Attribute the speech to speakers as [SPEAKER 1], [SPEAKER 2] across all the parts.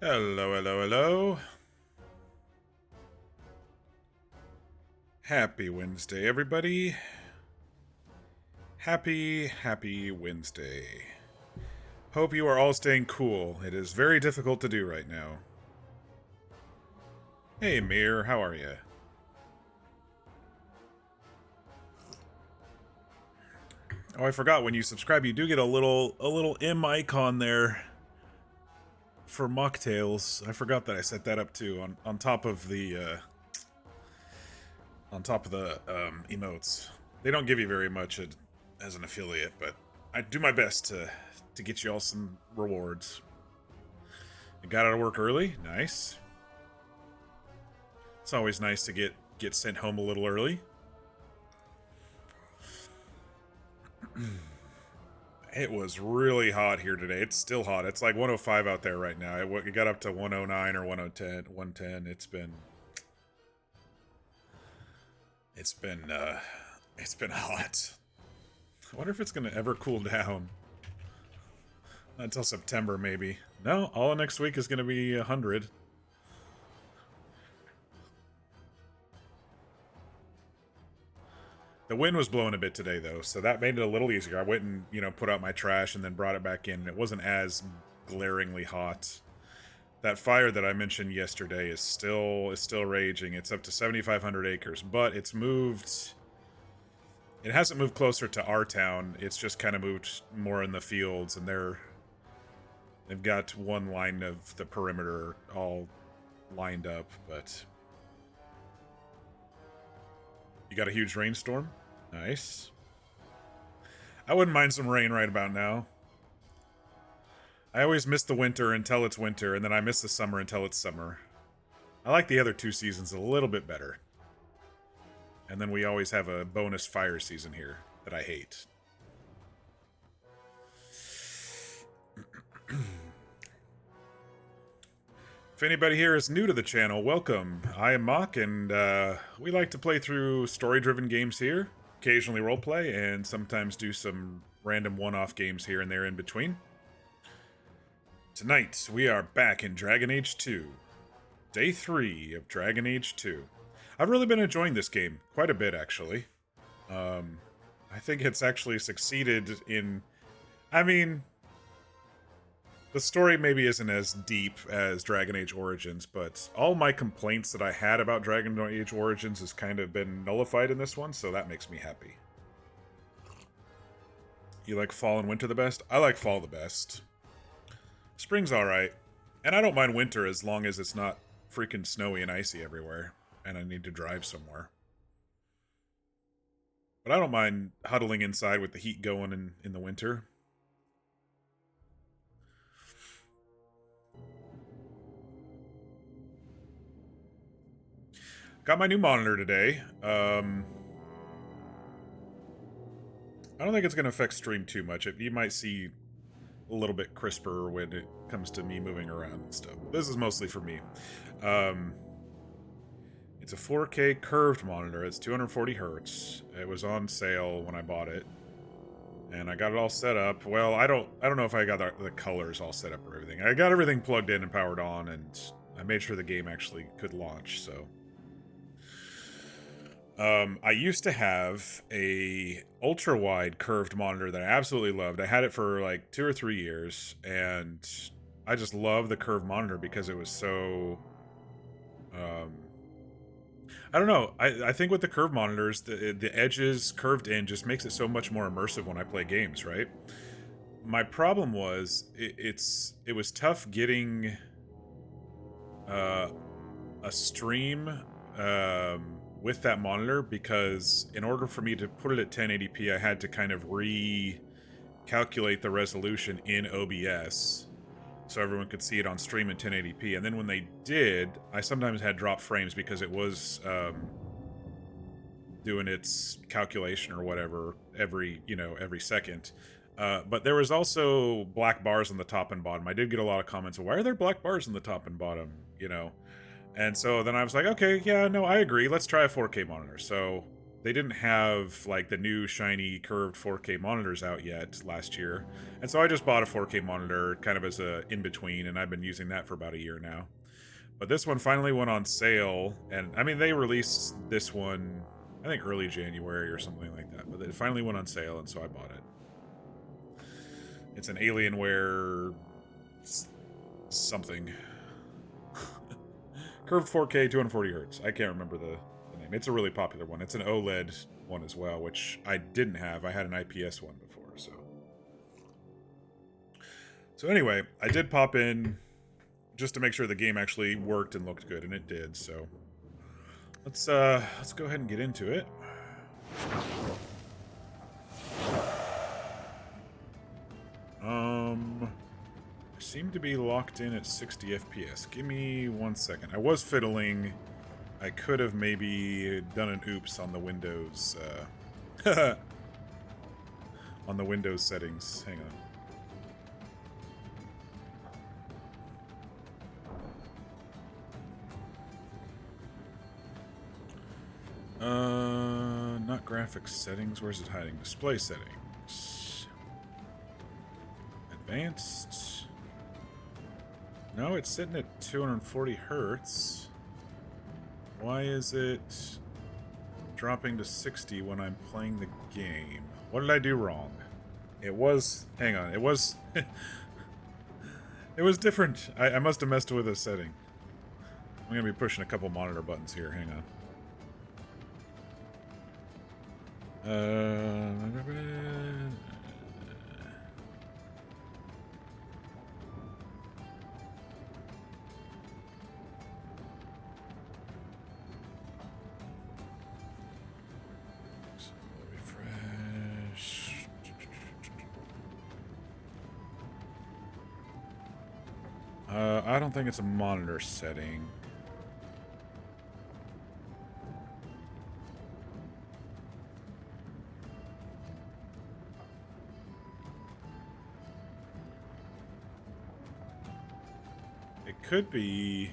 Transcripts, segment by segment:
[SPEAKER 1] Hello, hello, hello. Happy Wednesday, everybody. Happy Wednesday. Hope you are all staying cool. It is very difficult to do right now. Hey, Mir, how are you? Oh, I forgot, when you subscribe, you do get a little M icon there for mocktails. I forgot that I set that up too on top of the emotes. They don't give you very much as an affiliate, but I do my best to get you all some rewards. You got out of work early? Nice. It's always nice to get sent home a little early. It was really hot here today. It's still hot. It's like 105 out there right now. It got up to 109 or 110. It's been hot. I wonder if it's gonna ever cool down. Not until September, maybe. No, all of next week is gonna be 100. The wind was blowing a bit today, though, so that made it a little easier. I went and, put out my trash and then brought it back in, and it wasn't as glaringly hot. That fire that I mentioned yesterday is still raging. It's up to 7,500 acres, but it's moved. It hasn't moved closer to our town. It's just kind of moved more in the fields, and they've got one line of the perimeter all lined up, but you got a huge rainstorm? Nice. I wouldn't mind some rain right about now. I always miss the winter until it's winter, and then I miss the summer until it's summer. I like the other two seasons a little bit better. And then we always have a bonus fire season here that I hate. If anybody here is new to the channel, welcome. I am Mock, and we like to play through story-driven games here, occasionally roleplay, and sometimes do some random one-off games here and there in between. Tonight, we are back in Dragon Age 2. Day 3 of Dragon Age 2. I've really been enjoying this game, quite a bit, actually. I think it's actually succeeded in... I mean... The story maybe isn't as deep as Dragon Age Origins, but all my complaints that I had about Dragon Age Origins has kind of been nullified in this one, so that makes me happy. You like fall and winter the best? I like fall the best. Spring's alright. And I don't mind winter as long as it's not freaking snowy and icy everywhere, and I need to drive somewhere. But I don't mind huddling inside with the heat going in the winter. Got my new monitor today. I don't think it's going to affect stream too much. You might see a little bit crisper when it comes to me moving around and stuff. This is mostly for me. It's a 4K curved monitor. It's 240 hertz. It was on sale when I bought it, and I got it all set up. Well, I don't know if I got the colors all set up or everything. I got everything plugged in and powered on, and I made sure the game actually could launch. So. I used to have a ultra-wide curved monitor that I absolutely loved. I had it for like 2 or 3 years, and I just love the curved monitor because it was so... I don't know. I think with the curved monitors, the edges curved in just makes it so much more immersive when I play games, right? My problem was, it was tough getting a stream... with that monitor, because in order for me to put it at 1080p, I had to kind of recalculate the resolution in OBS so everyone could see it on stream in 1080p. And then when they did, I sometimes had drop frames because it was doing its calculation or whatever every second. But there was also black bars on the top and bottom. I did get a lot of comments, why are there black bars on the top and bottom, And so then I was like, okay, yeah, no, I agree. Let's try a 4K monitor. So they didn't have like the new shiny curved 4K monitors out yet last year, and so I just bought a 4K monitor kind of as a in between, and I've been using that for about a year now. But this one finally went on sale, and I mean they released this one I think early January or something like that, but it finally went on sale, and so I bought it. It's an Alienware something. Curved 4K 240 hertz. I can't remember the name. It's a really popular one. It's an OLED one as well, which I didn't have. I had an IPS one before, so. So anyway, I did pop in just to make sure the game actually worked and looked good, and it did, so. Let's go ahead and get into it. I seem to be locked in at 60 FPS. Give me 1 second. I was fiddling. I could have maybe done an oops on the Windows, on the Windows settings. Hang on. Not graphics settings. Where's it hiding? Display settings. Advanced. No, it's sitting at 240 hertz. Why is it dropping to 60 when I'm playing the game? What did I do wrong? It was... Hang on. It was... it was different. I must have messed with a setting. I'm going to be pushing a couple monitor buttons here. Hang on. I don't think it's a monitor setting. It could be...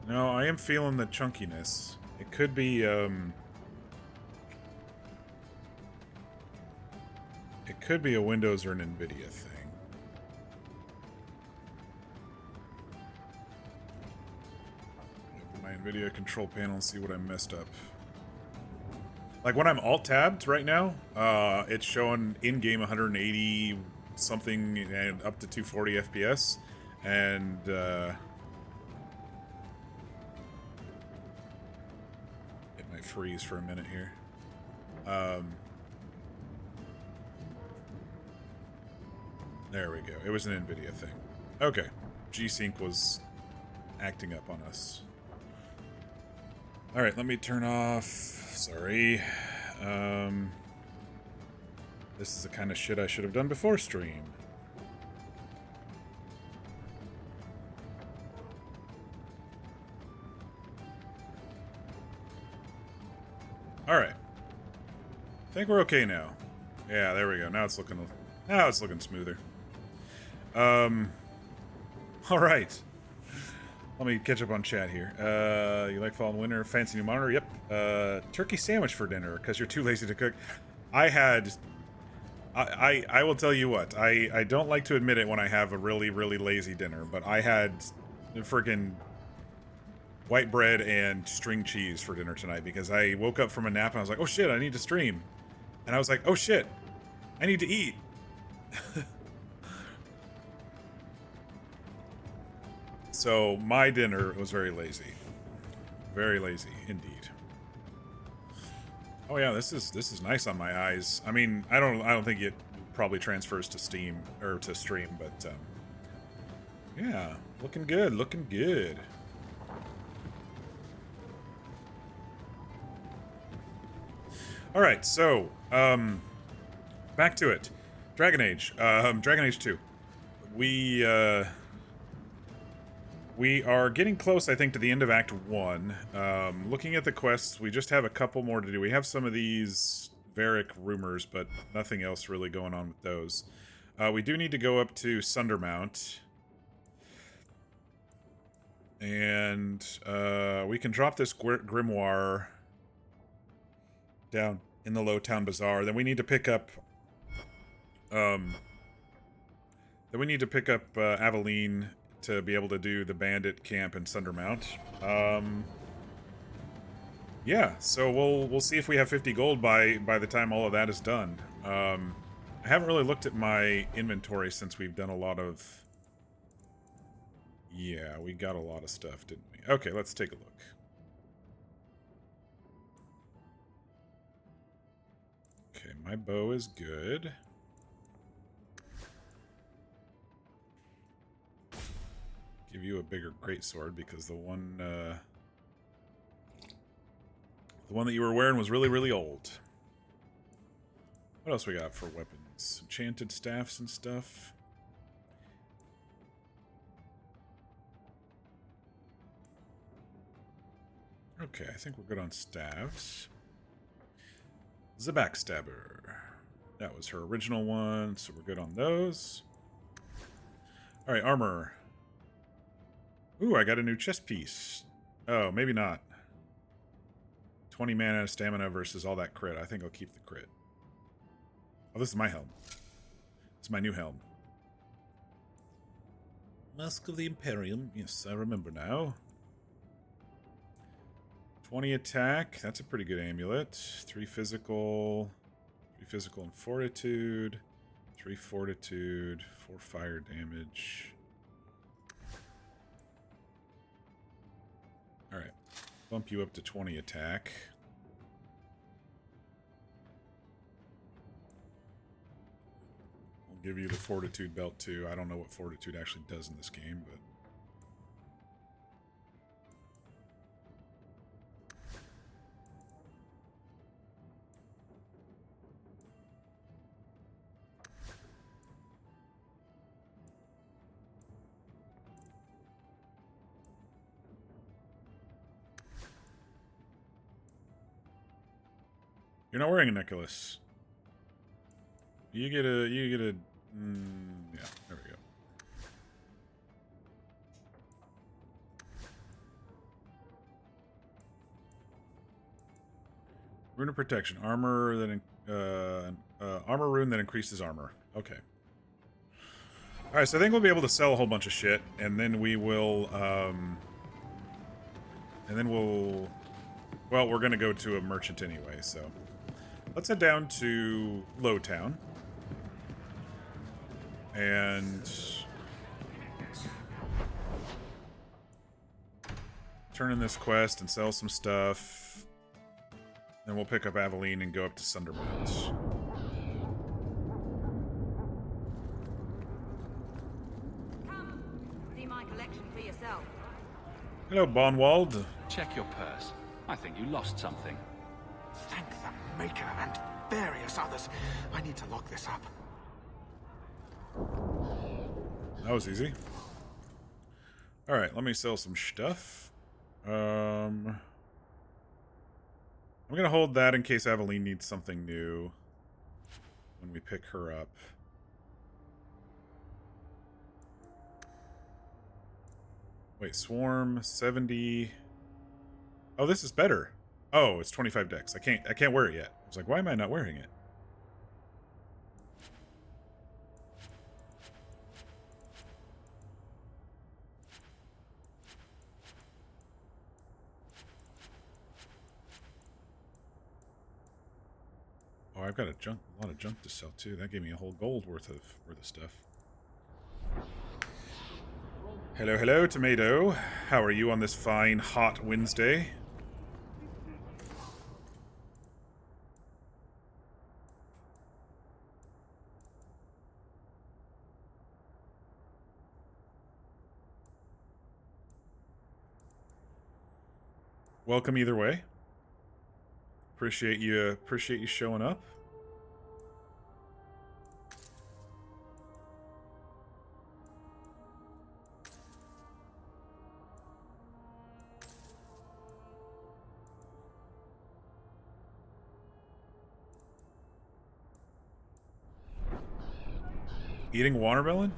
[SPEAKER 1] No, I am feeling the chunkiness. It could be, It could be a Windows or an NVIDIA thing. Video control panel and see what I messed up. Like when I'm alt-tabbed right now, it's showing in-game 180 something and up to 240 FPS, and it might freeze for a minute here. There we go. It was an NVIDIA thing. Okay. G-Sync was acting up on us. Alright, let me turn off... Sorry. This is the kind of shit I should have done before stream. Alright. I think we're okay now. Yeah, there we go. Now it's looking smoother. Alright. Let me catch up on chat here. You like fall and winter? Fancy new monitor? Yep. Turkey sandwich for dinner because you're too lazy to cook. I will tell you what. I don't like to admit it when I have a really, really lazy dinner, but I had freaking white bread and string cheese for dinner tonight because I woke up from a nap and I was like, oh shit, I need to stream. And I was like, oh shit, I need to eat. So my dinner was very lazy. Very lazy indeed. Oh yeah, this is nice on my eyes. I mean, I don't think it probably transfers to Steam or to stream, but yeah, looking good, looking good. All right, so back to it. Dragon Age, Dragon Age 2. We are getting close, I think, to the end of Act 1. Looking at the quests, we just have a couple more to do. We have some of these Varric rumors, but nothing else really going on with those. We do need to go up to Sundermount. And we can drop this grimoire down in the Lowtown Bazaar. Then we need to pick up Aveline to be able to do the bandit camp in Sundermount. Yeah, so we'll see if we have 50 gold by the time all of that is done. I haven't really looked at my inventory since we've done a lot of... Yeah, we got a lot of stuff, didn't we? Okay, let's take a look. Okay, my bow is good. Give you a bigger greatsword because the one that you were wearing was really, really old. What else we got for weapons? Enchanted staffs and stuff. Okay, I think we're good on staves. The backstabber. That was her original one, so we're good on those. Alright, armor. Ooh, I got a new chest piece. Oh, maybe not. 20 mana stamina versus all that crit. I think I'll keep the crit. Oh, this is my helm. It's my new helm. Mask of the Imperium. Yes, I remember now. 20 attack. That's a pretty good amulet. 3 physical. 3 physical and fortitude. 3 fortitude. 4 fire damage. Alright. Bump you up to 20 attack. I'll give you the fortitude belt too. I don't know what fortitude actually does in this game, but... You're not wearing a necklace. You get a, yeah, there we go. Rune of protection, armor that, armor rune that increases armor. Okay. All right, so I think we'll be able to sell a whole bunch of shit, and then we will, well, we're gonna go to a merchant anyway, so. Let's head down to Lowtown. And turn in this quest and sell some stuff. Then we'll pick up Aveline and go up to Sundermount.
[SPEAKER 2] Come, see my collection for yourself.
[SPEAKER 1] Hello, Bonwald.
[SPEAKER 3] Check your purse. I think you lost something.
[SPEAKER 4] Thank the Maker and various others. I need to lock this up.
[SPEAKER 1] That was easy. Alright, let me sell some stuff. I'm gonna hold that in case Aveline needs something new when we pick her up. Wait, Swarm, 70... Oh, this is better. Oh, it's 25 dex. I can't wear it yet. I was like, why am I not wearing it? Oh, I've got a lot of junk to sell too. That gave me a whole gold worth of stuff. Hello, hello, Tomato. How are you on this fine, hot Wednesday? Welcome either way. Appreciate you showing up. Eating watermelon?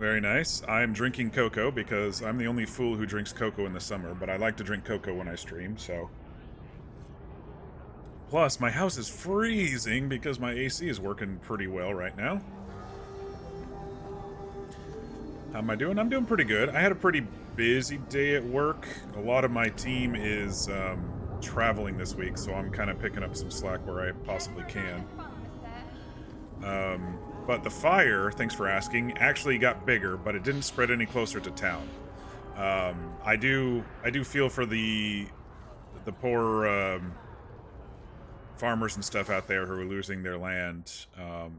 [SPEAKER 1] Very nice. I'm drinking cocoa because I'm the only fool who drinks cocoa in the summer, but I like to drink cocoa when I stream, so. Plus, my house is freezing because my AC is working pretty well right now. How am I doing? I'm doing pretty good. I had a pretty busy day at work. A lot of my team is traveling this week, so I'm kind of picking up some slack where I possibly can. But the fire, thanks for asking, actually got bigger, but it didn't spread any closer to town. I do feel for the poor farmers and stuff out there who are losing their land. A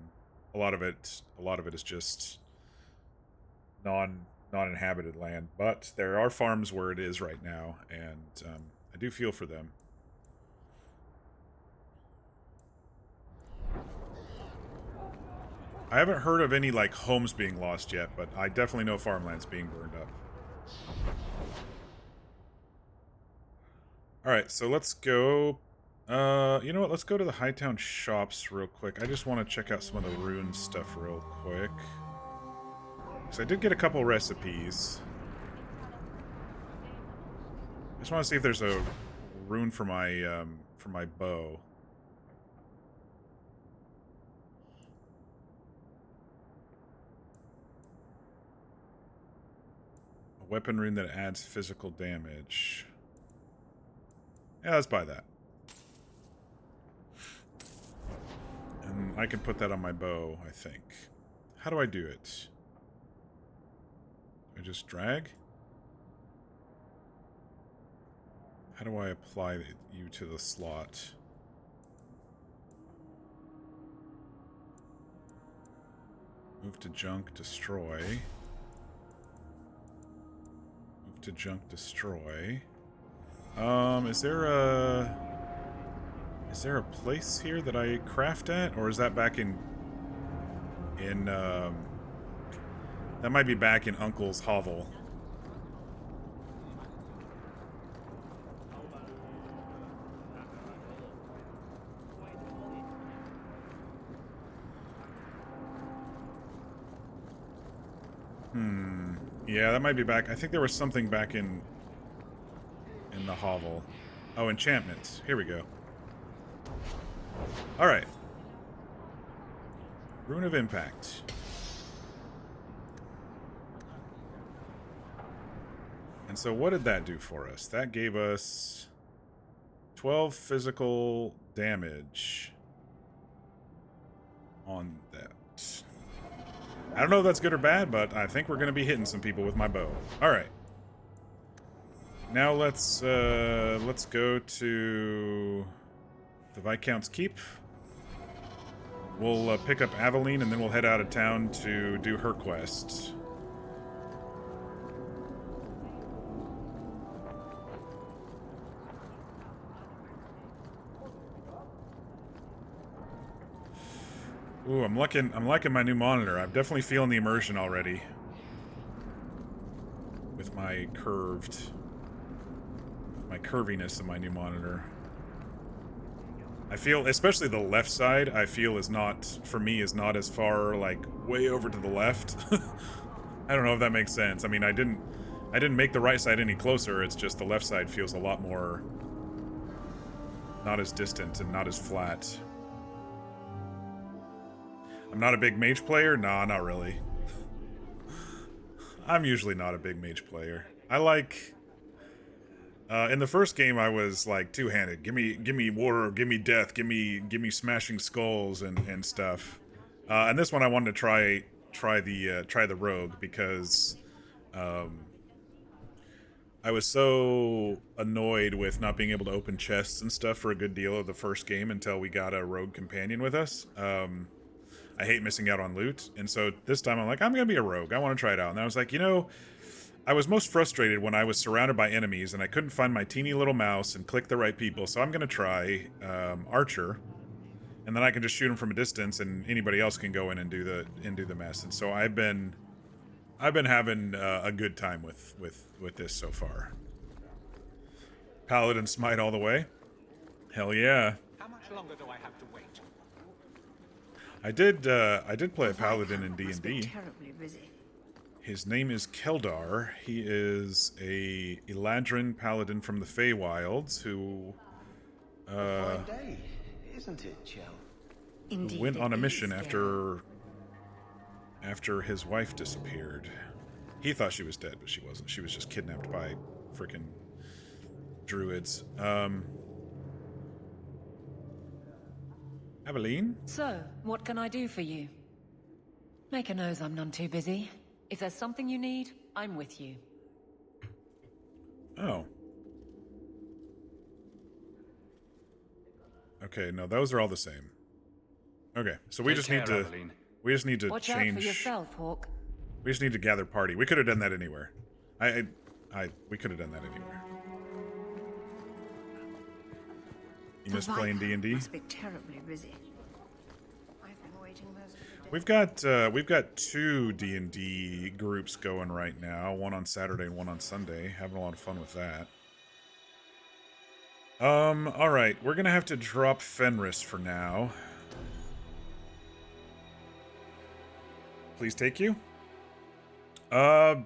[SPEAKER 1] lot of it is just non-inhabited land, but there are farms where it is right now, and I do feel for them. I haven't heard of any like homes being lost yet, but I definitely know farmlands being burned up. Alright, so let's go. You know what? Let's go to the Hightown shops real quick. I just want to check out some of the rune stuff real quick. So I did get a couple recipes. I just want to see if there's a rune for my bow. A weapon rune that adds physical damage. Yeah, let's buy that. And I can put that on my bow, I think. How do I do it? I just drag? How do I apply you to the slot? Move to junk, destroy. Move to junk, destroy. Is there a place here that I craft at, or is that back in that might be back in Uncle's hovel. Yeah, that might be back. I think there was something back in the hovel. Oh, enchantments. Here we go. Alright. Rune of Impact. And so what did that do for us? That gave us 12 physical damage on that. I don't know if that's good or bad, but I think we're going to be hitting some people with my bow. Alright. Now let's go to the Viscount's Keep. We'll pick up Aveline, and then we'll head out of town to do her quest. Ooh, I'm liking my new monitor. I'm definitely feeling the immersion already. With my curviness of my new monitor. I feel, especially the left side, I feel is not, for me, is not as far, like, way over to the left. I don't know if that makes sense. I mean, I didn't make the right side any closer, it's just the left side feels a lot more, not as distant and not as flat. I'm not a big mage player? Nah, not really. I'm usually not a big mage player. I like... in the first game, I was like two-handed. Give me war, give me death, give me smashing skulls and stuff. And this one, I wanted to try the rogue because I was so annoyed with not being able to open chests and stuff for a good deal of the first game until we got a rogue companion with us. I hate missing out on loot, and so this time I'm like, I'm gonna be a rogue. I want to try it out. And I was like, you know, I was most frustrated when I was surrounded by enemies and I couldn't find my teeny little mouse and click the right people, so I'm gonna try Archer, and then I can just shoot him from a distance, and anybody else can go in and do the mess. And so I've been having a good time with this so far. Paladin Smite all the way. Hell yeah.
[SPEAKER 4] How much longer do I have to wait?
[SPEAKER 1] I did play a paladin in D&D.
[SPEAKER 2] Terribly busy.
[SPEAKER 1] His name is Keldar. He is a Eladrin paladin from the Feywilds who
[SPEAKER 5] Fine day, isn't it, Chell?
[SPEAKER 2] Indeed,
[SPEAKER 1] went on a
[SPEAKER 2] it
[SPEAKER 1] mission
[SPEAKER 2] is, Geralt.
[SPEAKER 1] after his wife disappeared. He thought she was dead, but she wasn't. She was just kidnapped by freaking druids. Aveline?
[SPEAKER 6] So, what can I do for you? Make a nose I'm none too busy. If there's something you need, I'm with you.
[SPEAKER 1] Oh. Okay, no, those are all the same. Okay, so we
[SPEAKER 3] Take
[SPEAKER 1] just
[SPEAKER 3] care,
[SPEAKER 1] need to
[SPEAKER 3] Aveline.
[SPEAKER 1] we just need to
[SPEAKER 6] Watch
[SPEAKER 1] change
[SPEAKER 6] out for yourself, Hawk.
[SPEAKER 1] we just need to gather party. We could have done that anywhere. We could have done that anywhere. You miss playing D&D?
[SPEAKER 2] Must be terribly busy. I've been waiting most of the day.
[SPEAKER 1] We've got 2 D&D groups going right now, one on Saturday and one on Sunday. Having a lot of fun with that. All right, we're gonna have to drop Fenris for now. Please take you. I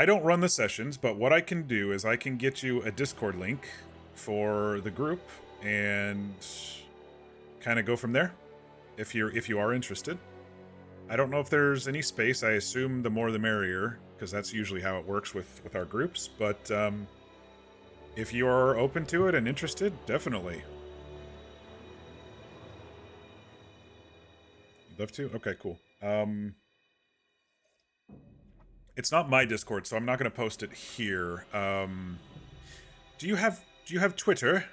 [SPEAKER 1] don't run the sessions, but what I can do is I can get you a Discord link for the group and kind of go from there. If you are interested. I don't know if there's any space. I assume the more the merrier, because that's usually how it works with our groups. But if you are open to it and interested, definitely. You'd love to? Okay, cool. It's not my Discord, so I'm not going to post it here. Do you have Twitter?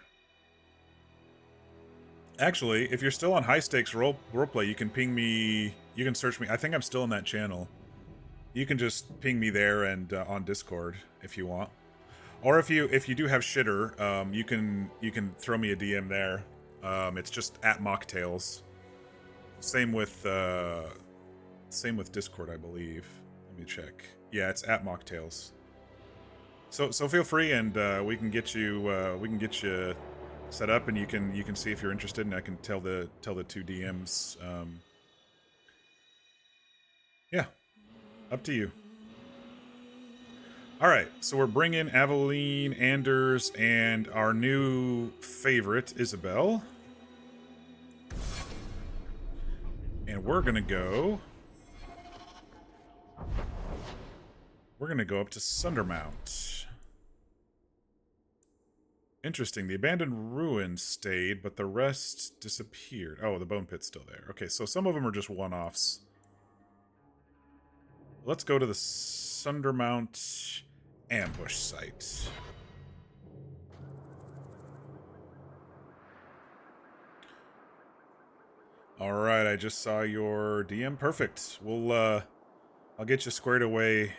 [SPEAKER 1] Actually, if you're still on High Stakes Roleplay, you can ping me. You can search me. I think I'm still in that channel. You can just ping me there and on Discord if you want. Or if you do have Shitter, you can throw me a DM there. It's just at Mocktails. Same with Discord, I believe. Let me check. Yeah, it's at Mocktails. So feel free, and we can get you set up, and you can see if you're interested, and I can tell the 2 DMs. Yeah, up to you. All right, so we're bringing Aveline, Anders, and our new favorite, Isabel. And we're gonna go up to Sundermount. Interesting, the abandoned ruins stayed, but the rest disappeared. Oh, the bone pit's still there. Okay, so some of them are just one-offs. Let's go to the Sundermount ambush site. All right, I just saw your DM. Perfect. I'll get you squared away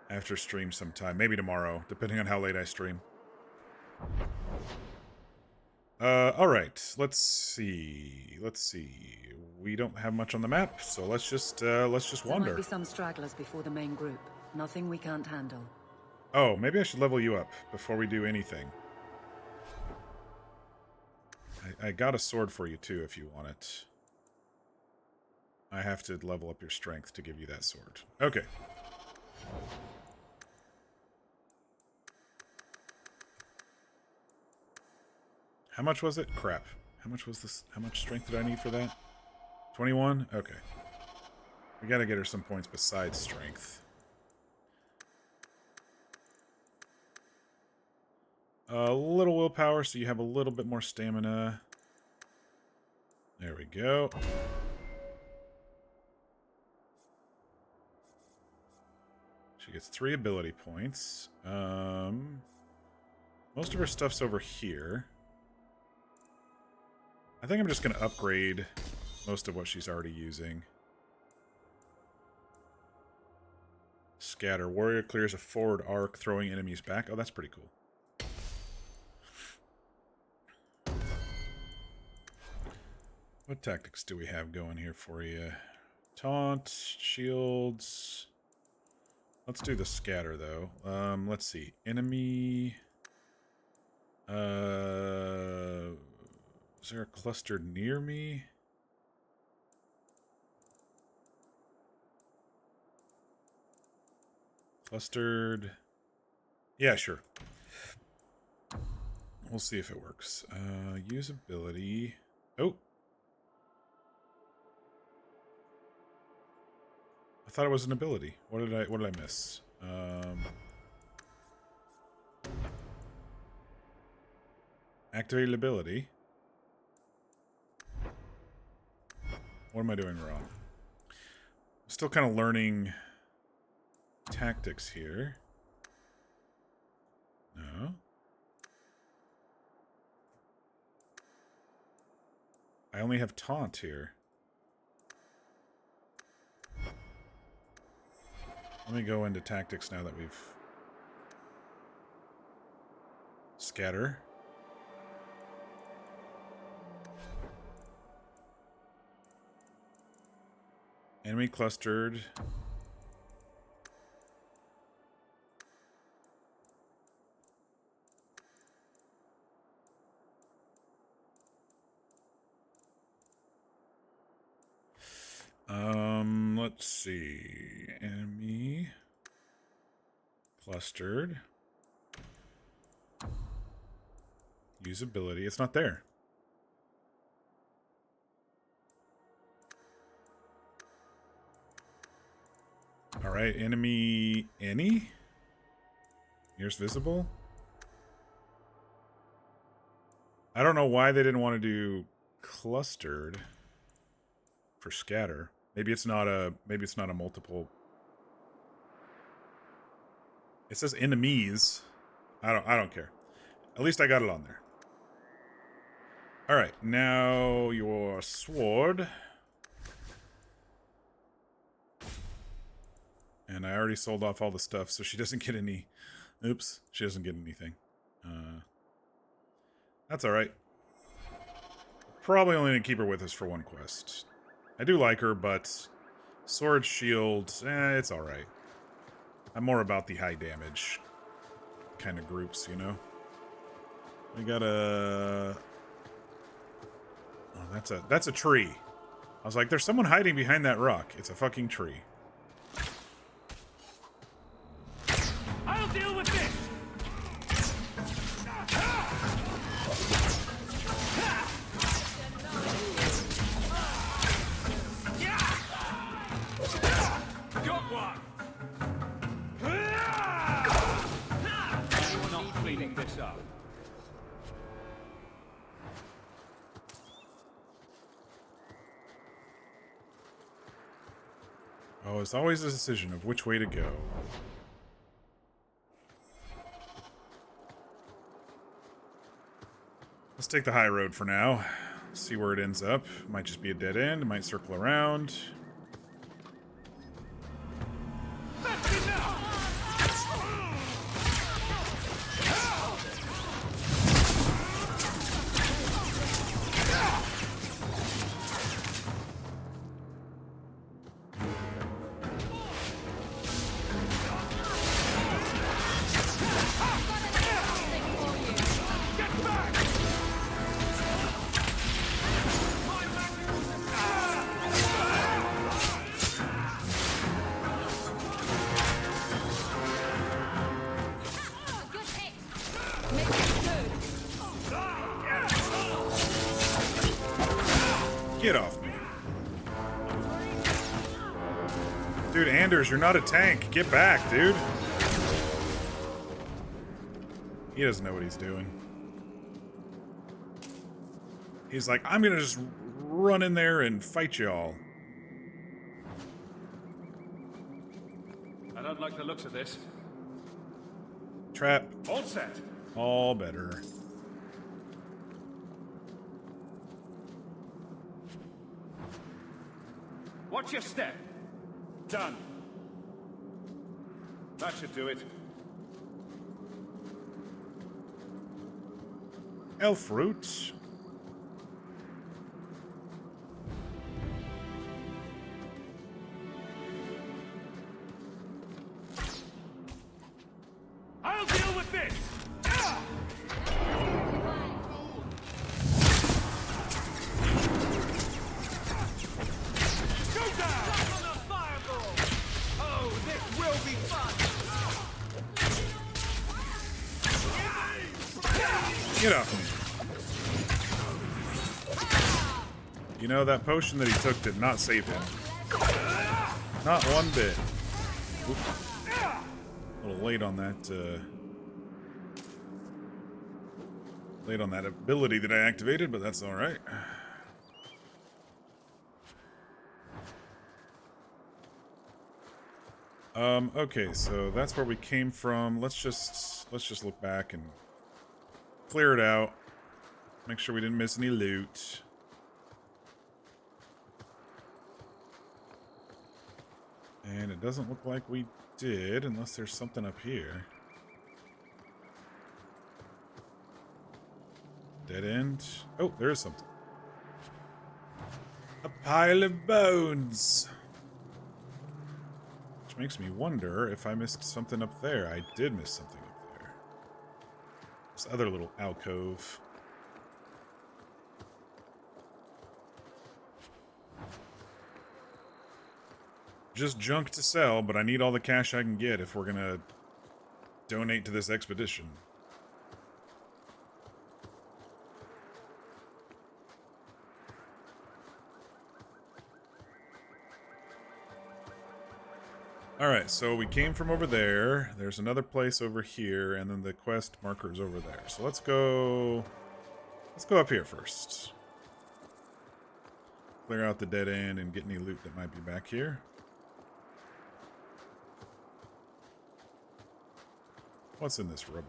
[SPEAKER 1] after stream sometime. Maybe tomorrow, depending on how late I stream. All right. Let's see. We don't have much on the map, so let's just
[SPEAKER 6] There might
[SPEAKER 1] wander.
[SPEAKER 6] be some stragglers before the main group. Nothing we can't handle.
[SPEAKER 1] Oh, maybe I should level you up before we do anything. I got a sword for you too, if you want it. I have to level up your strength to give you that sword. Okay. How much was it? Crap. How much was this? How much strength did I need for that? 21? Okay. We gotta get her some points besides strength. A little willpower, so you have a little bit more stamina. There we go. She gets 3 ability points. Most of her stuff's over here. I think I'm just going to upgrade most of what she's already using. Scatter. Warrior clears a forward arc, throwing enemies back. Oh, that's pretty cool. What tactics do we have going here for you? Taunt, shields. Let's do the scatter, though. Let's see. Enemy... is there a cluster near me? Clustered. Yeah, sure. We'll see if it works. Usability. Oh. I thought it was an ability. What did I miss? Activate ability. What am I doing wrong? I'm still kind of learning tactics here. No. I only have taunt here. Let me go into tactics now that we've... Scatter. Enemy clustered. Let's see. Enemy clustered. Usability. It's not there. All right, enemy any? Nearest visible? I don't know why they didn't want to do clustered for scatter. Maybe it's not a multiple. It says enemies. I don't care. At least I got it on there. All right, now your sword. And I already sold off all the stuff, so she doesn't get any... Oops, she doesn't get anything. That's alright. Probably only going to keep her with us for one quest. I do like her, but... Sword, shield, it's alright. I'm more about the high damage kind of groups, you know? We got a... Oh, that's a tree. I was like, there's someone hiding behind that rock. It's a fucking tree.
[SPEAKER 3] I'll deal with this! Got one! We're not cleaning this up.
[SPEAKER 1] Oh, it's always a decision of which way to go. Let's take the high road for now. See where it ends up. Might just be a dead end. It might circle around.
[SPEAKER 3] That's enough!
[SPEAKER 1] Get off me. Dude, Anders, you're not a tank. Get back, dude. He doesn't know what he's doing. He's like, I'm gonna just run in there and fight y'all.
[SPEAKER 3] I don't like the looks of this.
[SPEAKER 1] Trap.
[SPEAKER 3] All set.
[SPEAKER 1] All better.
[SPEAKER 3] Watch your step. Done. That should do it.
[SPEAKER 1] Elf root.
[SPEAKER 3] I'll deal with this! Go down! Oh, this will be fun!
[SPEAKER 1] Get off me. You know, that potion that he took did not save him. Not one bit. Oop. A little late on that, late on that ability that I activated, but that's alright. Okay, so that's where we came from. Let's just look back and clear it out. Make sure we didn't miss any loot. And it doesn't look like we did, unless there's something up here. Dead end. Oh, there is something. A pile of bones. Which makes me wonder if I missed something up there. I did miss something up there. This other little alcove. Just junk to sell, but I need all the cash I can get if we're gonna donate to this expedition. Alright, so we came from over there. There's another place over here, and then the quest marker is over there. So let's go up here first. Clear out the dead end and get any loot that might be back here. What's in this rubble?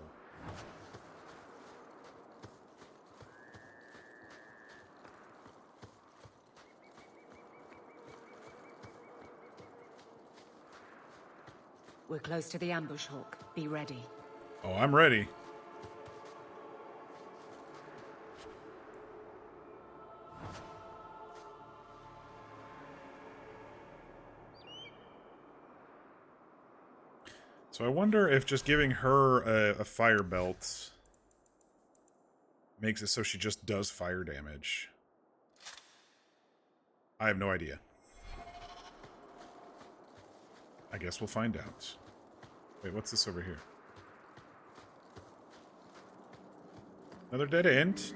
[SPEAKER 6] We're close to the ambush hawk. Be ready.
[SPEAKER 1] Oh, I'm ready. So I wonder if just giving her a fire belt makes it so she just does fire damage. I have no idea. I guess we'll find out. Wait, what's this over here? Another dead end?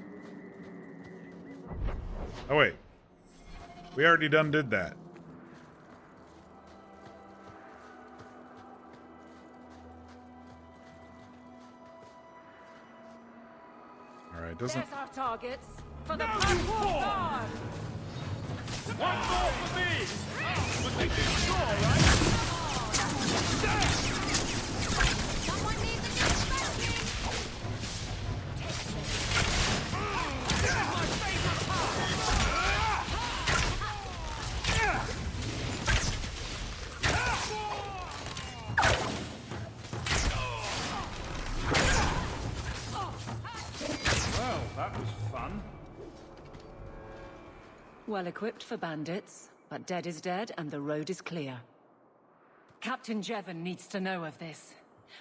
[SPEAKER 1] Oh, wait. We already did that. Alright, doesn't...
[SPEAKER 6] There's our targets. For the guard!
[SPEAKER 3] One more for me! But they did score, right?
[SPEAKER 2] Someone needs a new smoking!
[SPEAKER 3] Well, that was fun.
[SPEAKER 6] Well equipped for bandits, but dead is dead and the road is clear. Captain Jevon needs to know of this.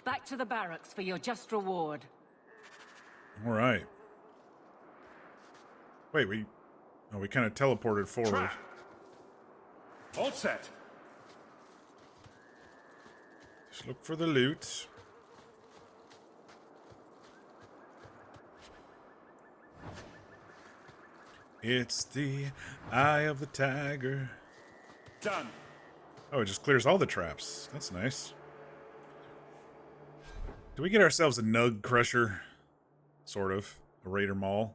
[SPEAKER 6] Back to the barracks for your just reward.
[SPEAKER 1] Alright. Wait, we kind of teleported forward.
[SPEAKER 3] Trap. All set.
[SPEAKER 1] Just look for the loot. It's the eye of the tiger.
[SPEAKER 3] Done.
[SPEAKER 1] Oh, it just clears all the traps. That's nice. Do we get ourselves a nug crusher? Sort of. A raider maul.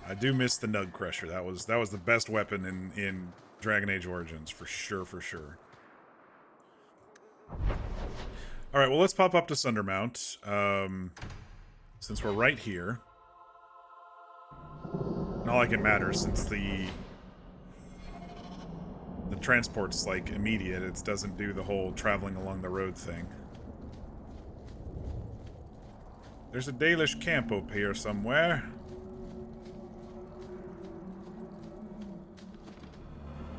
[SPEAKER 1] I do miss the nug crusher. That was the best weapon in Dragon Age Origins, for sure, for sure. Alright, well, let's pop up to Sundermount. Since we're right here. Not like it matters, since the transport's, like, immediate. It doesn't do the whole traveling along the road thing. There's a Dalish camp up here somewhere.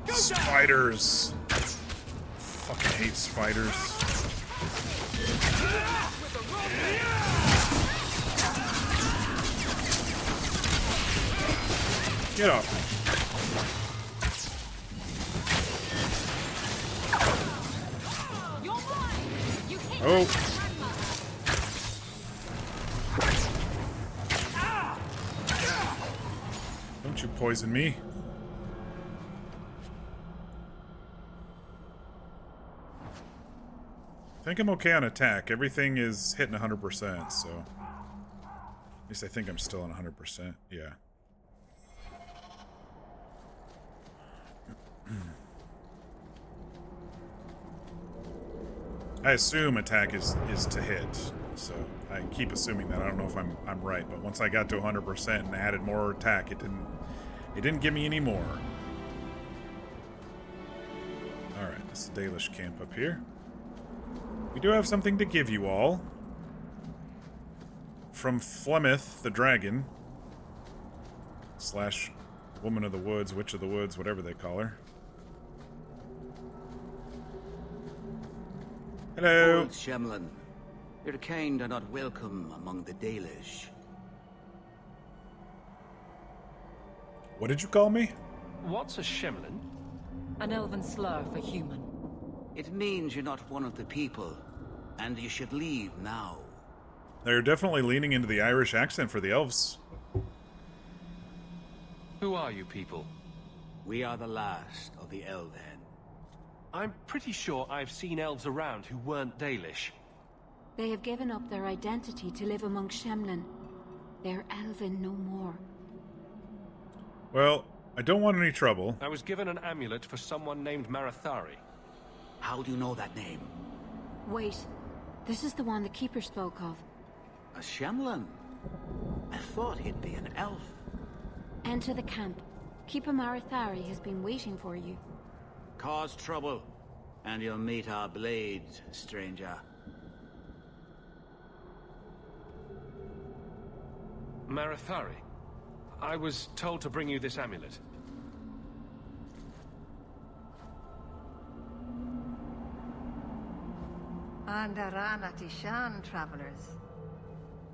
[SPEAKER 1] Spiders! Fucking hate spiders. Get off me. Oh. poison me. I think I'm okay on attack. Everything is hitting 100%, so... At least I think I'm still on 100%. Yeah. I assume attack is to hit, so I keep assuming that. I don't know if I'm right, but once I got to 100% and added more attack, it didn't give me any more. All right, this is the Dalish camp up here. We do have something to give you all from Flemeth, the dragon, / woman of the woods, witch of the woods, whatever they call her. Hello.
[SPEAKER 7] Old Shemlin, your kind are not welcome among the Dalish.
[SPEAKER 1] What did you call me?
[SPEAKER 3] What's a Shemlin?
[SPEAKER 6] An elven slur for human.
[SPEAKER 7] It means you're not one of the people, and you should leave now.
[SPEAKER 1] They're definitely leaning into the Irish accent for the elves.
[SPEAKER 3] Who are you people?
[SPEAKER 7] We are the last of the Elven.
[SPEAKER 3] I'm pretty sure I've seen elves around who weren't Dalish.
[SPEAKER 8] They have given up their identity to live among Shemlin. They're elven no more.
[SPEAKER 1] Well, I don't want any trouble.
[SPEAKER 3] I was given an amulet for someone named Marathari.
[SPEAKER 7] How do you know that name?
[SPEAKER 8] Wait, this is the one the Keeper spoke of.
[SPEAKER 7] A Shemlin? I thought he'd be an elf.
[SPEAKER 8] Enter the camp. Keeper Marathari has been waiting for you.
[SPEAKER 7] Cause trouble, and you'll meet our blades, stranger.
[SPEAKER 3] Marathari. I was told to bring you this amulet.
[SPEAKER 2] Andarana Tishan, travelers.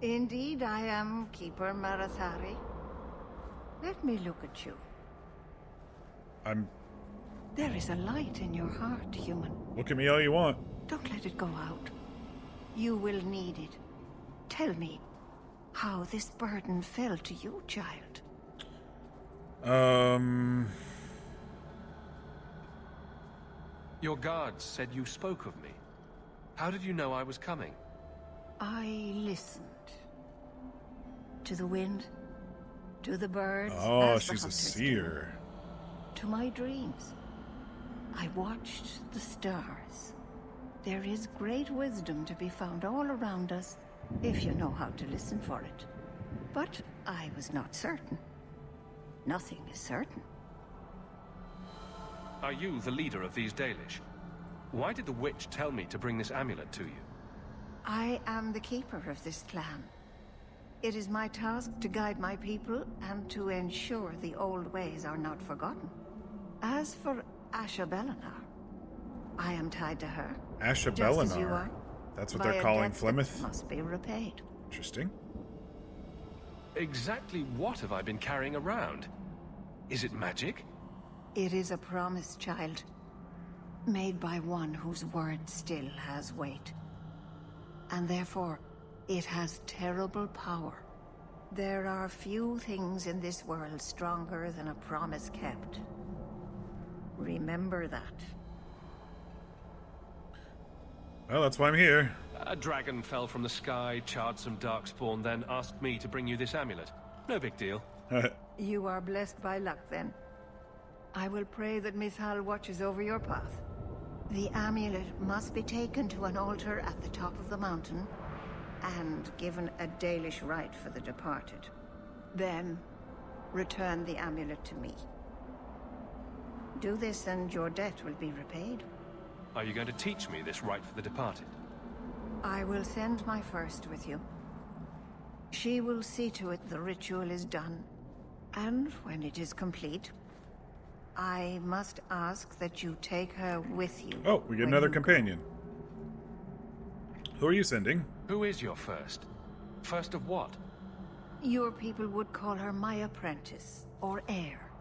[SPEAKER 2] Indeed, I am Keeper Marathari. Let me look at you. There is a light in your heart, human.
[SPEAKER 1] Look at me all you want.
[SPEAKER 2] Don't let it go out. You will need it. Tell me how this burden fell to you, child.
[SPEAKER 3] Your guards said you spoke of me. How did you know I was coming?
[SPEAKER 2] I listened. To the wind, to the birds.
[SPEAKER 1] Oh,
[SPEAKER 2] as the
[SPEAKER 1] she's a
[SPEAKER 2] hunters
[SPEAKER 1] seer.
[SPEAKER 2] do, to my dreams. I watched the stars. There is great wisdom to be found all around us, if you know how to listen for it. But I was not certain. Nothing is certain.
[SPEAKER 3] Are you the leader of these Dalish? Why did the witch tell me to bring this amulet to you?
[SPEAKER 2] I am the keeper of this clan. It is my task to guide my people and to ensure the old ways are not forgotten. As for Asha Belinar, I am tied to her.
[SPEAKER 1] Asha
[SPEAKER 2] just as you
[SPEAKER 1] Belinar.
[SPEAKER 2] are.
[SPEAKER 1] That's what
[SPEAKER 2] By
[SPEAKER 1] they're
[SPEAKER 2] a
[SPEAKER 1] calling
[SPEAKER 2] debt that
[SPEAKER 1] Flemeth?
[SPEAKER 2] must be repaid.
[SPEAKER 1] Interesting.
[SPEAKER 3] Exactly what have I been carrying around? Is it magic?
[SPEAKER 2] It is a promise, child. Made by one whose word still has weight. And therefore, it has terrible power. There are few things in this world stronger than a promise kept. Remember that.
[SPEAKER 1] Well, that's why I'm here.
[SPEAKER 3] A dragon fell from the sky, charred some darkspawn, then asked me to bring you this amulet. No big deal.
[SPEAKER 2] You are blessed by luck, then. I will pray that Mithal watches over your path. The amulet must be taken to an altar at the top of the mountain, and given a Dalish rite for the departed. Then, return the amulet to me. Do this and your debt will be repaid.
[SPEAKER 3] Are you going to teach me this rite for the departed?
[SPEAKER 2] I will send my first with you. She will see to it the ritual is done. And when it is complete, I must ask that you take her with you.
[SPEAKER 1] Oh, we get
[SPEAKER 2] when
[SPEAKER 1] another
[SPEAKER 2] you
[SPEAKER 1] companion. Who are you sending?
[SPEAKER 3] Who is your first? First of what?
[SPEAKER 2] Your people would call her my apprentice, or heir.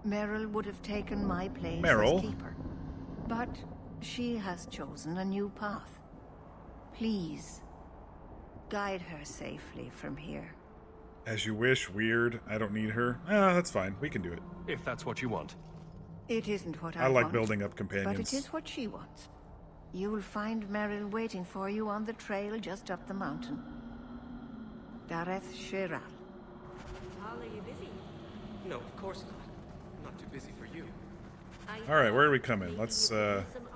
[SPEAKER 2] Meryl would have taken my place
[SPEAKER 1] Meryl?
[SPEAKER 2] as keeper. But she has chosen a new path. Please, guide her safely from here.
[SPEAKER 1] As you wish. Weird. I don't need her. Ah, that's fine. We can do it.
[SPEAKER 3] If that's what you want.
[SPEAKER 2] It isn't what I
[SPEAKER 1] I like
[SPEAKER 2] want,
[SPEAKER 1] building up companions.
[SPEAKER 2] but it is what she wants. You will find Merrill waiting for you on the trail just up the mountain. Dareth Shiral.
[SPEAKER 9] Hal, are you busy? No, of course not. I'm not too busy for you.
[SPEAKER 1] Alright, where do we come in? Let's,
[SPEAKER 9] Some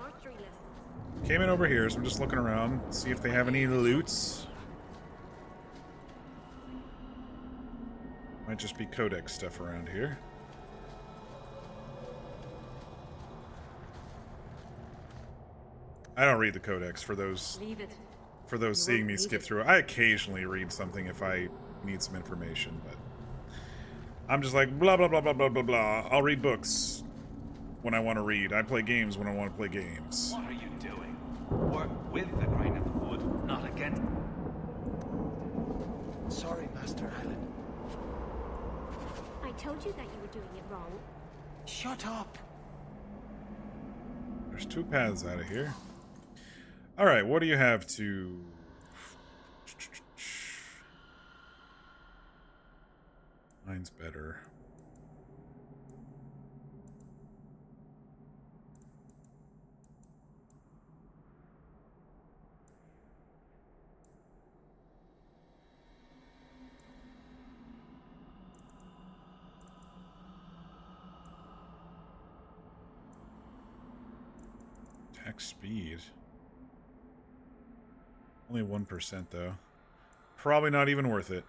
[SPEAKER 9] archery lessons.
[SPEAKER 1] came in over here, so I'm just looking around, see if they have any loots. Might just be codex stuff around here. I don't read the codex for those
[SPEAKER 8] Leave it.
[SPEAKER 1] seeing me skip through it. I occasionally read something if I need some information, but I'm just like blah blah blah blah blah blah blah. I'll read books when I want to read. I play games when I want to play games.
[SPEAKER 7] What are you doing? Work with the grain of the wood, not against.
[SPEAKER 5] Sorry, Master Alan.
[SPEAKER 9] I told you that you were doing it wrong.
[SPEAKER 5] Shut up.
[SPEAKER 1] There's two paths out of here. Alright, what do you have to... Mine's better. Attack speed. Only 1% though. Probably not even worth it.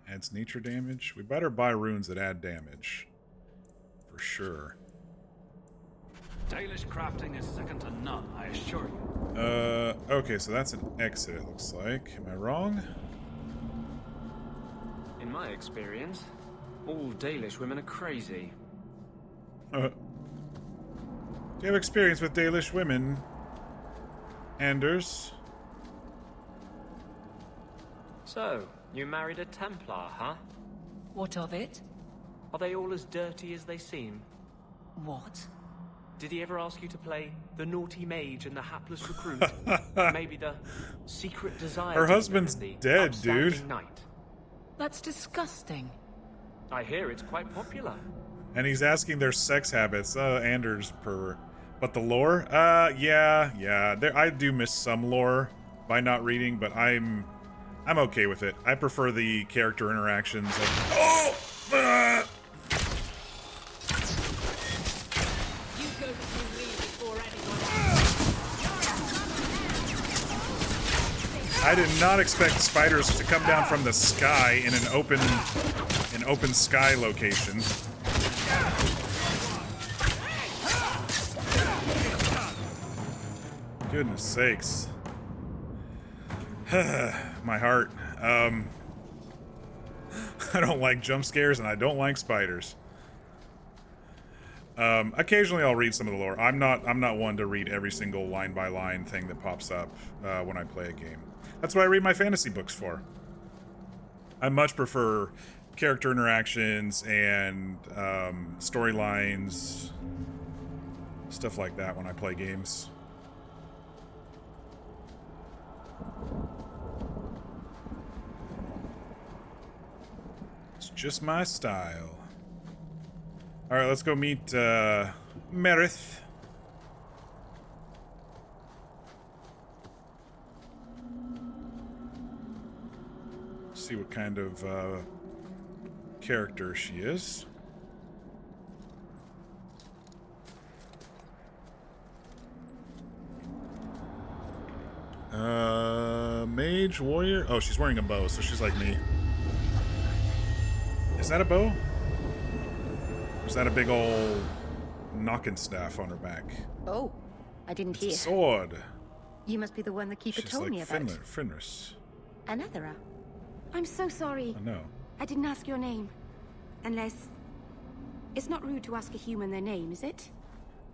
[SPEAKER 1] Adds nature damage. We better buy runes that add damage. For sure.
[SPEAKER 7] Dalish crafting is second to none, I assure you.
[SPEAKER 1] Okay, so that's an exit, it looks like. Am I wrong?
[SPEAKER 10] In my experience, all Dalish women are crazy.
[SPEAKER 1] Do you have experience with Dalish women, Anders?
[SPEAKER 10] So, you married a Templar, huh?
[SPEAKER 6] What of it?
[SPEAKER 10] Are they all as dirty as they seem?
[SPEAKER 6] What?
[SPEAKER 10] Did he ever ask you to play the naughty mage and the hapless recruit? Maybe the secret desire
[SPEAKER 1] Her
[SPEAKER 10] demon
[SPEAKER 1] husband's
[SPEAKER 10] and the
[SPEAKER 1] dead,
[SPEAKER 10] upstanding
[SPEAKER 1] dude.
[SPEAKER 10] Knight?
[SPEAKER 6] That's disgusting.
[SPEAKER 10] I hear it's quite popular.
[SPEAKER 1] And he's asking their sex habits. Anders per. But the lore? Yeah. I do miss some lore by not reading, but I'm okay with it. I prefer the character interactions. I did not expect spiders to come down from the sky in an open sky location. Goodness sakes. My heart. I don't like jump scares and I don't like spiders. Occasionally I'll read some of the lore. I'm not one to read every single line by line thing that pops up when I play a game. That's what I read my fantasy books for. I much prefer character interactions and storylines, stuff like that when I play games. It's just my style. Alright, let's go meet Merith. See what kind of character she is. Mage, warrior? Oh, she's wearing a bow, so she's like me. Is that a bow? Or is that a big old knocking staff on her back?
[SPEAKER 11] Oh, I didn't hear.
[SPEAKER 2] Hear.
[SPEAKER 1] Sword.
[SPEAKER 11] You must be the one that Keeper
[SPEAKER 1] She's
[SPEAKER 11] told
[SPEAKER 1] like
[SPEAKER 11] me about.
[SPEAKER 1] Fenris.
[SPEAKER 11] Another.
[SPEAKER 8] I'm so sorry.
[SPEAKER 1] I know.
[SPEAKER 8] I didn't ask your name. Unless... It's not rude to ask a human their name, is it?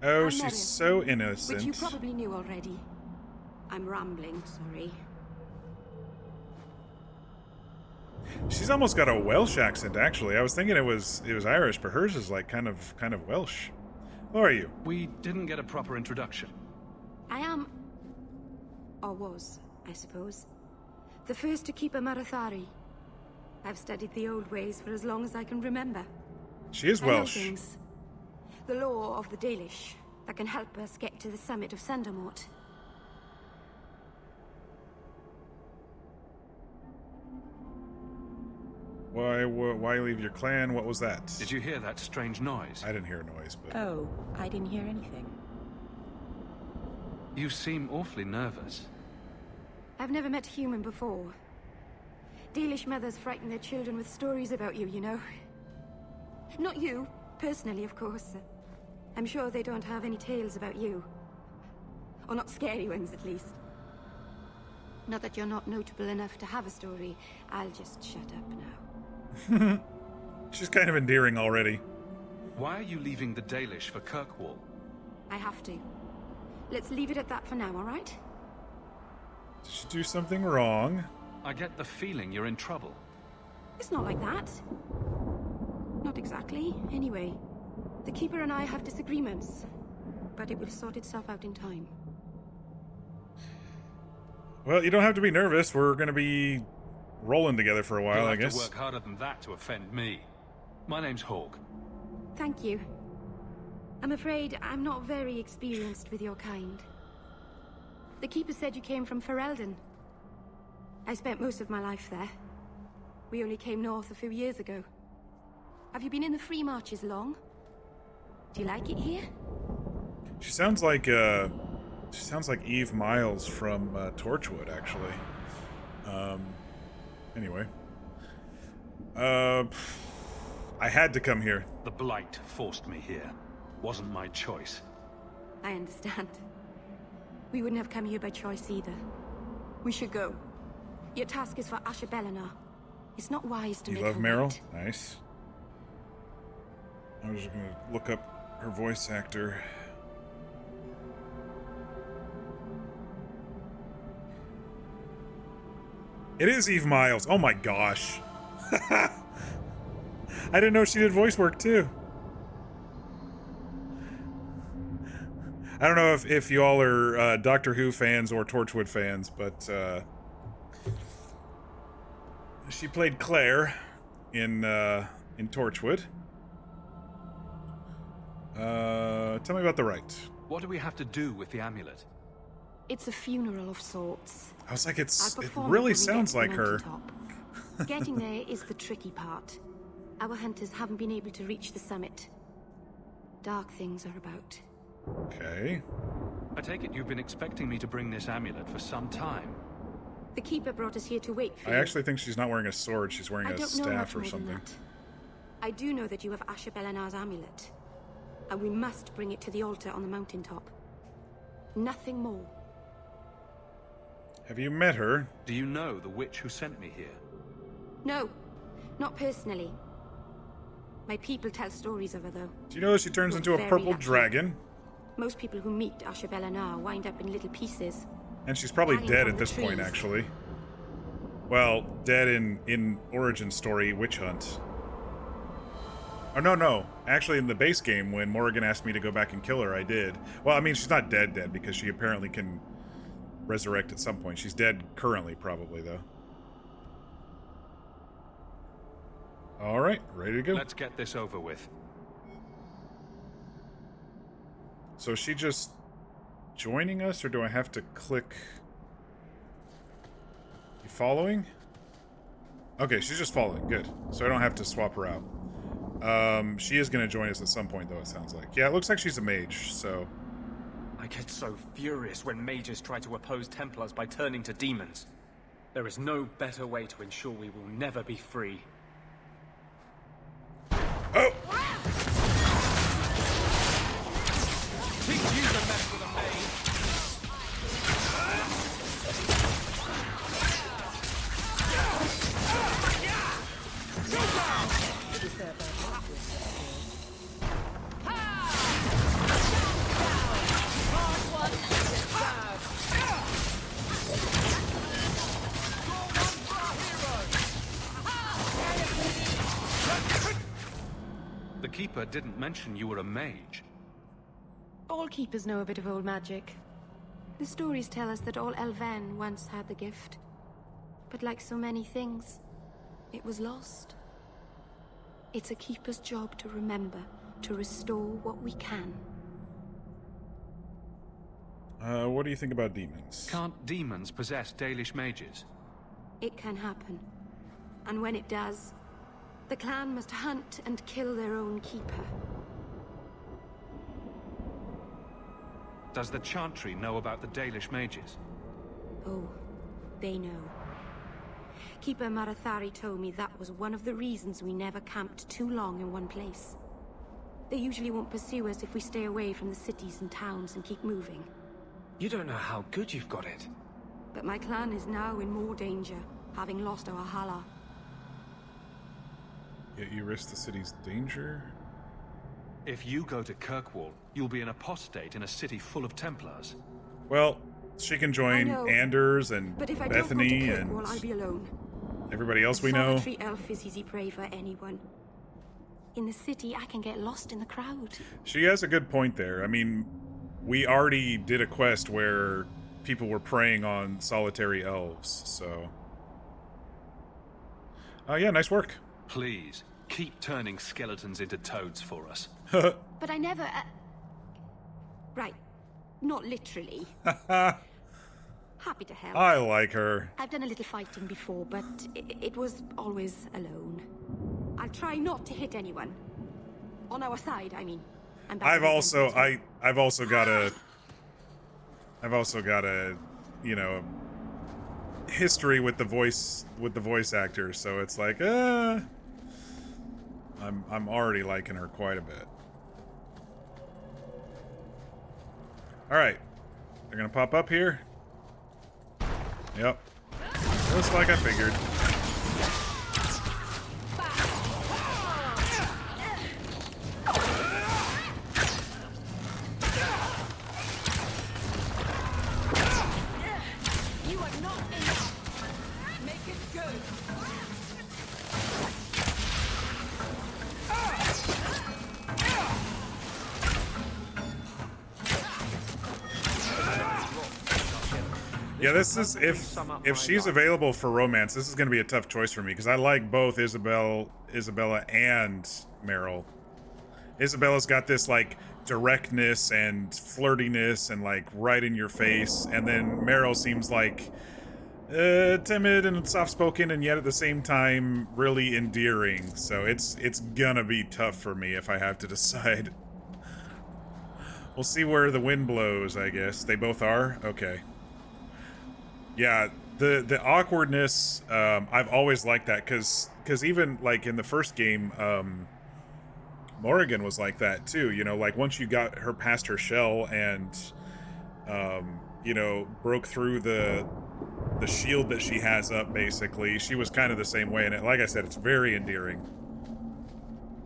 [SPEAKER 1] Oh,
[SPEAKER 8] I'm
[SPEAKER 1] she's
[SPEAKER 8] Meredith,
[SPEAKER 1] so innocent.
[SPEAKER 8] which you probably knew already. I'm rambling, sorry.
[SPEAKER 1] She's almost got a Welsh accent, actually. I was thinking it was Irish, but hers is like kind of Welsh. Who are you?
[SPEAKER 3] We didn't get a proper introduction.
[SPEAKER 8] I am... or was, I suppose. The first to keep a Marathari. I've studied the old ways for as long as I can remember.
[SPEAKER 1] She is
[SPEAKER 8] I know
[SPEAKER 1] Welsh.
[SPEAKER 8] things. The law of the Dalish that can help us get to the summit of Sundermount.
[SPEAKER 1] Why leave your clan? What was that?
[SPEAKER 3] Did you hear that strange noise?
[SPEAKER 1] I didn't hear a noise, but...
[SPEAKER 11] Oh, I didn't hear anything.
[SPEAKER 3] You seem awfully nervous.
[SPEAKER 8] I've never met a human before. Dalish mothers frighten their children with stories about you, you know. Not you, personally, of course. I'm sure they don't have any tales about you. Or not scary ones, at least. Not that you're not notable enough to have a story. I'll just shut up now.
[SPEAKER 1] She's kind of endearing already.
[SPEAKER 3] Why are you leaving the Dalish for Kirkwall?
[SPEAKER 8] I have to. Let's leave it at that for now, all right?
[SPEAKER 1] Did she do something wrong?
[SPEAKER 3] I get the feeling you're in trouble.
[SPEAKER 8] It's not like that. Not exactly, anyway. The Keeper and I have disagreements, but it will sort itself out in time.
[SPEAKER 1] Well, you don't have to be nervous. We're going to be rolling together for a while,
[SPEAKER 3] You'll
[SPEAKER 1] I
[SPEAKER 3] have
[SPEAKER 1] guess.
[SPEAKER 3] to work harder than that to offend me. My name's Hawk.
[SPEAKER 8] Thank you. I'm afraid I'm not very experienced with your kind. The Keeper said you came from Ferelden. I spent most of my life there. We only came north a few years ago. Have you been in the Free Marches long? Do you like it here?
[SPEAKER 1] She sounds like Eve Miles from Torchwood, actually. Anyway. I had to come here.
[SPEAKER 3] The Blight forced me here. Wasn't my choice.
[SPEAKER 8] I understand. We wouldn't have come here by choice either. We should go. Your task is for Asher Belenar. It's not wise to
[SPEAKER 1] You
[SPEAKER 8] make
[SPEAKER 1] love
[SPEAKER 8] her
[SPEAKER 1] Meryl?
[SPEAKER 8] wait.
[SPEAKER 1] Nice. I was just gonna look up her voice actor. It is Eve Miles. Oh my gosh. I didn't know she did voice work too. I don't know if you all are Doctor Who fans or Torchwood fans, but she played Claire in Torchwood. Tell me about the rite.
[SPEAKER 3] What do we have to do with the amulet?
[SPEAKER 8] It's a funeral of sorts.
[SPEAKER 1] I was like, it
[SPEAKER 8] I'll perform
[SPEAKER 1] really
[SPEAKER 8] when we get
[SPEAKER 1] sounds
[SPEAKER 8] to the
[SPEAKER 1] like her.
[SPEAKER 8] mountaintop. Getting there is the tricky part. Our hunters haven't been able to reach the summit. Dark things are about.
[SPEAKER 1] Okay.
[SPEAKER 3] I take it you've been expecting me to bring this amulet for some time.
[SPEAKER 8] The Keeper brought us here to wait for
[SPEAKER 1] I
[SPEAKER 8] you.
[SPEAKER 1] actually think she's not wearing a sword. She's wearing
[SPEAKER 8] I
[SPEAKER 1] a
[SPEAKER 8] don't know
[SPEAKER 1] staff
[SPEAKER 8] much
[SPEAKER 1] or
[SPEAKER 8] more than
[SPEAKER 1] something.
[SPEAKER 8] that. I do know that you have Asher Belenar's amulet. And we must bring it to the altar on the mountaintop. Nothing more.
[SPEAKER 1] Have you met her?
[SPEAKER 3] Do you know the witch who sent me here?
[SPEAKER 8] No, not personally. My people tell stories of her, though.
[SPEAKER 1] Do you know that she turns
[SPEAKER 8] You're
[SPEAKER 1] into a
[SPEAKER 8] very
[SPEAKER 1] purple
[SPEAKER 8] lucky.
[SPEAKER 1] dragon?
[SPEAKER 8] Most people who meet Asher Belenar wind up in little pieces.
[SPEAKER 1] And she's probably
[SPEAKER 8] Hanging
[SPEAKER 1] dead
[SPEAKER 8] from
[SPEAKER 1] at
[SPEAKER 8] the
[SPEAKER 1] this point,
[SPEAKER 8] trees.
[SPEAKER 1] actually. Well, dead in origin story Witch Hunt. Oh, no. Actually, in the base game, when Morrigan asked me to go back and kill her, I did. Well, I mean, she's not dead because she apparently can resurrect at some point. She's dead currently, probably, though. All right, ready to go.
[SPEAKER 3] Let's get this over with.
[SPEAKER 1] So is she just joining us, or do I have to click? You following? Okay, she's just following. Good. So I don't have to swap her out. She is going to join us at some point, though, it sounds like. Yeah, it looks like she's a mage, so...
[SPEAKER 10] I get so furious when mages try to oppose Templars by turning to demons. There is no better way to ensure we will never be free.
[SPEAKER 1] Oh!
[SPEAKER 10] Teach you to mess with a maid!
[SPEAKER 3] The Keeper didn't mention you were a mage.
[SPEAKER 8] All Keepers know a bit of old magic. The stories tell us that all Elven once had the gift. But like so many things, it was lost. It's a keeper's job to remember, to restore what we can.
[SPEAKER 1] What do you think about demons?
[SPEAKER 3] Can't demons possess Dalish mages?
[SPEAKER 8] It can happen. And when it does, the clan must hunt and kill their own keeper.
[SPEAKER 3] Does the Chantry know about the Dalish mages?
[SPEAKER 8] Oh, they know. Keeper Marathari told me that was one of the reasons we never camped too long in one place. They usually won't pursue us if we stay away from the cities and towns and keep moving.
[SPEAKER 10] You don't know how good you've got it.
[SPEAKER 8] But my clan is now in more danger, having lost our Hala.
[SPEAKER 1] Yet you risk the city's danger?
[SPEAKER 3] If you go to Kirkwall, you'll be an apostate in a city full of Templars.
[SPEAKER 1] Well, she can join Anders and
[SPEAKER 8] but if I
[SPEAKER 1] Bethany
[SPEAKER 8] don't go to
[SPEAKER 1] and
[SPEAKER 8] Kirkwall, I'll be alone.
[SPEAKER 1] everybody else we
[SPEAKER 8] A
[SPEAKER 1] know.
[SPEAKER 8] solitary elf is easy prey for anyone. In the city, I can get lost in the crowd.
[SPEAKER 1] She has a good point there. I mean, we already did a quest where people were preying on solitary elves, so... yeah, nice work.
[SPEAKER 3] Please, keep turning skeletons into toads for us.
[SPEAKER 8] But I never... Right. Not literally. Happy to help.
[SPEAKER 1] I like her.
[SPEAKER 8] I've done a little fighting before, but it was always alone. I'll try not to hit anyone. On our side, I mean.
[SPEAKER 1] I've also got a, you know, history with the voice actor, so it's like, I'm already liking her quite a bit. All right, they're gonna pop up here. Yep, just like I figured. Yeah, this is if she's available for romance, this is going to be a tough choice for me because I like both Isabella and Meryl. Isabella's got this like directness and flirtiness and like right in your face, and then Meryl seems like timid and soft-spoken and yet at the same time really endearing. So it's gonna be tough for me if I have to decide. We'll see where the wind blows, I guess. They both are? Okay. Yeah, the awkwardness, I've always liked that, because even, like, in the first game, Morrigan was like that, too, you know, like, once you got her past her shell and, you know, broke through the shield that she has up, basically, she was kind of the same way, and like I said, it's very endearing.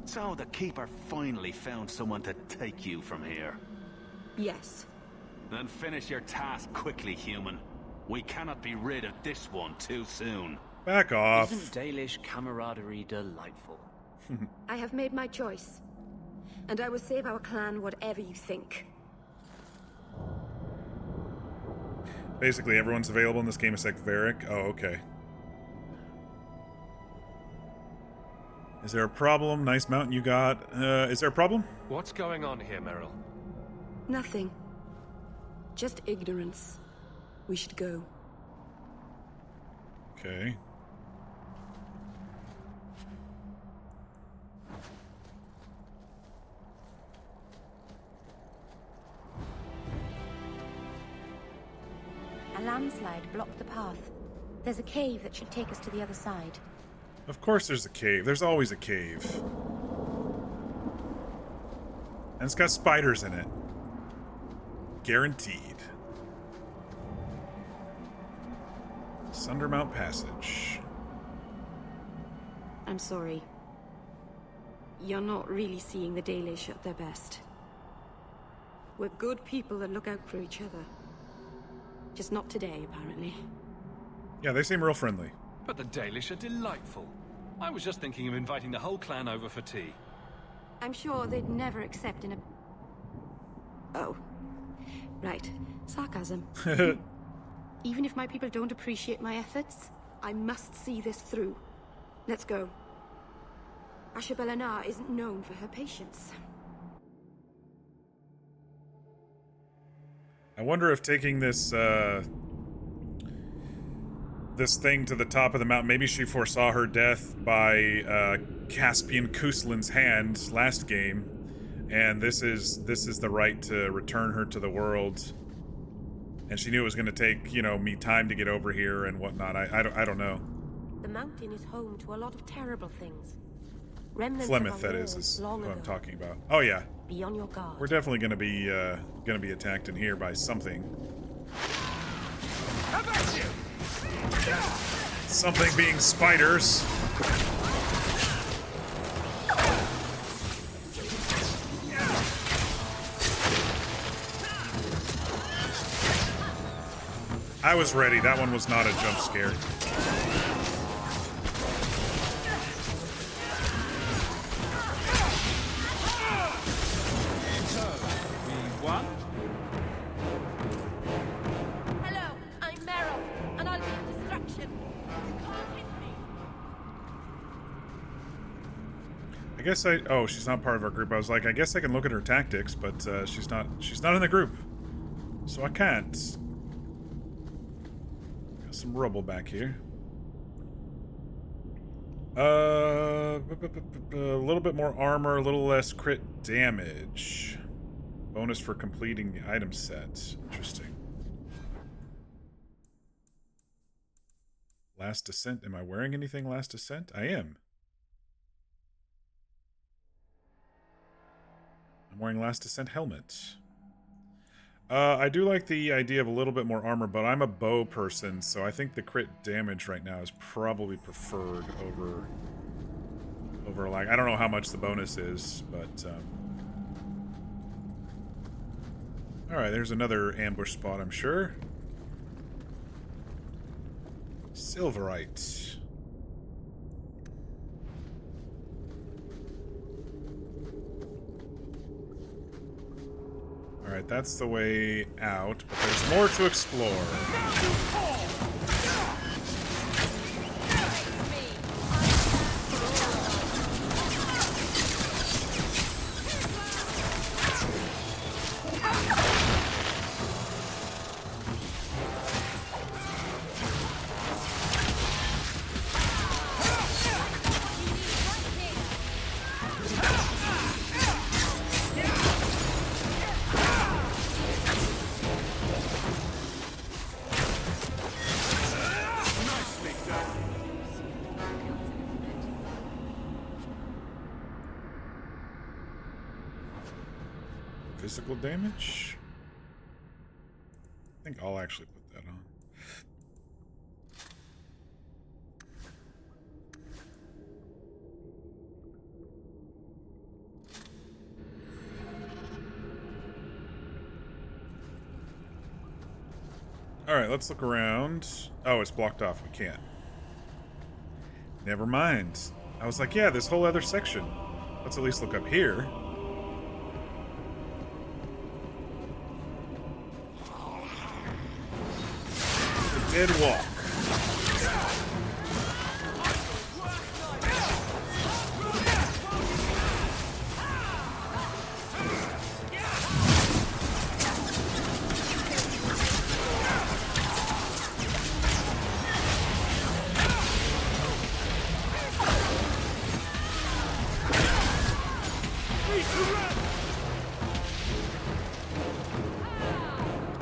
[SPEAKER 7] So the Keeper finally found someone to take you from here.
[SPEAKER 8] Yes.
[SPEAKER 7] Then finish your task quickly, human. We cannot be rid of this one too soon.
[SPEAKER 1] Back off.
[SPEAKER 10] Isn't Dalish camaraderie delightful?
[SPEAKER 8] I have made my choice. And I will save our clan whatever you think.
[SPEAKER 1] Basically, everyone's available in this game except Varric. Oh, okay. Is there a problem? Nice mountain you got. Is there a problem?
[SPEAKER 3] What's going on here, Meryl?
[SPEAKER 8] Nothing. Just ignorance. We should go.
[SPEAKER 1] Okay.
[SPEAKER 11] A landslide blocked the path. There's a cave that should take us to the other side.
[SPEAKER 1] Of course there's a cave. There's always a cave. And it's got spiders in it. Guaranteed. Sundermount Passage.
[SPEAKER 8] I'm sorry. You're not really seeing the Dalish at their best. We're good people that look out for each other. Just not today, apparently.
[SPEAKER 1] Yeah, they seem real friendly.
[SPEAKER 3] But the Dalish are delightful. I was just thinking of inviting the whole clan over for tea.
[SPEAKER 8] I'm sure they'd never accept in a... Oh. Right. Sarcasm. Even if my people don't appreciate my efforts, I must see this through. Let's go. Ashabelanar isn't known for her patience.
[SPEAKER 1] I wonder if taking this this thing to the top of the mountain, maybe she foresaw her death by Caspian Kuslin's hand last game, and this is the right to return her to the world. And she knew it was going to take, you know, me time to get over here and whatnot. I don't know.
[SPEAKER 11] The mountain is home to a lot of terrible things. Remnants
[SPEAKER 1] Flemeth,
[SPEAKER 11] of
[SPEAKER 1] that
[SPEAKER 11] our
[SPEAKER 1] is
[SPEAKER 11] wars long
[SPEAKER 1] what I'm
[SPEAKER 11] ago.
[SPEAKER 1] talking about. Oh yeah,
[SPEAKER 11] Be on your guard.
[SPEAKER 1] we're definitely going to be attacked in here by something.
[SPEAKER 4] How about you?
[SPEAKER 1] Something being spiders. I was ready. That one was not a jump scare.
[SPEAKER 4] We won?
[SPEAKER 11] Hello, I'm Meryl, and I'll be a distraction. You can't hit me.
[SPEAKER 1] I guess oh, she's not part of our group. I was like, I guess I can look at her tactics, but she's not in the group. So I can't. Got some rubble back here. A little bit more armor, a little less crit damage. Bonus for completing the item set. Interesting. Last Descent. Am I wearing anything Last Descent? I am. I'm wearing Last Descent helmet. I do like the idea of a little bit more armor, but I'm a bow person, so I think the crit damage right now is probably preferred over like, I don't know how much the bonus is, but alright, there's another ambush spot, I'm sure. Silverite. Alright, that's the way out, but there's more to explore. Physical damage? I think I'll actually put that on. Alright, let's look around. Oh, it's blocked off. We can't. Never mind. I was like, yeah, this whole other section. Let's at least look up here. Dead walk.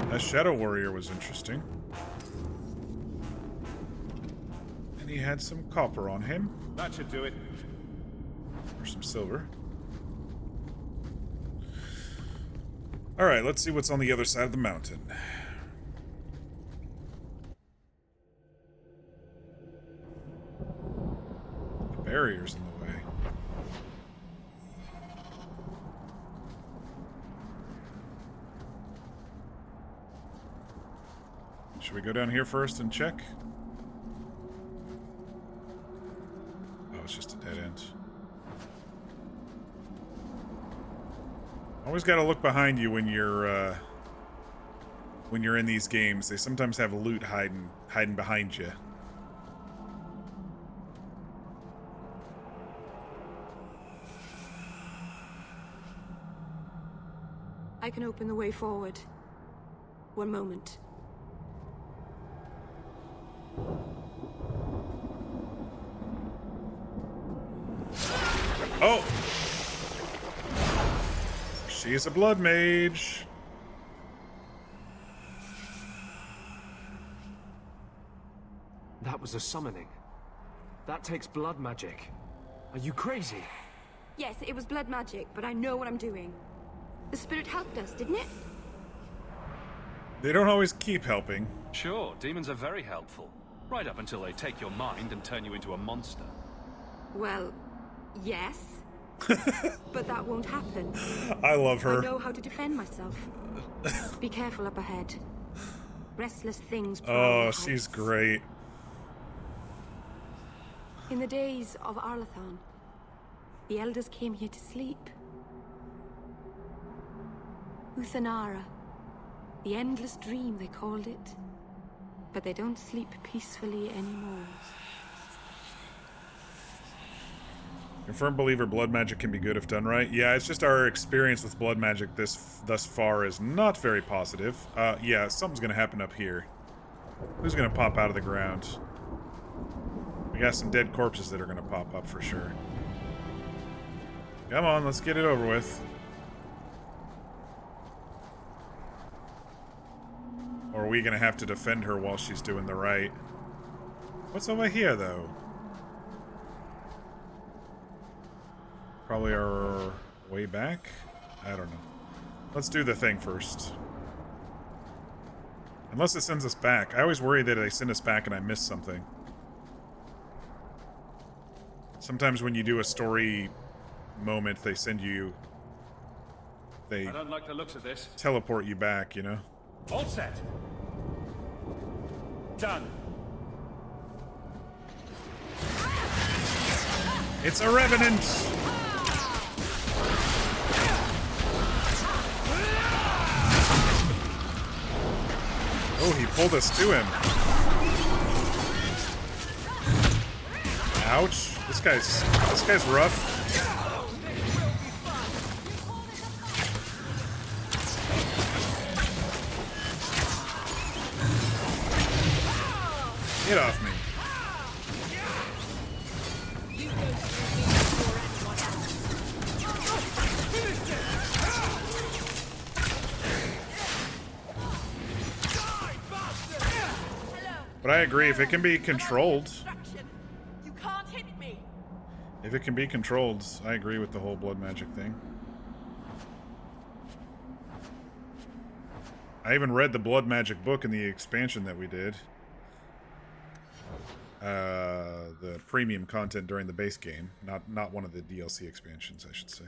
[SPEAKER 1] That Shadow Warrior was interesting. He had some copper on him.
[SPEAKER 4] That should do it.
[SPEAKER 1] Or some silver. Alright, let's see what's on the other side of the mountain. The barrier's in the way. Should we go down here first and check? It's just a dead end. Always got to look behind you when you're in these games. They sometimes have loot hiding behind you.
[SPEAKER 8] I can open the way forward. One moment.
[SPEAKER 1] Oh! She's a blood mage.
[SPEAKER 12] That was a summoning. That takes blood magic. Are you crazy?
[SPEAKER 8] Yes, it was blood magic, but I know what I'm doing. The spirit helped us, didn't it?
[SPEAKER 1] They don't always keep helping.
[SPEAKER 3] Sure, demons are very helpful. Right up until they take your mind and turn you into a monster.
[SPEAKER 8] Well, yes. But that won't happen.
[SPEAKER 1] I love her.
[SPEAKER 8] I know how to defend myself. Be careful up ahead. Restless things prowl
[SPEAKER 1] Oh,
[SPEAKER 8] the
[SPEAKER 1] she's
[SPEAKER 8] heights.
[SPEAKER 1] great.
[SPEAKER 8] In the days of Arlathon, the elders came here to sleep. Uthanara, the endless dream they called it. But they don't sleep peacefully anymore.
[SPEAKER 1] Confirmed believer, blood magic can be good if done right. Yeah, it's just our experience with blood magic thus far is not very positive. Yeah, something's gonna happen up here. Who's gonna pop out of the ground? We got some dead corpses that are gonna pop up for sure. Come on, let's get it over with. Or are we gonna have to defend her while she's doing the right? What's over here, though? Probably our way back? I don't know. Let's do the thing first. Unless it sends us back. I always worry that they send us back and I miss something. Sometimes when you do a story moment, they send you... They
[SPEAKER 3] I don't like the looks of this.
[SPEAKER 1] teleport you back, you know?
[SPEAKER 3] All set. Done.
[SPEAKER 1] It's a revenant! Oh, he pulled us to him. Ouch. This guy's rough. Get off me. But I agree, if it can be controlled.
[SPEAKER 9] You can't hit me.
[SPEAKER 1] If it can be controlled, I agree with the whole blood magic thing. I even read the blood magic book in the expansion that we did. The premium content during the base game, not one of the DLC expansions, I should say.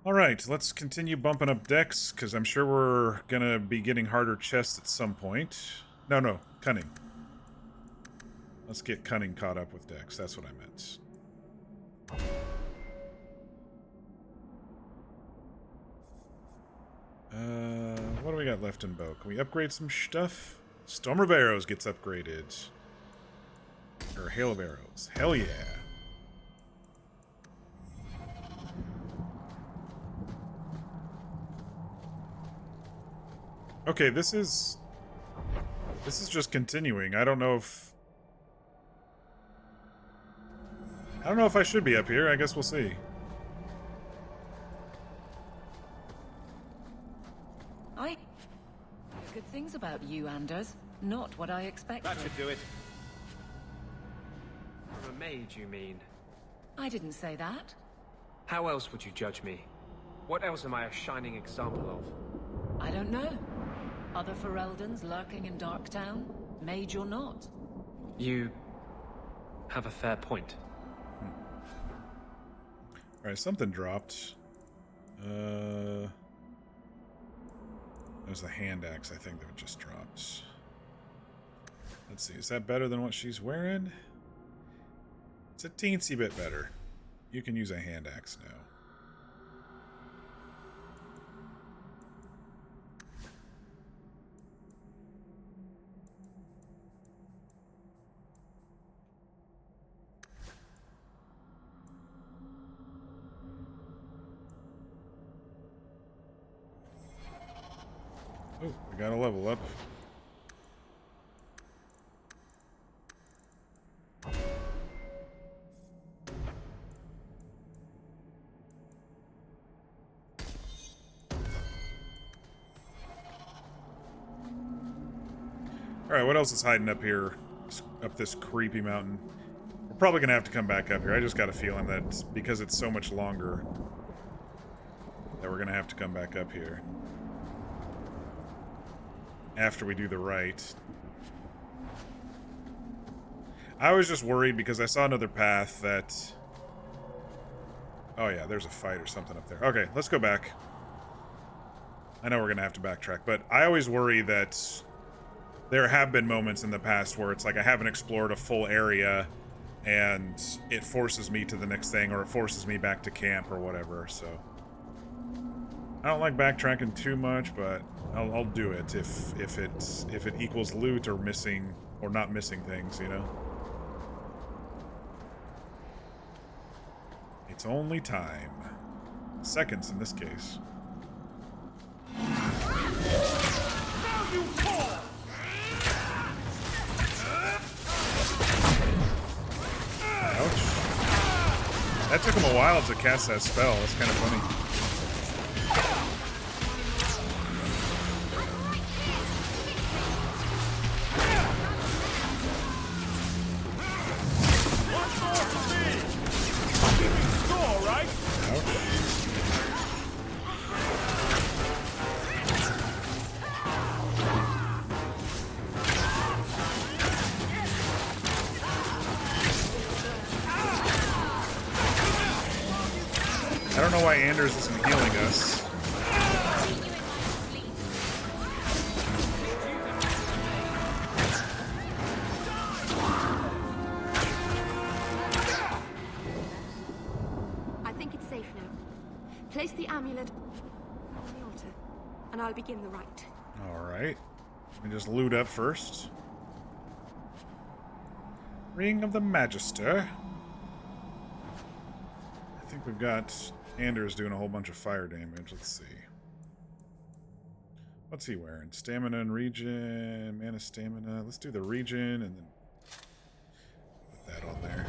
[SPEAKER 1] Alright, let's continue bumping up decks, because I'm sure we're gonna be getting harder chests at some point. No, cunning. Let's get cunning caught up with decks, that's what I meant. What do we got left in bow? Can we upgrade some stuff? Storm of Arrows gets upgraded. Or Hail of Arrows. Hell yeah. Okay, this is just continuing. I don't know if I should be up here. I guess we'll see.
[SPEAKER 6] I hear good things about you, Anders. Not what I expected.
[SPEAKER 10] That should do it. From a mage, you mean?
[SPEAKER 6] I didn't say that.
[SPEAKER 10] How else would you judge me? What else am I a shining example of?
[SPEAKER 6] I don't know. Other Fereldans lurking in Darktown? Mage or not?
[SPEAKER 10] You have a fair point.
[SPEAKER 1] Alright, something dropped. There's a hand axe, I think, that just dropped. Let's see, is that better than what she's wearing? It's a teensy bit better. You can use a hand axe now. Oh, we got a level up. Alright, what else is hiding up here? Up this creepy mountain? We're probably gonna have to come back up here. I just got a feeling that because it's so much longer, that we're gonna have to come back up here. After we do the right. I was just worried because I saw another path that... Oh yeah, there's a fight or something up there. Okay, let's go back. I know we're gonna have to backtrack, but I always worry that there have been moments in the past where it's like I haven't explored a full area and it forces me to the next thing, or it forces me back to camp or whatever, so... I don't like backtracking too much, but I'll do it if it equals loot or missing, or not missing things, you know? It's only time. Seconds in this case. Ouch. That took him a while to cast that spell. That's kind of funny. I don't know why Anders isn't healing us.
[SPEAKER 8] I think it's safe now. Place the amulet on the altar, and I'll begin the rite.
[SPEAKER 1] Alright. Let me just loot up first. Ring of the Magister. I think we've got Anders doing a whole bunch of fire damage. Let's see. What's he wearing? Stamina and regen, mana stamina. Let's do the regen and then put that on there.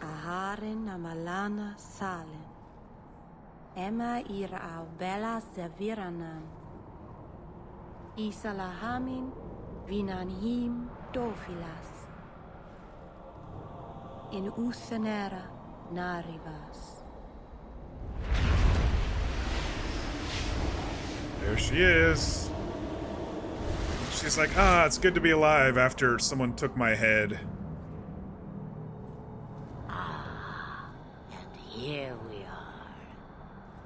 [SPEAKER 11] Aharin amalana salen. Emma ira au bella seviranan. Isalahamin vinanhim dofilas. In usanera narivas.
[SPEAKER 1] There she is. She's like, ah, it's good to be alive after someone took my head.
[SPEAKER 13] Here we are.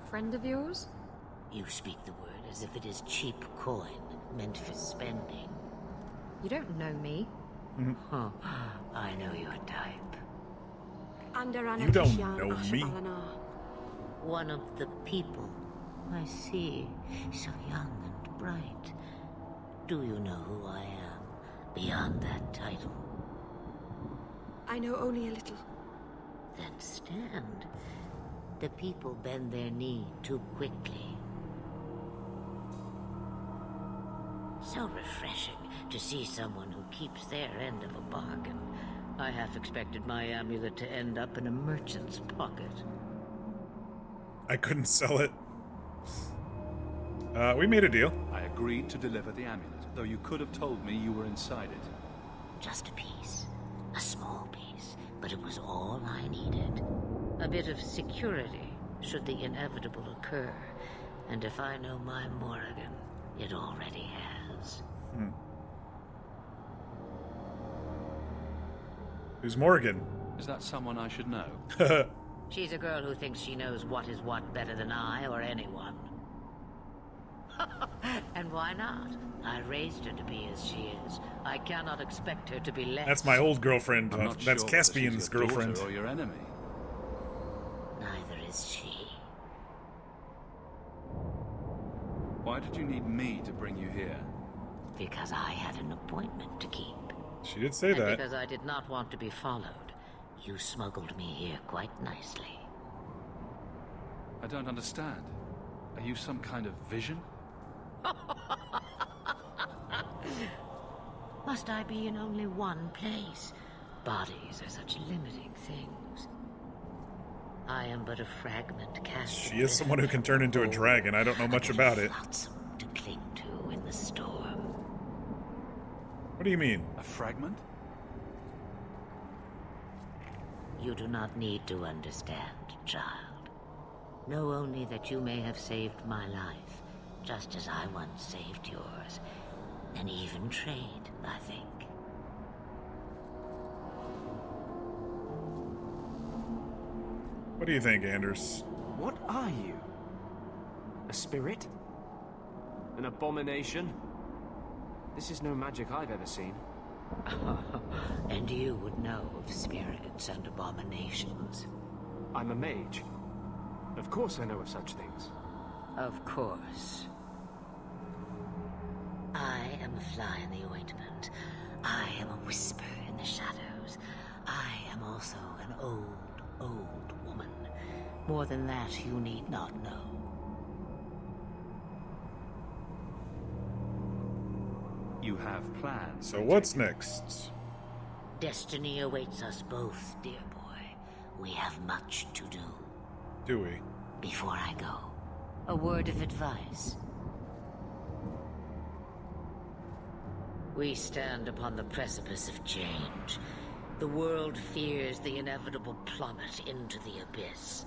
[SPEAKER 14] Friend of yours?
[SPEAKER 13] You speak the word as if it is cheap coin, meant for spending.
[SPEAKER 14] You don't know me.
[SPEAKER 13] Huh. I know your type.
[SPEAKER 1] You don't know me.
[SPEAKER 13] One of the people. I see. So young and bright. Do you know who I am, beyond that title?
[SPEAKER 8] I know only a little.
[SPEAKER 13] Then stand. The people bend their knee too quickly. So refreshing to see someone who keeps their end of a bargain. I half expected my amulet to end up in a merchant's pocket.
[SPEAKER 1] I couldn't sell it. We made a deal.
[SPEAKER 7] I agreed to deliver the amulet, though you could have told me you were inside it.
[SPEAKER 13] Just a piece. A small piece, but it was all I needed. A bit of security, should the inevitable occur. And if I know my Morrigan, it already has.
[SPEAKER 1] Who's Morrigan?
[SPEAKER 7] Is that someone I should know?
[SPEAKER 13] She's a girl who thinks she knows what is what better than I or anyone. And why not? I raised her to be as she is. I cannot expect her to be less.
[SPEAKER 1] That's my old girlfriend.
[SPEAKER 7] I'm not
[SPEAKER 1] That's
[SPEAKER 7] sure
[SPEAKER 1] Caspian's
[SPEAKER 7] whether she's your
[SPEAKER 1] girlfriend.
[SPEAKER 7] daughter or your enemy.
[SPEAKER 13] Neither is she.
[SPEAKER 7] Why did you need me to bring you here?
[SPEAKER 13] Because I had an appointment to keep.
[SPEAKER 1] She did say
[SPEAKER 13] and
[SPEAKER 1] that.
[SPEAKER 13] Because I did not want to be followed, you smuggled me here quite nicely.
[SPEAKER 3] I don't understand. Are you some kind of vision?
[SPEAKER 13] Must I be in only one place? Bodies are such limiting things. I am but a fragment cast.
[SPEAKER 1] She is someone who can turn into a dragon. I don't know much about it.
[SPEAKER 13] To cling to in the storm.
[SPEAKER 1] What do you mean?
[SPEAKER 3] A fragment?
[SPEAKER 13] You do not need to understand, child. Know only that you may have saved my life, just as I once saved yours. An even trade, I think.
[SPEAKER 1] What do you think, Anders?
[SPEAKER 12] What are you? A spirit? An abomination? This is no magic I've ever seen.
[SPEAKER 13] And you would know of spirits and abominations.
[SPEAKER 12] I'm a mage. Of course I know of such things.
[SPEAKER 13] Of course. I am a fly in the ointment. I am a whisper in the shadows. I am also an old woman. More than that, you need not know.
[SPEAKER 3] You have plans.
[SPEAKER 1] So what's next?
[SPEAKER 13] Destiny awaits us both, dear boy. We have much to do.
[SPEAKER 1] Do we?
[SPEAKER 13] Before I go, a word of advice. We stand upon the precipice of change. The world fears the inevitable plummet into the abyss.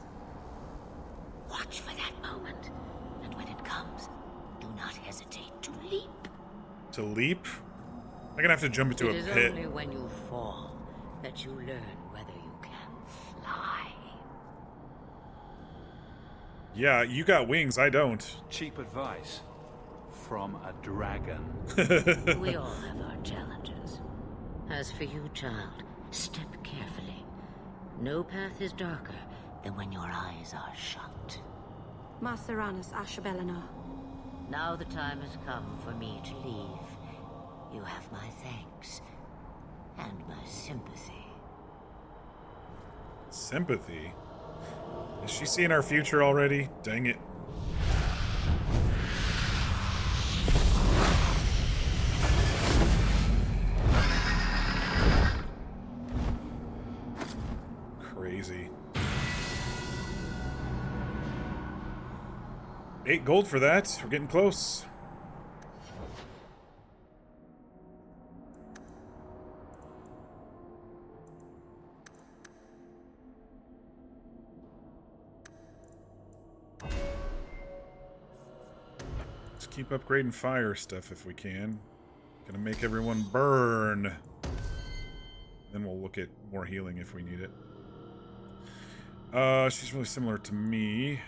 [SPEAKER 13] Watch for that moment, and when it comes, do not hesitate to leap.
[SPEAKER 1] To leap? I'm gonna have to jump into a pit.
[SPEAKER 13] It is only when you fall that you learn whether you can fly.
[SPEAKER 1] Yeah, you got wings, I don't.
[SPEAKER 3] Cheap advice. From a dragon.
[SPEAKER 13] We all have our challenges. As for you, child, step carefully. No path is darker than when your eyes are shut.
[SPEAKER 8] Maceranus Ashabellinar.
[SPEAKER 13] Now the time has come for me to leave. You have my thanks and my sympathy.
[SPEAKER 1] Sympathy? Is she seeing our future already? Dang it. Crazy. 8 gold for that. We're getting close. Let's keep upgrading fire stuff if we can. Gonna make everyone burn. Then we'll look at more healing if we need it. She's really similar to me.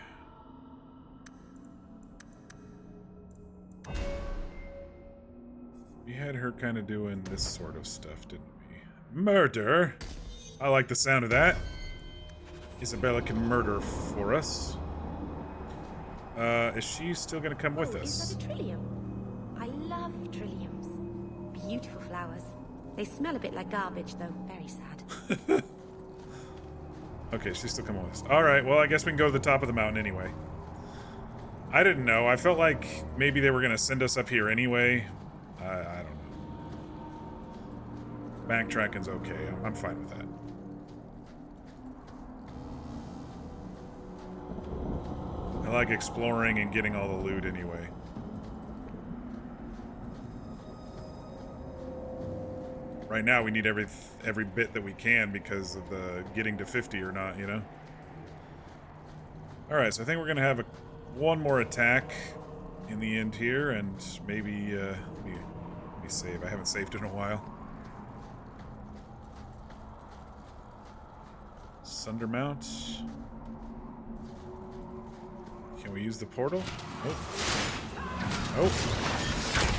[SPEAKER 1] We had her kind of doing this sort of stuff, didn't we? Murder! I like the sound of that. Isabella can murder for us. Is she still gonna come with us?
[SPEAKER 11] These are the trillium. I love trilliums. Beautiful flowers. They smell a bit like garbage, though. Very sad.
[SPEAKER 1] Okay, she's still coming with us. Alright, well, I guess we can go to the top of the mountain anyway. I didn't know. I felt like maybe they were gonna send us up here anyway. I don't know. Backtracking's okay. I'm fine with that. I like exploring and getting all the loot anyway. Right now we need every bit that we can because of the getting to 50 or not, you know? Alright, so I think we're gonna have one more attack in the end here, and maybe, let me save. I haven't saved in a while. Sundermount. Can we use the portal? Oh. Oh.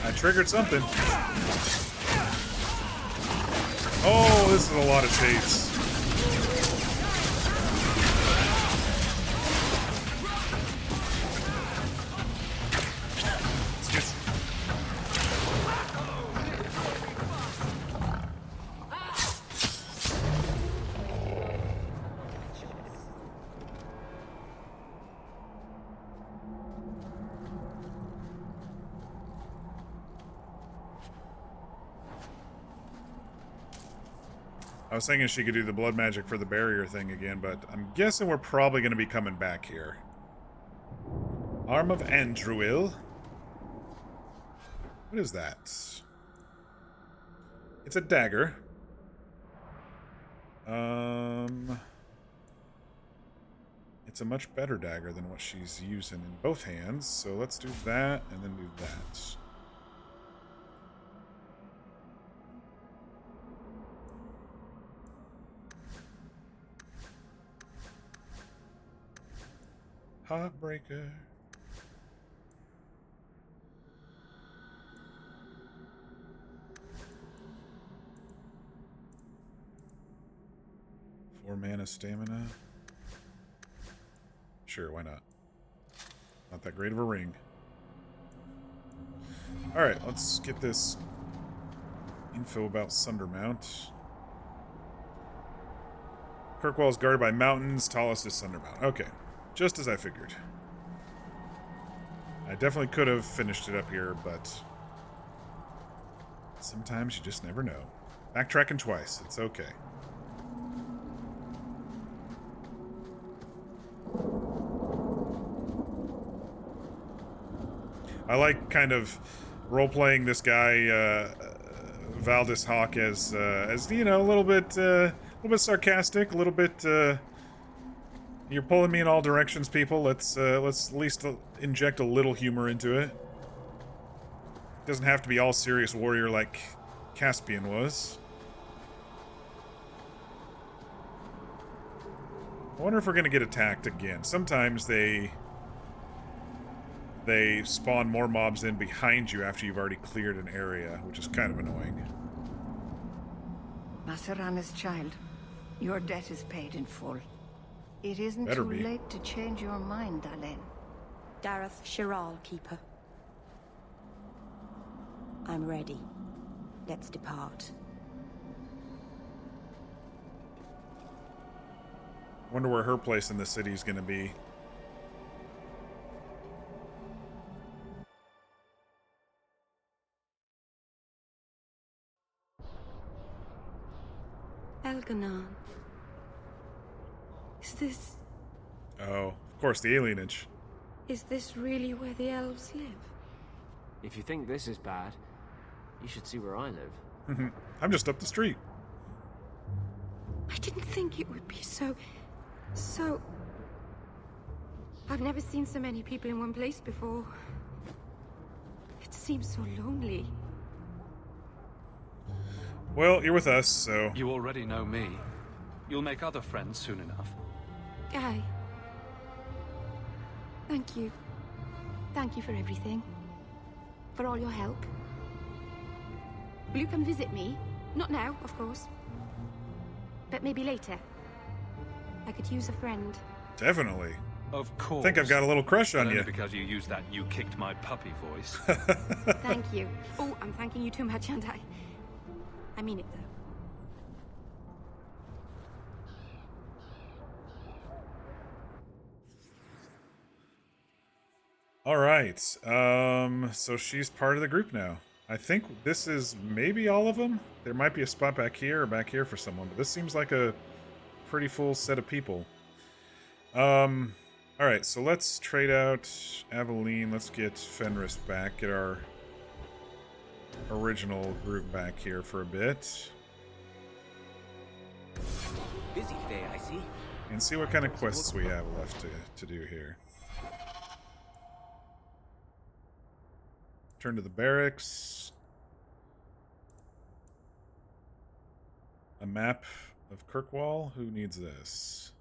[SPEAKER 1] I triggered something. Oh, this is a lot of shades. was thinking she could do the blood magic for the barrier thing again, but I'm guessing we're probably going to be coming back here. Arm of Andruil. What is that? It's a dagger. It's a much better dagger than what she's using in both hands, so let's do that and then do that. Heartbreaker. Four mana stamina. Sure, why not? Not that great of a ring. Alright, let's get this info about Sundermount. Kirkwall is guarded by mountains. Tallest is Sundermount. Okay. Just as I figured. I definitely could have finished it up here, but sometimes you just never know. Backtracking twice. It's okay. I like kind of role-playing this guy, Valdis Hawk, as you know, a little bit sarcastic, a little bit. You're pulling me in all directions, people. Let's at least inject a little humor into it. Doesn't have to be all serious warrior like Caspian was. I wonder if we're gonna get attacked again. Sometimes they spawn more mobs in behind you after you've already cleared an area, which is kind of annoying.
[SPEAKER 2] Masarana's child, your debt is paid in full. It isn't
[SPEAKER 1] Better
[SPEAKER 2] too
[SPEAKER 1] be.
[SPEAKER 2] late to change your mind, Dalen.
[SPEAKER 11] Dareth Shiral, Keeper. I'm ready. Let's depart.
[SPEAKER 1] Wonder where her place in the city is gonna be.
[SPEAKER 8] Elganon. Is this...
[SPEAKER 1] Oh, of course, the alienage.
[SPEAKER 8] Is this really where the elves live?
[SPEAKER 12] If you think this is bad, you should see where I live.
[SPEAKER 1] I'm just up the street.
[SPEAKER 8] I didn't think it would be so... I've never seen so many people in one place before. It seems so lonely.
[SPEAKER 1] Well, you're with us, so...
[SPEAKER 3] You already know me. You'll make other friends soon enough.
[SPEAKER 8] Aye. Thank you. Thank you for everything. For all your help. Will you come visit me? Not now, of course. But maybe later. I could use a friend.
[SPEAKER 1] Definitely.
[SPEAKER 3] Of course.
[SPEAKER 1] I think I've got a little crush on you.
[SPEAKER 3] Because you used that "you kicked my puppy" voice.
[SPEAKER 8] Thank you. Oh, I'm thanking you too much, aren't I? I mean it, though.
[SPEAKER 1] All right. So she's part of the group now. I think this is maybe all of them. There might be a spot back here or back here for someone, but this seems like a pretty full set of people. All right, so let's trade out Aveline. Let's get Fenris back. Get our original group back here for a bit.
[SPEAKER 5] Busy today, I see.
[SPEAKER 1] And see what kind of quests we have left to do here. Turn to the barracks. A map of Kirkwall. Who needs this?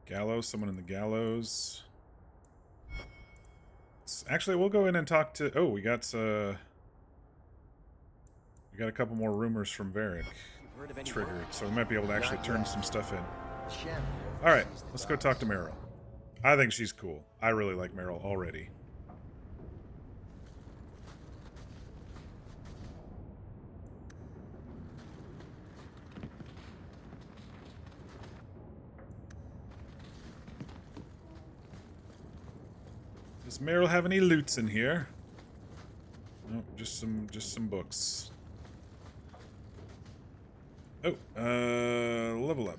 [SPEAKER 1] Gallows. Someone in the gallows. Actually, we'll go in and talk to... Oh, we got a couple more rumors from Varric triggered, so we might be able to actually turn some stuff in. Alright, let's go talk to Meryl. I think she's cool. I really like Meryl already. Does Meryl have any loots in here? Nope, just some books. Oh, level up.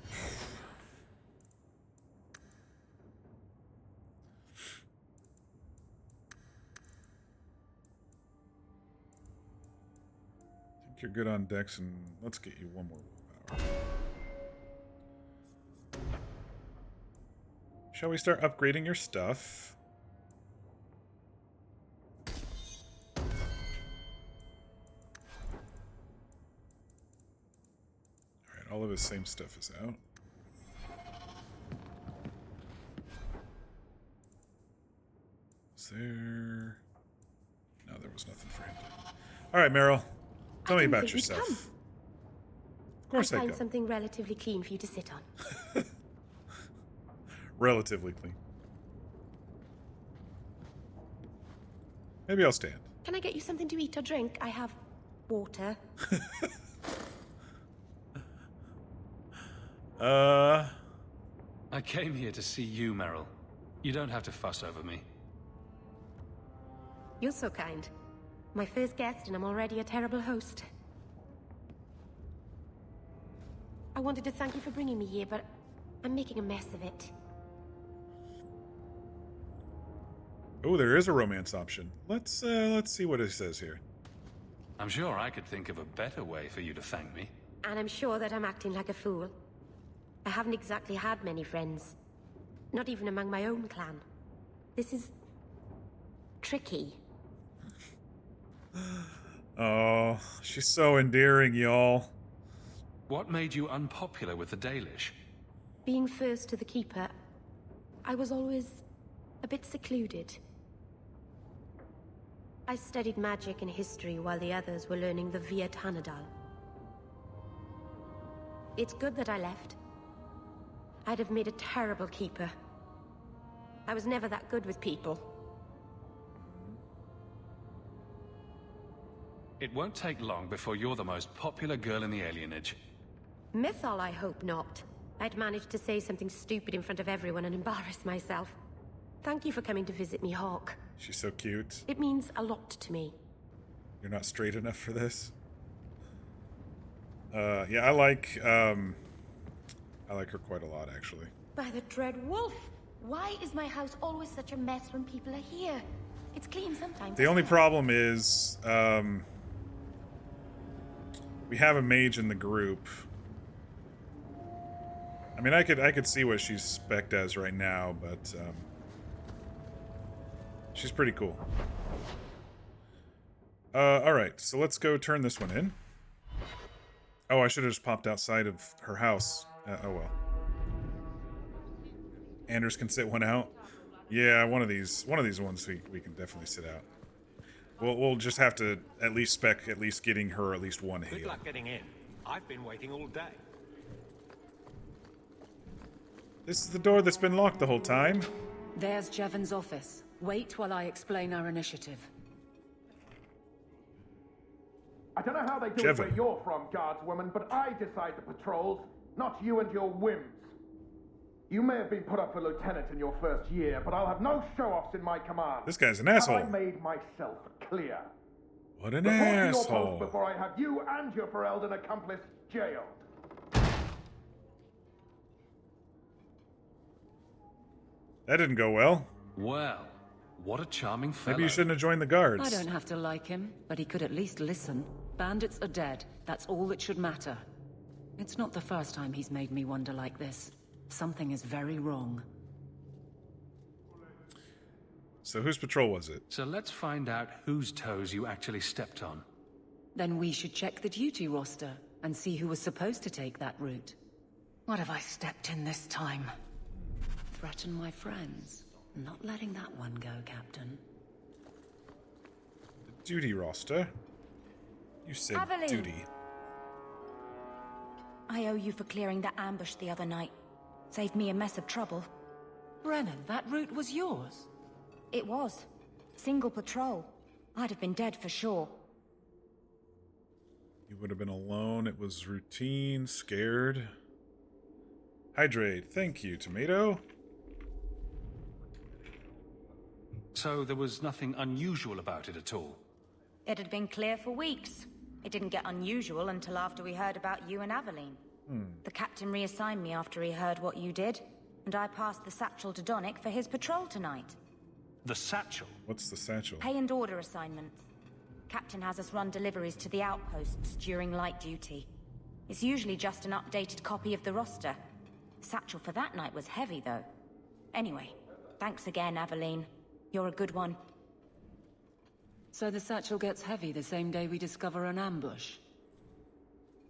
[SPEAKER 1] I think you're good on Dex, and let's get you one more willpower. Shall we start upgrading your stuff? Alright, all of his same stuff is out. Is there... No, there was nothing for him to... Alright, Meryl. Tell me about yourself. Of course I
[SPEAKER 11] find
[SPEAKER 1] go.
[SPEAKER 11] something relatively clean for you to sit on.
[SPEAKER 1] Relatively clean. Maybe I'll stand.
[SPEAKER 11] Can I get you something to eat or drink? I have water.
[SPEAKER 3] I came here to see you, Meryl. You don't have to fuss over me.
[SPEAKER 11] You're so kind. My first guest, and I'm already a terrible host. I wanted to thank you for bringing me here, but I'm making a mess of it.
[SPEAKER 1] Oh, there is a romance option. Let's see what it says here.
[SPEAKER 3] I'm sure I could think of a better way for you to thank me.
[SPEAKER 11] And I'm sure that I'm acting like a fool. I haven't exactly had many friends. Not even among my own clan. This is... tricky.
[SPEAKER 1] Oh, she's so endearing, y'all.
[SPEAKER 3] What made you unpopular with the Dalish?
[SPEAKER 11] Being first to the Keeper, I was always a bit secluded. I studied magic and history while the others were learning the Via Tanadal. It's good that I left. I'd have made a terrible Keeper. I was never that good with people.
[SPEAKER 3] It won't take long before you're the most popular girl in the alienage.
[SPEAKER 11] Mythal, I hope not. I'd managed to say something stupid in front of everyone and embarrass myself. Thank you for coming to visit me, Hawk.
[SPEAKER 1] She's so cute.
[SPEAKER 11] It means a lot to me.
[SPEAKER 1] You're not straight enough for this. Yeah, I like her quite a lot, actually.
[SPEAKER 11] By the dread wolf! Why is my house always such a mess when people are here? It's clean sometimes.
[SPEAKER 1] The only problem is, we have a mage in the group. I mean, I could see what she's spec'd as right now, but she's pretty cool. Alright, so let's go turn this one in. Oh, I should have just popped outside of her house. Oh well. Anders can sit one out. Yeah, one of these ones we can definitely sit out. We'll just have to at least spec getting her at least one heal.
[SPEAKER 15] Good luck getting in. I've been waiting all day.
[SPEAKER 1] This is the door that's been locked the whole time.
[SPEAKER 6] There's Jevon's office. Wait while I explain our initiative.
[SPEAKER 16] I don't know how they do it where you're from, guardswoman, but I decide the patrols, not you and your whims. You may have been put up for lieutenant in your first year, but I'll have no show-offs in my command.
[SPEAKER 1] This guy's an asshole.
[SPEAKER 16] Have I made myself clear?
[SPEAKER 1] What an
[SPEAKER 16] Report to your
[SPEAKER 1] asshole.
[SPEAKER 16] post before I have you and your Ferelden accomplice jailed.
[SPEAKER 1] That didn't go well.
[SPEAKER 3] Well, what a charming fellow.
[SPEAKER 1] Maybe you shouldn't have joined the guards.
[SPEAKER 6] I don't have to like him, but he could at least listen. Bandits are dead. That's all that should matter. It's not the first time he's made me wonder like this. Something is very wrong.
[SPEAKER 1] So whose patrol was it?
[SPEAKER 3] So let's find out whose toes you actually stepped on.
[SPEAKER 6] Then we should check the duty roster and see who was supposed to take that route. What have I stepped in this time? Threaten my friends. Not letting that one go, Captain.
[SPEAKER 1] The duty roster? You said
[SPEAKER 17] Aveline.
[SPEAKER 1] duty.
[SPEAKER 17] I owe you for clearing that ambush the other night. Saved me a mess of trouble.
[SPEAKER 6] Brennan, that route was yours.
[SPEAKER 17] It was. Single patrol. I'd have been dead for sure.
[SPEAKER 1] You would have been alone. It was routine. Scared. Hydrate. Thank you, Tomato.
[SPEAKER 3] So there was nothing unusual about it at all?
[SPEAKER 17] It had been clear for weeks. It didn't get unusual until after we heard about you and Aveline. The captain reassigned me after he heard what you did, and I passed the satchel to Donick for his patrol tonight.
[SPEAKER 3] The satchel?
[SPEAKER 1] What's the satchel?
[SPEAKER 17] Pay and order assignments. Captain has us run deliveries to the outposts during light duty. It's usually just an updated copy of the roster. The satchel for that night was heavy, though. Anyway, thanks again, Aveline. You're a good one.
[SPEAKER 6] So the satchel gets heavy the same day we discover an ambush?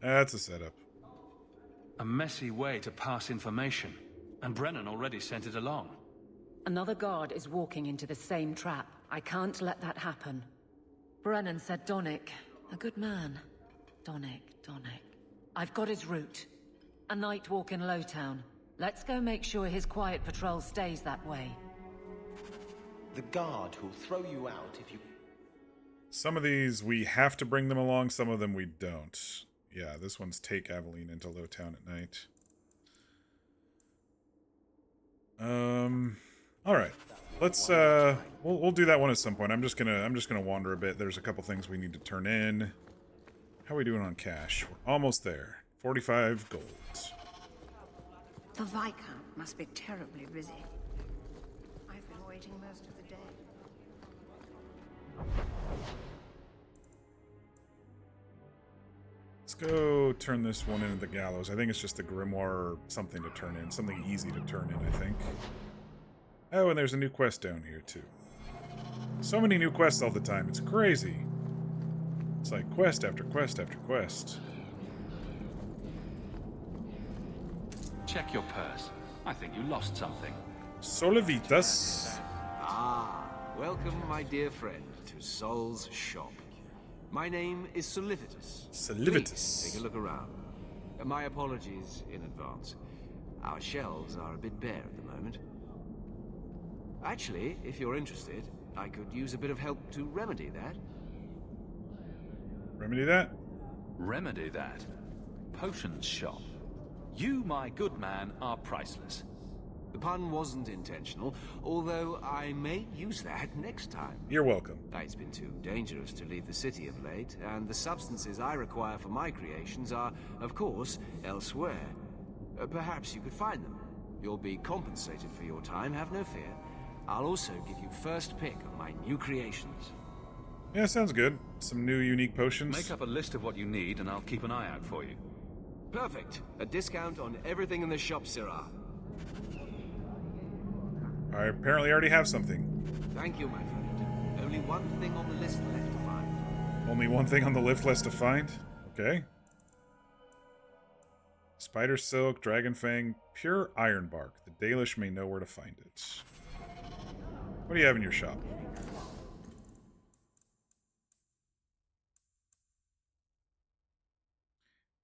[SPEAKER 1] That's a setup.
[SPEAKER 3] A messy way to pass information. And Brennan already sent it along.
[SPEAKER 6] Another guard is walking into the same trap. I can't let that happen. Brennan said Donick. A good man. Donick. I've got his route. A night walk in Lowtown. Let's go make sure his quiet patrol stays that way.
[SPEAKER 5] The guard who'll throw you out if you...
[SPEAKER 1] Some of these we have to bring them along, some of them we don't. Yeah, this one's take Aveline into Lowtown at night. All right. Let's we'll do that one at some point. I'm just gonna wander a bit. There's a couple things we need to turn in. How are we doing on cash? We're almost there. 45 gold.
[SPEAKER 2] The Viscount must be terribly busy. I've been waiting most of the day.
[SPEAKER 1] Let's go turn this one into the gallows. I think it's just the grimoire or something to turn in. Something easy to turn in, I think. Oh, and there's a new quest down here, too. So many new quests all the time. It's crazy. It's like quest after quest after quest.
[SPEAKER 3] Check your purse. I think you lost something.
[SPEAKER 1] Solivitas.
[SPEAKER 18] Ah, welcome, my dear friend, to Sol's shop. My name is Solivitas. Please take a look around. My apologies in advance. Our shelves are a bit bare at the moment. Actually, if you're interested, I could use a bit of help to remedy that.
[SPEAKER 1] Remedy that?
[SPEAKER 7] Remedy that? Potions shop. You, my good man, are priceless.
[SPEAKER 18] The pun wasn't intentional, although I may use that next time.
[SPEAKER 1] You're welcome.
[SPEAKER 18] It's been too dangerous to leave the city of late, and the substances I require for my creations are, of course, elsewhere. Perhaps you could find them. You'll be compensated for your time, have no fear. I'll also give you first pick of my new creations.
[SPEAKER 1] Yeah, sounds good. Some new unique potions.
[SPEAKER 7] Make up a list of what you need, and I'll keep an eye out for you.
[SPEAKER 18] Perfect. A discount on everything in the shop, Sirrah.
[SPEAKER 1] I apparently already have something.
[SPEAKER 18] Thank you, my friend. Only one thing on the list left to find.
[SPEAKER 1] Only one thing on the list left to find? Okay. Spider Silk, Dragon Fang, Pure Iron Bark. The Dalish may know where to find it. What do you have in your shop?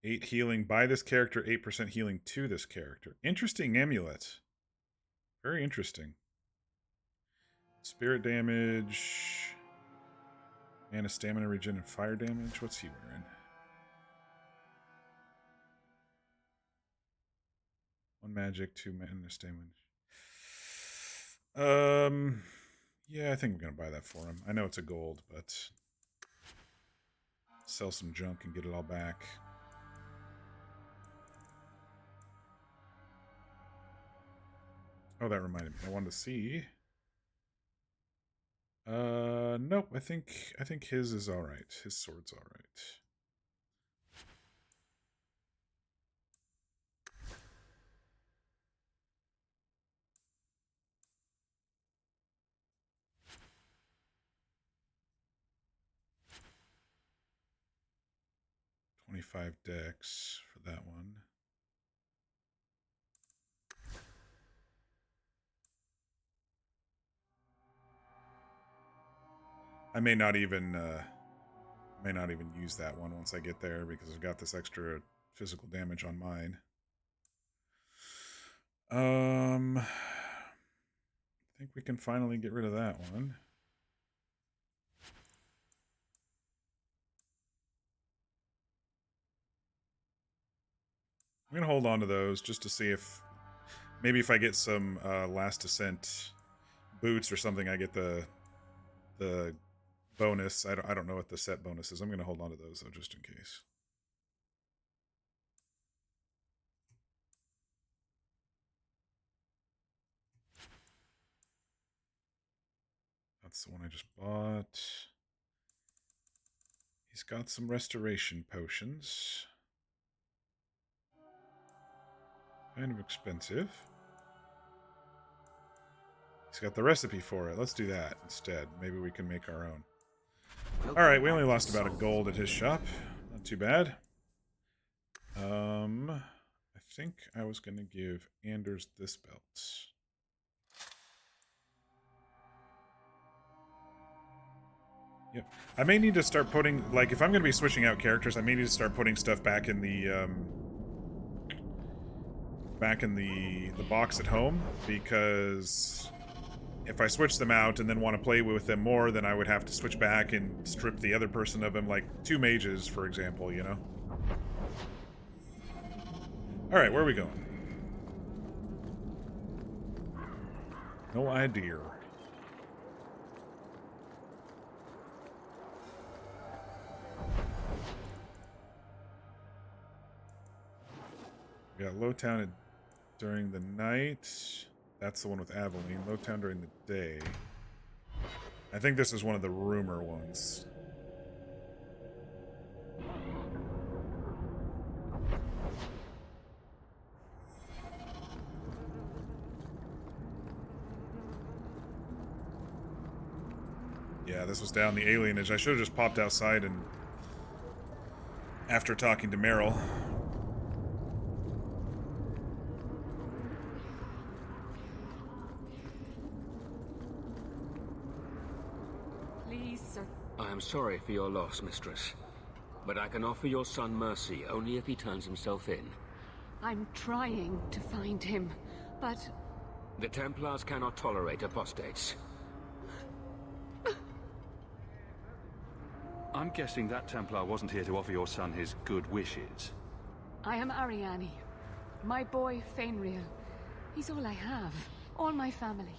[SPEAKER 1] Eight healing by this character, 8% healing to this character. Interesting amulet. Very interesting. Spirit damage. And a stamina regen and fire damage. What's he wearing? One magic, 2 mana stamina. Yeah, I think I'm gonna buy that for him. I know it's a gold, but sell some junk and get it all back. Oh, that reminded me. I wanted to see. Nope. I think his is all right. His sword's all right. $25 dex for that one. I may not even use that one once I get there because I've got this extra physical damage on mine. I think we can finally get rid of that one. I'm gonna hold on to those just to see if maybe if I get some Last Descent boots or something, I get the bonus. I don't know what the set bonus is. I'm going to hold on to those, though, just in case. That's the one I just bought. He's got some restoration potions. Kind of expensive. He's got the recipe for it. Let's do that instead. Maybe we can make our own. Alright, we only lost about a gold at his shop. Not too bad. I think I was going to give Anders this belt. Yep. I may need to start putting, like, if I'm going to be switching out characters, I may need to start putting stuff back in the box at home, because if I switch them out and then want to play with them more, then I would have to switch back and strip the other person of them, like 2 mages, for example, you know? Alright, where are we going? No idea. We got Lowtown during the night. That's the one with Aveline. Lowtown during the day. I think this is one of the rumor ones. Yeah, this was down the alienage. I should have just popped outside and after talking to Meryl.
[SPEAKER 8] Please, sir.
[SPEAKER 19] I am sorry for your loss, mistress. But I can offer your son mercy only if he turns himself in.
[SPEAKER 8] I'm trying to find him, but...
[SPEAKER 19] The Templars cannot tolerate apostates.
[SPEAKER 7] I'm guessing that Templar wasn't here to offer your son his good wishes.
[SPEAKER 8] I am Ariane. My boy, Fenrir. He's all I have. All my family.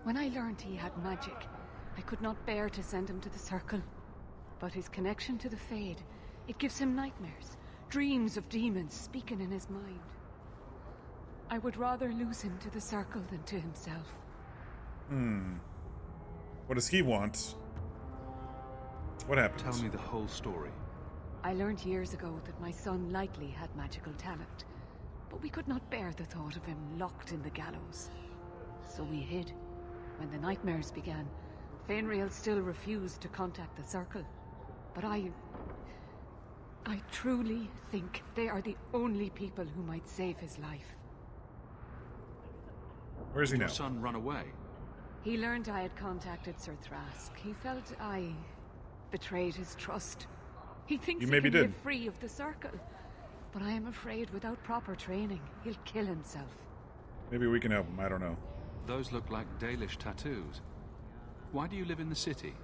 [SPEAKER 8] When I learned he had magic, I could not bear to send him to the Circle. But his connection to the Fade, it gives him nightmares. Dreams of demons speaking in his mind. I would rather lose him to the Circle than to himself.
[SPEAKER 1] What does he want? What happened?
[SPEAKER 7] Tell me the whole story.
[SPEAKER 8] I learned years ago that my son likely had magical talent, but we could not bear the thought of him locked in the gallows. So we hid. When the nightmares began, Fenrir still refused to contact the Circle. But I truly think they are the only people who might save his life.
[SPEAKER 1] Where is he now?
[SPEAKER 7] Your son run away?
[SPEAKER 8] He learned I had contacted Sir Thrask. He felt I betrayed his trust. He thinks he can live free of the Circle. But I am afraid without proper training, he'll kill himself.
[SPEAKER 1] Maybe we can help him, I don't know.
[SPEAKER 7] Those look like Dalish tattoos. Why do you live in the city?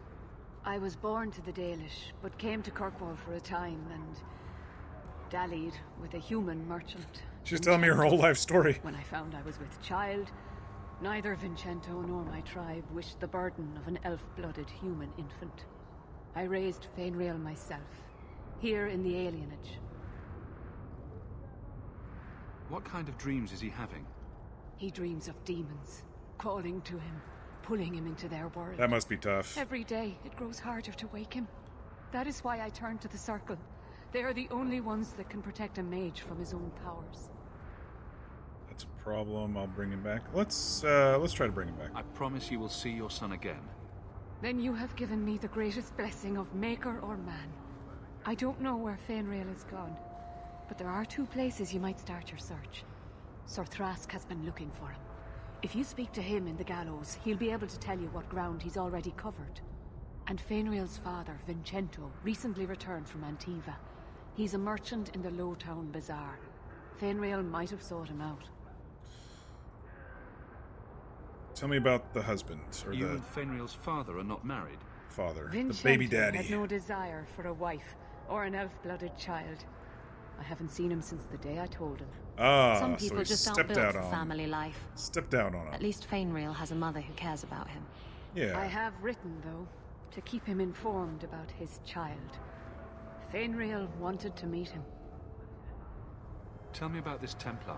[SPEAKER 8] I was born to the Dalish, but came to Kirkwall for a time and dallied with a human merchant.
[SPEAKER 1] She's telling me her whole life story.
[SPEAKER 8] When I found I was with child, neither Vincento nor my tribe wished the burden of an elf-blooded human infant. I raised Fenrir myself, here in the alienage.
[SPEAKER 7] What kind of dreams is he having?
[SPEAKER 8] He dreams of demons, calling to him, pulling him into their world.
[SPEAKER 1] That must be tough.
[SPEAKER 8] Every day, it grows harder to wake him. That is why I turned to the Circle. They are the only ones that can protect a mage from his own powers.
[SPEAKER 1] That's a problem. I'll bring him back. Let's try to bring him back.
[SPEAKER 7] I promise you will see your son again.
[SPEAKER 8] Then you have given me the greatest blessing of maker or man. I don't know where Fenrir is gone, but there are 2 places you might start your search. Sir Thrask has been looking for him. If you speak to him in the gallows, he'll be able to tell you what ground he's already covered. And Fenrir's father, Vincento, recently returned from Antiva. He's a merchant in the Lowtown Bazaar. Fenrir might have sought him out.
[SPEAKER 1] Tell me about the husband, or
[SPEAKER 7] you
[SPEAKER 1] the...
[SPEAKER 7] and Fenrir's father are not married?
[SPEAKER 1] Father.
[SPEAKER 8] Vincento
[SPEAKER 1] the baby daddy.
[SPEAKER 8] had no desire for a wife, or an elf-blooded child. I haven't seen him since the day I told him.
[SPEAKER 20] Some people
[SPEAKER 1] so
[SPEAKER 20] just aren't built for family life.
[SPEAKER 1] Stepped down on him.
[SPEAKER 20] At least Fenrir has a mother who cares about him.
[SPEAKER 1] Yeah.
[SPEAKER 8] I have written, though.
[SPEAKER 21] to keep him informed about his child. Fainriel wanted to meet him.
[SPEAKER 3] Tell me about this Templar.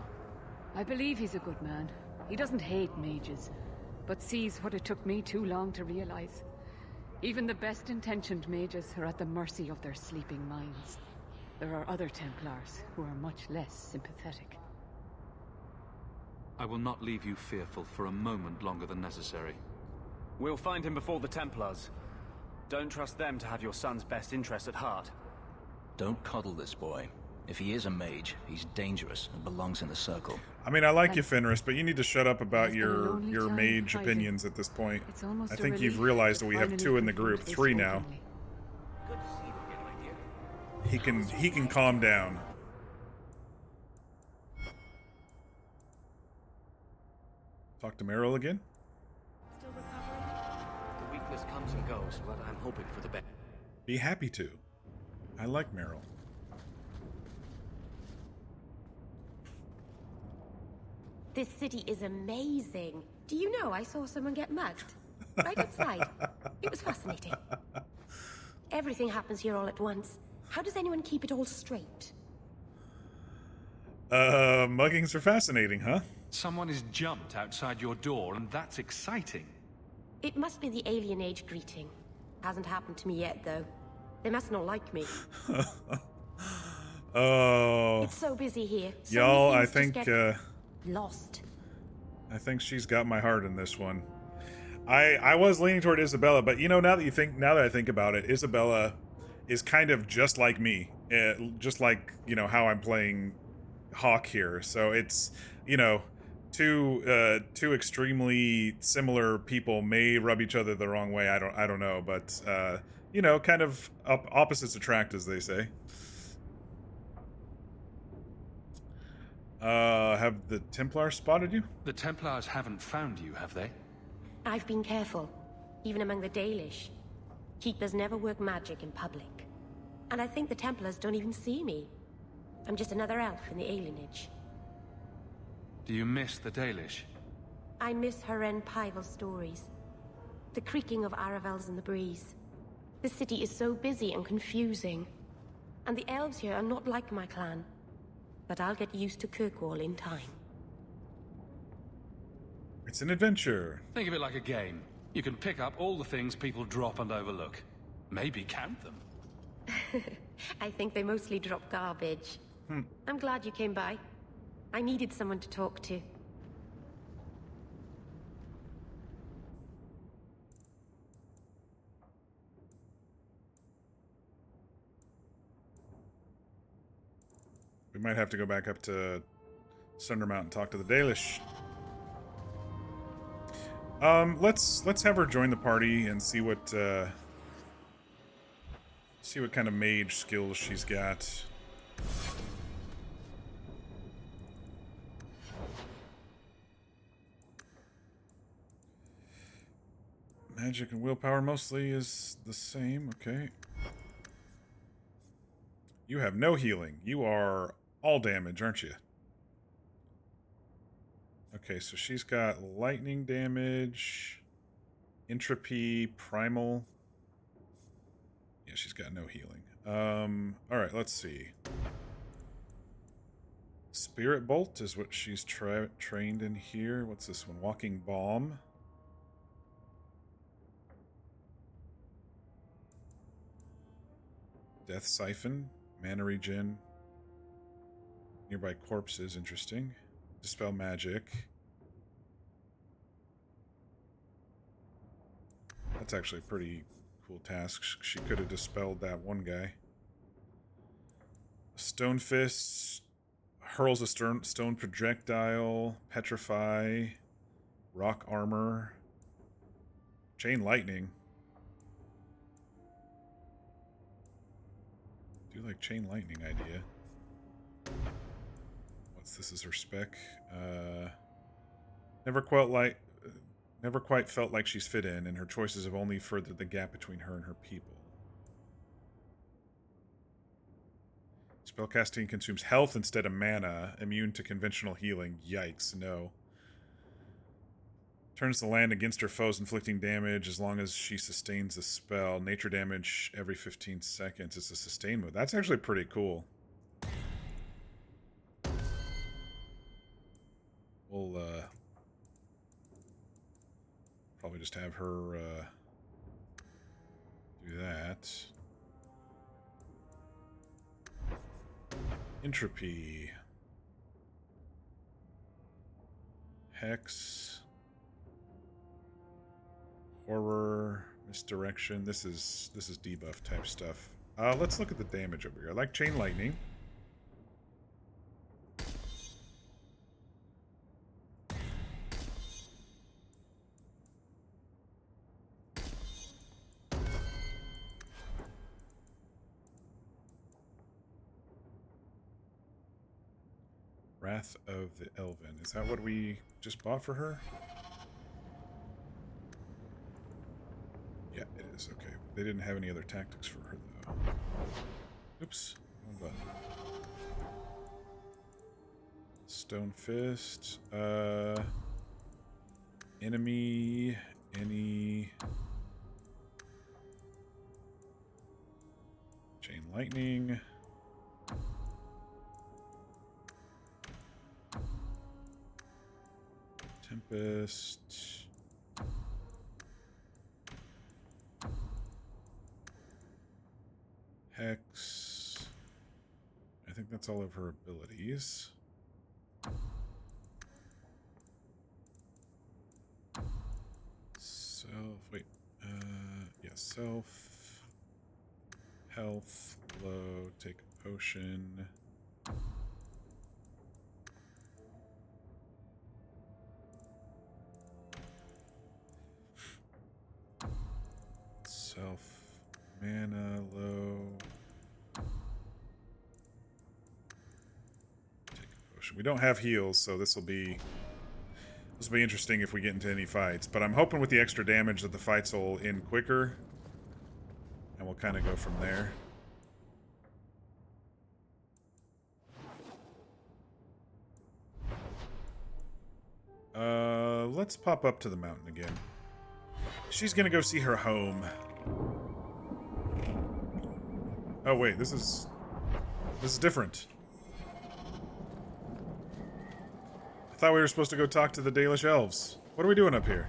[SPEAKER 21] I believe he's a good man. He doesn't hate mages, but sees what it took me too long to realize. Even the best-intentioned mages are at the mercy of their sleeping minds. There are other Templars who are much less sympathetic.
[SPEAKER 7] I will not leave you fearful for a moment longer than necessary.
[SPEAKER 10] We'll find him before the Templars. Don't trust them to have your son's best interest at heart.
[SPEAKER 22] Don't coddle this boy. If he is a mage, he's dangerous and belongs in the circle.
[SPEAKER 1] I mean, I like you, Fenris, but you need to shut up about your mage opinions at this point. I think you've realized that we have 2 in the group, 3 now. He can calm down. Talk to Meryl again?
[SPEAKER 12] Still recovering? The weakness comes and goes, but I'm hoping for the best.
[SPEAKER 1] Be happy to. I like Meryl.
[SPEAKER 11] This city is amazing. Do you know I saw someone get mugged? Right outside. It was fascinating. Everything happens here all at once. How does anyone keep it all straight?
[SPEAKER 1] Muggings are fascinating, huh?
[SPEAKER 3] Someone is jumped outside your door, and that's exciting.
[SPEAKER 11] It must be the alien age greeting. Hasn't happened to me yet, though. They must not like me.
[SPEAKER 1] Oh.
[SPEAKER 11] It's so busy here. So
[SPEAKER 1] y'all, I
[SPEAKER 11] many things
[SPEAKER 1] think,
[SPEAKER 11] just get lost.
[SPEAKER 1] I think she's got my heart in this one. I was leaning toward Isabella, but you know, now that I think about it, Isabella is kind of just like me. Just like, you know, how I'm playing Hawk here. So it's, you know, two extremely similar people may rub each other the wrong way. I don't know, but you know, kind of opposites attract, as they say. Have the Templars spotted you?
[SPEAKER 3] The Templars haven't found you, have they?
[SPEAKER 11] I've been careful, even among the Dalish. Keepers never work magic in public. And I think the Templars don't even see me. I'm just another elf in the alienage.
[SPEAKER 3] Do you miss the Dalish?
[SPEAKER 11] I miss Haren Pival stories. The creaking of Aravels in the breeze. The city is so busy and confusing. And the elves here are not like my clan. But I'll get used to Kirkwall in time.
[SPEAKER 1] It's an adventure.
[SPEAKER 3] Think of it like a game. You can pick up all the things people drop and overlook. Maybe count them.
[SPEAKER 11] I think they mostly drop garbage. I'm glad you came by. I needed someone to talk to.
[SPEAKER 1] We might have to go back up to Sundermount and talk to the Dalish. Let's have her join the party and see what kind of mage skills she's got. Magic and willpower mostly is the same, okay. You have no healing. You are all damage, aren't you? Okay, so she's got lightning damage, entropy, primal. Yeah, she's got no healing. Alright, let's see. Spirit Bolt is what she's trained in here. What's this one? Walking Bomb. Death Siphon. Mana Regen. Nearby corpses, interesting. Dispel Magic. That's actually a pretty cool task. She could have dispelled that one guy. Stone Fist. Hurls a stone projectile. Petrify. Rock Armor. Chain Lightning. Do you like Chain Lightning idea? What's this? Is her spec? Never quite felt like she's fit in, and her choices have only furthered the gap between her and her people. Spellcasting consumes health instead of mana. Immune to conventional healing. Yikes, no. Turns the land against her foes, inflicting damage as long as she sustains a spell. Nature damage every 15 seconds. It's a sustain move. That's actually pretty cool. We'll probably just have her do that. Entropy. Hex. Horror. Misdirection. This is debuff type stuff. Let's look at the damage over here. I like Chain Lightning. Wrath of the Elven. Is that what we just bought for her? Yeah, it is. Okay. They didn't have any other tactics for her, though. Oops. Wrong button. Stone Fist. Enemy. Any. Chain Lightning. Tempest. Hex. I think that's all of her abilities. Self. Wait. Yeah. Self. Health. Glow. Take a potion. Self. Mana. Low. Take a potion. We don't have heals, so this will be interesting if we get into any fights. But I'm hoping with the extra damage that the fights will end quicker, and we'll kind of go from there. Let's pop up to the mountain again. She's gonna go see her home. Oh wait, this is different. I thought we were supposed to go talk to the Dalish elves. What are we doing up here?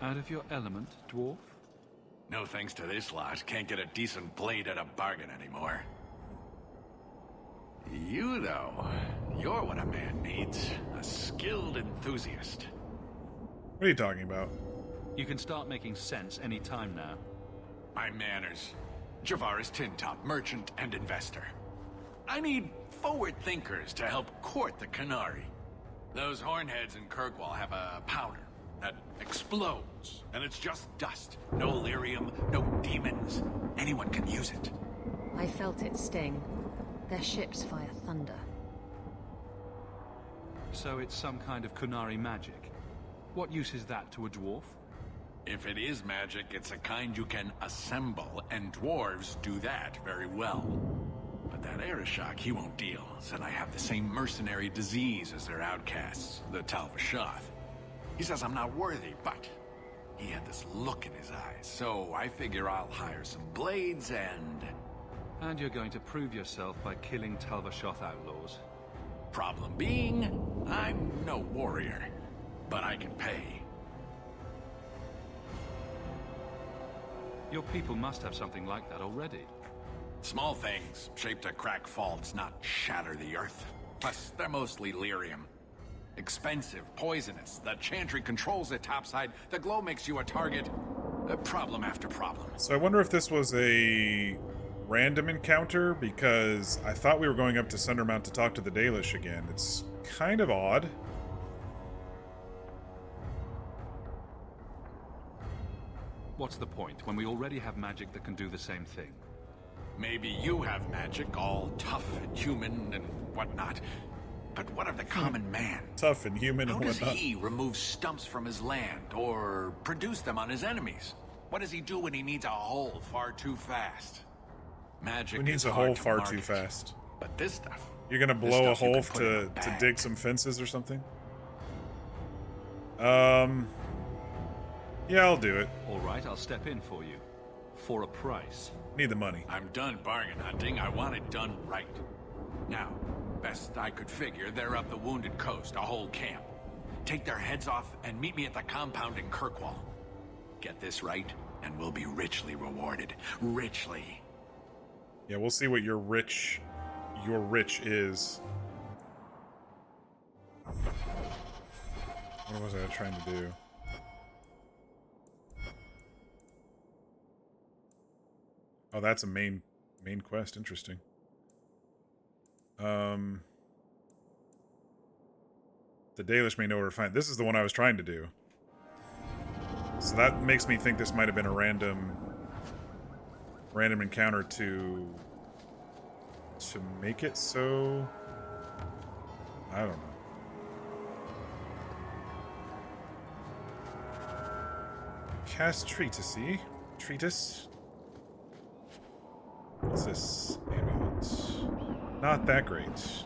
[SPEAKER 7] Out of your element, dwarf?
[SPEAKER 4] No thanks to this lot. Can't get a decent blade at a bargain anymore. You, though, you're what a man needs. A skilled enthusiast.
[SPEAKER 1] What are you talking about?
[SPEAKER 7] You can start making sense any time now.
[SPEAKER 4] My manners. Javaris Tintop, merchant and investor. I need forward thinkers to help court the Qunari. Those hornheads in Kirkwall have a powder that explodes, and it's just dust. No lyrium, no demons. Anyone can use it.
[SPEAKER 14] I felt it sting. Their ships fire thunder.
[SPEAKER 7] So it's some kind of Qunari magic. What use is that to a dwarf?
[SPEAKER 4] If it is magic, it's a kind you can assemble, and dwarves do that very well. But that Arishok, he won't deal. Said I have the same mercenary disease as their outcasts, the Talvashoth. He says I'm not worthy, but he had this look in his eyes, so I figure I'll hire some blades and...
[SPEAKER 7] And you're going to prove yourself by killing Talvashoth outlaws.
[SPEAKER 4] Problem being, I'm no warrior, but I can pay.
[SPEAKER 7] Your people must have something like that already.
[SPEAKER 4] Small things, shaped to crack faults, not shatter the earth. Plus, they're mostly lyrium. Expensive, poisonous. The chantry controls it topside. The glow makes you a target. Problem after problem.
[SPEAKER 1] So I wonder if this was a random encounter, because I thought we were going up to Sundermount to talk to the Dalish again. It's kind of odd.
[SPEAKER 7] What's the point when we already have magic that can do the same thing?
[SPEAKER 4] Maybe you have magic, all tough and human and whatnot. But what of the common man?
[SPEAKER 1] Tough and human
[SPEAKER 4] How
[SPEAKER 1] and
[SPEAKER 4] does
[SPEAKER 1] whatnot.
[SPEAKER 4] he remove stumps from his land or produce them on his enemies? What does he do when he needs a hole far too fast? Magic
[SPEAKER 1] Who needs
[SPEAKER 4] is
[SPEAKER 1] a
[SPEAKER 4] hard
[SPEAKER 1] hole
[SPEAKER 4] to
[SPEAKER 1] far
[SPEAKER 4] market,
[SPEAKER 1] too fast?
[SPEAKER 4] But this stuff...
[SPEAKER 1] You're gonna
[SPEAKER 4] this
[SPEAKER 1] blow a
[SPEAKER 4] stuff you
[SPEAKER 1] hole
[SPEAKER 4] can put in a
[SPEAKER 1] to
[SPEAKER 4] bag.
[SPEAKER 1] dig some fences or something? Yeah, I'll do it.
[SPEAKER 7] All right, I'll step in for you. For a price.
[SPEAKER 1] Need the money.
[SPEAKER 4] I'm done bargain hunting. I want it done right. Now, best I could figure, they're up the Wounded Coast, a whole camp. Take their heads off and meet me at the compound in Kirkwall. Get this right, and we'll be richly rewarded. Richly.
[SPEAKER 1] Yeah, we'll see what your rich is. What was I trying to do? Oh, that's a main quest. Interesting. The Dalish may know where to find. This is the one I was trying to do. So that makes me think this might have been a random encounter to make it so. I don't know. Cast treatise. What's this amulet? Not that great.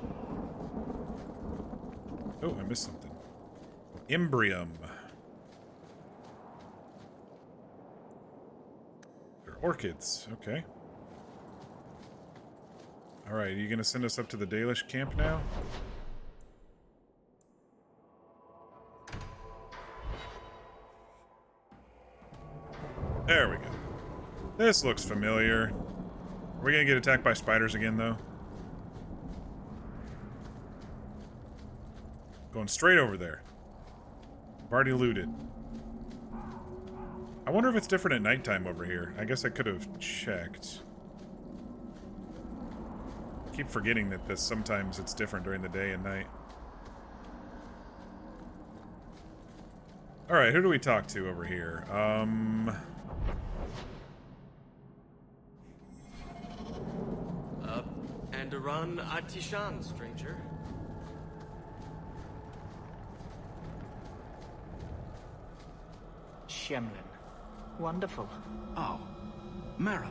[SPEAKER 1] Oh, I missed something. Imbrium. They're orchids. Okay. Alright, are you gonna send us up to the Dalish camp now? There we go. This looks familiar. Are we gonna get attacked by spiders again, though? Going straight over there. I've already looted. I wonder if it's different at nighttime over here. I guess I could have checked. I keep forgetting that sometimes it's different during the day and night. Alright, who do we talk to over here?
[SPEAKER 9] Andaran Atishan, stranger.
[SPEAKER 13] Shemlin. Wonderful.
[SPEAKER 23] Oh, Meryl.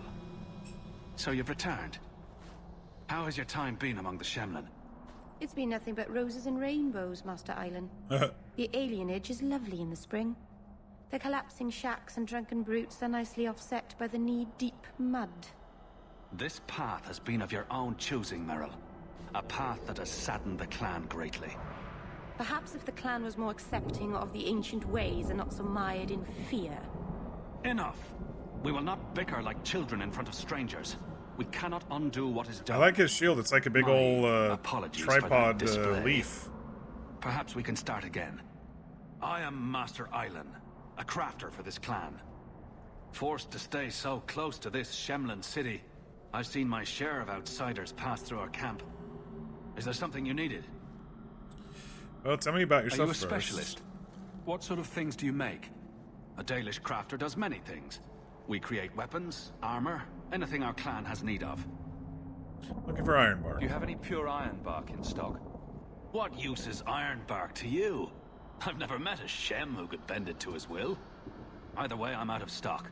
[SPEAKER 23] So you've returned. How has your time been among the Shemlin?
[SPEAKER 11] It's been nothing but roses and rainbows, Master Island. The alienage is lovely in the spring. The collapsing shacks and drunken brutes are nicely offset by the knee-deep mud.
[SPEAKER 23] This path has been of your own choosing, Meryl. A path that has saddened the clan greatly.
[SPEAKER 11] Perhaps if the clan was more accepting of the ancient ways and not so mired in fear.
[SPEAKER 23] Enough. We will not bicker like children in front of strangers. We cannot undo what is done.
[SPEAKER 1] I like his shield. It's like a big old tripod leaf.
[SPEAKER 23] Perhaps we can start again. I am Master Island, a crafter for this clan. Forced to stay so close to this Shemlin city, I've seen my share of outsiders pass through our camp. Is there something you needed?
[SPEAKER 1] Well, tell me about yourself
[SPEAKER 23] Are you a
[SPEAKER 1] first.
[SPEAKER 23] specialist? What sort of things do you make? A Dalish crafter does many things. We create weapons, armor, anything our clan has need of.
[SPEAKER 1] Looking for iron bark.
[SPEAKER 7] Do you have any pure iron bark in stock?
[SPEAKER 23] What use is iron bark to you? I've never met a Shem who could bend it to his will. Either way, I'm out of stock.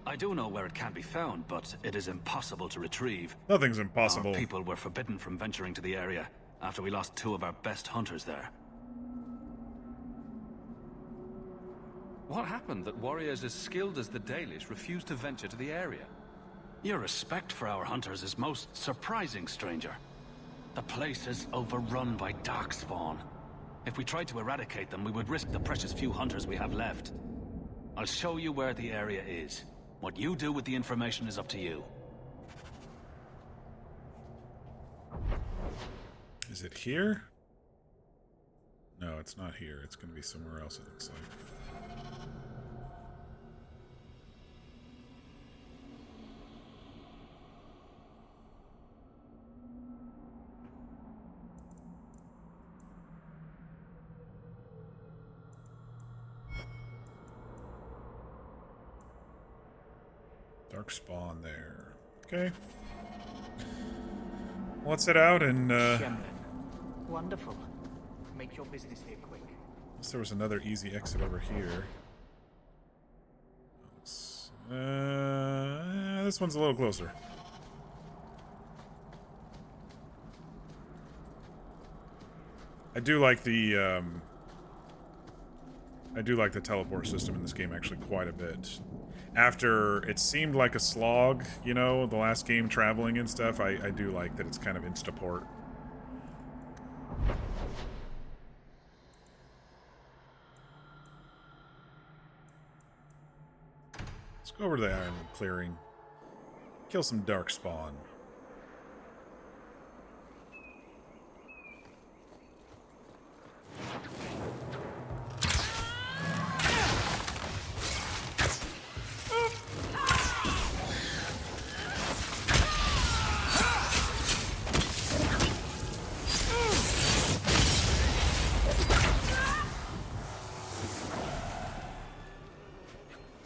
[SPEAKER 23] I do know where it can be found, but it is impossible to retrieve.
[SPEAKER 1] Nothing's impossible.
[SPEAKER 23] Our people were forbidden from venturing to the area after we lost 2 of our best hunters there.
[SPEAKER 7] What happened that warriors as skilled as the Dalish refused to venture to the area?
[SPEAKER 23] Your respect for our hunters is most surprising, stranger. The place is overrun by darkspawn. If we tried to eradicate them, we would risk the precious few hunters we have left. I'll show you where the area is. What you do with the information is up to you.
[SPEAKER 1] Is it here? No, it's not here. It's going to be somewhere else, it looks like. Dark spawn there. Okay. Let's head out and,
[SPEAKER 13] Wonderful. Make your business here quick.
[SPEAKER 1] Unless there was another easy exit over here. This one's a little closer. I do like the teleport system in this game actually quite a bit. After it seemed like a slog, you know, the last game traveling and stuff, I do like that it's kind of insta-port. Let's go over to the Iron Clearing. Kill some Darkspawn.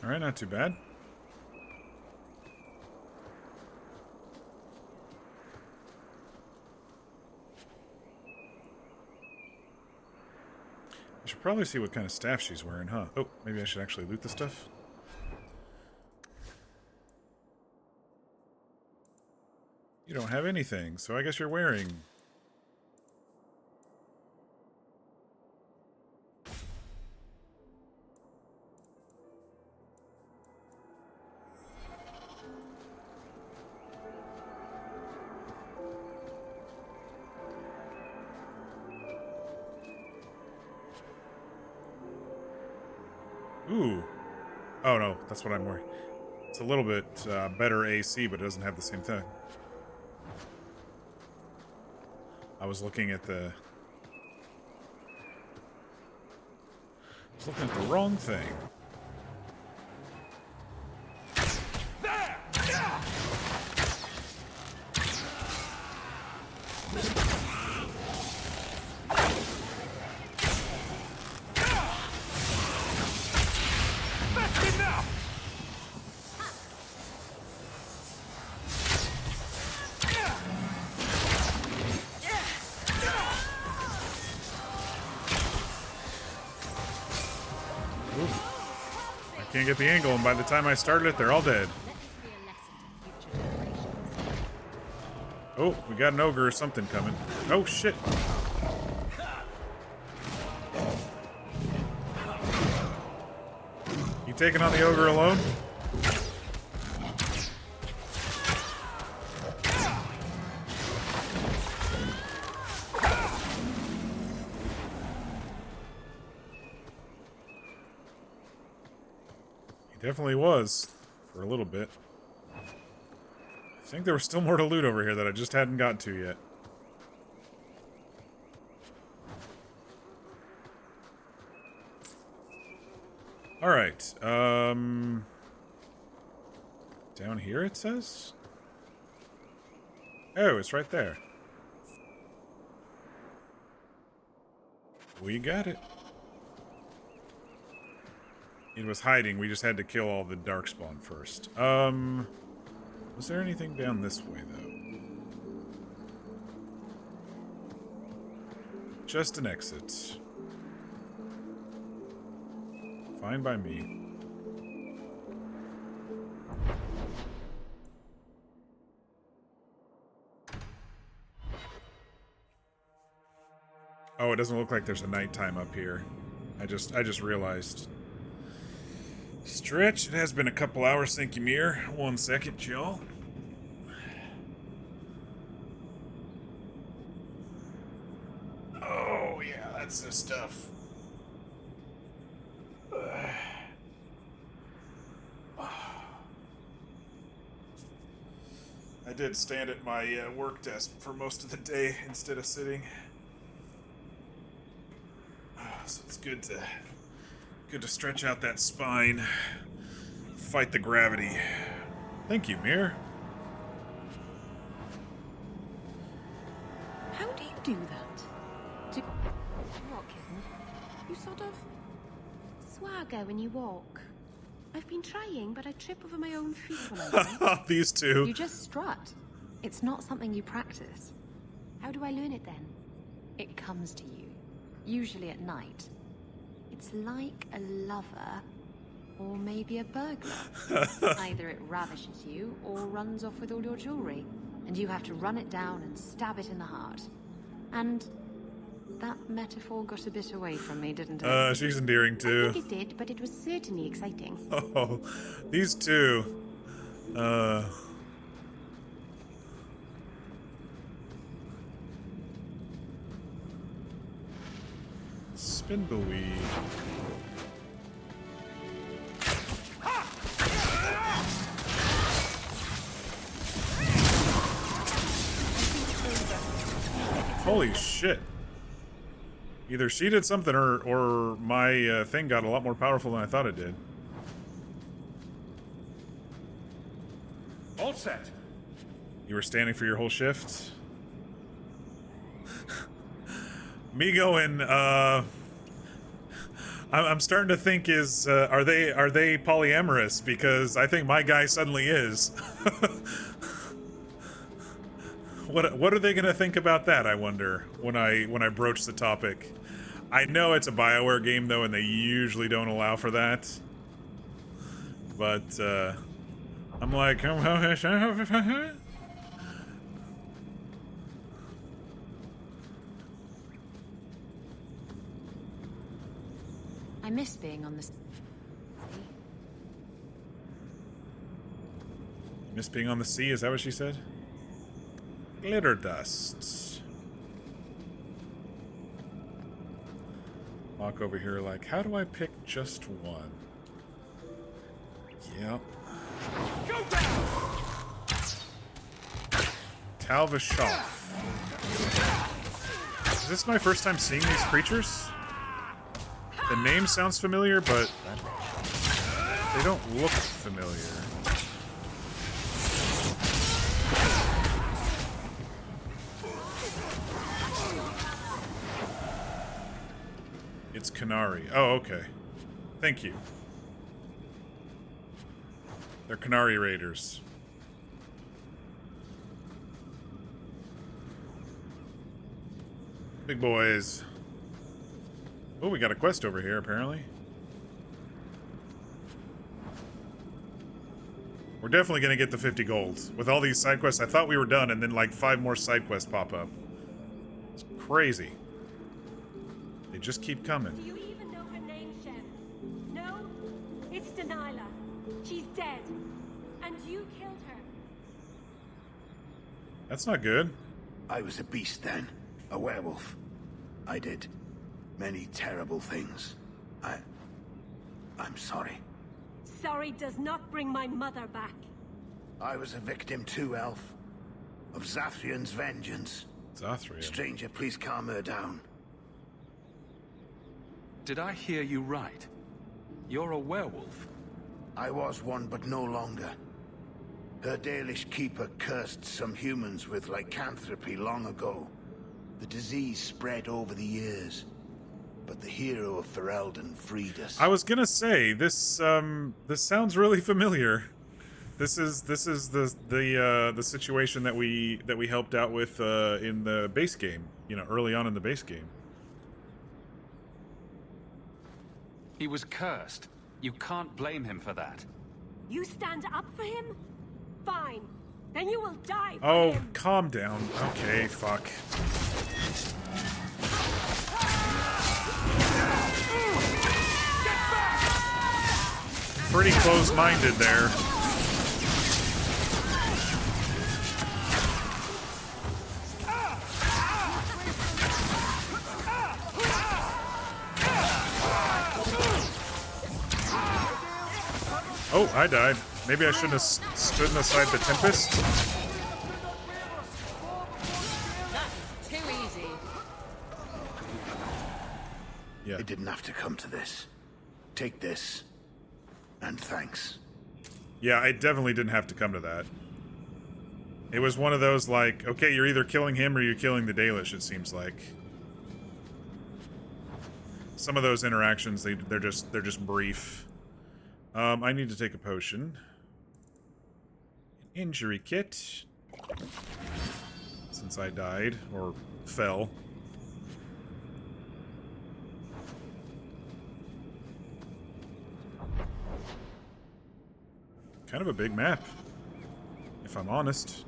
[SPEAKER 1] Alright, not too bad. I should probably see what kind of staff she's wearing, huh? Oh, maybe I should actually loot the stuff. You don't have anything, so I guess you're wearing... Ooh. Oh no, that's what I'm wearing. It's a little bit better AC, but it doesn't have the same thing. I was looking at the... I was looking at the wrong thing. Can't get the angle, and by the time I started it, they're all dead. Oh, we got an ogre or something coming. Oh, shit. You taking on the ogre alone? Definitely was, for a little bit. I think there was still more to loot over here that I just hadn't gotten to yet. Alright, down here it says? Oh, it's right there. We got it. It was hiding, we just had to kill all the Darkspawn first. Was there anything down this way, though? Just an exit. Fine by me. Oh, it doesn't look like there's a nighttime up here. I just realized. Stretch, it has been a couple hours, thank you, Mir. 1 second, y'all. Oh, yeah, that's the stuff. I did stand at my work desk for most of the day instead of sitting. So it's good to stretch out that spine, fight the gravity. Thank you, Mir.
[SPEAKER 11] How do you do that? What, kitten? You sort of swagger when you walk. I've been trying, but I trip over my own feet when I do.
[SPEAKER 1] These two.
[SPEAKER 14] You just strut. It's not something you practice.
[SPEAKER 11] How do I learn it then?
[SPEAKER 14] It comes to you, usually at night. It's like a lover, or maybe a burglar. Either it ravishes you, or runs off with all your jewelry, and you have to run it down and stab it in the heart. And that metaphor got a bit away from me, didn't it?
[SPEAKER 1] She's endearing too.
[SPEAKER 11] I think it did, but it was certainly exciting.
[SPEAKER 1] Oh, these two. Spimbleweed. Holy shit. Either she did something or my thing got a lot more powerful than I thought it did.
[SPEAKER 3] All set.
[SPEAKER 1] You were standing for your whole shift? Me going, I'm starting to think are they polyamorous? Because I think my guy suddenly is. What are they gonna think about that, I wonder, when I broach the topic? I know it's a BioWare game though, and they usually don't allow for that. But I'm like,
[SPEAKER 14] I miss being on this.
[SPEAKER 1] Miss being on the sea, is that what she said? Glitter dust. Walk over here like, how do I pick just one? Yep. Talvashov. Is this my first time seeing these creatures? The name sounds familiar, but they don't look familiar. It's Qunari. Oh, okay. Thank you. They're Qunari Raiders. Big boys. Oh, we got a quest over here, apparently. We're definitely gonna get the 50 gold. With all these side quests, I thought we were done, and then like 5 more side quests pop up. It's crazy. They just keep coming.
[SPEAKER 11] Do you even know her name, Chef? No? It's Delilah. She's dead. And you killed her.
[SPEAKER 1] That's not good.
[SPEAKER 5] I was a beast then. A werewolf. I did many terrible things. I'm sorry.
[SPEAKER 11] Sorry does not bring my mother back.
[SPEAKER 5] I was a victim too, Elf. Of Zathrian's vengeance.
[SPEAKER 1] Zathrian?
[SPEAKER 5] Stranger, please calm her down.
[SPEAKER 23] Did I hear you right? You're a werewolf?
[SPEAKER 5] I was one, but no longer. Her Dalish keeper cursed some humans with lycanthropy long ago. The disease spread over the years, but the hero of Ferelden freed us.
[SPEAKER 1] I was gonna say this. This sounds really familiar. This is the situation that we helped out with in the base game. You know, early on in the base game.
[SPEAKER 23] He was cursed. You can't blame him for that.
[SPEAKER 11] You stand up for him? Fine. Then you will die for
[SPEAKER 1] Oh,
[SPEAKER 11] him.
[SPEAKER 1] calm down. Okay, fuck. Pretty close-minded there. Oh, I died. Maybe I shouldn't have stood aside the Tempest.
[SPEAKER 14] Too easy.
[SPEAKER 1] Yeah.
[SPEAKER 5] It didn't have to come to this. Take this. And thanks.
[SPEAKER 1] Yeah, it definitely didn't have to come to that. It was one of those like, okay, you're either killing him or you're killing the Dalish, it seems like. Some of those interactions, they're just brief. I need to take a potion. An injury kit. Since I died, or fell. Kind of a big map, if I'm honest.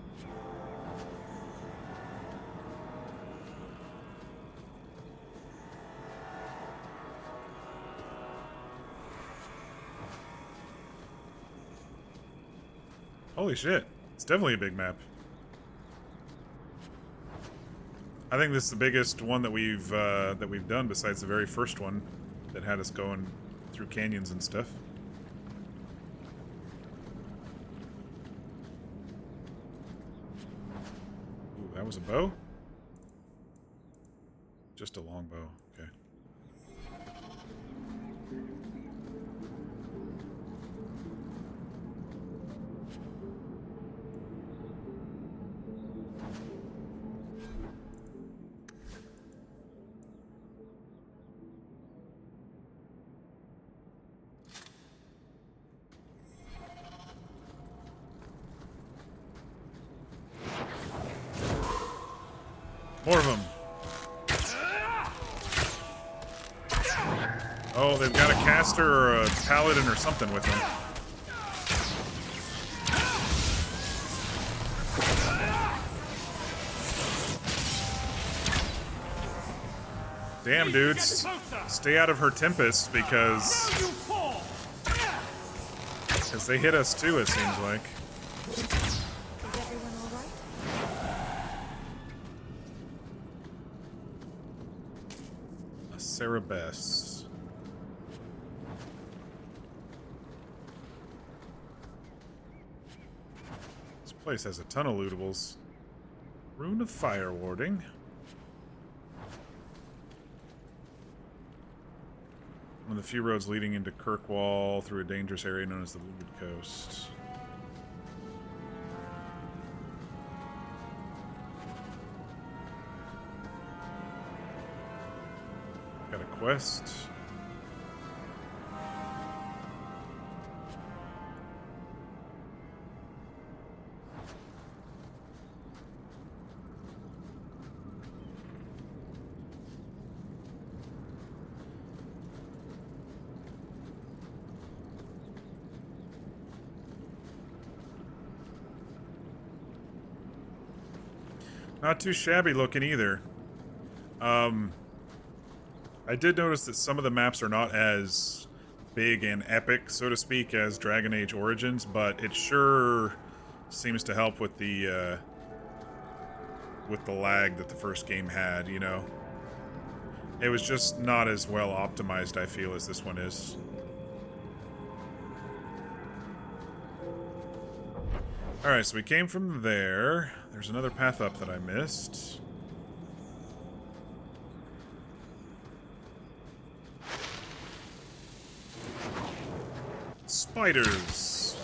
[SPEAKER 1] Holy shit. It's definitely a big map. I think this is the biggest one that we've done besides the very first one that had us going through canyons and stuff. Ooh, that was a bow? Just a long bow. Okay. More of them. Oh, they've got a caster or a paladin or something with them. Damn, dudes. Stay out of her tempest because they hit us too, it seems like. Cerebes. This place has a ton of lootables. Rune of Fire Warding. One of the few roads leading into Kirkwall through a dangerous area known as the Looted Coast. Got a quest. Not too shabby looking either. I did notice that some of the maps are not as big and epic, so to speak, as Dragon Age Origins, but it sure seems to help with the lag that the first game had, you know? It was just not as well optimized, I feel, as this one is. Alright, so we came from there. There's another path up that I missed. Spiders.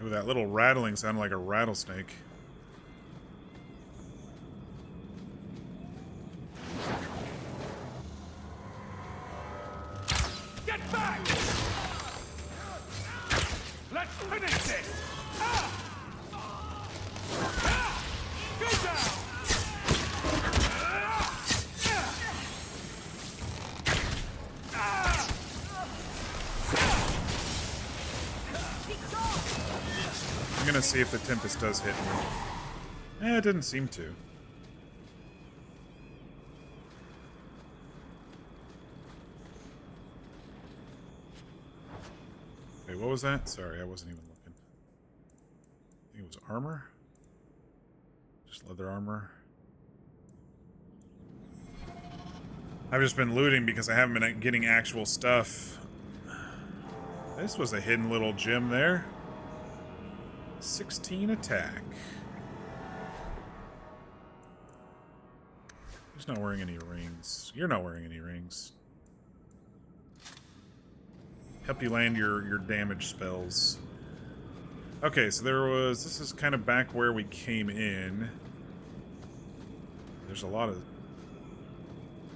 [SPEAKER 1] Ooh, that little rattling sounded like a rattlesnake.
[SPEAKER 15] Get back! Let's finish this! Go down!
[SPEAKER 1] I'm gonna see if the Tempest does hit me. It didn't seem to. Wait, what was that? Sorry, I wasn't even looking. I think it was armor? Just leather armor. I've just been looting because I haven't been getting actual stuff. This was a hidden little gem there. 16 attack. He's not wearing any rings. You're not wearing any rings. Help you land your damage spells. Okay, so this is kind of back where we came in. There's a lot of...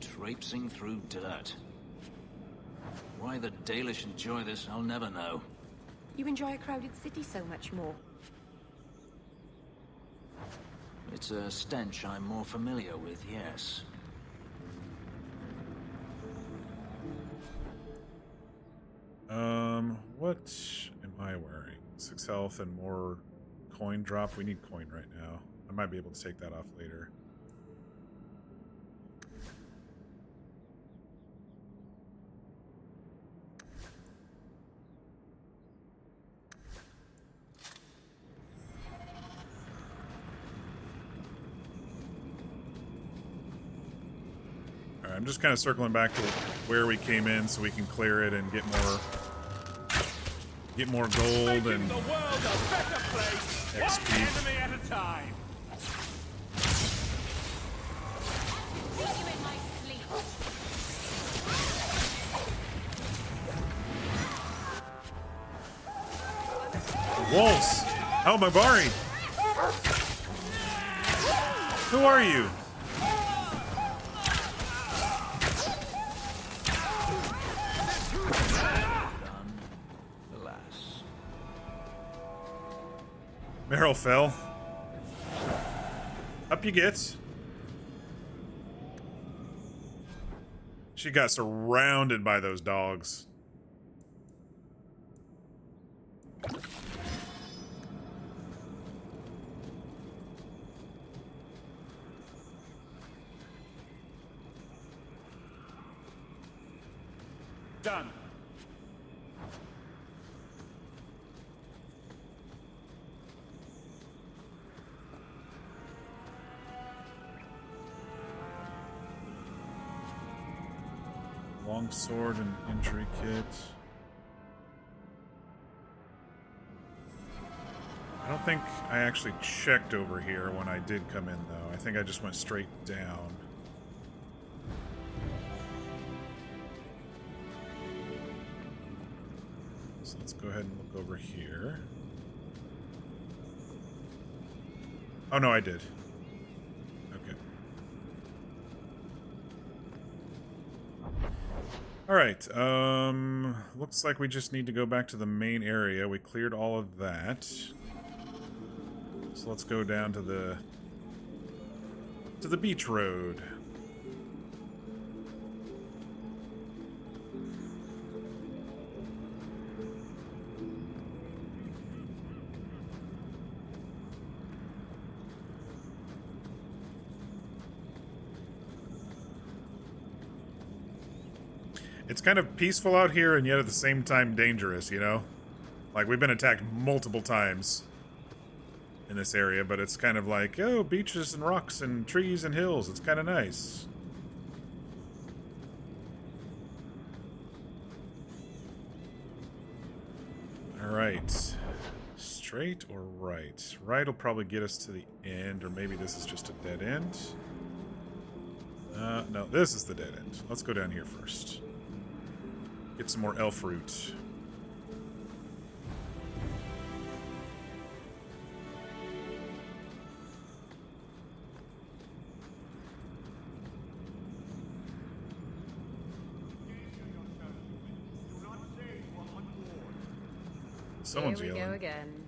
[SPEAKER 22] Traipsing through dirt. Why the Dalish enjoy this, I'll never know.
[SPEAKER 11] You enjoy a crowded city so much more.
[SPEAKER 22] It's a stench I'm more familiar with, yes.
[SPEAKER 1] What am I wearing? 6 health and more coin drop. We need coin right now. I might be able to take that off later. Alright, I'm just kind of circling back to where we came in so we can clear it and get more gold and
[SPEAKER 15] the world a better place,
[SPEAKER 1] XP.
[SPEAKER 15] one enemy at a time.
[SPEAKER 1] Wolves! Oh, Mabari! Who are you? Meryl fell. Up you get. She got surrounded by those dogs.
[SPEAKER 15] Done.
[SPEAKER 1] Long sword and injury kit. I don't think I actually checked over here when I did come in, though. I think I just went straight down. So let's go ahead and look over here. Oh, no, I did. Okay. Alright, looks like we just need to go back to the main area. We cleared all of that. So let's go down to the beach road. It's kind of peaceful out here and yet at the same time dangerous, you know? Like, we've been attacked multiple times in this area, but it's kind of like, oh, beaches and rocks and trees and hills. It's kind of nice. Alright. Straight or right? Right will probably get us to the end, or maybe this is just a dead end. No, this is the dead end. Let's go down here first. Get some more elf root. Someone's
[SPEAKER 21] Here we
[SPEAKER 1] yelling.
[SPEAKER 21] go again.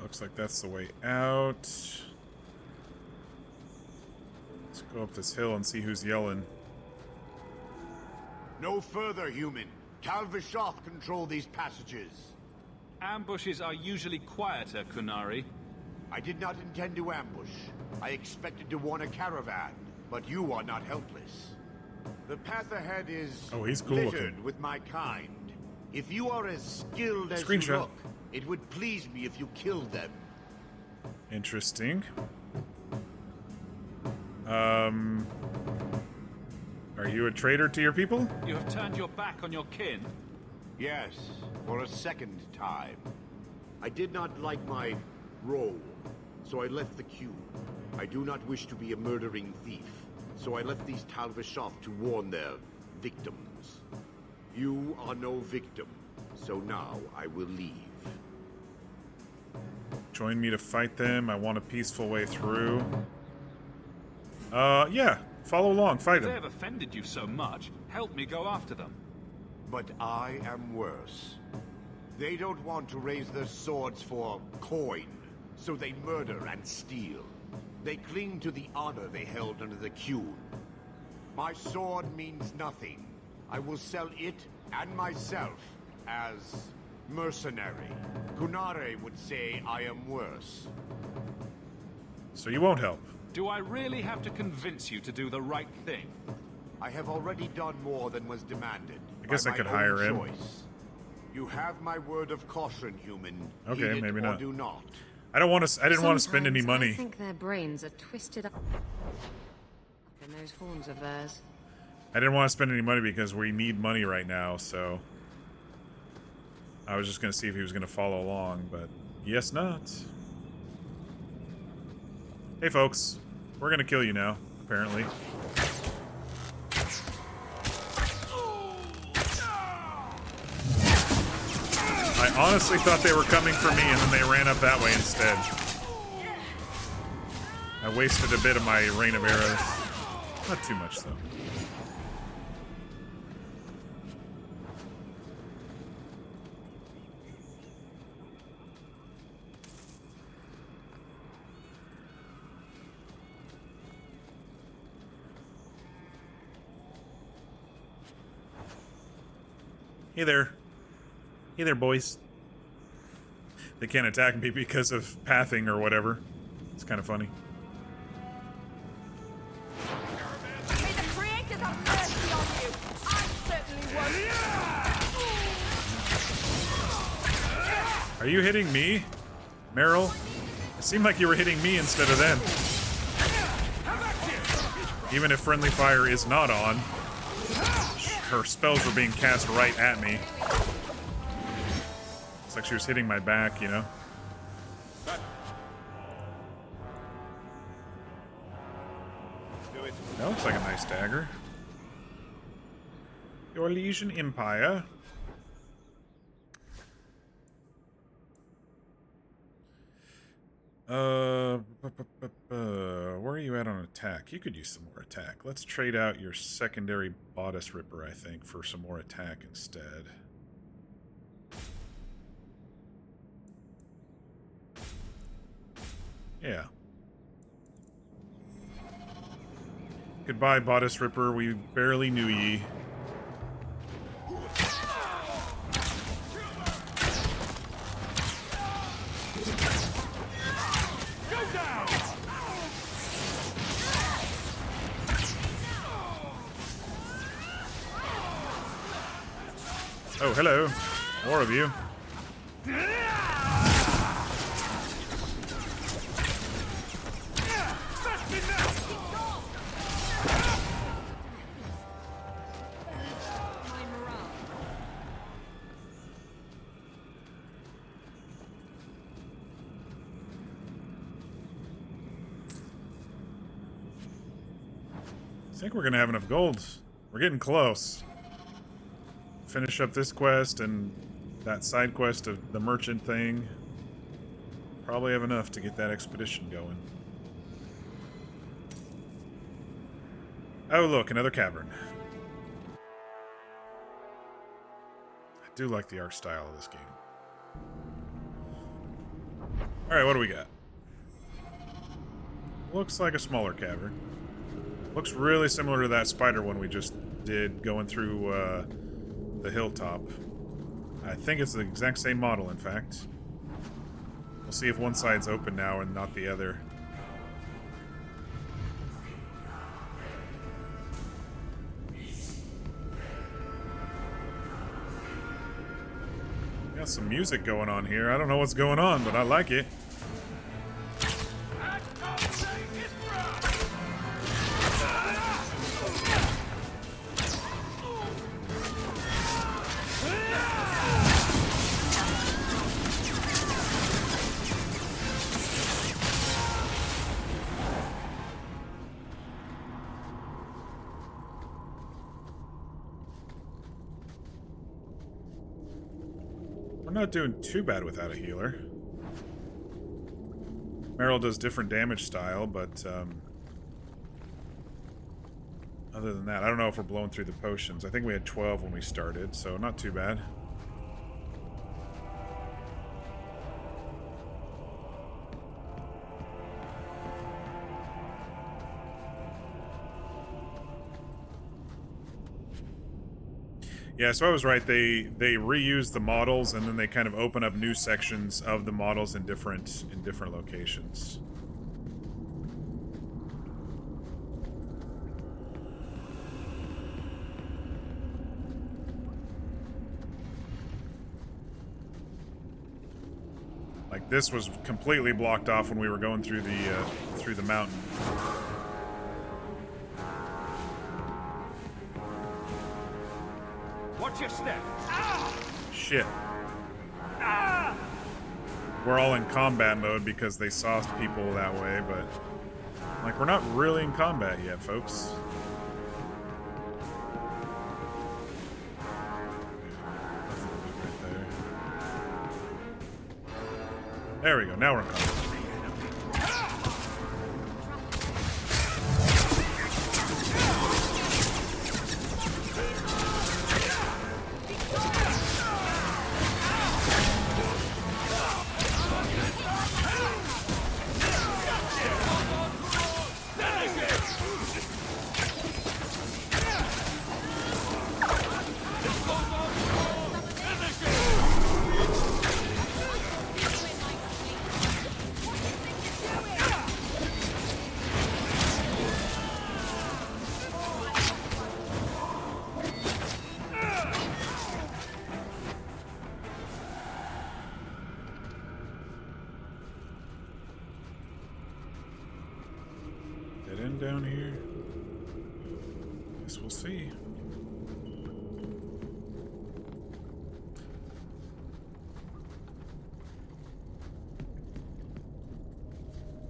[SPEAKER 1] Looks like that's the way out. Let's go up this hill and see who's yelling.
[SPEAKER 5] No further, human. Calvishoth control these passages.
[SPEAKER 7] Ambushes are usually quieter, Qunari.
[SPEAKER 5] I did not intend to ambush. I expected to warn a caravan, but you are not helpless. The path ahead is
[SPEAKER 1] he's cool
[SPEAKER 5] littered
[SPEAKER 1] looking.
[SPEAKER 5] with my kind. If you are as skilled as you
[SPEAKER 1] Screenshot.
[SPEAKER 5] look, It would please me if you killed them.
[SPEAKER 1] Interesting. Are you a traitor to your people?
[SPEAKER 15] You have turned your back on your kin?
[SPEAKER 5] Yes, for a second time. I did not like my role, so I left the queue. I do not wish to be a murdering thief, so I left these Talvishov to warn their victims. You are no victim, so now I will leave.
[SPEAKER 1] Join me to fight them. I want a peaceful way through. Yeah. Follow along. Fight them.
[SPEAKER 15] If they have offended you so much, help me go after them.
[SPEAKER 5] But I am worse. They don't want to raise their swords for coin, so they murder and steal. They cling to the honor they held under the Qun. My sword means nothing. I will sell it and myself as mercenary. Qunari would say I am worse.
[SPEAKER 1] So you won't help?
[SPEAKER 15] Do I really have to convince you to do the right thing?
[SPEAKER 5] I have already done more than was demanded.
[SPEAKER 1] I guess I could hire him.
[SPEAKER 5] Choice. You have my word of caution, human.
[SPEAKER 1] Okay, maybe not.
[SPEAKER 5] Do not.
[SPEAKER 1] I don't want to. I didn't want to spend any money.
[SPEAKER 14] I think their brains are twisted up in those horns of theirs.
[SPEAKER 1] I didn't want to spend any money because we need money right now. So I was just gonna see if he was gonna follow along, but yes, not. Hey, folks, we're gonna kill you now. Apparently. I honestly thought they were coming for me, and then they ran up that way instead. I wasted a bit of my rain of arrows. Not too much, though. Hey there. Hey there, boys. They can't attack me because of pathing or whatever. It's kind of funny.
[SPEAKER 6] May the creators have mercy on you! I certainly won't!
[SPEAKER 1] Are you hitting me, Meryl? It seemed like you were hitting me instead of them. Even if friendly fire is not on, her spells were being cast right at me. It's like she was hitting my back, you know? That looks like a nice dagger. Your Legion Empire. Where are you at on attack? You could use some more attack. Let's trade out your secondary Bodice Ripper, I think, for some more attack instead. Yeah. Goodbye, Bodice Ripper. We barely knew ye. Oh, hello. More of you. I think we're gonna have enough gold. We're getting close. Finish up this quest and that side quest of the merchant thing. Probably have enough to get that expedition going. Oh, look, another cavern. I do like the art style of this game. Alright, what do we got? Looks like a smaller cavern. Looks really similar to that spider one we just did going through the hilltop. I think it's the exact same model, in fact. We'll see if one side's open now and not the other. Yeah, Got some music going on here. I don't know what's going on, but I like it. Not doing too bad without a healer. Meryl does different damage style, but other than that, I don't know if we're blowing through the potions. I think we had 12 when we started, so not too bad. Yeah, so I was right. They reuse the models and then they kind of open up new sections of the models in different locations. Like this was completely blocked off when we were going through the mountain.
[SPEAKER 15] Watch your step.
[SPEAKER 1] Shit. We're all in combat mode because they saw people that way, but like we're not really in combat yet, folks. There we go. Now we're in combat. Down here. Guess we'll see.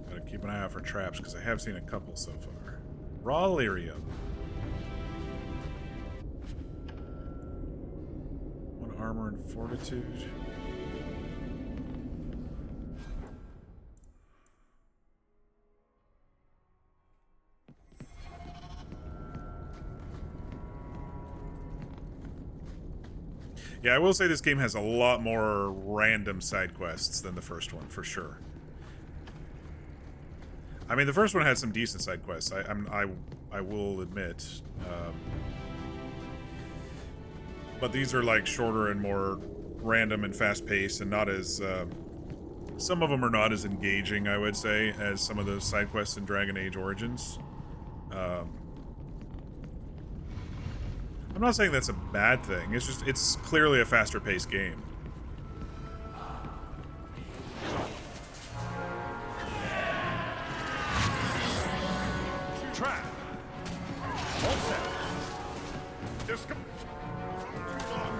[SPEAKER 1] Gotta keep an eye out for traps because I have seen a couple so far. Raw lyrium. 1 armor and fortitude. Yeah, I will say this game has a lot more random side quests than the first one, for sure. I mean, the first one had some decent side quests, I will admit. But these are, like, shorter and more random and fast-paced and not as... some of them are not as engaging, I would say, as some of those side quests in Dragon Age Origins. I'm not saying that's a bad thing. It's just, it's clearly a faster paced game.
[SPEAKER 15] Trap. All set. Just come.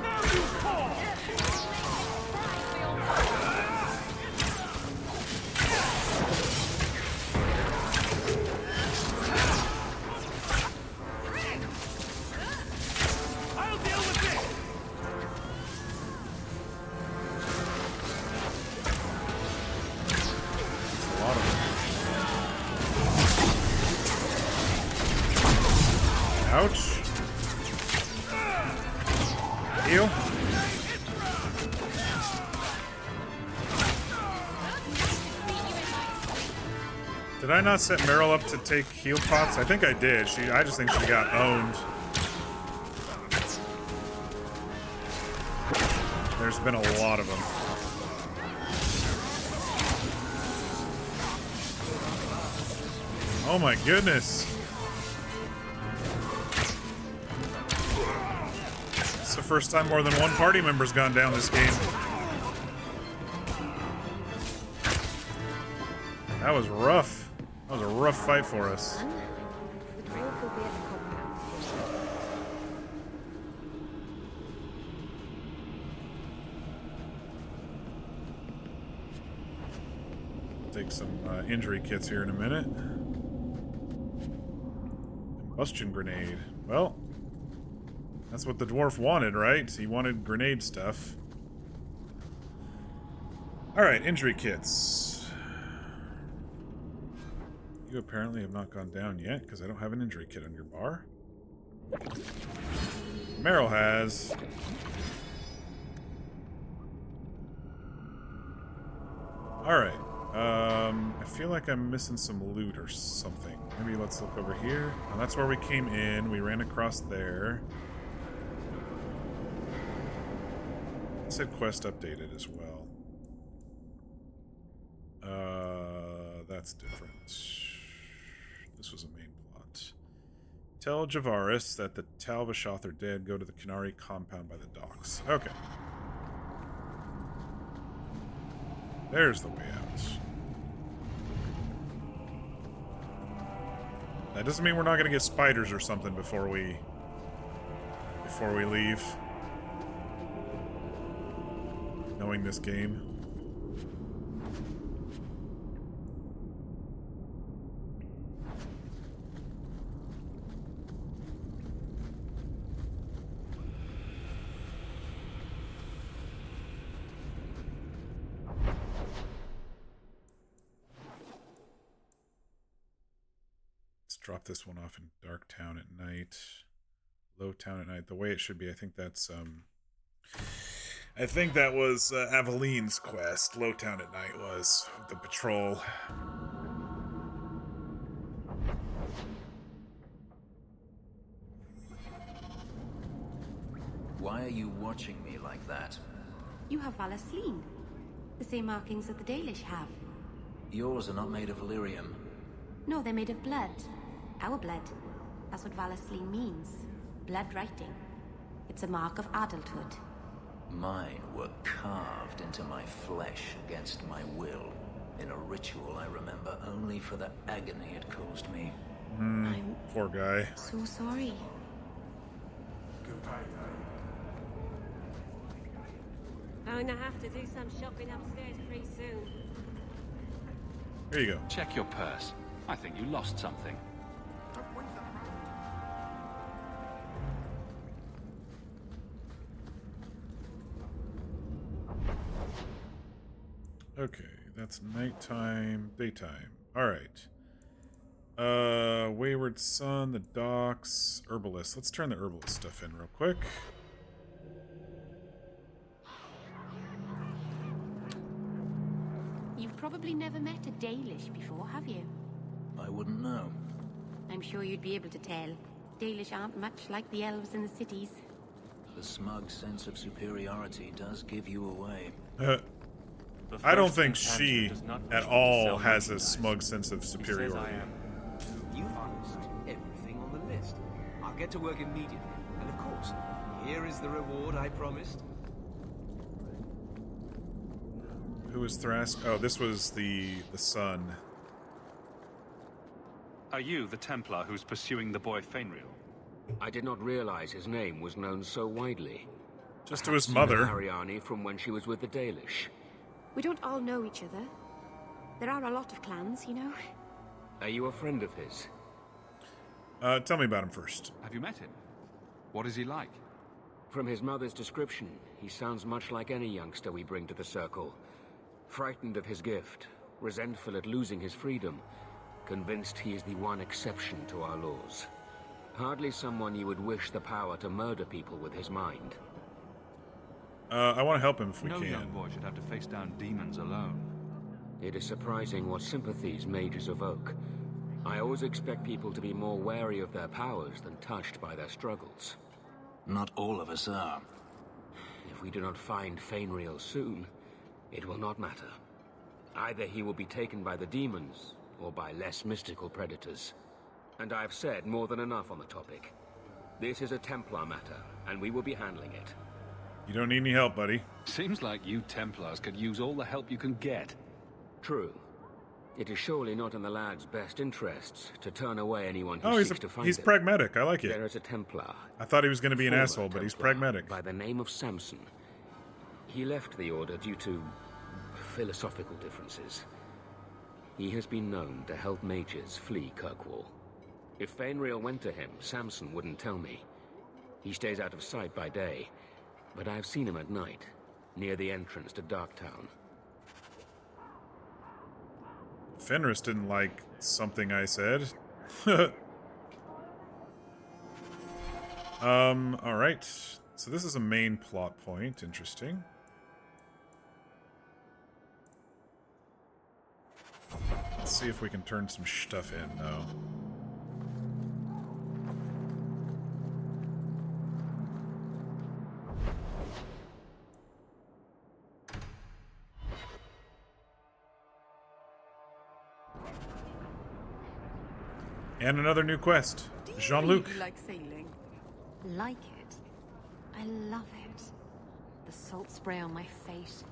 [SPEAKER 15] Now you fall. I'll deal with this.
[SPEAKER 1] A lot of them. Ouch. Heal. Did I not set Meryl up to take heal pots? I think I did. I just think she got owned. There's been a lot of them. Oh my goodness. It's the first time more than one party member's gone down this game. That was rough. That was a rough fight for us.
[SPEAKER 11] The dwarf will be at the compound.
[SPEAKER 1] Take some injury kits here in a minute. Combustion grenade. Well, that's what the dwarf wanted, right? He wanted grenade stuff. Alright, injury kits. You apparently have not gone down yet, because I don't have an injury kit on your bar. Meryl has. Alright. I feel like I'm missing some loot or something. Maybe let's look over here. Oh, that's where we came in. We ran across there. It said quest updated as well. That's different. This was a main plot. Tell Javaris that the Talvashoth are dead. Go to the Qunari compound by the docks. Okay. There's the way out. That doesn't mean we're not going to get spiders or something before we leave. Knowing this game. Drop this one off in Dark Town at night. Low Town at night. The way it should be. I think that's I think that was Aveline's quest. Low Town at night was the patrol.
[SPEAKER 22] Why are you watching me like that?
[SPEAKER 11] You have Valasleen. The same markings that the Dalish have.
[SPEAKER 22] Yours are not made of Valyrium.
[SPEAKER 11] No, they're made of blood. Our blood. That's what Valasleen means. Blood writing. It's a mark of adulthood.
[SPEAKER 22] Mine were carved into my flesh against my will, in a ritual I remember only for the agony it caused me.
[SPEAKER 11] I'm
[SPEAKER 1] poor guy.
[SPEAKER 11] So sorry.
[SPEAKER 2] I'm gonna have to do some shopping upstairs pretty soon.
[SPEAKER 1] Here you go.
[SPEAKER 23] Check your purse. I think you lost something.
[SPEAKER 1] Okay, that's nighttime, daytime. Alright. Wayward Son, the docks, Herbalist. Let's turn the Herbalist stuff in real quick.
[SPEAKER 11] You've probably never met a Dalish before, have you?
[SPEAKER 22] I wouldn't know.
[SPEAKER 11] I'm sure you'd be able to tell. Dalish aren't much like the elves in the cities.
[SPEAKER 22] The smug sense of superiority does give you away.
[SPEAKER 1] I don't think she at all has a smug sense of superiority.
[SPEAKER 18] You honest. Everything on the list. I'll get to work immediately. And of course, here is the reward I promised.
[SPEAKER 1] Who was Thrask? Oh, this was the son.
[SPEAKER 15] Are you the Templar who's pursuing the boy Fainriel?
[SPEAKER 19] I did not realize his name was known so widely.
[SPEAKER 1] Just to his mother.
[SPEAKER 19] Ariani from when she was with the Dalish.
[SPEAKER 11] We don't all know each other. There are a lot of clans, you know.
[SPEAKER 19] Are you a friend of his?
[SPEAKER 1] Tell me about him first.
[SPEAKER 15] Have you met him? What is he like?
[SPEAKER 19] From his mother's description, he sounds much like any youngster we bring to the Circle. Frightened of his gift, resentful at losing his freedom, convinced he is the one exception to our laws. Hardly someone you would wish the power to murder people with his mind.
[SPEAKER 1] I want to help him if we
[SPEAKER 15] no
[SPEAKER 1] can.
[SPEAKER 15] No young boy should have to face down demons alone.
[SPEAKER 19] It is surprising what sympathies mages evoke. I always expect people to be more wary of their powers than touched by their struggles.
[SPEAKER 22] Not all of us are.
[SPEAKER 19] If we do not find Fainriel soon, it will not matter. Either he will be taken by the demons, or by less mystical predators. And I have said more than enough on the topic. This is a Templar matter, and we will be handling it.
[SPEAKER 1] You don't need any help, buddy.
[SPEAKER 23] Seems like you Templars could use all the help you can get.
[SPEAKER 19] True. It is surely not in the lad's best interests to turn away anyone who
[SPEAKER 1] Oh,
[SPEAKER 19] seeks to find
[SPEAKER 1] he's
[SPEAKER 19] him.
[SPEAKER 1] pragmatic. I like it.
[SPEAKER 19] There is a Templar.
[SPEAKER 1] I thought he was going to be an
[SPEAKER 19] Former
[SPEAKER 1] asshole, but he's
[SPEAKER 19] Templar
[SPEAKER 1] pragmatic.
[SPEAKER 19] By the name of Samson. He left the Order due to philosophical differences. He has been known to help mages flee Kirkwall. If Fainriel went to him, Samson wouldn't tell me. He stays out of sight by day, but I've seen him at night, near the entrance to Darktown.
[SPEAKER 1] Fenris didn't like something I said. Alright. So this is a main plot point. Interesting. Let's see if we can turn some stuff in, though. And another new quest. Jean-Luc.
[SPEAKER 8] You like sailing?
[SPEAKER 14] Like it? I love it. The salt spray on my face,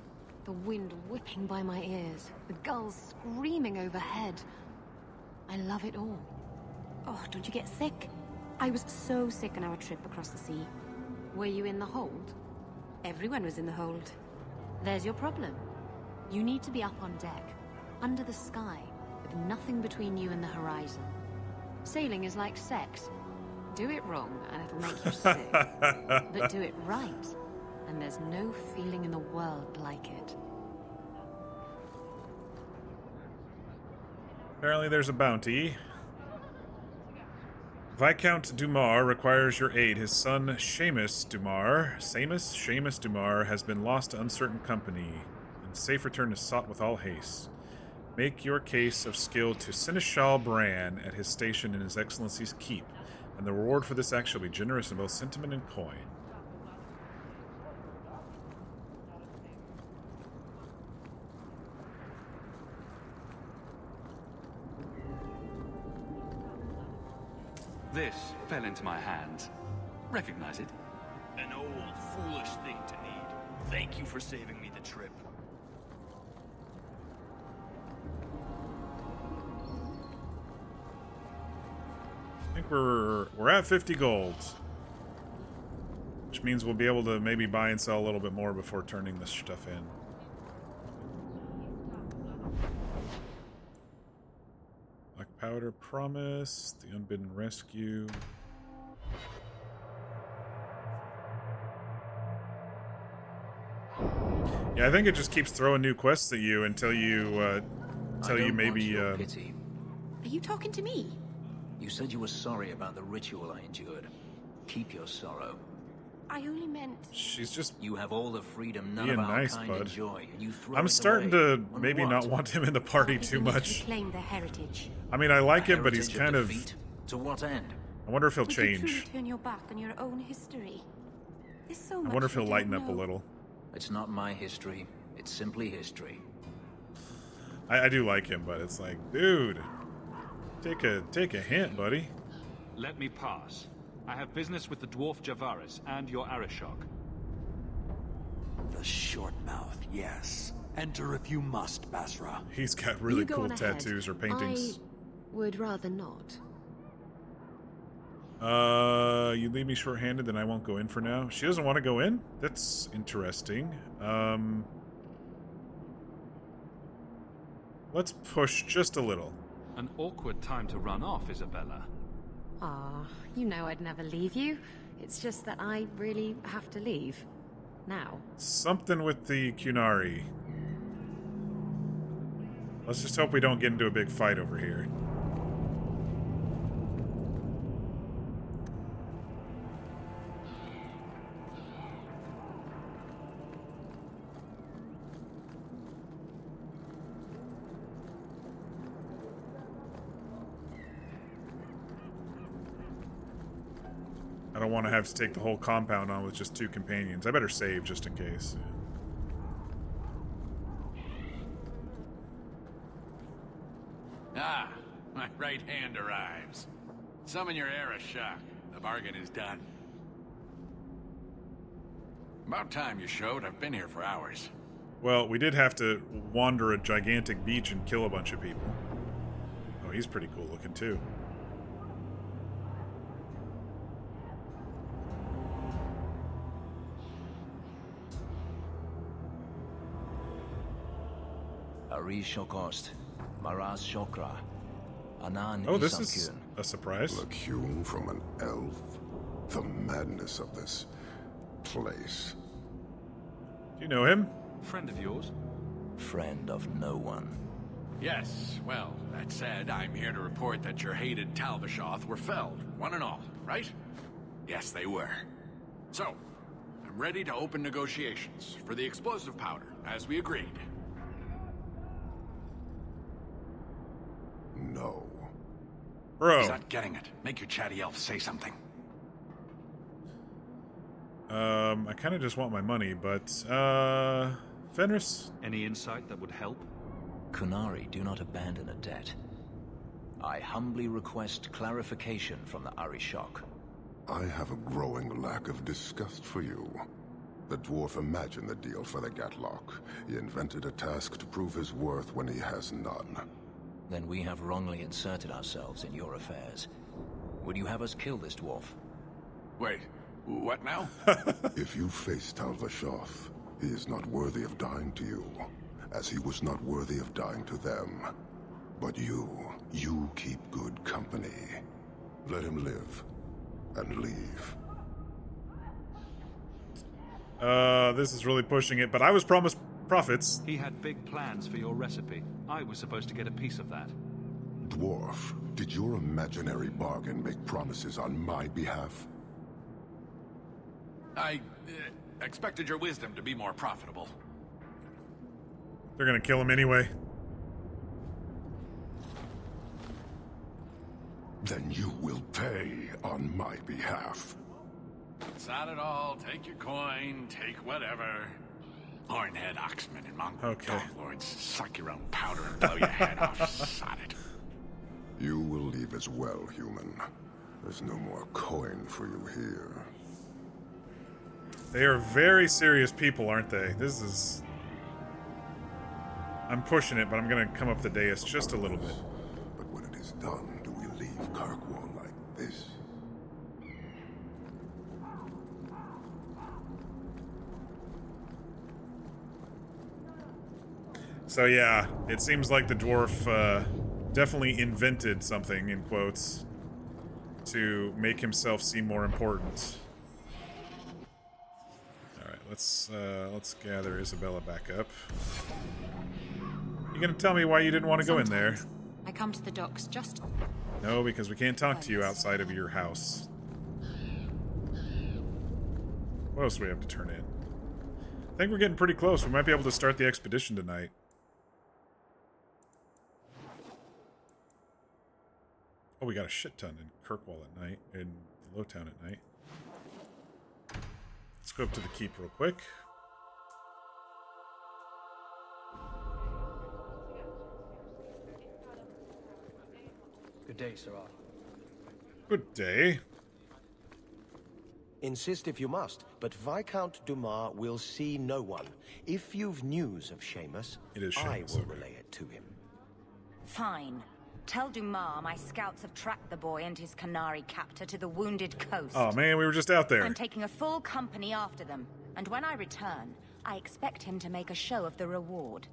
[SPEAKER 14] the wind whipping by my ears, the gulls screaming overhead. I love it all.
[SPEAKER 11] Oh, don't you get sick? I was so sick on our trip across the sea.
[SPEAKER 14] Were you in the hold?
[SPEAKER 11] Everyone was in the hold.
[SPEAKER 14] There's your problem. You need to be up on deck, under the sky, with nothing between you and the horizon. Sailing is like sex. Do it wrong, and it'll make you sick. But do it right, and there's no feeling in the world like it.
[SPEAKER 1] Apparently there's a bounty. Viscount Dumar requires your aid. His son, Seamus Dumar, has been lost to uncertain company, and safe return is sought with all haste. Make your case of skill to Seneschal Bran at his station in His Excellency's keep, and the reward for this act shall be generous in both sentiment and coin.
[SPEAKER 15] This fell into my hands. Recognize it?
[SPEAKER 16] An old, foolish thing to need. Thank you for saving me the trip.
[SPEAKER 1] I think we're at 50 gold, which means we'll be able to maybe buy and sell a little bit more before turning this stuff in. Black powder promise, the unbidden rescue. Yeah, I think it just keeps throwing new quests at you until you maybe.
[SPEAKER 22] Pity.
[SPEAKER 11] Are you talking to me?
[SPEAKER 22] You said you were sorry about the ritual I endured. Keep your sorrow.
[SPEAKER 11] I only meant...
[SPEAKER 1] She's just...
[SPEAKER 22] You have all the freedom none
[SPEAKER 1] being
[SPEAKER 22] of our
[SPEAKER 1] nice,
[SPEAKER 22] kind
[SPEAKER 1] bud.
[SPEAKER 22] enjoy, and you throw
[SPEAKER 1] I'm
[SPEAKER 22] it
[SPEAKER 1] starting
[SPEAKER 22] away.
[SPEAKER 1] to maybe not want him in the party too much.
[SPEAKER 11] Claim their heritage.
[SPEAKER 1] I mean, I like him, but he's
[SPEAKER 22] Heritage
[SPEAKER 1] kind of...
[SPEAKER 22] defeat? To what end?
[SPEAKER 1] I wonder if he'll
[SPEAKER 11] Would you truly
[SPEAKER 1] change.
[SPEAKER 11] turn your back on your own history? There's so much
[SPEAKER 1] I wonder if
[SPEAKER 11] you
[SPEAKER 1] he'll
[SPEAKER 11] don't
[SPEAKER 1] lighten up a
[SPEAKER 11] know.
[SPEAKER 1] little.
[SPEAKER 22] It's not my history. It's simply history.
[SPEAKER 1] I do like him, but it's like, dude, take a hint, buddy.
[SPEAKER 15] Let me pass. I have business with the dwarf Javaris and your Arishok.
[SPEAKER 4] The short mouth, yes. Enter if you must, Basra.
[SPEAKER 1] He's got really
[SPEAKER 14] You go
[SPEAKER 1] cool
[SPEAKER 14] on ahead.
[SPEAKER 1] tattoos or paintings.
[SPEAKER 14] I would rather not.
[SPEAKER 1] You leave me short-handed, then I won't go in for now. She doesn't want to go in? That's interesting. Let's push just a little.
[SPEAKER 3] An awkward time to run off, Isabella.
[SPEAKER 14] Ah, you know I'd never leave you. It's just that I really have to leave. Now.
[SPEAKER 1] Something with the Qunari. Let's just hope we don't get into a big fight over here. I don't want to have to take the whole compound on with just 2 companions. I better save just in case.
[SPEAKER 4] Ah, my right hand arrives. Summon your Arishok. The bargain is done. About time you showed. I've been here for hours.
[SPEAKER 1] Well, we did have to wander a gigantic beach and kill a bunch of people. Oh, he's pretty cool looking too.
[SPEAKER 22] Shokost, Maraz Shokra, Anan.
[SPEAKER 1] Oh, this is a surprise.
[SPEAKER 10] Look, hewn from an elf. The madness of this place.
[SPEAKER 1] Do you know him?
[SPEAKER 3] Friend of yours?
[SPEAKER 22] Friend of no one.
[SPEAKER 4] Yes, well, that said, I'm here to report that your hated Talvishoth were felled, one and all, right? Yes, they were. So, I'm ready to open negotiations for the explosive powder, as we agreed.
[SPEAKER 10] No.
[SPEAKER 1] Bro.
[SPEAKER 4] He's not getting it. Make your chatty elf say something.
[SPEAKER 1] I kind of just want my money, but, Fenris?
[SPEAKER 15] Any insight that would help?
[SPEAKER 22] Qunari do not abandon a debt. I humbly request clarification from the Arishok.
[SPEAKER 10] I have a growing lack of disgust for you. The dwarf imagined the deal for the Gatlock. He invented a task to prove his worth when he has none.
[SPEAKER 22] Then we have wrongly inserted ourselves in your affairs. Would you have us kill this dwarf?
[SPEAKER 4] Wait, what now?
[SPEAKER 10] If you face Talvishoth, he is not worthy of dying to you, as he was not worthy of dying to them. But you keep good company. Let him live, and leave.
[SPEAKER 1] This is really pushing it, but I was promised profits.
[SPEAKER 15] He had big plans for your recipe. I was supposed to get a piece of that.
[SPEAKER 10] Dwarf, did your imaginary bargain make promises on my behalf?
[SPEAKER 4] I expected your wisdom to be more profitable.
[SPEAKER 1] They're gonna kill him anyway.
[SPEAKER 10] Then you will pay on my behalf.
[SPEAKER 4] It's not at all. Take your coin, take whatever. Hornhead Oxman and Mongol Dog Lords, suck your own powder and blow your head off. Sod it.
[SPEAKER 10] You will leave as well, human. There's no more coin for you here.
[SPEAKER 1] They are very serious people, aren't they? This is... I'm pushing it, but I'm gonna come up the dais just a little bit.
[SPEAKER 10] But when it is done, do we leave Kirkwall like this?
[SPEAKER 1] So yeah, it seems like the dwarf definitely invented something, in quotes, to make himself seem more important. Alright, let's gather Isabella back up. You gonna tell me why you didn't want to go in there?
[SPEAKER 14] I come to the docks just...
[SPEAKER 1] No, because we can't talk to you outside of your house. What else do we have to turn in? I think we're getting pretty close. We might be able to start the expedition tonight. Oh, we got a shit ton in Kirkwall at night, in Lowtown at night. Let's go up to the keep real quick.
[SPEAKER 17] Good day, Sirrah.
[SPEAKER 1] Good day.
[SPEAKER 17] Insist if you must, but Viscount Dumas will see no one. If you've news of Seamus, I will relay it to him.
[SPEAKER 20] Fine. Tell Dumas my scouts have tracked the boy and his Qunari captor to the wounded coast.
[SPEAKER 1] Oh man, we were just out there.
[SPEAKER 20] I'm taking a full company after them, and when I return, I expect him to make a show of the reward.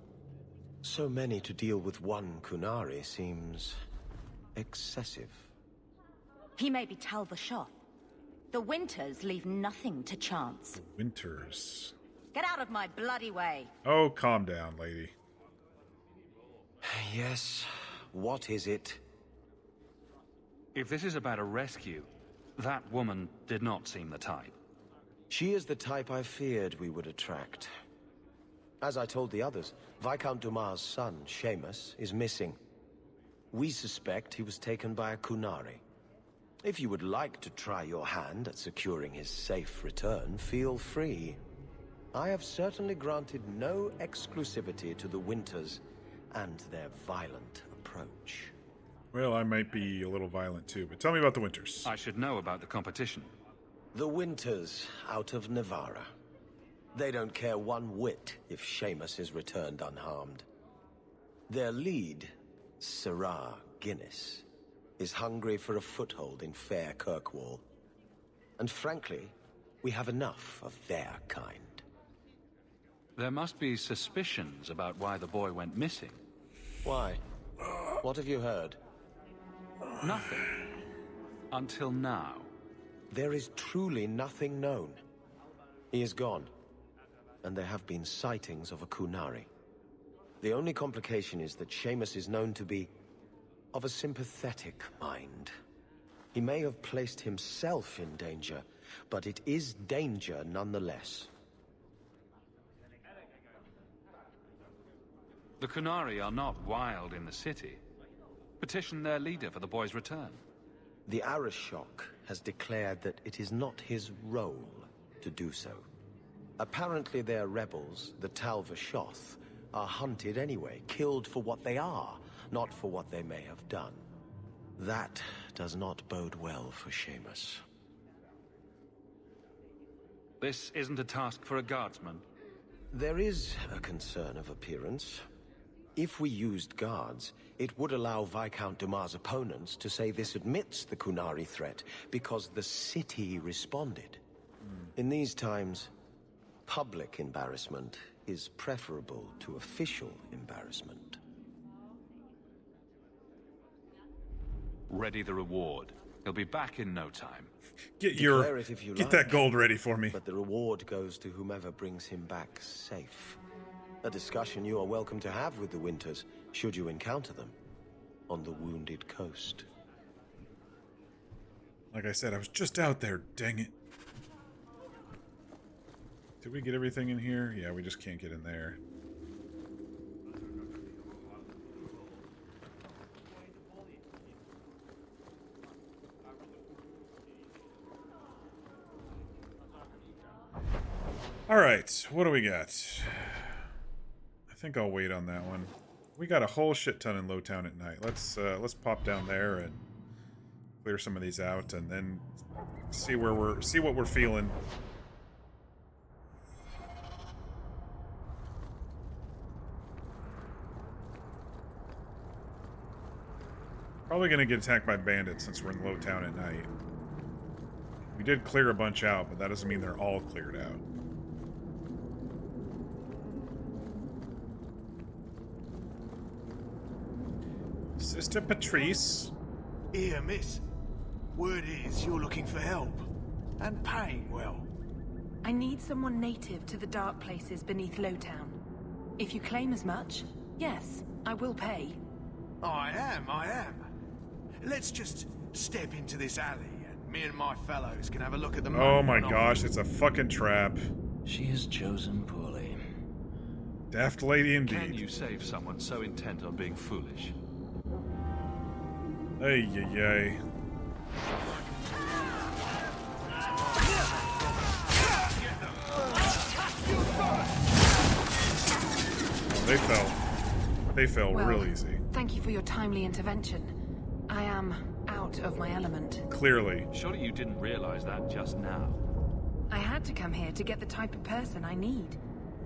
[SPEAKER 17] So many to deal with one Qunari seems... excessive.
[SPEAKER 20] He may be Talvishoth. The Winters leave nothing to chance.
[SPEAKER 1] The Winters.
[SPEAKER 20] Get out of my bloody way.
[SPEAKER 1] Oh, calm down, lady.
[SPEAKER 17] Yes. What is it?
[SPEAKER 15] If this is about a rescue, that woman did not seem the type.
[SPEAKER 17] She is the type I feared we would attract. As I told the others, Viscount Dumas' son, Seamus, is missing. We suspect he was taken by a Qunari. If you would like to try your hand at securing his safe return, feel free. I have certainly granted no exclusivity to the Winters and their violent approach.
[SPEAKER 1] Well, I might be a little violent too, but tell me about the Winters.
[SPEAKER 15] I should know about the competition.
[SPEAKER 17] The Winters out of Navarra. They don't care one whit if Seamus is returned unharmed. Their lead, Sirrah Guinness, is hungry for a foothold in fair Kirkwall. And frankly, we have enough of their kind.
[SPEAKER 15] There must be suspicions about why the boy went missing.
[SPEAKER 17] Why? What have you heard?
[SPEAKER 15] Nothing. Until now.
[SPEAKER 17] There is truly nothing known. He is gone. And there have been sightings of a Qunari. The only complication is that Seamus is known to be of a sympathetic mind. He may have placed himself in danger, but it is danger nonetheless.
[SPEAKER 15] The Qunari are not wild in the city. Petition their leader for the boy's return.
[SPEAKER 17] The Arishok has declared that it is not his role to do so. Apparently their rebels, the Tal-Vashoth, are hunted anyway, killed for what they are, not for what they may have done. That does not bode well for Seamus.
[SPEAKER 15] This isn't a task for a guardsman.
[SPEAKER 17] There is a concern of appearance. If we used guards, it would allow Viscount Dumas' opponents to say this admits the Qunari threat, because the city responded. In these times, public embarrassment is preferable to official embarrassment.
[SPEAKER 15] Ready the reward. He'll be back in no time.
[SPEAKER 1] Get
[SPEAKER 17] Like,
[SPEAKER 1] that gold ready for me.
[SPEAKER 17] But the reward goes to whomever brings him back safe. A discussion you are welcome to have with the Winters, should you encounter them, on the Wounded Coast.
[SPEAKER 1] Like I said, I was just out there, dang it. Did we get everything in here? Yeah, we just can't get in there. Alright, what do we got? I think I'll wait on that one. We got a whole shit ton in Lowtown at night. Let's pop down there and clear some of these out, and then see what we're feeling. Probably gonna get attacked by bandits since we're in Lowtown at night. We did clear a bunch out, but that doesn't mean they're all cleared out. Sister Patrice.
[SPEAKER 5] Here, miss. Word is you're looking for help. And paying well.
[SPEAKER 9] I need someone native to the dark places beneath Lowtown. If you claim as much, yes, I will pay.
[SPEAKER 5] I am. Let's just step into this alley, and me and my fellows can have a look at the money.
[SPEAKER 1] Oh my gosh, it's a fucking trap.
[SPEAKER 22] She is chosen poorly.
[SPEAKER 1] Daft lady indeed.
[SPEAKER 15] Can you save someone so intent on being foolish?
[SPEAKER 1] Ay, ay, ay. Oh, they fell
[SPEAKER 9] Well,
[SPEAKER 1] real easy.
[SPEAKER 9] Thank you for your timely intervention. I am out of my element.
[SPEAKER 1] Clearly.
[SPEAKER 15] Surely you didn't realize that just now.
[SPEAKER 9] I had to come here to get the type of person I need.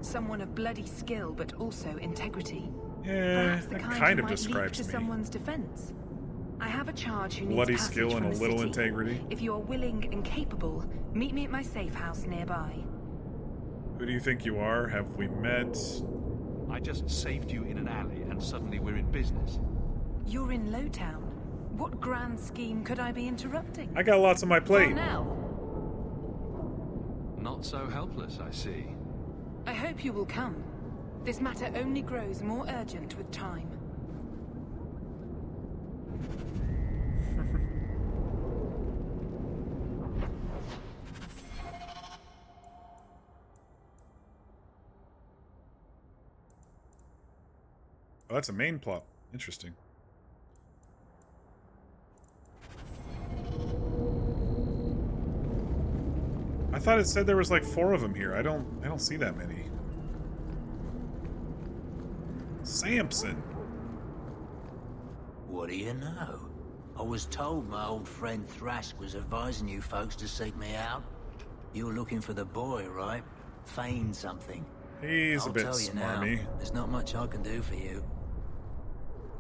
[SPEAKER 9] Someone of bloody skill, but also integrity.
[SPEAKER 1] Yeah,
[SPEAKER 9] Perhaps the
[SPEAKER 1] that
[SPEAKER 9] kind
[SPEAKER 1] kind
[SPEAKER 9] who
[SPEAKER 1] of
[SPEAKER 9] might leap
[SPEAKER 1] describes
[SPEAKER 9] to
[SPEAKER 1] me.
[SPEAKER 9] someone's defense. I have a charge who needs
[SPEAKER 1] Bloody
[SPEAKER 9] passage
[SPEAKER 1] skill and
[SPEAKER 9] from
[SPEAKER 1] a
[SPEAKER 9] the
[SPEAKER 1] little
[SPEAKER 9] city.
[SPEAKER 1] integrity.
[SPEAKER 9] If you are willing and capable, meet me at my safe house nearby.
[SPEAKER 1] Who do you think you are? Have we met?
[SPEAKER 15] I just saved you in an alley and suddenly we're in business.
[SPEAKER 9] You're in Lowtown. What grand scheme could I be interrupting?
[SPEAKER 1] I got lots on my plate.
[SPEAKER 9] For now.
[SPEAKER 15] Not so helpless, I see.
[SPEAKER 9] I hope you will come. This matter only grows more urgent with time.
[SPEAKER 1] Oh, that's a main plot. Interesting. I thought it said there was like 4 of them here. I don't see that many. Samson.
[SPEAKER 22] What do you know? I was told my old friend Thrask was advising you folks to seek me out. You were looking for the boy, right? feign something.
[SPEAKER 1] He's
[SPEAKER 22] I'll
[SPEAKER 1] a bit
[SPEAKER 22] tell you now,
[SPEAKER 1] smarmy.
[SPEAKER 22] there's not much I can do for you.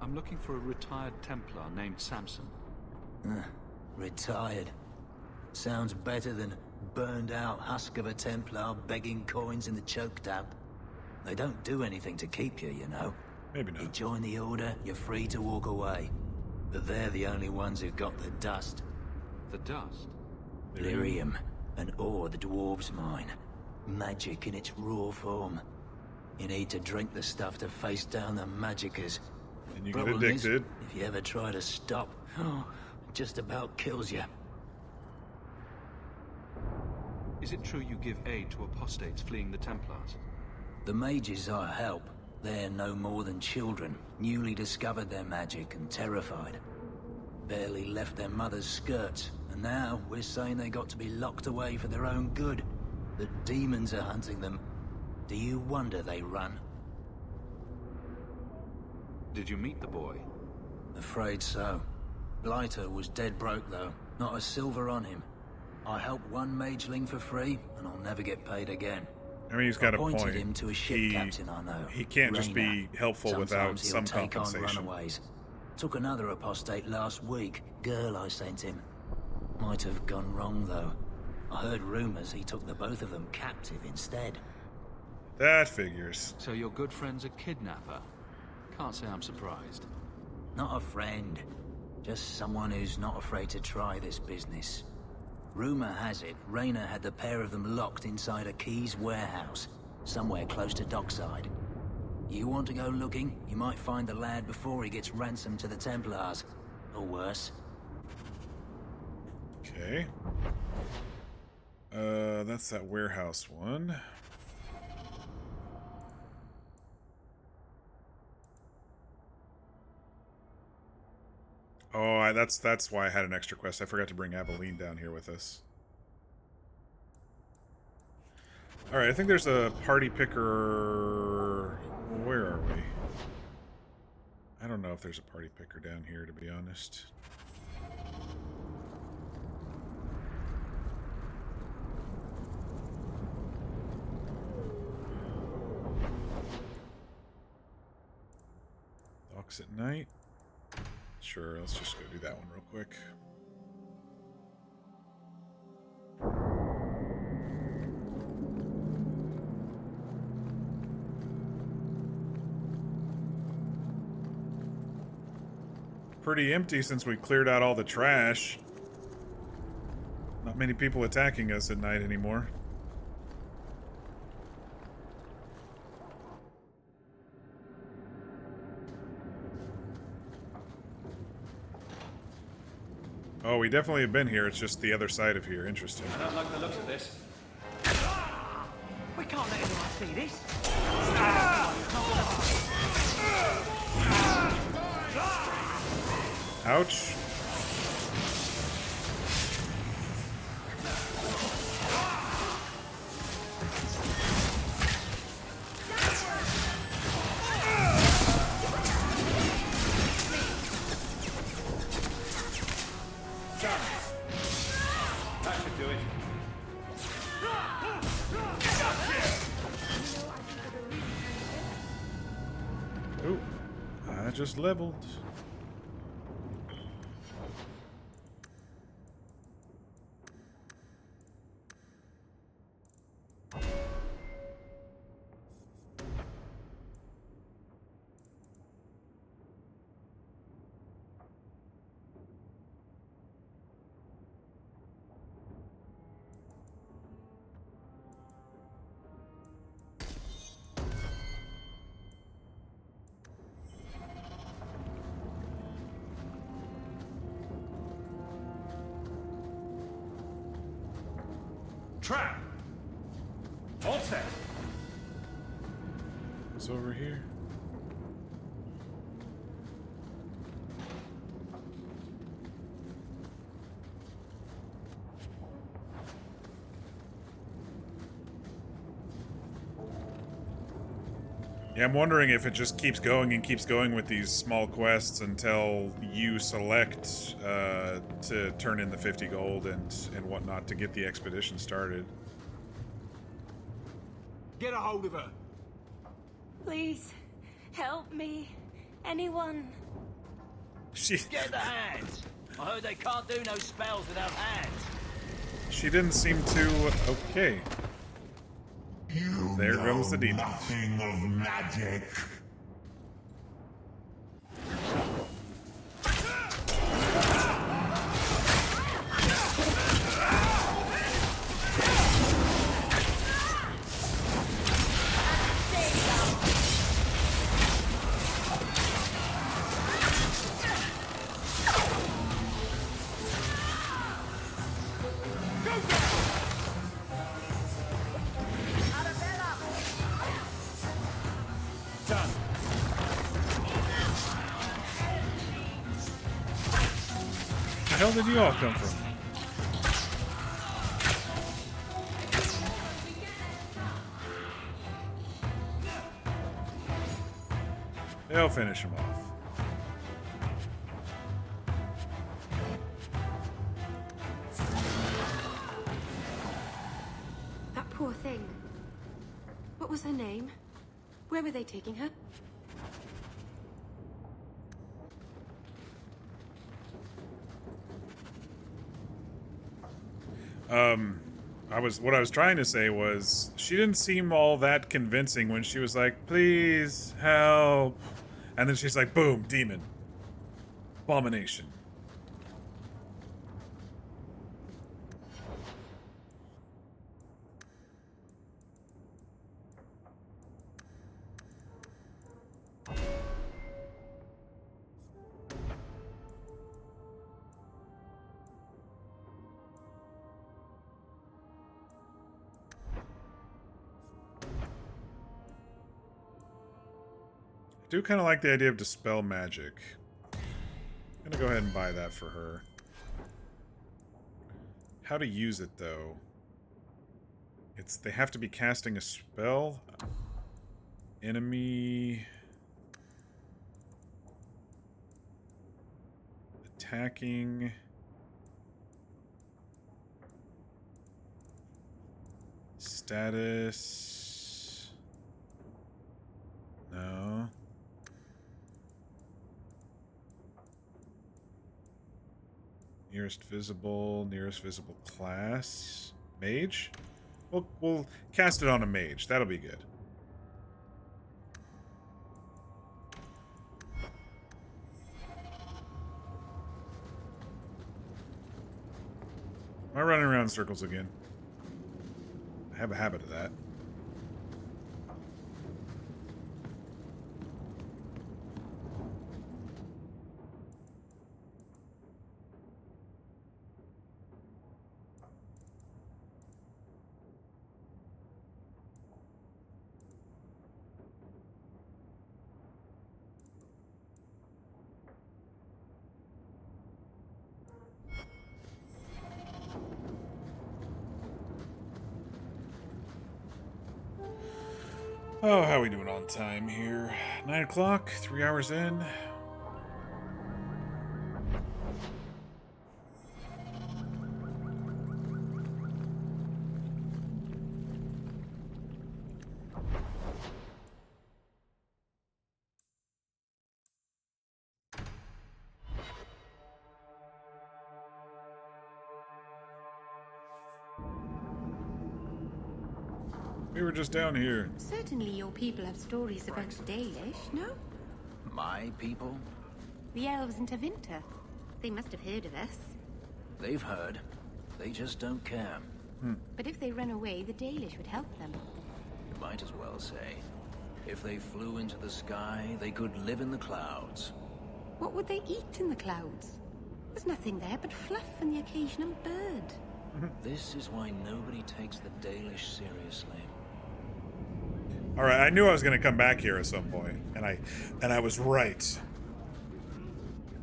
[SPEAKER 15] I'm looking for a retired Templar named Samson.
[SPEAKER 22] Retired. Sounds better than burned out husk of a Templar begging coins in the choke tap. They don't do anything to keep you, you know.
[SPEAKER 1] Maybe not.
[SPEAKER 22] You join the Order, you're free to walk away. But they're the only ones who've got the dust.
[SPEAKER 15] The dust?
[SPEAKER 22] Lyrium, an ore the dwarves mine. Magic in its raw form. You need to drink the stuff to face down the magicers.
[SPEAKER 1] And you get
[SPEAKER 22] Problem is,
[SPEAKER 1] addicted.
[SPEAKER 22] if you ever try to stop, it just about kills you.
[SPEAKER 15] Is it true you give aid to apostates fleeing the Templars?
[SPEAKER 22] The mages are help. They're no more than children, newly discovered their magic and terrified. Barely left their mother's skirts, and now we're saying they got to be locked away for their own good. The demons are hunting them. Do you wonder they run?
[SPEAKER 15] Did you meet the boy?
[SPEAKER 22] Afraid so. Blighter was dead broke though, not a silver on him. I helped one mageling for free, and I'll never get paid again.
[SPEAKER 1] I mean, he's got a
[SPEAKER 22] Appointed
[SPEAKER 1] point.
[SPEAKER 22] him to a ship captain I know.
[SPEAKER 1] He can't just be
[SPEAKER 22] Rayner.
[SPEAKER 1] helpful without
[SPEAKER 22] Sometimes he'll
[SPEAKER 1] some
[SPEAKER 22] take
[SPEAKER 1] compensation.
[SPEAKER 22] on runaways. Took another apostate last week. Girl I sent him. Might have gone wrong though. I heard rumors he took the both of them captive instead.
[SPEAKER 1] That figures.
[SPEAKER 15] So your good friend's a kidnapper? Can't say I'm surprised.
[SPEAKER 22] Not a friend. Just someone who's not afraid to try this business. Rumor has it, Rayner had the pair of them locked inside a Keys warehouse, somewhere close to dockside. You want to go looking, you might find the lad before he gets ransomed to the Templars. Or worse.
[SPEAKER 1] Okay. That's that warehouse one. Oh, that's why I had an extra quest. I forgot to bring Aveline down here with us. Alright, I think there's a party picker... Where are we? I don't know if there's a party picker down here, to be honest. Docks at night. Sure, let's just go do that one real quick. Pretty empty since we cleared out all the trash. Not many people attacking us at night anymore. Oh, we definitely have been here. It's just the other side of here. Interesting.
[SPEAKER 3] I don't like the looks of this.
[SPEAKER 6] We can't let anyone see this.
[SPEAKER 1] Ouch.
[SPEAKER 3] That should do it.
[SPEAKER 1] Ooh, I just leveled.
[SPEAKER 3] Trap! All set.
[SPEAKER 1] What's over here? Yeah, I'm wondering if it just keeps going and keeps going with these small quests until you select to turn in the 50 gold and whatnot to get the expedition started.
[SPEAKER 18] Get a hold of her.
[SPEAKER 2] Please, help me. Anyone.
[SPEAKER 22] Get the hands! I heard they can't do no spells without hands.
[SPEAKER 1] She didn't seem to... Okay. There comes the demon.
[SPEAKER 10] Nothing of magic.
[SPEAKER 1] Where the hell did you all come from? They'll finish him off.
[SPEAKER 8] That poor thing. What was her name? Where were they taking her?
[SPEAKER 1] What I was trying to say was she didn't seem all that convincing when she was like, please help. And then she's like, boom, demon. Abomination. I do kind of like the idea of dispel magic. I'm gonna go ahead and buy that for her. How to use it though? They have to be casting a spell. Enemy attacking. Status. No. Nearest visible class. Mage? We'll cast it on a mage. That'll be good. Am I running around in circles again? I have a habit of that. Oh, how are we doing on time here? 9 o'clock, 3 hours in. We were just down here.
[SPEAKER 8] Certainly your people have stories about Dalish, no?
[SPEAKER 22] My people?
[SPEAKER 8] The elves in Tevinter. They must have heard of us.
[SPEAKER 22] They've heard. They just don't care.
[SPEAKER 8] But if they run away, the Dalish would help them.
[SPEAKER 22] You might as well say. If they flew into the sky, they could live in the clouds.
[SPEAKER 8] What would they eat in the clouds? There's nothing there but fluff and the occasional bird.
[SPEAKER 22] This is why nobody takes the Dalish seriously.
[SPEAKER 1] Alright, I knew I was going to come back here at some point, and I was right.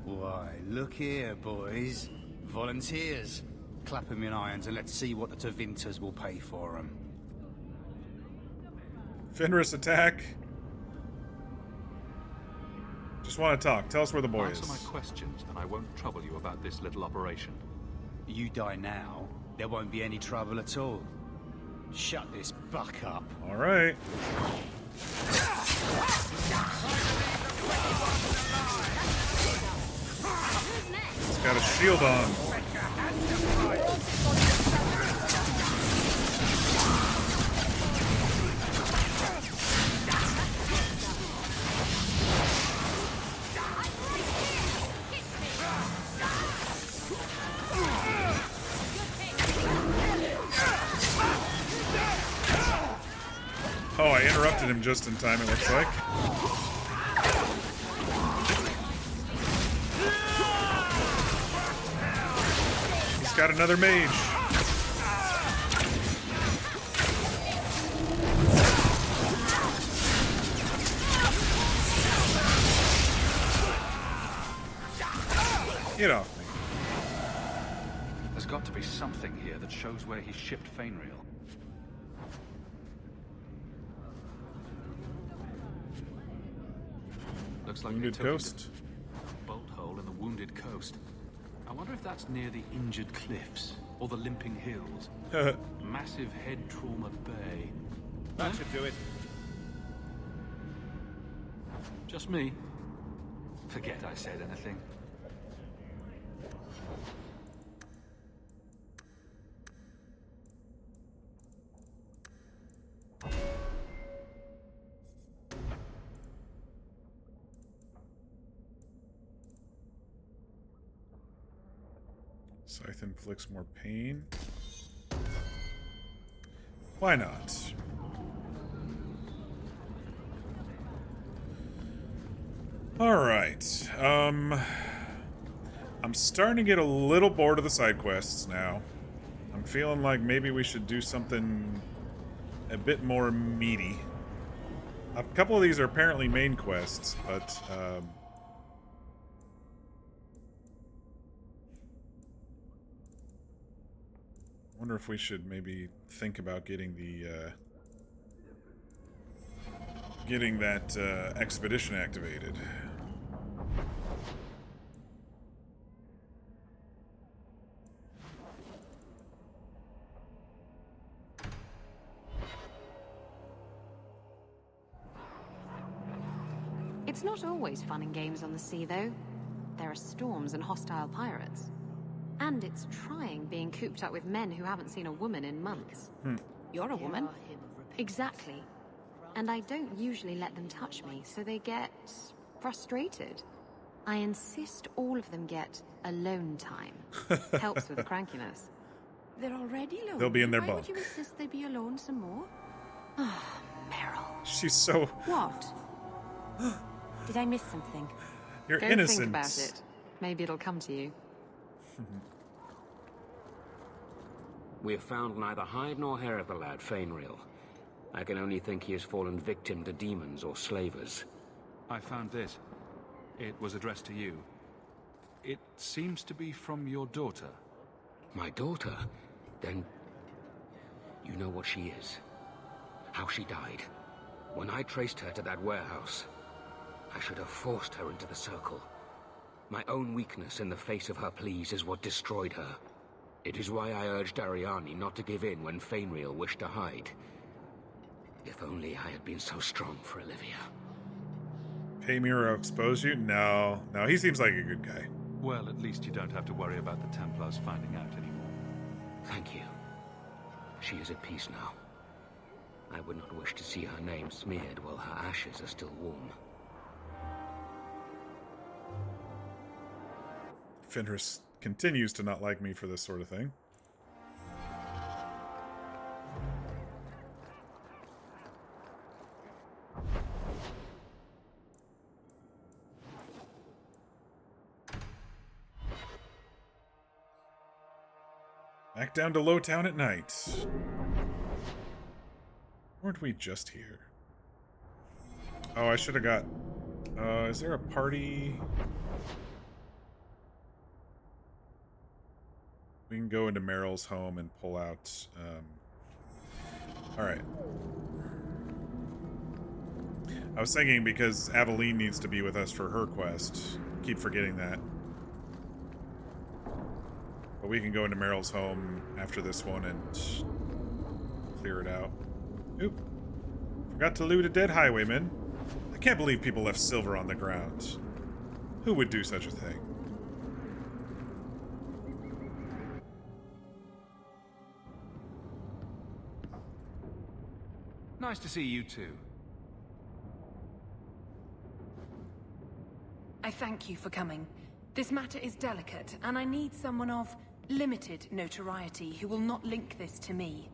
[SPEAKER 12] Why, look here, boys. Volunteers. Clap 'em in irons and let's see what the Tevinters will pay for 'em.
[SPEAKER 1] Fenris attack. Just want to talk. Tell us where the boy
[SPEAKER 7] Answer
[SPEAKER 1] is.
[SPEAKER 7] my questions, and I won't trouble you about this little operation.
[SPEAKER 12] You die now, there won't be any trouble at all. Shut this buck up.
[SPEAKER 1] All right. He's got a shield on. Oh, I interrupted him just in time, it looks like. He's got another mage. Get off me.
[SPEAKER 15] There's got to be something here that shows where he shipped Fainreal. Looks like
[SPEAKER 1] Wounded
[SPEAKER 15] they took him
[SPEAKER 1] Coast.
[SPEAKER 15] to a bolt hole in the Wounded Coast. I wonder if that's near the Injured Cliffs or the Limping Hills. Massive Head Trauma Bay.
[SPEAKER 16] That should do it.
[SPEAKER 15] Just me. Forget I said anything.
[SPEAKER 1] Scythe inflicts more pain. Why not? Alright. I'm starting to get a little bored of the side quests now. I'm feeling like maybe we should do something a bit more meaty. A couple of these are apparently main quests, but wonder if we should maybe think about getting the getting that expedition activated.
[SPEAKER 14] It's not always fun and games on the sea, though. There are storms and hostile pirates. And it's trying being cooped up with men who haven't seen a woman in months. You're a woman. Exactly. And I don't usually let them touch me, so they get frustrated. I insist all of them get alone time. Helps with crankiness.
[SPEAKER 8] They're already alone.
[SPEAKER 1] They'll be in their
[SPEAKER 8] Why
[SPEAKER 1] bunk.
[SPEAKER 8] would you insist they be alone some more?
[SPEAKER 14] Ah, Meryl.
[SPEAKER 1] She's so...
[SPEAKER 8] What?
[SPEAKER 20] Did I miss something?
[SPEAKER 1] You're
[SPEAKER 14] Go
[SPEAKER 1] innocent.
[SPEAKER 14] think about it. Maybe it'll come to you.
[SPEAKER 19] We have found neither hide nor hair of the lad, Fainreal. I can only think he has fallen victim to demons or slavers.
[SPEAKER 15] I found this. It was addressed to you. It seems to be from your daughter.
[SPEAKER 19] My daughter? Then... you know what she is. How she died. When I traced her to that warehouse, I should have forced her into the circle. My own weakness in the face of her pleas is what destroyed her. It is why I urged Ariani not to give in when Fainreal wished to hide. If only I had been so strong for Olivia.
[SPEAKER 1] Paymir will expose you? No. No, he seems like a good guy.
[SPEAKER 15] Well, at least you don't have to worry about the Templars finding out anymore.
[SPEAKER 19] Thank you. She is at peace now. I would not wish to see her name smeared while her ashes are still warm.
[SPEAKER 1] Fenris continues to not like me for this sort of thing. Back down to Lowtown at night. Weren't we just here? Oh, I should have got... is there a party? We can go into Meryl's home and pull out... Alright. I was thinking because Aveline needs to be with us for her quest. Keep forgetting that. But we can go into Meryl's home after this one and clear it out. Oop. Forgot to loot a dead highwayman. I can't believe people left silver on the ground. Who would do such a thing?
[SPEAKER 15] Nice to see you too.
[SPEAKER 9] I thank you for coming. This matter is delicate, and I need someone of limited notoriety who will not link this to me.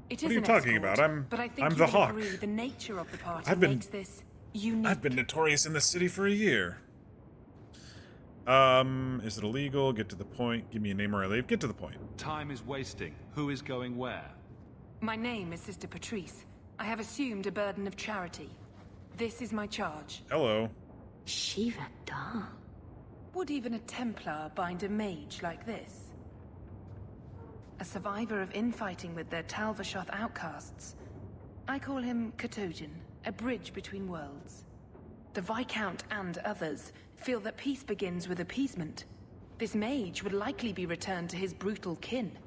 [SPEAKER 9] It
[SPEAKER 1] What
[SPEAKER 9] is
[SPEAKER 1] are you
[SPEAKER 9] an
[SPEAKER 1] talking
[SPEAKER 9] escort,
[SPEAKER 1] about?
[SPEAKER 9] but I think
[SPEAKER 1] I'm
[SPEAKER 9] you
[SPEAKER 1] the
[SPEAKER 9] will
[SPEAKER 1] Hawk.
[SPEAKER 9] agree the nature of the party
[SPEAKER 1] I've been-
[SPEAKER 9] makes this unique.
[SPEAKER 1] I've been notorious in the city for a year. Is it illegal? Get to the point. Give me a name or I leave. Get to the point.
[SPEAKER 15] Time is wasting. Who is going where?
[SPEAKER 9] My name is Sister Patrice. I have assumed a burden of charity. This is my charge.
[SPEAKER 1] Hello.
[SPEAKER 11] Shiva Da.
[SPEAKER 9] Would even a Templar bind a mage like this? A survivor of infighting with their Talvashoth outcasts. I call him Katojan, a bridge between worlds. The Viscount and others feel that peace begins with appeasement. This mage would likely be returned to his brutal kin.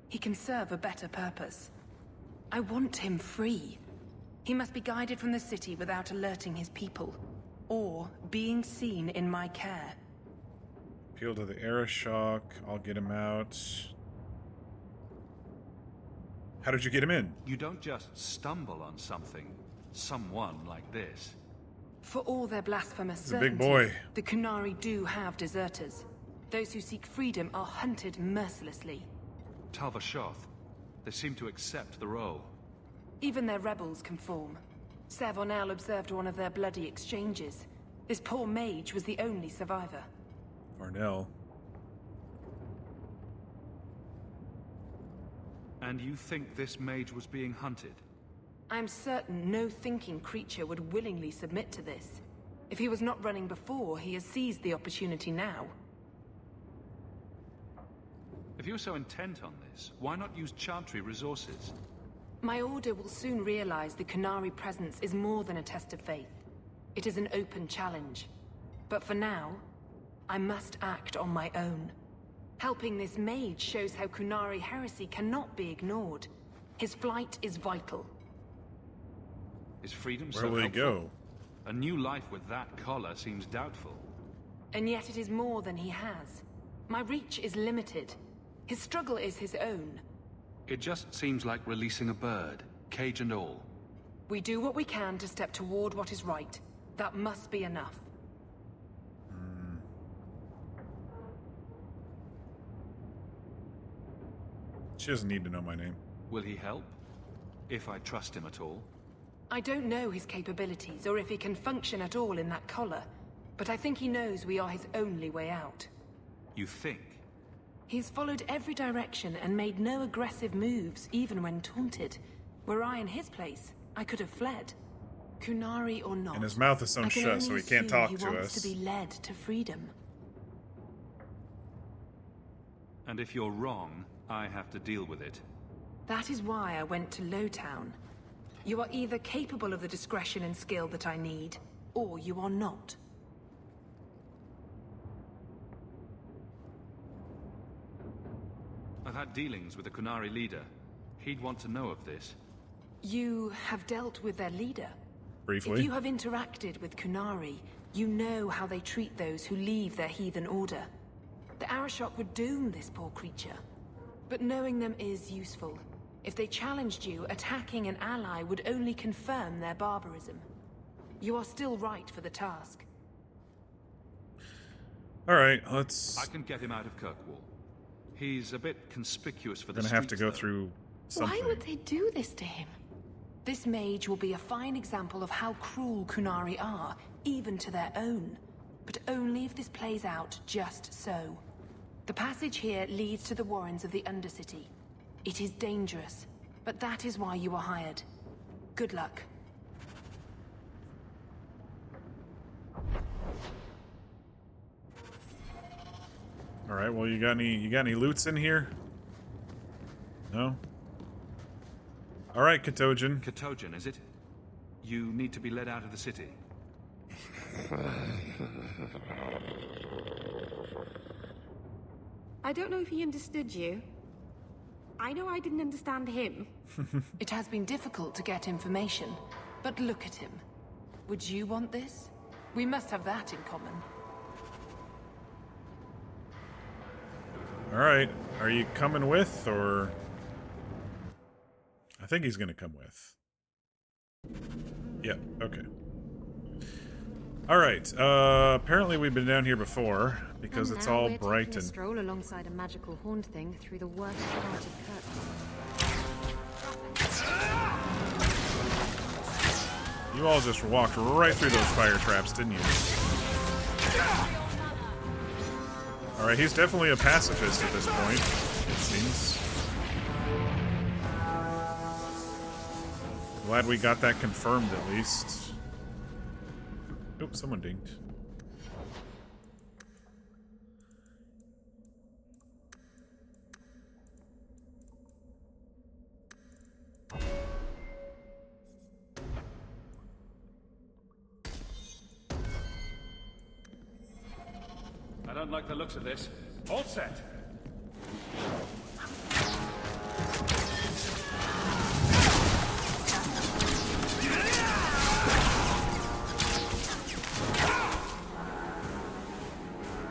[SPEAKER 9] He can serve a better purpose. I want him free. He must be guided from the city without alerting his people, or being seen in my care.
[SPEAKER 1] Appeal to the Arashok. I'll get him out. How did you get him in?
[SPEAKER 15] You don't just stumble on someone like this.
[SPEAKER 9] For all their blasphemous
[SPEAKER 1] He's a big
[SPEAKER 9] certainty,
[SPEAKER 1] boy.
[SPEAKER 9] the Qunari do have deserters. Those who seek freedom are hunted mercilessly.
[SPEAKER 15] Talvashoth, they seem to accept the role.
[SPEAKER 9] Even their rebels conform. Savonel observed one of their bloody exchanges. This poor mage was the only survivor.
[SPEAKER 1] Arnell.
[SPEAKER 15] And you think this mage was being hunted?
[SPEAKER 9] I'm certain no thinking creature would willingly submit to this. If he was not running before, he has seized the opportunity now.
[SPEAKER 15] If you're so intent on this, why not use Chantry resources?
[SPEAKER 9] My order will soon realize the Qunari presence is more than a test of faith. It is an open challenge. But for now, I must act on my own. Helping this mage shows how Qunari heresy cannot be ignored. His flight is vital.
[SPEAKER 15] Is freedom
[SPEAKER 1] Where
[SPEAKER 15] so
[SPEAKER 1] will he
[SPEAKER 15] helpful?
[SPEAKER 1] go?
[SPEAKER 15] A new life with that collar seems doubtful.
[SPEAKER 9] And yet it is more than he has. My reach is limited. His struggle is his own.
[SPEAKER 15] It just seems like releasing a bird, cage and all.
[SPEAKER 9] We do what we can to step toward what is right. That must be enough.
[SPEAKER 1] She doesn't need to know my name.
[SPEAKER 15] Will he help? If I trust him at all?
[SPEAKER 9] I don't know his capabilities, or if he can function at all in that collar, but I think he knows we are his only way out.
[SPEAKER 15] You think?
[SPEAKER 9] He's followed every direction and made no aggressive moves, even when taunted. Were I in his place, I could have fled. Qunari or not,
[SPEAKER 1] And his mouth is sewn
[SPEAKER 9] I can
[SPEAKER 1] shut, so
[SPEAKER 9] only
[SPEAKER 1] he can't
[SPEAKER 9] assume
[SPEAKER 1] talk
[SPEAKER 9] he
[SPEAKER 1] to
[SPEAKER 9] wants
[SPEAKER 1] us.
[SPEAKER 9] to be led to freedom.
[SPEAKER 15] And if you're wrong, I have to deal with it.
[SPEAKER 9] That is why I went to Lowtown. You are either capable of the discretion and skill that I need, or you are not.
[SPEAKER 15] I've had dealings with the Qunari leader. He'd want to know of this.
[SPEAKER 9] You have dealt with their leader?
[SPEAKER 1] Briefly.
[SPEAKER 9] If you have interacted with Qunari, you know how they treat those who leave their heathen order. The Arashok would doom this poor creature. But knowing them is useful. If they challenged you, attacking an ally would only confirm their barbarism. You are still right for the task.
[SPEAKER 1] Alright, let's...
[SPEAKER 15] I can get him out of Kirkwall. He's a bit conspicuous for the
[SPEAKER 1] gonna have to
[SPEAKER 15] streets,
[SPEAKER 1] go
[SPEAKER 15] though.
[SPEAKER 1] through something.
[SPEAKER 9] Why would they do this to him? This mage will be a fine example of how cruel Qunari are, even to their own. But only if this plays out just so. The passage here leads to the warrens of the Undercity. It is dangerous, but that is why you are hired. Good luck.
[SPEAKER 1] Alright, well you got any loots in here? No? Alright, Katojan.
[SPEAKER 15] Katojan, is it? You need to be led out of the city.
[SPEAKER 8] I don't know if he understood you. I know I didn't understand him.
[SPEAKER 9] It has been difficult to get information, but look at him. Would you want this? We must have that in common.
[SPEAKER 1] Alright, are you coming with, or... I think he's gonna come with. Yep, okay. Alright, apparently we've been down here before, because it's all bright and...
[SPEAKER 14] stroll alongside a magical horned thing through the worst part of Kirk.
[SPEAKER 1] You all just walked right through those fire traps, didn't you? Alright, he's definitely a pacifist at this point, it seems. Glad we got that confirmed, at least. Oops, someone dinged.
[SPEAKER 3] I don't like the looks of this. All set.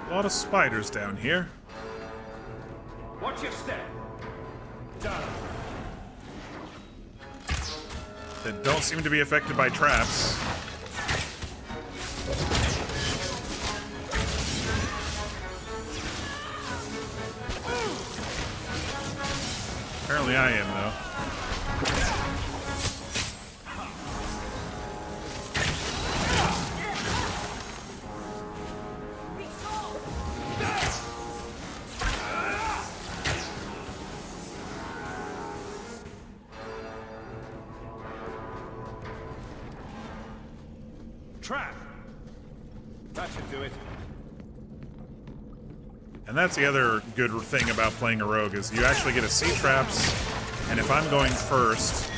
[SPEAKER 1] A lot of spiders down here.
[SPEAKER 3] Watch your step. Done.
[SPEAKER 1] That don't seem to be affected by traps. Apparently I am, though.
[SPEAKER 3] Trap. That should do it.
[SPEAKER 1] And that's the other good thing about playing a rogue, is you actually get to see traps, and if I'm going first,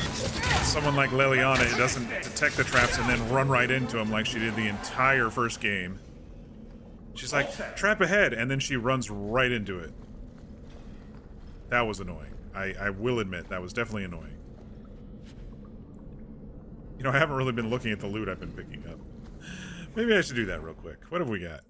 [SPEAKER 1] someone like Leliana doesn't detect the traps and then run right into them like she did the entire first game. She's like, trap ahead, and then she runs right into it. That was annoying. I will admit, that was definitely annoying. You know, I haven't really been looking at the loot I've been picking up. Maybe I should do that real quick. What have we got?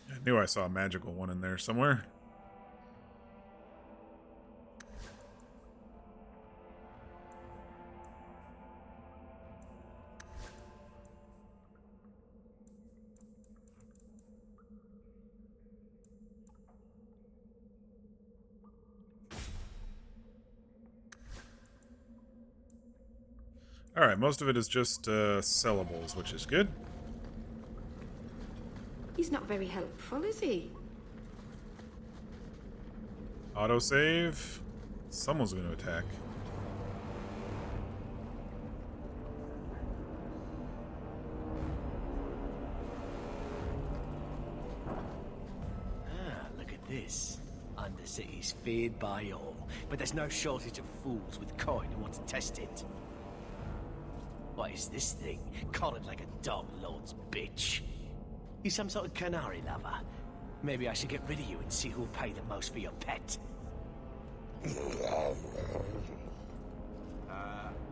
[SPEAKER 1] I knew I saw a magical one in there somewhere. Alright, most of it is just sellables, which is good.
[SPEAKER 8] He's not very helpful, is he?
[SPEAKER 1] Autosave. Someone's going to attack.
[SPEAKER 13] Look at this. Undercity's feared by all, but there's no shortage of fools with coin who want to test it. What is this thing? Collared like a dog lord's bitch. You some sort of Qunari lover? Maybe I should get rid of you and see who'll pay the most for your pet.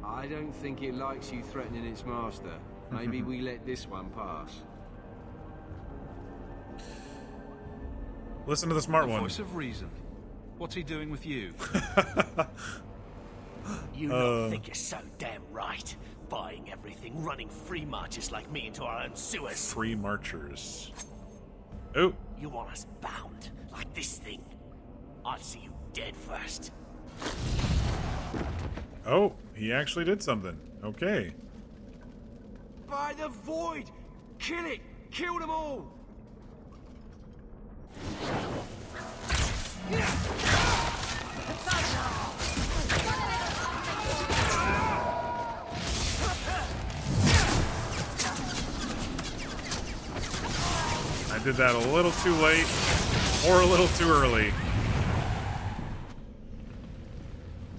[SPEAKER 18] I don't think it likes you threatening its master. Maybe we let this one pass.
[SPEAKER 1] Listen to the smart one.
[SPEAKER 15] Voice of reason. What's he doing with you?
[SPEAKER 13] You don't think you're so damn right. Buying everything, running free marchers like me into our own sewers.
[SPEAKER 1] Free marchers. Oh.
[SPEAKER 13] You want us bound, like this thing? I'll see you dead first.
[SPEAKER 1] Oh, he actually did something. Okay.
[SPEAKER 13] By the void!
[SPEAKER 16] Kill it! Kill them all!
[SPEAKER 1] I did that a little too late, or a little too early.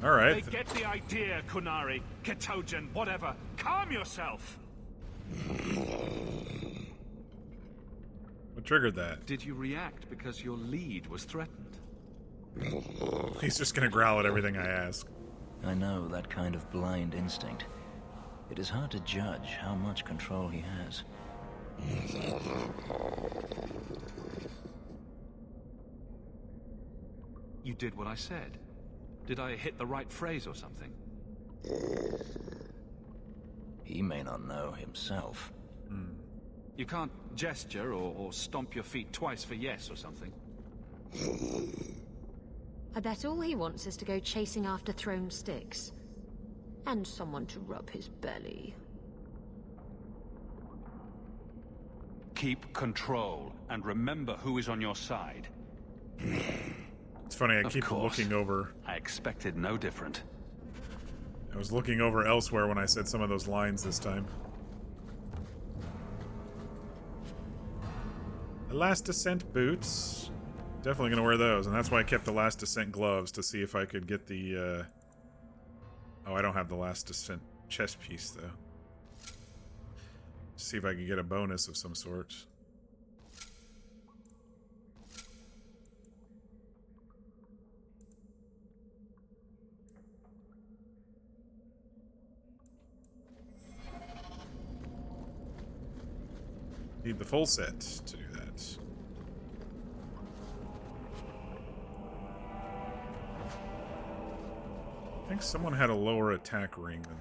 [SPEAKER 1] Alright.
[SPEAKER 15] They get the idea, Qunari, Ketogen, whatever. Calm yourself!
[SPEAKER 1] What triggered that?
[SPEAKER 15] Did you react because your lead was threatened?
[SPEAKER 1] He's just gonna growl at everything I ask.
[SPEAKER 22] I know that kind of blind instinct. It is hard to judge how much control he has.
[SPEAKER 15] You did what I said. Did I hit the right phrase or something?
[SPEAKER 22] He may not know himself.
[SPEAKER 15] You can't gesture or stomp your feet twice for yes or something.
[SPEAKER 14] I bet all he wants is to go chasing after thrown sticks. And someone to rub his belly.
[SPEAKER 15] Keep control, and remember who is on your side.
[SPEAKER 1] It's funny, I
[SPEAKER 15] Of
[SPEAKER 1] keep
[SPEAKER 15] course.
[SPEAKER 1] looking over.
[SPEAKER 15] I expected no different.
[SPEAKER 1] I was looking over elsewhere when I said some of those lines this time. The Last Descent boots. Definitely gonna wear those, and that's why I kept the Last Descent gloves, to see if I could get the, Oh, I don't have the Last Descent chest piece, though. See if I can get a bonus of some sort. Need the full set to do that. I think someone had a lower attack ring than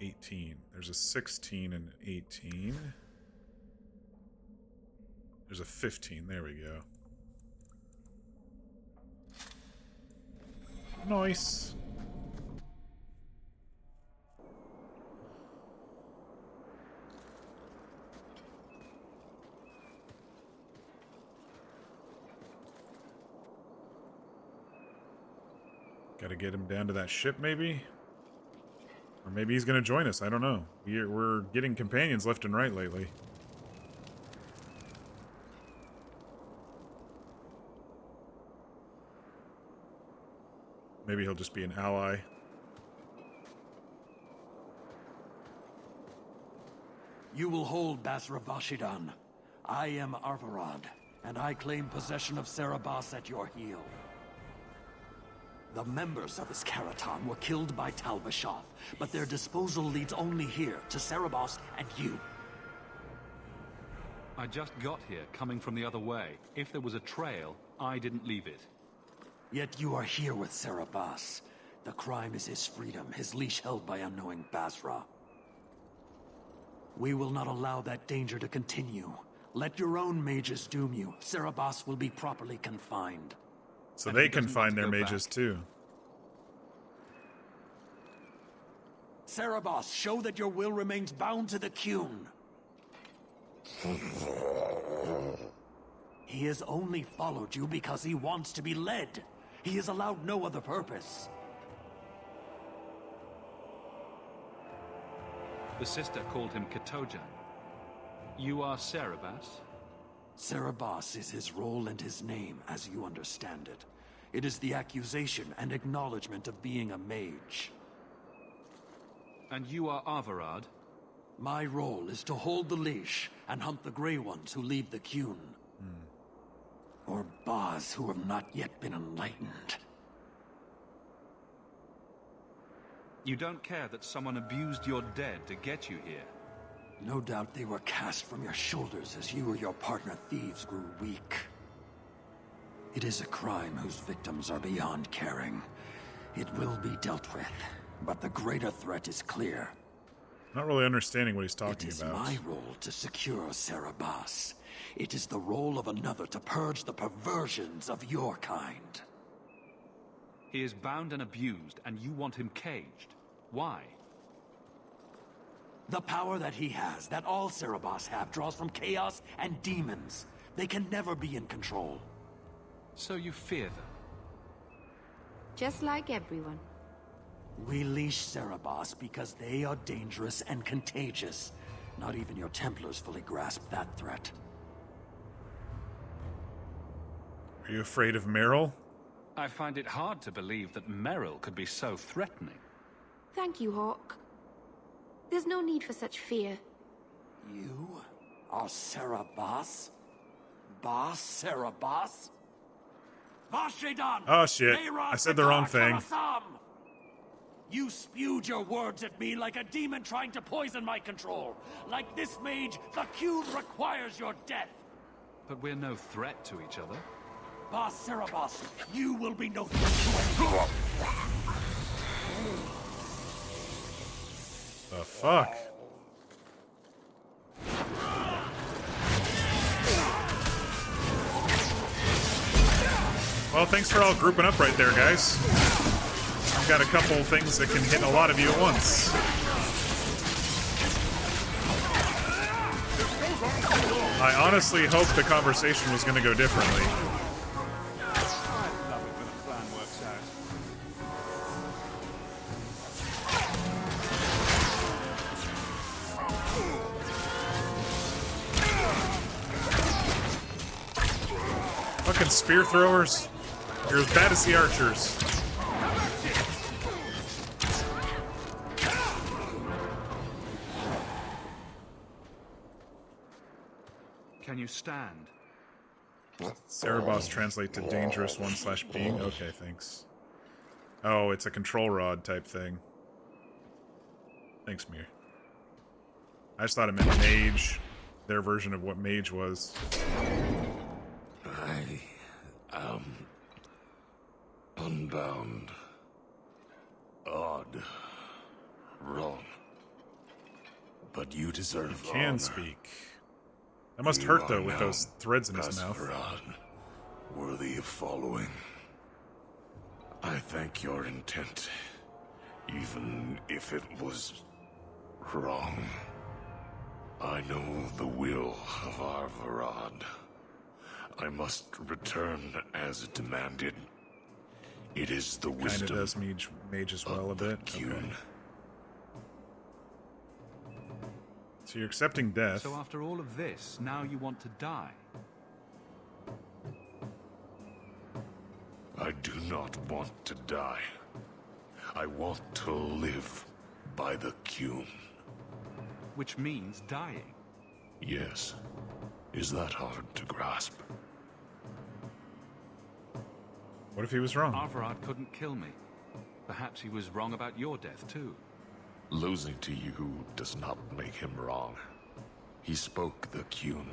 [SPEAKER 1] 18. There's a 16 and 18. There's a 15. There we go. Nice. Gotta get him down to that ship, maybe? Or maybe he's gonna join us, I don't know. We're getting companions left and right lately. Maybe he'll just be an ally.
[SPEAKER 4] You will hold Basra Vashidan. I am Arvarad, and I claim possession of Serabas at your heel. The members of Iskaraton were killed by Tal Vashoth, but their disposal leads only here, to Serabas and you.
[SPEAKER 15] I just got here, coming from the other way. If there was a trail, I didn't leave it.
[SPEAKER 4] Yet you are here with Serabas. The crime is his freedom, his leash held by unknowing Basra. We will not allow that danger to continue. Let your own mages doom you. Serabas will be properly confined.
[SPEAKER 1] So they can find their mages too.
[SPEAKER 4] Serabas, show that your will remains bound to the Qun. He has only followed you because he wants to be led. He has allowed no other purpose.
[SPEAKER 15] The sister called him Ketogen. You are Serabas?
[SPEAKER 4] Serabas is his role and his name, as you understand it. It is the accusation and acknowledgement of being a mage.
[SPEAKER 15] And you are Arvarad?
[SPEAKER 4] My role is to hold the leash and hunt the Grey Ones who leave the Qun. Or Baz who have not yet been enlightened.
[SPEAKER 15] You don't care that someone abused your dead to get you here?
[SPEAKER 4] No doubt they were cast from your shoulders as you or your partner thieves grew weak. It is a crime whose victims are beyond caring. It will be dealt with, but the greater threat is clear.
[SPEAKER 1] Not really understanding what he's talking about.
[SPEAKER 4] It is my role to secure Serabas. It is the role of another to purge the perversions of your kind.
[SPEAKER 15] He is bound and abused, and you want him caged. Why?
[SPEAKER 4] The power that he has, that all Cerebos have, draws from chaos and demons. They can never be in control.
[SPEAKER 15] So you fear them?
[SPEAKER 8] Just like everyone.
[SPEAKER 4] We leash Cerebos because they are dangerous and contagious. Not even your Templars fully grasp that threat.
[SPEAKER 1] Are you afraid of Meryl?
[SPEAKER 15] I find it hard to believe that Meryl could be so threatening.
[SPEAKER 8] Thank you, Hawk. There's no need for such fear.
[SPEAKER 4] You are Cerebos? Boss Cerebos? Vashidan!
[SPEAKER 1] Oh shit, I said the wrong thing.
[SPEAKER 4] You spewed your words at me like a demon trying to poison my control. Like this mage, the Qun requires your death.
[SPEAKER 15] But we're no threat to each other.
[SPEAKER 4] Boss Cerebos, you will be no threat to anyone.
[SPEAKER 1] The fuck? Well, thanks for all grouping up right there, guys. I've got a couple things that can hit a lot of you at once. I honestly hoped the conversation was going to go differently. Fucking spear throwers. You're as bad as the archers.
[SPEAKER 15] Can you stand?
[SPEAKER 1] Cerebos translate to dangerous 1/being. Okay, thanks. Oh, it's a control rod type thing. Thanks, Mir. I just thought it meant mage. Their version of what mage was.
[SPEAKER 10] I am unbound. Odd. Wrong. But you deserve
[SPEAKER 1] He can speak. That must hurt, though, with those threads in his mouth.
[SPEAKER 10] Worthy of following. I thank your intent, even if it was wrong. I know the will of Arvarad. I must return as demanded. It is the wisdom.
[SPEAKER 1] Kinda does mage as well a bit. Okay. So you're accepting death.
[SPEAKER 15] So after all of this, now you want to die?
[SPEAKER 10] I do not want to die. I want to live by the Qun.
[SPEAKER 15] Which means dying.
[SPEAKER 10] Yes. Is that hard to grasp?
[SPEAKER 1] What if he was wrong?
[SPEAKER 15] Arvarad couldn't kill me. Perhaps he was wrong about your death, too.
[SPEAKER 10] Losing to you does not make him wrong. He spoke the Qun.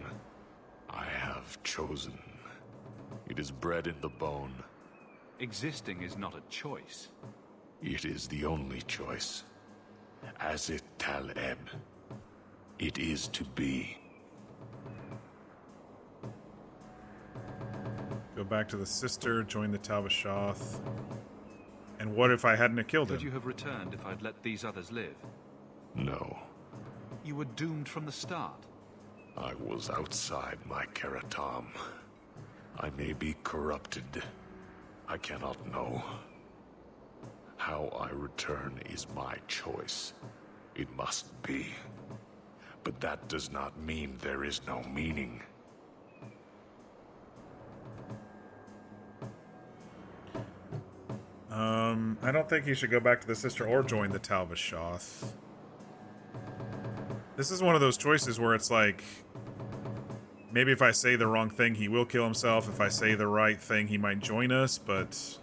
[SPEAKER 10] I have chosen. It is bred in the bone.
[SPEAKER 15] Existing is not a choice.
[SPEAKER 10] It is the only choice. As it Taleb. It is to be.
[SPEAKER 1] Go back to the sister, join the Talvashoth. And what if I hadn't have killed him?
[SPEAKER 15] Could you have returned if I'd let these others live?
[SPEAKER 10] No.
[SPEAKER 15] You were doomed from the start.
[SPEAKER 10] I was outside my Keratam. I may be corrupted. I cannot know. How I return is my choice. It must be. But that does not mean there is no meaning.
[SPEAKER 1] I don't think he should go back to the sister or join the Talvashoth. This is one of those choices where it's like, maybe if I say the wrong thing, he will kill himself. If I say the right thing, he might join us, but...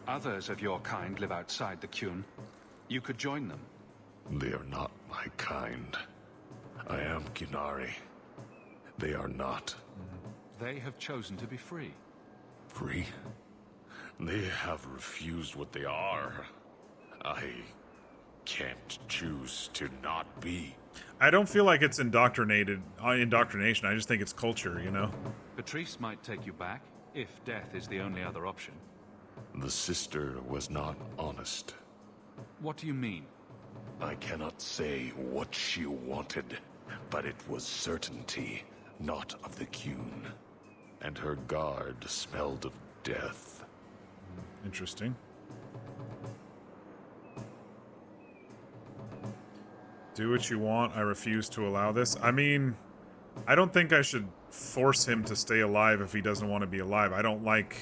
[SPEAKER 15] Others of your kind live outside the Qun. You could join them.
[SPEAKER 10] They are not my kind. I am Qunari. They are not.
[SPEAKER 15] They have chosen to be free.
[SPEAKER 10] Free? They have refused what they are. I can't choose to not be.
[SPEAKER 1] I don't feel like it's indoctrination. I just think it's culture, you know?
[SPEAKER 15] Patrice might take you back, if death is the only other option.
[SPEAKER 10] The sister was not honest.
[SPEAKER 15] What do you mean?
[SPEAKER 17] I cannot say what she wanted, but it was certainty, not of the Qun. And her guard smelled of death.
[SPEAKER 1] Interesting. Do what you want. I refuse to allow this. I mean, I don't think I should force him to stay alive if he doesn't want to be alive. I don't like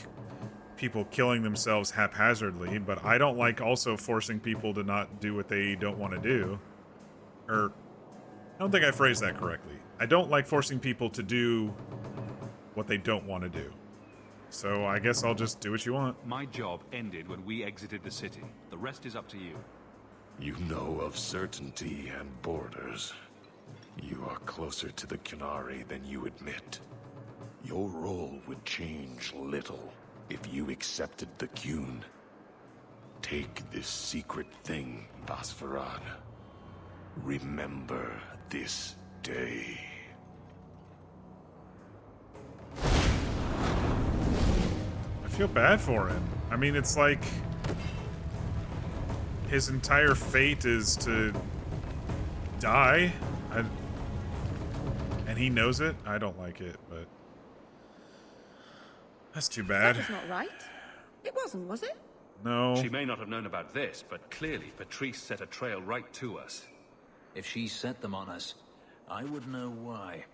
[SPEAKER 1] people killing themselves haphazardly, but I don't like also forcing people to not do what they don't want to do. Or, I don't think I phrased that correctly. I don't like forcing people to do what they don't want to do. So I guess I'll just do what you want.
[SPEAKER 15] My job ended when we exited the city. The rest is up to you.
[SPEAKER 17] You know of certainty and borders. You are closer to the Qunari than you admit. Your role would change little if you accepted the Qun. Take this secret thing, Basvarad. Remember this day.
[SPEAKER 1] I feel bad for him. I mean, it's like his entire fate is to die. And he knows it. I don't like it, but that's too bad.
[SPEAKER 6] That was not right. It wasn't, was it?
[SPEAKER 1] No.
[SPEAKER 15] She may not have known about this, but clearly Patrice set a trail right to us.
[SPEAKER 22] If she set them on us, I would know why.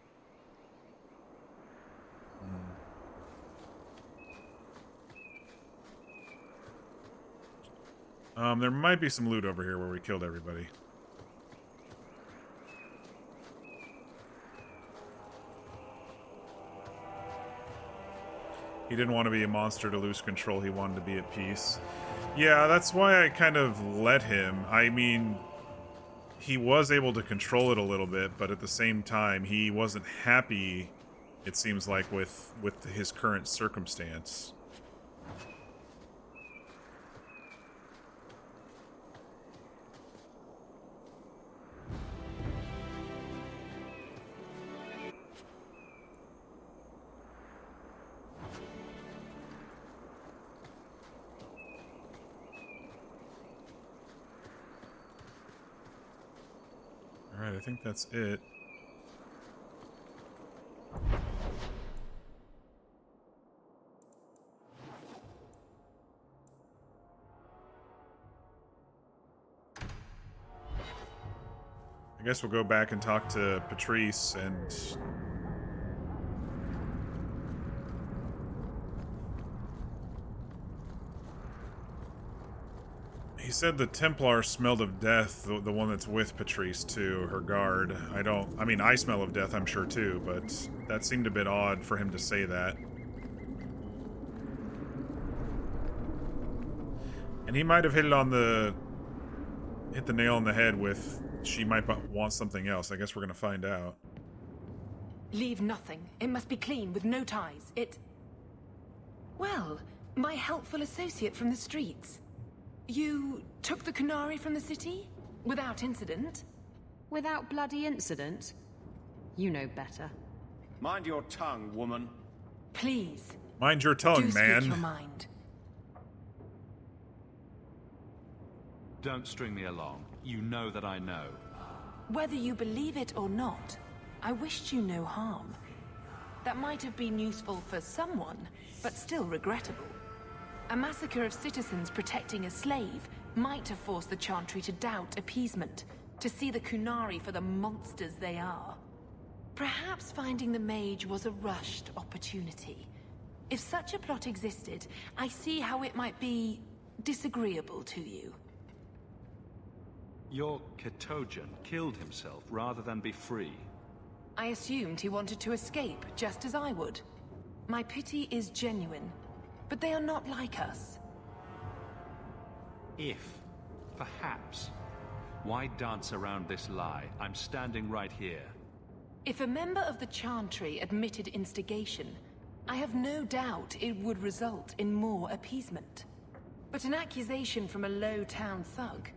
[SPEAKER 1] There might be some loot over here where we killed everybody. He didn't want to be a monster to lose control. He wanted to be at peace. Yeah, that's why I kind of let him. I mean, he was able to control it a little bit, but at the same time, he wasn't happy, it seems like, with his current circumstance. Alright, I think that's it. I guess we'll go back and talk to Patrice and... He said the Templar smelled of death, the one that's with Patrice too, her guard. I mean, I smell of death, I'm sure too, but that seemed a bit odd for him to say that. And he might have hit the nail on the head with, she might want something else. I guess we're gonna find out.
[SPEAKER 9] Leave nothing. It must be clean, with no ties. Well, my helpful associate from the streets. You took the Qunari from the city? Without incident?
[SPEAKER 14] Without bloody incident? You know better.
[SPEAKER 13] Mind your tongue, woman.
[SPEAKER 9] Please.
[SPEAKER 1] Mind your tongue,
[SPEAKER 9] do
[SPEAKER 1] man.
[SPEAKER 9] Speak your mind.
[SPEAKER 15] Don't string me along. You know that I know.
[SPEAKER 9] Whether you believe it or not, I wished you no harm. That might have been useful for someone, but still regrettable. A massacre of citizens protecting a slave might have forced the Chantry to doubt appeasement, to see the Qunari for the monsters they are. Perhaps finding the mage was a rushed opportunity. If such a plot existed, I see how it might be disagreeable to you.
[SPEAKER 15] Your Qunari killed himself rather than be free.
[SPEAKER 9] I assumed he wanted to escape, just as I would. My pity is genuine, but they are not like us.
[SPEAKER 15] If, perhaps, why dance around this lie? I'm standing right here.
[SPEAKER 9] If a member of the Chantry admitted instigation, I have no doubt it would result in more appeasement. But an accusation from a low-town thug,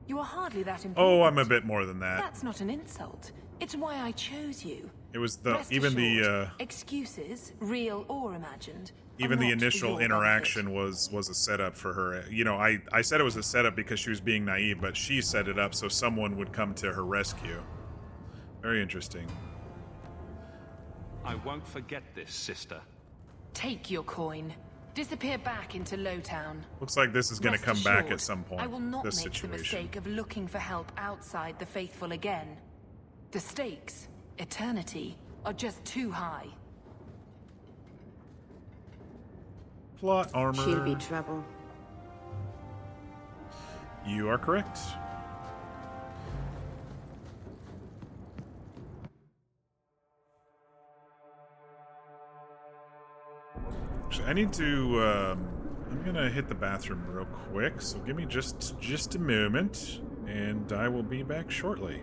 [SPEAKER 9] you are hardly that important.
[SPEAKER 1] Oh, I'm a bit more than that.
[SPEAKER 9] That's not an insult. It's why I chose you.
[SPEAKER 1] It was the
[SPEAKER 9] Rest
[SPEAKER 1] even
[SPEAKER 9] assured,
[SPEAKER 1] the
[SPEAKER 9] excuses, real or imagined, are
[SPEAKER 1] even the
[SPEAKER 9] not for
[SPEAKER 1] initial
[SPEAKER 9] your
[SPEAKER 1] interaction was a setup for her. You know, I said it was a setup because she was being naive, but she set it up so someone would come to her rescue. Very interesting.
[SPEAKER 3] I won't forget this, sister.
[SPEAKER 9] Take your coin. Disappear back into Lowtown.
[SPEAKER 1] Looks like this is going to
[SPEAKER 9] Rest
[SPEAKER 1] come back
[SPEAKER 9] assured,
[SPEAKER 1] at some point.
[SPEAKER 9] I will not
[SPEAKER 1] This
[SPEAKER 9] make the
[SPEAKER 1] situation.
[SPEAKER 9] mistake of looking for help outside the faithful again. The stakes, eternity, are just too high.
[SPEAKER 1] Plot armor.
[SPEAKER 11] She'll be trouble.
[SPEAKER 1] You are correct. Actually, I need to. I'm gonna hit the bathroom real quick, so give me just a moment, and I will be back shortly.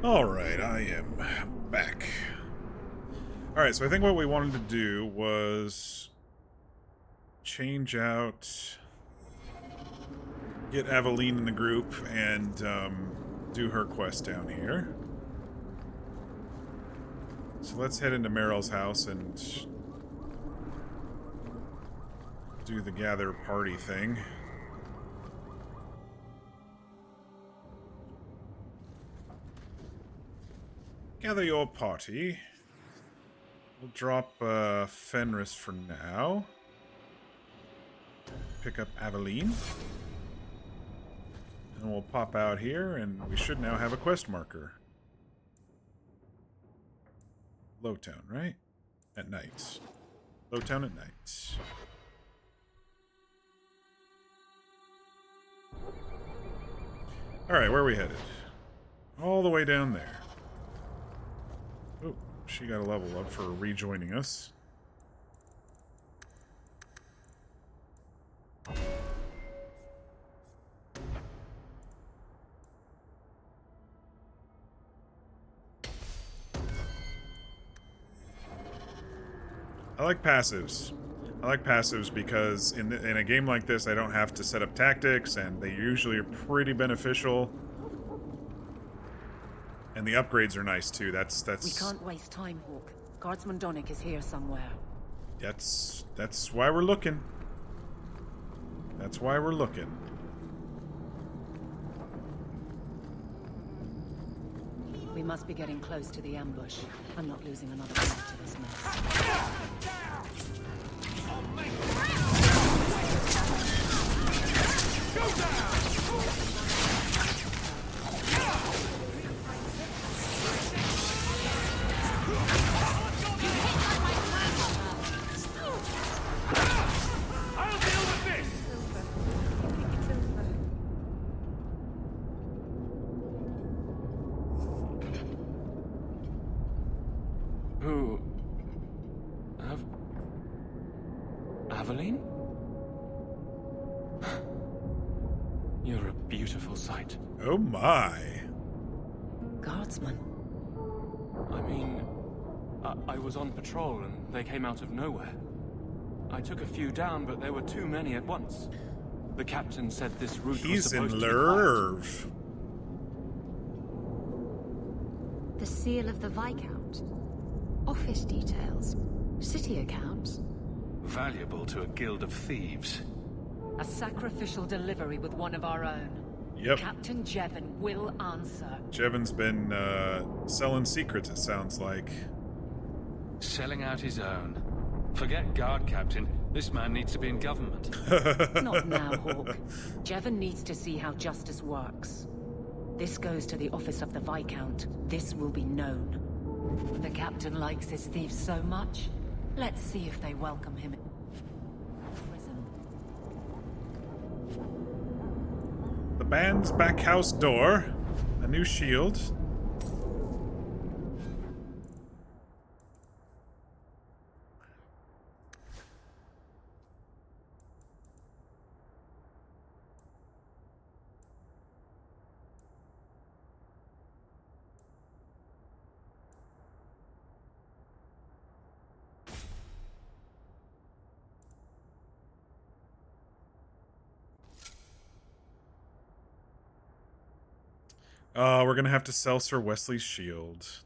[SPEAKER 1] Alright, I am back. Alright, so I think what we wanted to do was change out, get Aveline in the group, and do her quest down here. So let's head into Meryl's house and do the gather party thing. Gather your party. We'll drop Fenris for now. Pick up Aveline. And we'll pop out here, and we should now have a quest marker. Lowtown, right? At night. Lowtown at night. Alright, where are we headed? All the way down there. Oh, she got a level up for rejoining us. I like passives. I like passives because in a game like this, I don't have to set up tactics, and they usually are pretty beneficial. And the upgrades are nice too. That's.
[SPEAKER 5] We can't waste time, Hawk. Guardsman Donnick is here somewhere.
[SPEAKER 1] That's why we're looking. That's why we're looking.
[SPEAKER 5] We must be getting close to the ambush. I'm not losing another minute to this mess.
[SPEAKER 3] Who? Aveline? You're a beautiful sight.
[SPEAKER 1] Oh my.
[SPEAKER 5] Guardsman.
[SPEAKER 3] I mean, I was on patrol and they came out of nowhere. I took a few down, but there were too many at once. The captain said this route was supposed to be quiet.
[SPEAKER 14] The seal of the Viscount. Office details. City accounts.
[SPEAKER 3] Valuable to a guild of thieves.
[SPEAKER 5] A sacrificial delivery with one of our own.
[SPEAKER 1] Yep.
[SPEAKER 5] Captain Jevon will answer.
[SPEAKER 1] Jevon's been selling secrets, it sounds like.
[SPEAKER 3] Selling out his own. Forget guard captain. This man needs to be in government.
[SPEAKER 5] Not now, Hawk. Jevon needs to see how justice works. This goes to the office of the Viscount. This will be known. The captain likes his thieves so much. Let's see if they welcome him in prison.
[SPEAKER 1] The band's back house door. A new shield. We're gonna have to sell Sir Wesley's shield.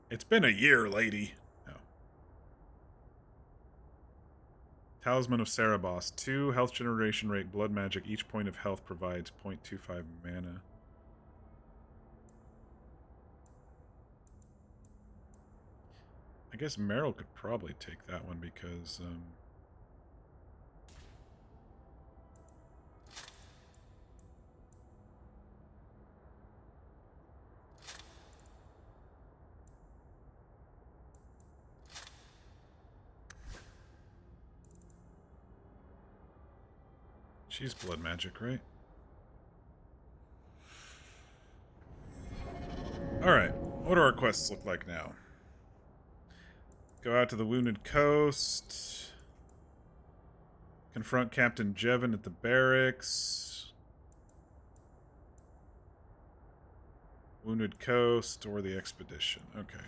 [SPEAKER 1] It's been a year, lady. No. Talisman of Cerebos. 2 health generation rate, blood magic. Each point of health provides 0.25 mana. I guess Meryl could probably take that one because, she's blood magic, right? Alright, what do our quests look like now? Go out to the Wounded Coast. Confront Captain Jevon at the barracks. Wounded Coast or the expedition. Okay.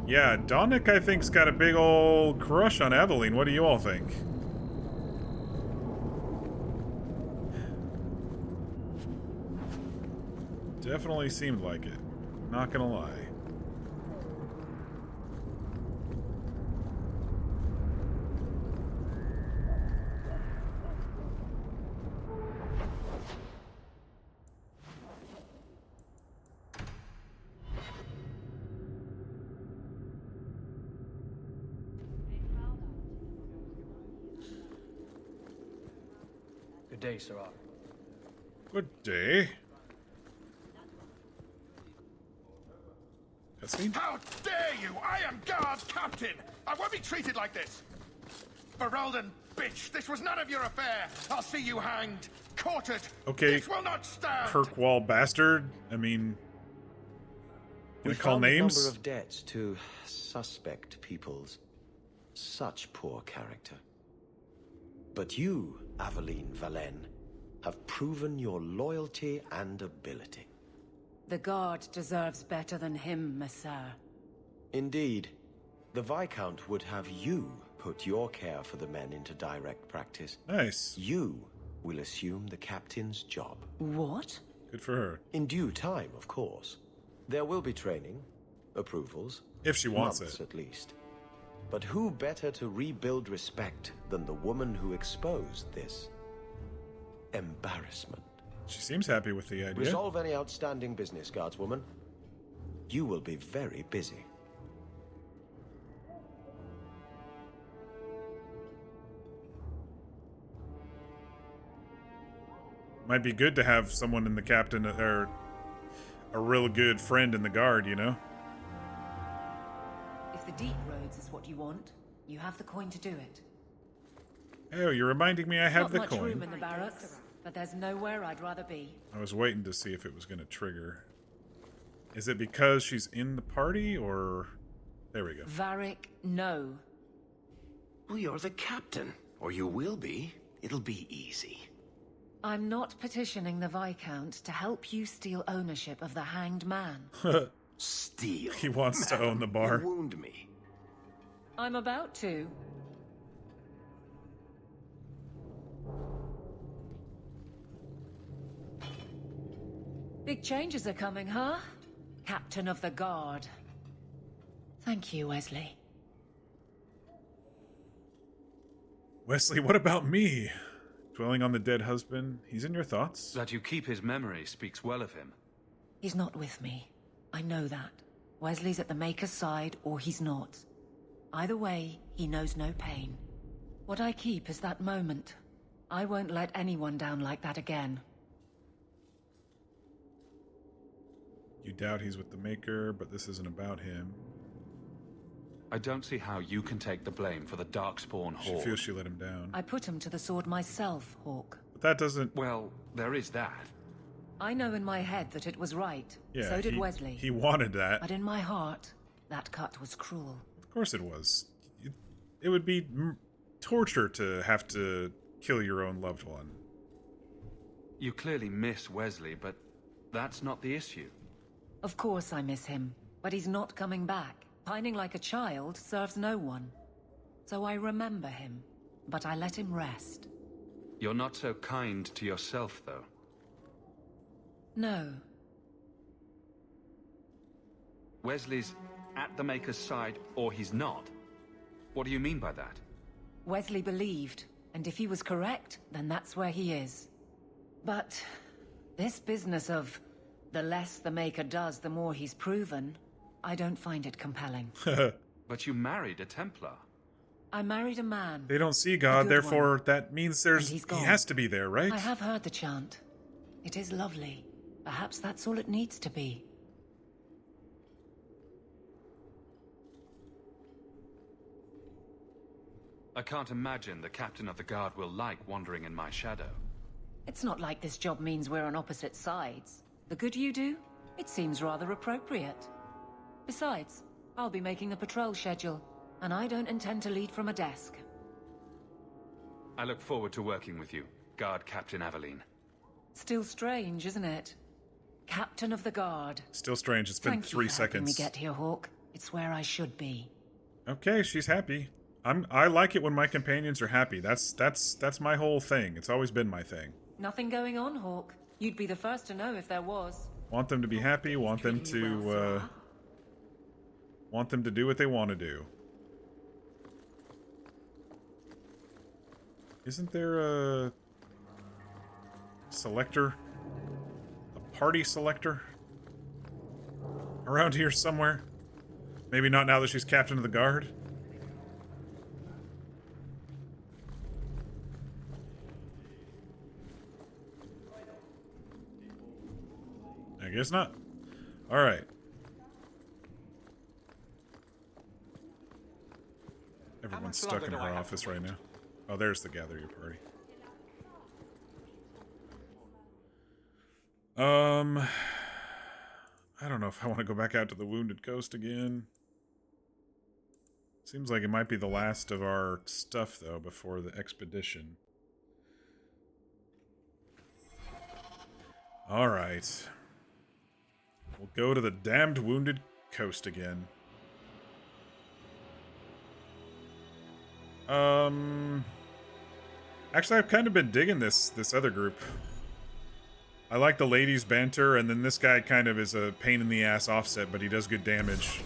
[SPEAKER 1] Yeah, Donnick, I think, has got a big old crush on Aveline. What do you all think? Definitely seemed like it. Not gonna lie.
[SPEAKER 2] Good day, Sir Arthur.
[SPEAKER 1] Good day.
[SPEAKER 21] How dare you! I am guard captain! I won't be treated like this! Ferelden, bitch! This was none of your affair! I'll see you hanged! Quartered!
[SPEAKER 1] Okay.
[SPEAKER 21] This will not stand!
[SPEAKER 1] Kirkwall bastard. I mean, can we call names?
[SPEAKER 23] A number of debts to suspect peoples. Such poor character. But you, Aveline Valen, have proven your loyalty and ability.
[SPEAKER 5] The guard deserves better than him, Messire.
[SPEAKER 23] Indeed. The Viscount would have you put your care for the men into direct practice.
[SPEAKER 1] Nice.
[SPEAKER 23] You will assume the captain's job.
[SPEAKER 5] What?
[SPEAKER 1] Good for her.
[SPEAKER 23] In due time, of course. There will be training, approvals.
[SPEAKER 1] If she wants
[SPEAKER 23] months
[SPEAKER 1] it.
[SPEAKER 23] At least. But who better to rebuild respect than the woman who exposed this embarrassment?
[SPEAKER 1] She seems happy with the idea.
[SPEAKER 23] Resolve any outstanding business, guardswoman. You will be very busy.
[SPEAKER 1] Might be good to have someone in the captain, or a real good friend in the guard, you know?
[SPEAKER 5] If the deep roads is what you want, you have the coin to do it.
[SPEAKER 1] Oh, you're reminding me I have the
[SPEAKER 5] Not much
[SPEAKER 1] coin.
[SPEAKER 5] room in the barracks, but there's nowhere I'd rather be.
[SPEAKER 1] I was waiting to see if it was going to trigger. Is it because she's in the party, or... There we go.
[SPEAKER 5] Varric, no.
[SPEAKER 13] Well, you're the captain. Or you will be. It'll be easy.
[SPEAKER 5] I'm not petitioning the Viscount to help you steal ownership of the Hanged Man.
[SPEAKER 13] Steal?
[SPEAKER 1] He wants to own the bar.
[SPEAKER 13] You wound me.
[SPEAKER 5] I'm about to. Big changes are coming, huh? Captain of the Guard. Thank you, Wesley.
[SPEAKER 1] Wesley, what about me? Dwelling on the dead husband, he's in your thoughts?
[SPEAKER 15] That you keep his memory speaks well of him.
[SPEAKER 5] He's not with me. I know that. Wesley's at the Maker's side, or he's not. Either way, he knows no pain. What I keep is that moment. I won't let anyone down like that again.
[SPEAKER 1] You doubt he's with the Maker, but this isn't about him.
[SPEAKER 15] I don't see how you can take the blame for the Darkspawn
[SPEAKER 1] She
[SPEAKER 15] horde.
[SPEAKER 1] feels she let him down.
[SPEAKER 5] I put him to the sword myself, Hawk.
[SPEAKER 1] But that doesn't...
[SPEAKER 15] Well, there is that.
[SPEAKER 5] I know in my head that it was right.
[SPEAKER 1] Yeah,
[SPEAKER 5] so did Wesley.
[SPEAKER 1] He wanted that.
[SPEAKER 5] But in my heart, that cut was cruel.
[SPEAKER 1] Of course it was. It would be torture to have to kill your own loved one.
[SPEAKER 15] You clearly miss Wesley, but that's not the issue.
[SPEAKER 5] Of course I miss him, but he's not coming back. Pining like a child serves no one. So I remember him, but I let him rest.
[SPEAKER 15] You're not so kind to yourself, though.
[SPEAKER 5] No.
[SPEAKER 15] Wesley's at the Maker's side, or he's not. What do you mean by that?
[SPEAKER 5] Wesley believed, and if he was correct, then that's where he is. But this business of the less the Maker does, the more he's proven, I don't find it compelling.
[SPEAKER 15] But you married a Templar.
[SPEAKER 5] I married a man.
[SPEAKER 1] They don't see God, therefore that means he has to be there, right?
[SPEAKER 5] I have heard the chant. It is lovely. Perhaps that's all it needs to be.
[SPEAKER 15] I can't imagine the captain of the guard will like wandering in my shadow.
[SPEAKER 5] It's not like this job means we're on opposite sides. The good you do, it seems rather appropriate. Besides, I'll be making a patrol schedule, and I don't intend to lead from a desk.
[SPEAKER 15] I look forward to working with you, Guard Captain Aveline.
[SPEAKER 5] Still strange, isn't it? Captain of the Guard.
[SPEAKER 1] Still strange. It's been 3
[SPEAKER 5] Thank you for helping me
[SPEAKER 1] seconds.
[SPEAKER 5] get here, Hawk. It's where I should be.
[SPEAKER 1] Okay, she's happy. I like it when my companions are happy. That's my whole thing. It's always been my thing.
[SPEAKER 5] Nothing going on, Hawk. You'd be the first to know if there was.
[SPEAKER 1] Want them to be happy, want them to do what they want to do. Isn't there a selector? A party selector? Around here somewhere? Maybe not now that she's captain of the guard? I guess not. Alright. Everyone's stuck in her office right now. Oh, there's the gather your party. I don't know if I want to go back out to the Wounded Coast again. Seems like it might be the last of our stuff, though, before the expedition. Alright. We'll go to the damned Wounded Coast again. Actually, I've kind of been digging this other group. I like the ladies' banter, and then this guy kind of is a pain in the ass offset, but he does good damage.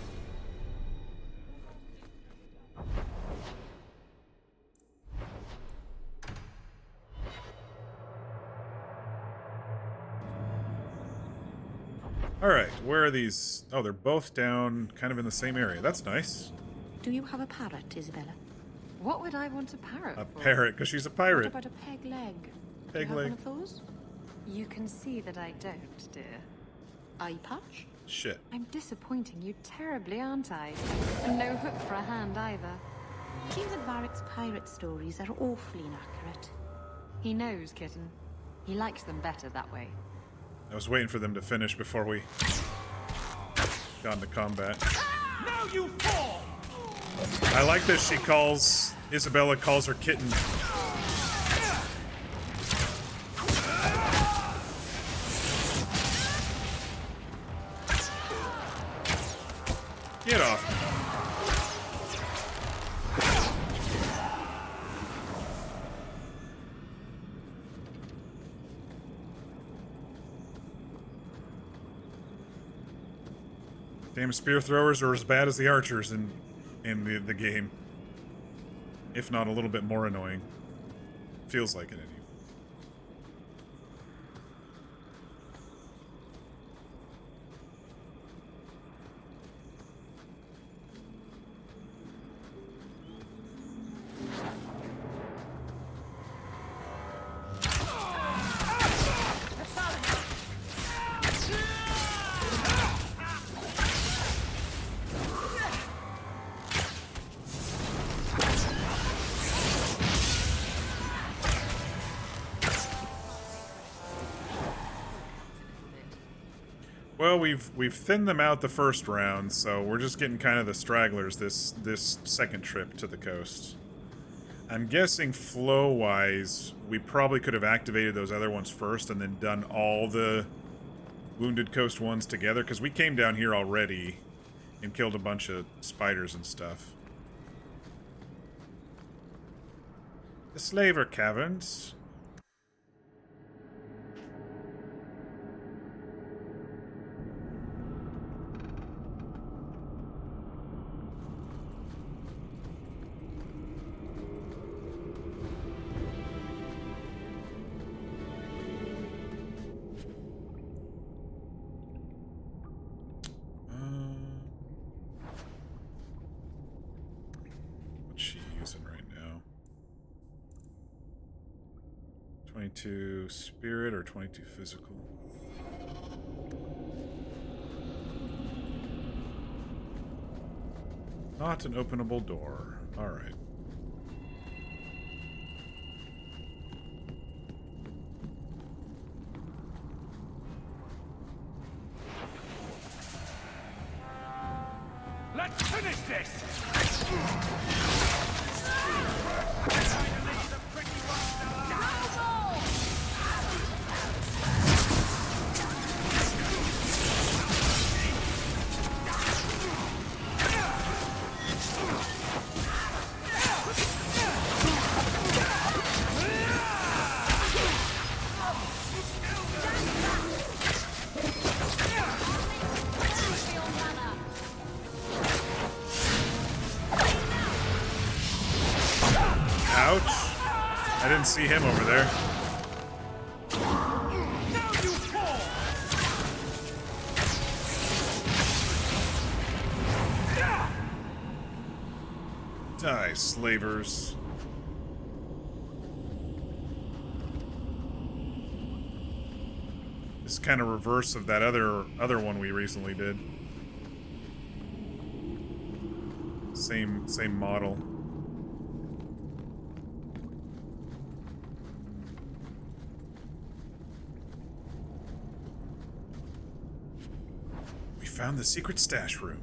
[SPEAKER 1] Alright, where are these? Oh, they're both down kind of in the same area. That's nice.
[SPEAKER 8] Do you have a parrot, Isabella?
[SPEAKER 14] What would I want a parrot
[SPEAKER 1] A
[SPEAKER 14] for?
[SPEAKER 1] parrot, because she's a
[SPEAKER 8] What
[SPEAKER 1] pirate.
[SPEAKER 8] about a peg leg? Do
[SPEAKER 1] Peg
[SPEAKER 8] you have
[SPEAKER 1] leg.
[SPEAKER 8] one of those?
[SPEAKER 14] You can see that I don't, dear. Eye patch?
[SPEAKER 1] Shit.
[SPEAKER 14] I'm disappointing you terribly, aren't I? And no hook for a hand either.
[SPEAKER 11] Seems that Varric's pirate stories are awfully inaccurate.
[SPEAKER 14] He knows, kitten. He likes them better that way.
[SPEAKER 1] I was waiting for them to finish before we got into combat.
[SPEAKER 16] Now you fall!
[SPEAKER 1] I like that Isabella calls her kitten. Get off. Damn spear throwers are as bad as the archers in the game. If not a little bit more annoying. Feels like it anyway. Well, we've thinned them out the first round, so we're just getting kind of the stragglers this second trip to the coast. I'm guessing flow-wise, we probably could have activated those other ones first and then done all the Wounded Coast ones together, because we came down here already and killed a bunch of spiders and stuff. The Slaver Caverns. What's she using right now? 22 spirit or 22 physical? Not an openable door. Alright.
[SPEAKER 16] Let's finish this!
[SPEAKER 1] Ouch. I didn't see him over there. Die, slavers. This is kind of reverse of that other one we recently did. Same model. We found the secret stash room.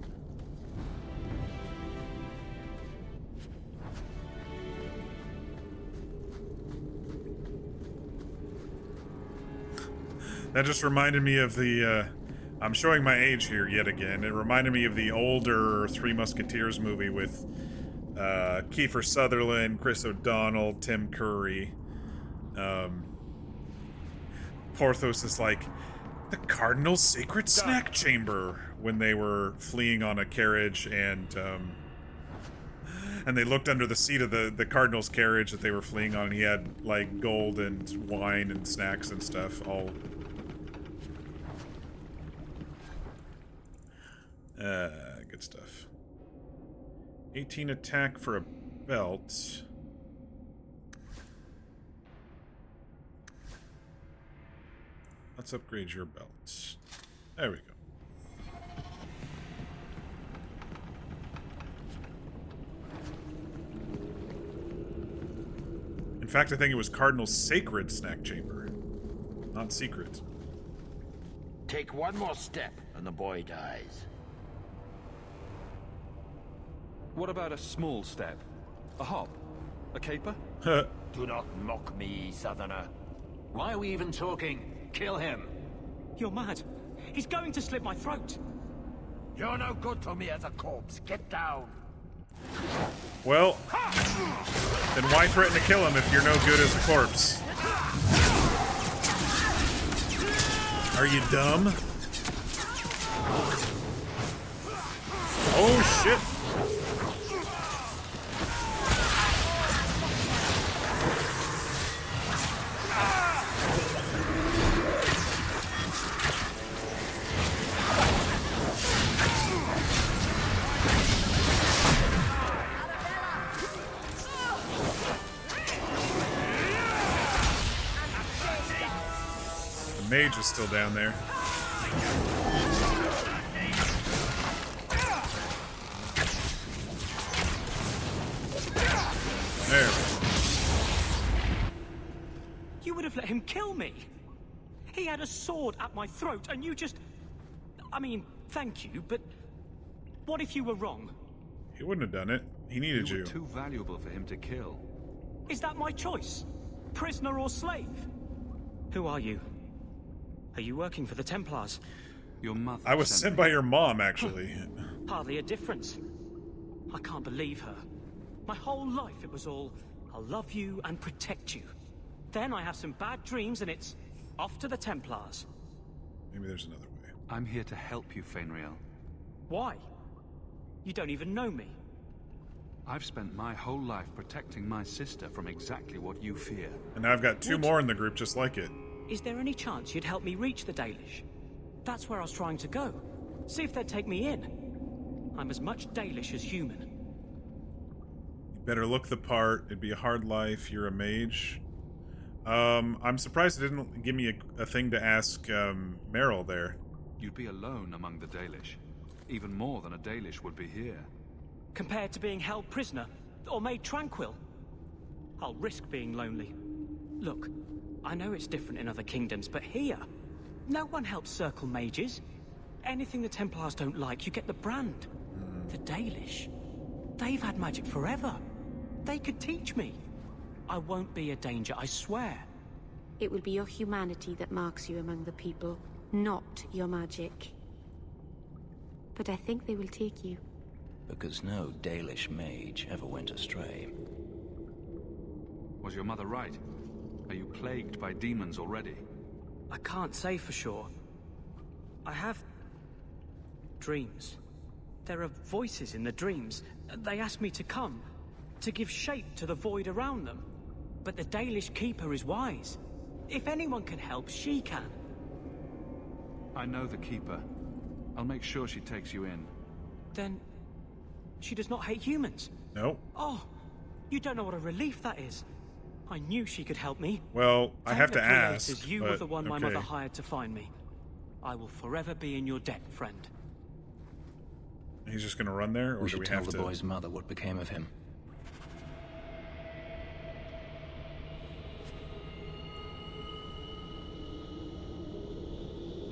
[SPEAKER 1] That just reminded me of the, I'm showing my age here yet again. It reminded me of the older Three Musketeers movie with Kiefer Sutherland, Chris O'Donnell, Tim Curry. Porthos is like, the Cardinal's secret snack chamber, when they were fleeing on a carriage and they looked under the seat of the Cardinal's carriage that they were fleeing on, and he had like gold and wine and snacks and stuff all. Good stuff. 18 attack for a belt. Let's upgrade your belt. There we go. In fact, I think it was Cardinal's sacred snack chamber, not secret.
[SPEAKER 7] Take one more step and the boy dies.
[SPEAKER 15] What about a small step? A hop? A caper?
[SPEAKER 7] Do not mock me, Southerner.
[SPEAKER 22] Why are we even talking? Kill him.
[SPEAKER 12] You're mad. He's going to slit my throat.
[SPEAKER 7] You're no good to me as a corpse. Get down.
[SPEAKER 1] Well, then why threaten to kill him if you're no good as a corpse? Are you dumb? Oh shit! Mage is still down there. There.
[SPEAKER 12] You would have let him kill me. He had a sword at my throat and you just... I mean, thank you, but what if you were wrong?
[SPEAKER 1] He wouldn't have done it. He needed you.
[SPEAKER 15] You were too valuable for him to kill.
[SPEAKER 12] Is that my choice? Prisoner or slave? Who are you? Are you working for the Templars?
[SPEAKER 15] Your mother.
[SPEAKER 1] I was sent by your mom, actually.
[SPEAKER 12] Hardly a difference. I can't believe her. My whole life it was all, I'll love you and protect you. Then I have some bad dreams and it's off to the Templars.
[SPEAKER 1] Maybe there's another way.
[SPEAKER 15] I'm here to help you, Fainriel.
[SPEAKER 12] Why? You don't even know me.
[SPEAKER 15] I've spent my whole life protecting my sister from exactly what you fear.
[SPEAKER 1] And now I've got two more in the group just like it.
[SPEAKER 12] Is there any chance you'd help me reach the Dalish? That's where I was trying to go. See if they'd take me in. I'm as much Dalish as human.
[SPEAKER 1] You better look the part. It'd be a hard life. You're a mage. I'm surprised it didn't give me a thing to ask Meryl there.
[SPEAKER 15] You'd be alone among the Dalish. Even more than a Dalish would be here.
[SPEAKER 12] Compared to being held prisoner or made tranquil, I'll risk being lonely. Look, I know it's different in other kingdoms, but here, no one helps circle mages. Anything the Templars don't like, you get the brand. The Dalish, they've had magic forever. They could teach me. I won't be a danger, I swear.
[SPEAKER 8] It will be your humanity that marks you among the people, not your magic. But I think they will take you.
[SPEAKER 22] Because no Dalish mage ever went astray.
[SPEAKER 15] Was your mother right? Are you plagued by demons already?
[SPEAKER 12] I can't say for sure. I have dreams. There are voices in the dreams. They ask me to come, to give shape to the void around them. But the Dalish keeper is wise. If anyone can help, she can.
[SPEAKER 15] I know the keeper. I'll make sure she takes you in.
[SPEAKER 12] Then she does not hate humans?
[SPEAKER 1] No.
[SPEAKER 12] Oh, you don't know what a relief that is. I knew she could help me.
[SPEAKER 1] Well, I have to
[SPEAKER 12] Thank the
[SPEAKER 1] ask.
[SPEAKER 12] creators, you were the one my mother hired to find me. I will forever be in your debt, friend.
[SPEAKER 1] He's just gonna run there, or
[SPEAKER 22] We
[SPEAKER 1] do
[SPEAKER 22] should
[SPEAKER 1] we
[SPEAKER 22] tell
[SPEAKER 1] have
[SPEAKER 22] the
[SPEAKER 1] to?
[SPEAKER 22] boy's mother what became of him.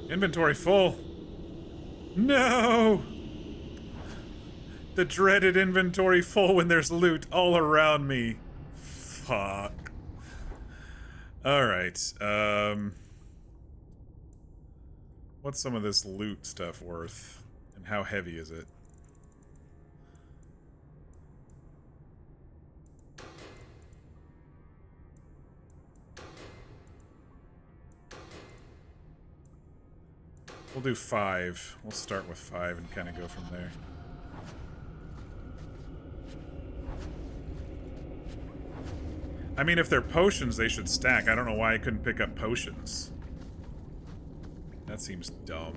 [SPEAKER 1] Inventory full. No! The dreaded inventory full when there's loot all around me. Fuck. Alright, what's some of this loot stuff worth? And how heavy is it? We'll do 5. We'll start with 5 and kind of go from there. I mean, if they're potions, they should stack. I don't know why I couldn't pick up potions. That seems dumb.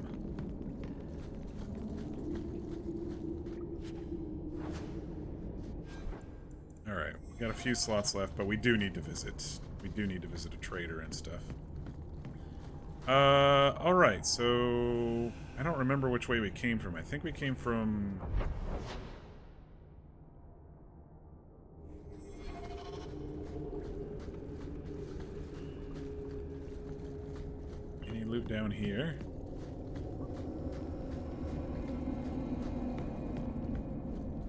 [SPEAKER 1] Alright, we got a few slots left, but we do need to visit. We do need to visit a trader and stuff. Alright, so I don't remember which way we came from. I think we came from... Any loot down here?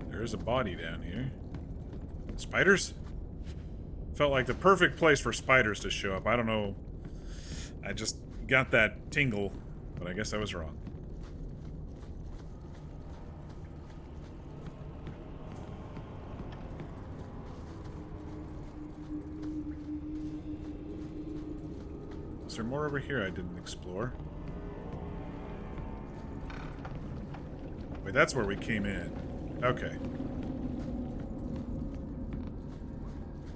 [SPEAKER 1] There is a body down here. Spiders? Felt like the perfect place for spiders to show up. I don't know. I just got that tingle, but I guess I was wrong. Is there more over here I didn't explore? Wait, that's where we came in. Okay.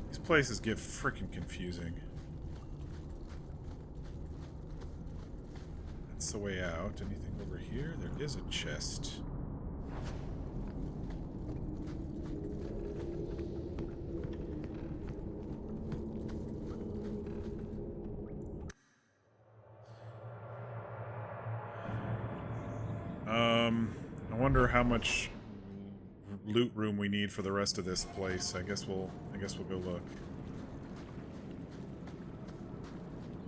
[SPEAKER 1] These places get freaking confusing. That's the way out. Anything over here? There is a chest. I wonder how much loot room we need for the rest of this place. I guess we'll go look.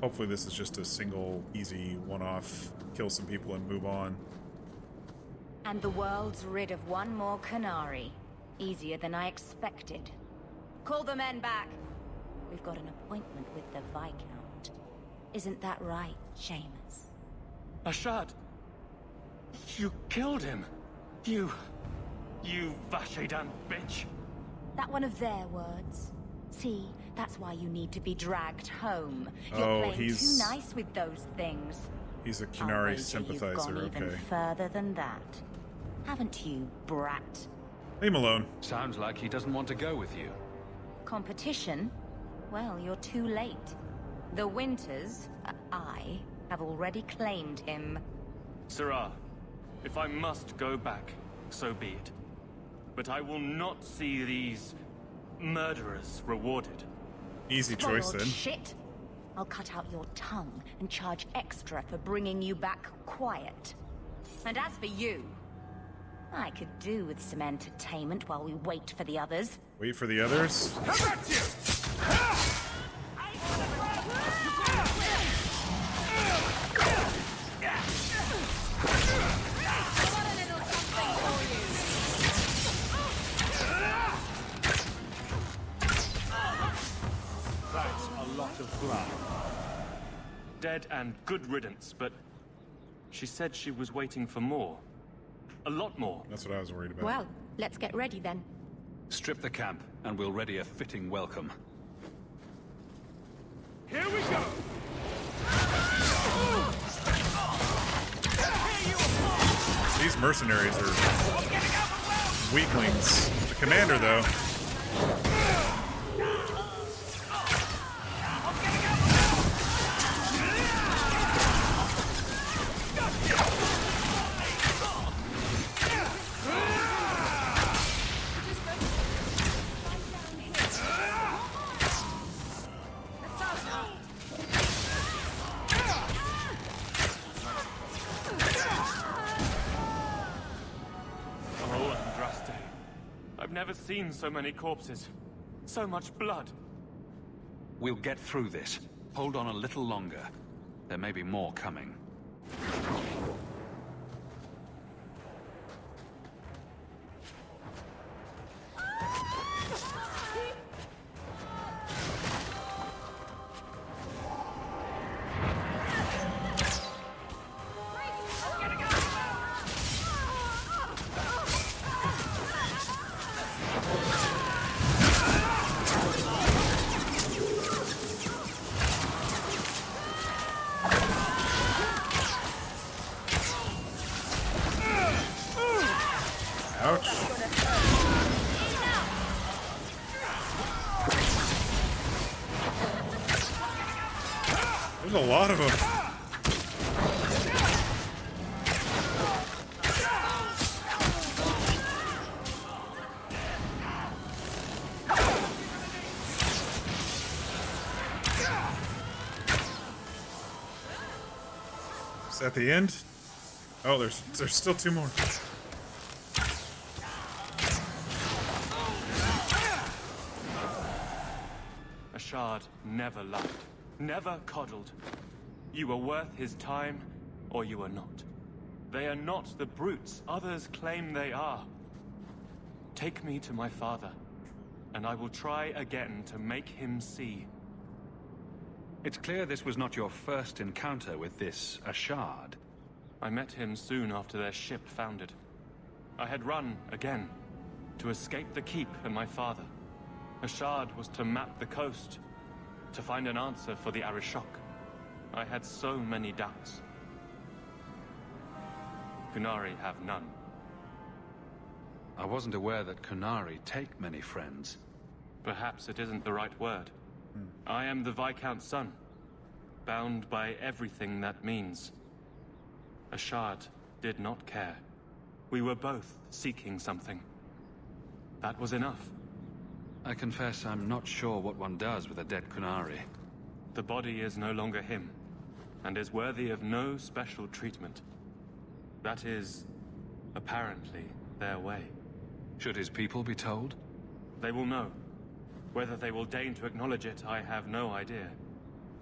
[SPEAKER 1] Hopefully this is just a single, easy, one-off, kill some people and move on.
[SPEAKER 18] And the world's rid of one more Qunari. Easier than I expected. Call the men back. We've got an appointment with the Viscount. Isn't that right, Seamus?
[SPEAKER 3] Ashad! You killed him! You Vashedan bitch!
[SPEAKER 18] That one of their words. See, that's why you need to be dragged home. You're
[SPEAKER 1] Oh,
[SPEAKER 18] playing
[SPEAKER 1] he's...
[SPEAKER 18] too nice with those things.
[SPEAKER 1] He's a
[SPEAKER 18] I'll
[SPEAKER 1] Qunari
[SPEAKER 18] wager
[SPEAKER 1] sympathizer,
[SPEAKER 18] you've gone
[SPEAKER 1] okay.
[SPEAKER 18] even further than that. Haven't you, brat?
[SPEAKER 1] Leave him alone.
[SPEAKER 15] Sounds like he doesn't want to go with you.
[SPEAKER 18] Competition? Well, you're too late. The Winters, I, have already claimed him.
[SPEAKER 3] Sirrah, if I must go back, so be it. But I will not see these murderers rewarded.
[SPEAKER 1] Easy choice,
[SPEAKER 18] Spoiled
[SPEAKER 1] then.
[SPEAKER 18] Shit. I'll cut out your tongue and charge extra for bringing you back quiet. And as for you, I could do with some entertainment while we wait for the others.
[SPEAKER 1] Wait for the others?
[SPEAKER 3] That's a lot of blood. Dead and good riddance, but she said she was waiting for more. A lot more.
[SPEAKER 1] That's what I was worried about.
[SPEAKER 8] Well, let's get ready then.
[SPEAKER 15] Strip the camp, and we'll ready a fitting welcome.
[SPEAKER 3] Here we go!
[SPEAKER 1] These mercenaries are weaklings. The commander, though.
[SPEAKER 3] Oh, Andraste. I've never seen so many corpses. So much blood.
[SPEAKER 15] We'll get through this. Hold on a little longer. There may be more coming.
[SPEAKER 1] Ouch. There's a lot of them. Is that the end? Oh, there's still 2 more.
[SPEAKER 3] A shard never loved, never coddled. You were worth his time, or you are not. They are not the brutes others claim they are. Take me to my father, and I will try again to make him see.
[SPEAKER 15] It's clear this was not your first encounter with this Ashard.
[SPEAKER 3] I met him soon after their ship foundered. I had run again, to escape the keep and my father. Ashard was to map the coast, to find an answer for the Arishok. I had so many doubts. Qunari have none.
[SPEAKER 15] I wasn't aware that Qunari take many friends.
[SPEAKER 3] Perhaps it isn't the right word. I am the Viscount's son, bound by everything that means. Ashard did not care. We were both seeking something. That was enough.
[SPEAKER 15] I confess I'm not sure what one does with a dead Qunari.
[SPEAKER 3] The body is no longer him, and is worthy of no special treatment. That is, apparently, their way.
[SPEAKER 15] Should his people be told?
[SPEAKER 3] They will know. Whether they will deign to acknowledge it, I have no idea.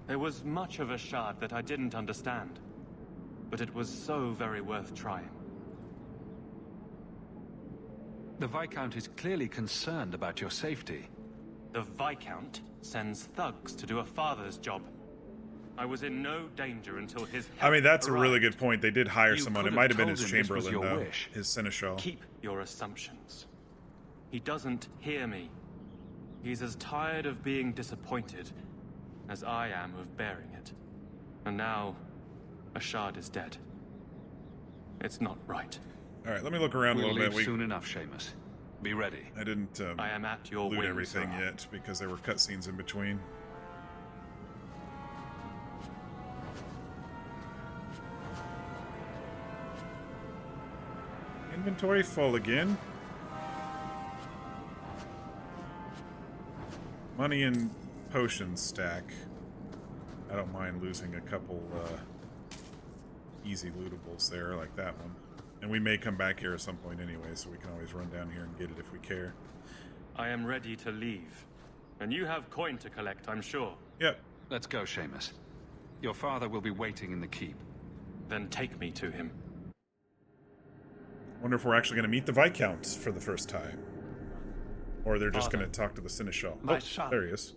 [SPEAKER 3] There was much of Ashard that I didn't understand, but it was so very worth trying.
[SPEAKER 15] The Viscount is clearly concerned about your safety.
[SPEAKER 3] The Viscount sends thugs to do a father's job. I was in no danger until his
[SPEAKER 1] I mean, that's
[SPEAKER 3] arrived.
[SPEAKER 1] a really good point. They did hire
[SPEAKER 3] You
[SPEAKER 1] someone.
[SPEAKER 3] could
[SPEAKER 1] It might
[SPEAKER 3] have
[SPEAKER 1] have been his
[SPEAKER 3] told him this was
[SPEAKER 1] chamberlain,
[SPEAKER 3] your
[SPEAKER 1] though.
[SPEAKER 3] wish.
[SPEAKER 1] His seneschal.
[SPEAKER 3] Keep your assumptions. He doesn't hear me. He's as tired of being disappointed as I am of bearing it. And now, Ashard is dead. It's not right.
[SPEAKER 1] All right, let me look around
[SPEAKER 15] We'll
[SPEAKER 1] a little
[SPEAKER 15] leave
[SPEAKER 1] bit.
[SPEAKER 15] soon enough, Seamus. Be ready.
[SPEAKER 1] I didn't
[SPEAKER 3] I am at your
[SPEAKER 1] loot
[SPEAKER 3] wings,
[SPEAKER 1] everything
[SPEAKER 3] Rob.
[SPEAKER 1] yet because there were cutscenes in between. Inventory full again. Money and potions stack. I don't mind losing a couple easy lootables there, like that one. And we may come back here at some point anyway, so we can always run down here and get it if we care.
[SPEAKER 3] I am ready to leave. And you have coin to collect, I'm sure.
[SPEAKER 1] Yep.
[SPEAKER 15] Let's go, Seamus. Your father will be waiting in the keep.
[SPEAKER 3] Then take me to him.
[SPEAKER 1] Wonder if we're actually going to meet the Viscount for the first time. Or they're just
[SPEAKER 2] Father.
[SPEAKER 1] going to talk to the Seneschal.
[SPEAKER 2] My
[SPEAKER 1] Oh,
[SPEAKER 2] son.
[SPEAKER 1] there he is.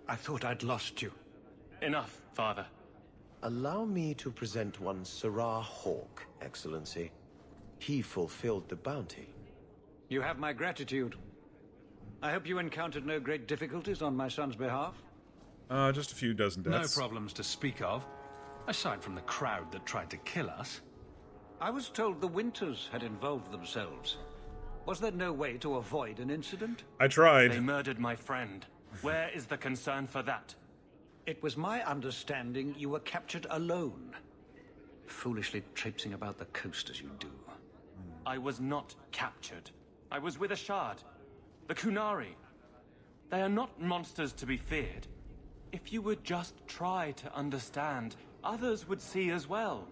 [SPEAKER 2] I thought I'd lost you.
[SPEAKER 3] Enough, Father.
[SPEAKER 23] Allow me to present one Sirrah Hawk, Excellency. He fulfilled the bounty.
[SPEAKER 2] You have my gratitude. I hope you encountered no great difficulties on my son's behalf.
[SPEAKER 1] Just a few dozen deaths.
[SPEAKER 15] No problems to speak of, aside from the crowd that tried to kill us.
[SPEAKER 2] I was told the Winters had involved themselves. Was there no way to avoid an incident?
[SPEAKER 1] I tried.
[SPEAKER 3] They murdered my friend. Where is the concern for that?
[SPEAKER 2] It was my understanding you were captured alone. Foolishly traipsing about the coast as you do.
[SPEAKER 3] I was not captured. I was with Ashard. The Qunari. They are not monsters to be feared. If you would just try to understand, others would see as well.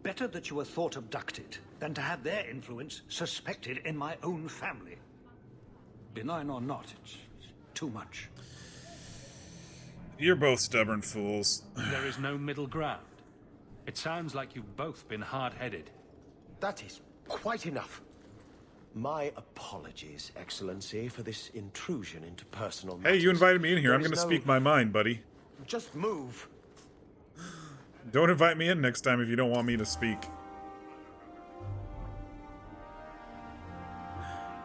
[SPEAKER 2] Better that you were thought abducted than to have their influence suspected in my own family. Benign or not, it's too much.
[SPEAKER 1] You're both stubborn fools.
[SPEAKER 15] There is no middle ground. It sounds like you've both been hard-headed.
[SPEAKER 23] That is quite enough. My apologies, Excellency, for this intrusion into personal matters.
[SPEAKER 1] Hey, you invited me in here.
[SPEAKER 23] There
[SPEAKER 1] I'm
[SPEAKER 23] is
[SPEAKER 1] going to
[SPEAKER 23] no-
[SPEAKER 1] speak my mind, buddy.
[SPEAKER 23] Just move.
[SPEAKER 1] Don't invite me in next time if you don't want me to speak.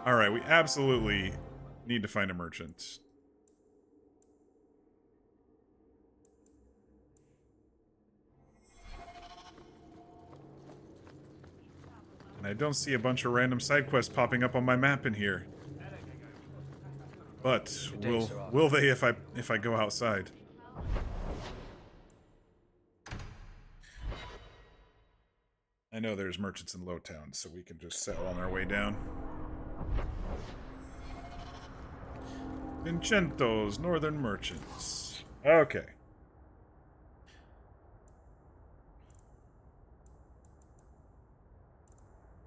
[SPEAKER 1] Alright, we absolutely need to find a merchant. And I don't see a bunch of random side quests popping up on my map in here. But will they if I go outside? I know there's merchants in Lowtown, so we can just settle on our way down. Vincento's Northern Merchants. Okay.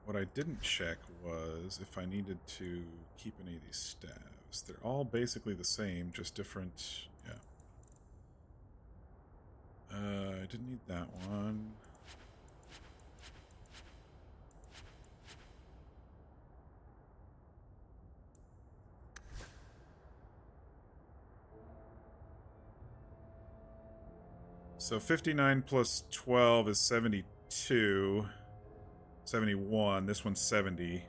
[SPEAKER 1] What I didn't check was if I needed to keep any of these staves. They're all basically the same, just different. Yeah. I didn't need that one. So 59 plus 12 is 72. 71. This one's 70.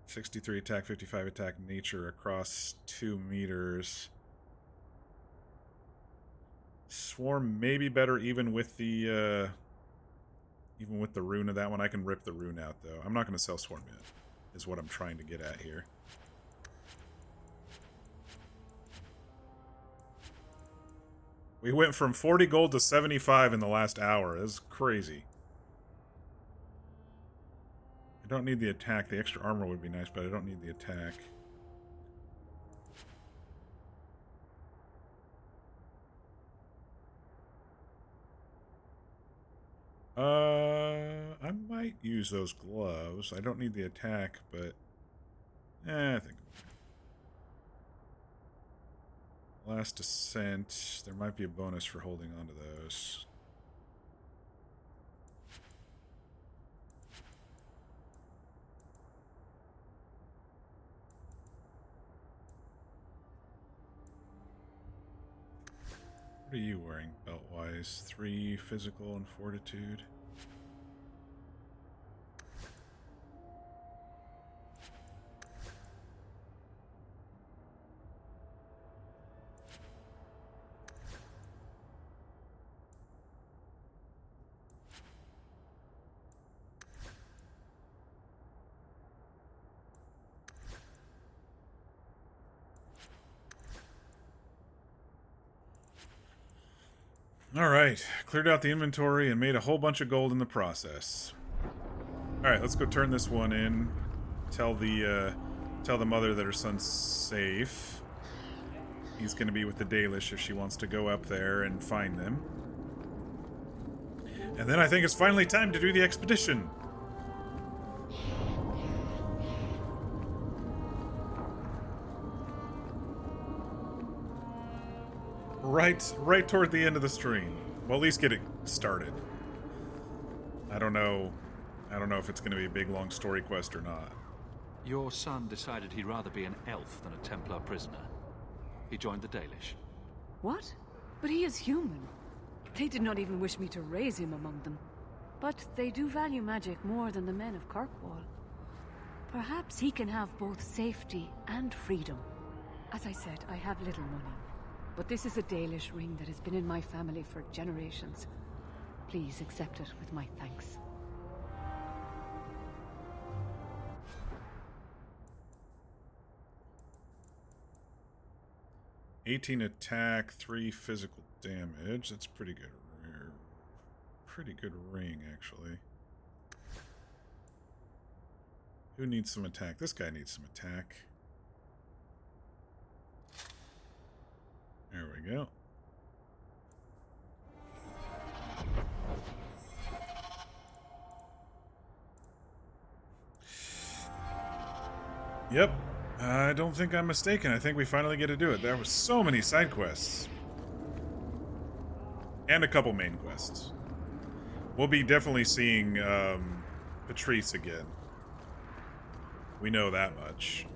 [SPEAKER 1] (63 attack, 55 attack, nature across 2 meters. Swarm may be better even with the rune of that one. I can rip the rune out though. I'm not going to sell Swarm yet, is what I'm trying to get at here. We went from 40 gold to 75 in the last hour. This is crazy. I don't need the attack. The extra armor would be nice, but I don't need the attack. I might use those gloves. I don't need the attack, but I think last descent. There might be a bonus for holding on to those. What are you wearing belt-wise? 3 physical and fortitude. Alright, cleared out the inventory and made a whole bunch of gold in the process. Alright, let's go turn this one in. Tell the mother that her son's safe. He's gonna be with the Dalish if she wants to go up there and find them. And then I think it's finally time to do the expedition. Right toward the end of the stream. Well, at least get it started. I don't know if it's going to be a big, long story quest or not.
[SPEAKER 15] Your son decided he'd rather be an elf than a Templar prisoner. He joined the Dalish.
[SPEAKER 4] What? But he is human. They did not even wish me to raise him among them. But they do value magic more than the men of Kirkwall. Perhaps he can have both safety and freedom. As I said, I have little money. But this is a Dalish ring that has been in my family for generations. Please accept it with my thanks.
[SPEAKER 1] (18 attack, 3 physical damage. That's pretty good. Pretty good ring, actually. Who needs some attack? This guy needs some attack. There we go. Yep. I don't think I'm mistaken. I think we finally get to do it. There were so many side quests. And a couple main quests. We'll be definitely seeing Patrice again. We know that much.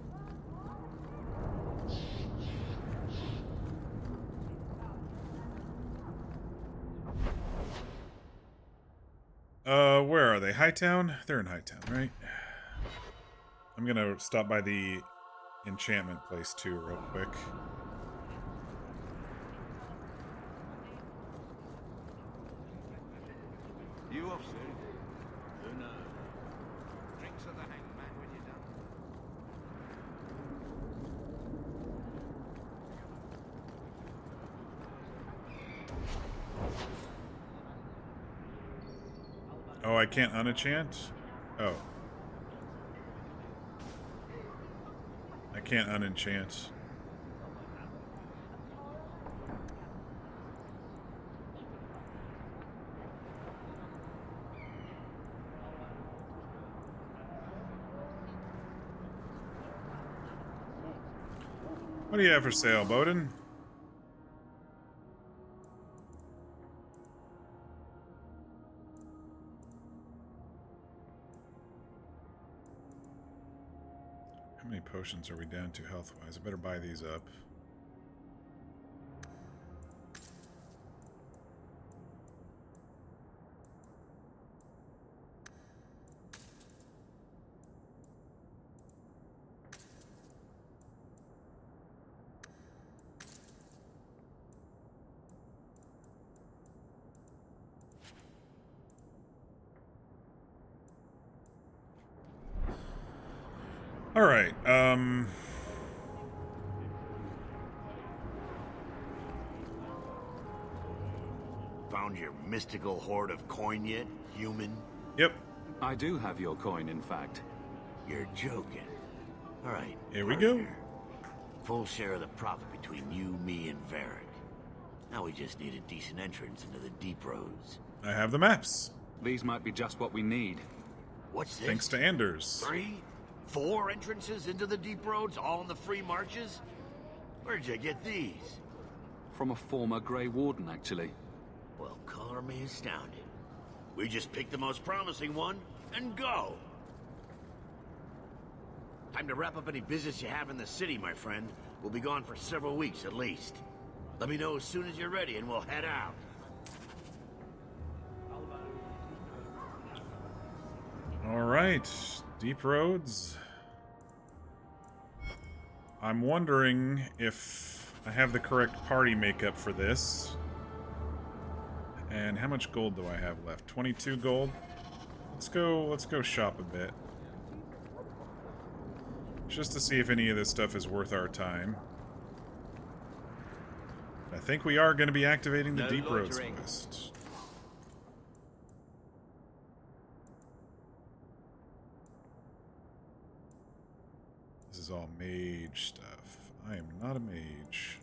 [SPEAKER 1] Where are they? Hightown? They're in Hightown, right? I'm gonna stop by the enchantment place too real quick.
[SPEAKER 7] You off soon? Who knows? Drinks of the hanged man when you're done.
[SPEAKER 1] Oh, I can't unenchant? Oh. I can't unenchant. What do you have for sale, Bowden? How many potions are we down to health-wise? I better buy these up. All right.
[SPEAKER 7] Found your mystical hoard of coin yet, human?
[SPEAKER 1] Yep.
[SPEAKER 15] I do have your coin, in fact.
[SPEAKER 7] You're joking. All right.
[SPEAKER 1] Here we go.
[SPEAKER 7] Full share of the profit between you, me, and Varric. Now we just need a decent entrance into the deep roads.
[SPEAKER 1] I have the maps.
[SPEAKER 15] These might be just what we need.
[SPEAKER 7] What's this?
[SPEAKER 1] Thanks to Anders.
[SPEAKER 7] 3? 4 entrances into the deep roads, all in the free marches? Where'd you get these?
[SPEAKER 15] From a former Grey Warden, actually.
[SPEAKER 7] Well, color me astounded. We just pick the most promising one and go. Time to wrap up any business you have in the city, my friend. We'll be gone for several weeks at least. Let me know as soon as you're ready and we'll head out.
[SPEAKER 1] All right, deep roads. I'm wondering if I have the correct party makeup for this. And how much gold do I have left? 22 gold. Let's go shop a bit. Just to see if any of this stuff is worth our time. I think we are going to be activating the Deep Roads quest. This is all mage stuff. I am not a mage.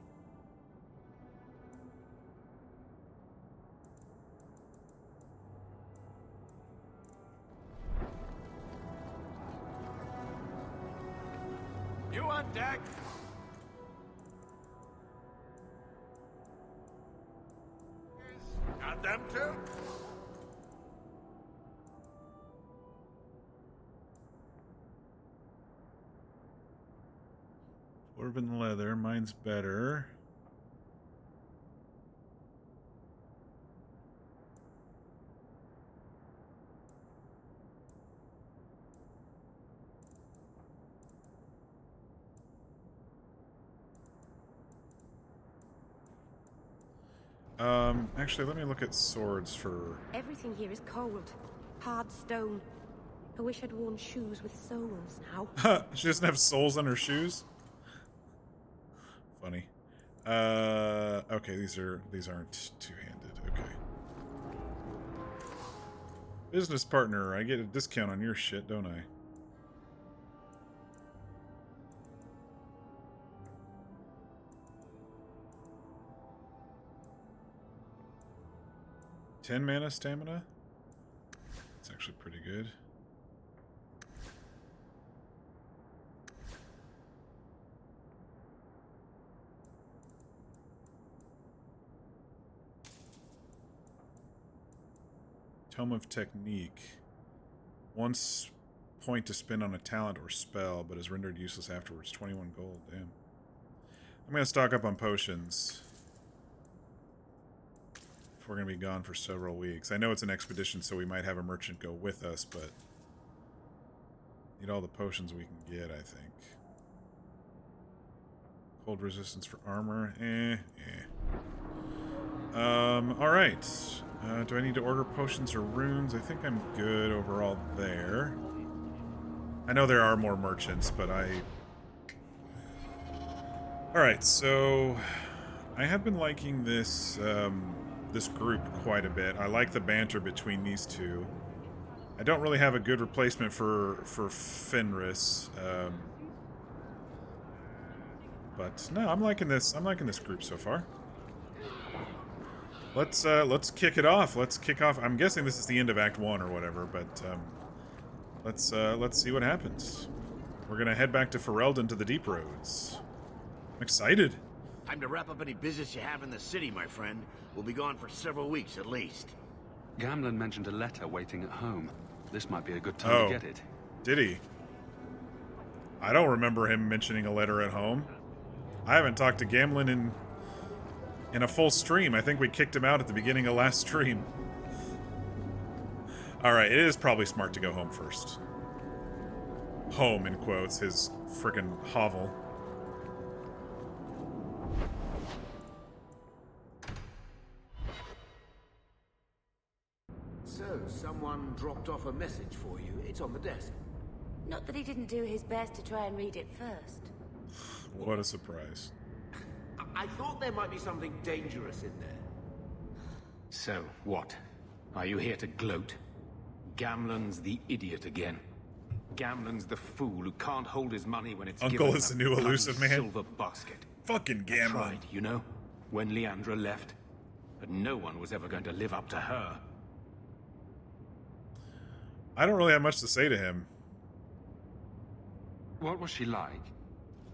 [SPEAKER 21] You on deck? Got them too?
[SPEAKER 1] Dwarven leather, mine's better. Actually, let me look at swords for...
[SPEAKER 11] Everything here is cold. Hard stone. I wish I'd worn shoes with soles now.
[SPEAKER 1] She doesn't have soles on her shoes? Funny. Okay, these aren't two-handed. Okay. Business partner, I get a discount on your shit, don't I? $10 mana stamina? It's actually pretty good. Tome of Technique. Once point to spend on a talent or spell, but is rendered useless afterwards. 21 gold, damn. I'm gonna stock up on potions. We're going to be gone for several weeks. I know it's an expedition, so we might have a merchant go with us, but need all the potions we can get, I think. Cold resistance for armor. Alright. Do I need to order potions or runes? I think I'm good overall there. I know there are more merchants, but Alright, so... I have been liking this... this group quite a bit. I like the banter between these two. I don't really have a good replacement for Fenris, but no, I'm liking this. I'm liking this group so far. Let's kick it off. Let's kick off. I'm guessing this is the end of Act 1 or whatever, but let's see what happens. We're gonna head back to Ferelden to the Deep Roads. I'm excited.
[SPEAKER 7] Time to wrap up any business you have in the city, my friend. We'll be gone for several weeks at least.
[SPEAKER 15] Gamlen mentioned a letter waiting at home. This might be a good time to get it.
[SPEAKER 1] Did he? I don't remember him mentioning a letter at home. I haven't talked to Gamlen in a full stream. I think we kicked him out at the beginning of last stream. Alright, it is probably smart to go home first. Home, in quotes, his frickin' hovel.
[SPEAKER 10] So, someone dropped off a message for you. It's on the desk.
[SPEAKER 11] Not that he didn't do his best to try and read it first.
[SPEAKER 1] What a surprise.
[SPEAKER 10] I thought there might be something dangerous in there.
[SPEAKER 15] So, what? Are you here to gloat? Gamlen's the idiot again. Gamlen's the fool who can't hold his money when it's
[SPEAKER 1] Uncle
[SPEAKER 15] given
[SPEAKER 1] is the
[SPEAKER 15] a
[SPEAKER 1] new
[SPEAKER 15] bloody
[SPEAKER 1] elusive man.
[SPEAKER 15] silver basket.
[SPEAKER 1] Fucking
[SPEAKER 15] I
[SPEAKER 1] Gamlen.
[SPEAKER 15] tried, you know, when Leandra left. But no one was ever going to live up to her.
[SPEAKER 1] I don't really have much to say to him.
[SPEAKER 15] What was she like?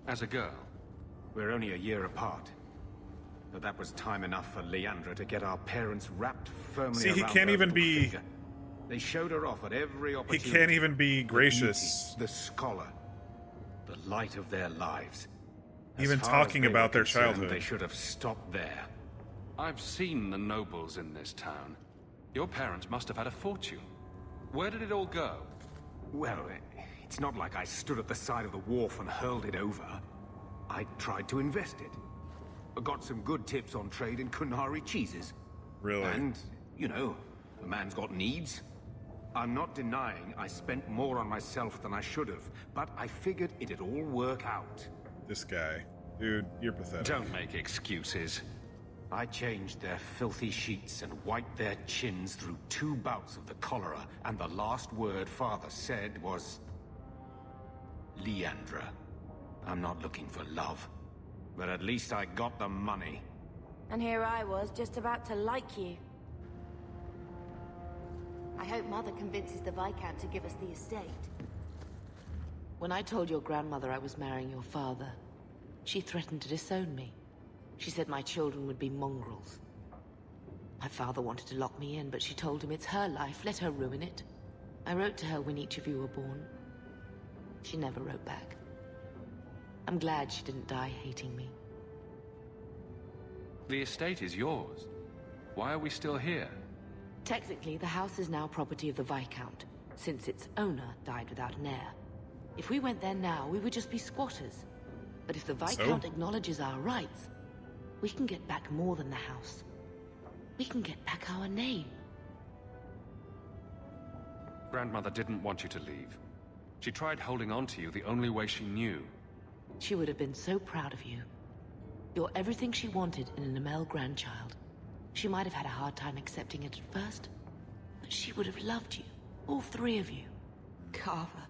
[SPEAKER 15] As a girl? We're only a year apart. But that was time enough for Leandra to get our parents wrapped firmly
[SPEAKER 1] See,
[SPEAKER 15] around
[SPEAKER 1] he can't
[SPEAKER 15] her
[SPEAKER 1] even
[SPEAKER 15] little
[SPEAKER 1] be...
[SPEAKER 15] finger. They showed her off at every
[SPEAKER 1] He
[SPEAKER 15] opportunity.
[SPEAKER 1] can't even be
[SPEAKER 15] The
[SPEAKER 1] gracious.
[SPEAKER 15] beauty, the scholar. The light of their lives.
[SPEAKER 1] Even
[SPEAKER 15] As far as
[SPEAKER 1] talking
[SPEAKER 15] they
[SPEAKER 1] about
[SPEAKER 15] were
[SPEAKER 1] their
[SPEAKER 15] concerned,
[SPEAKER 1] childhood.
[SPEAKER 15] They should have stopped there. I've seen the nobles in this town. Your parents must have had a fortune. Where did it all go? Well, it's not like I stood at the side of the wharf and hurled it over. I tried to invest it. I got some good tips on trade in Qunari cheeses.
[SPEAKER 1] Really?
[SPEAKER 15] And, you know, a man's got needs. I'm not denying I spent more on myself than I should have, but I figured it'd all work out.
[SPEAKER 1] This guy. Dude, you're pathetic.
[SPEAKER 15] Don't make excuses. I changed their filthy sheets and wiped their chins through 2 bouts of the cholera, and the last word Father said was... Leandra. I'm not looking for love, but at least I got the money.
[SPEAKER 11] And here I was, just about to like you. I hope Mother convinces the Viscount to give us the estate.
[SPEAKER 19] When I told your grandmother I was marrying your father, she threatened to disown me. She said my children would be mongrels. My father wanted to lock me in, but she told him it's her life, let her ruin it. I wrote to her when each of you were born. She never wrote back. I'm glad she didn't die hating me.
[SPEAKER 15] The estate is yours. Why are we still here?
[SPEAKER 19] Technically, the house is now property of the Viscount, since its owner died without an heir. If we went there now, we would just be squatters. But if the Viscount acknowledges our rights, we can get back more than the house. We can get back our name.
[SPEAKER 15] Grandmother didn't want you to leave. She tried holding on to you the only way she knew.
[SPEAKER 19] She would have been so proud of you. You're everything she wanted in an Amel grandchild. She might have had a hard time accepting it at first, but she would have loved you, all 3 of you. Carver.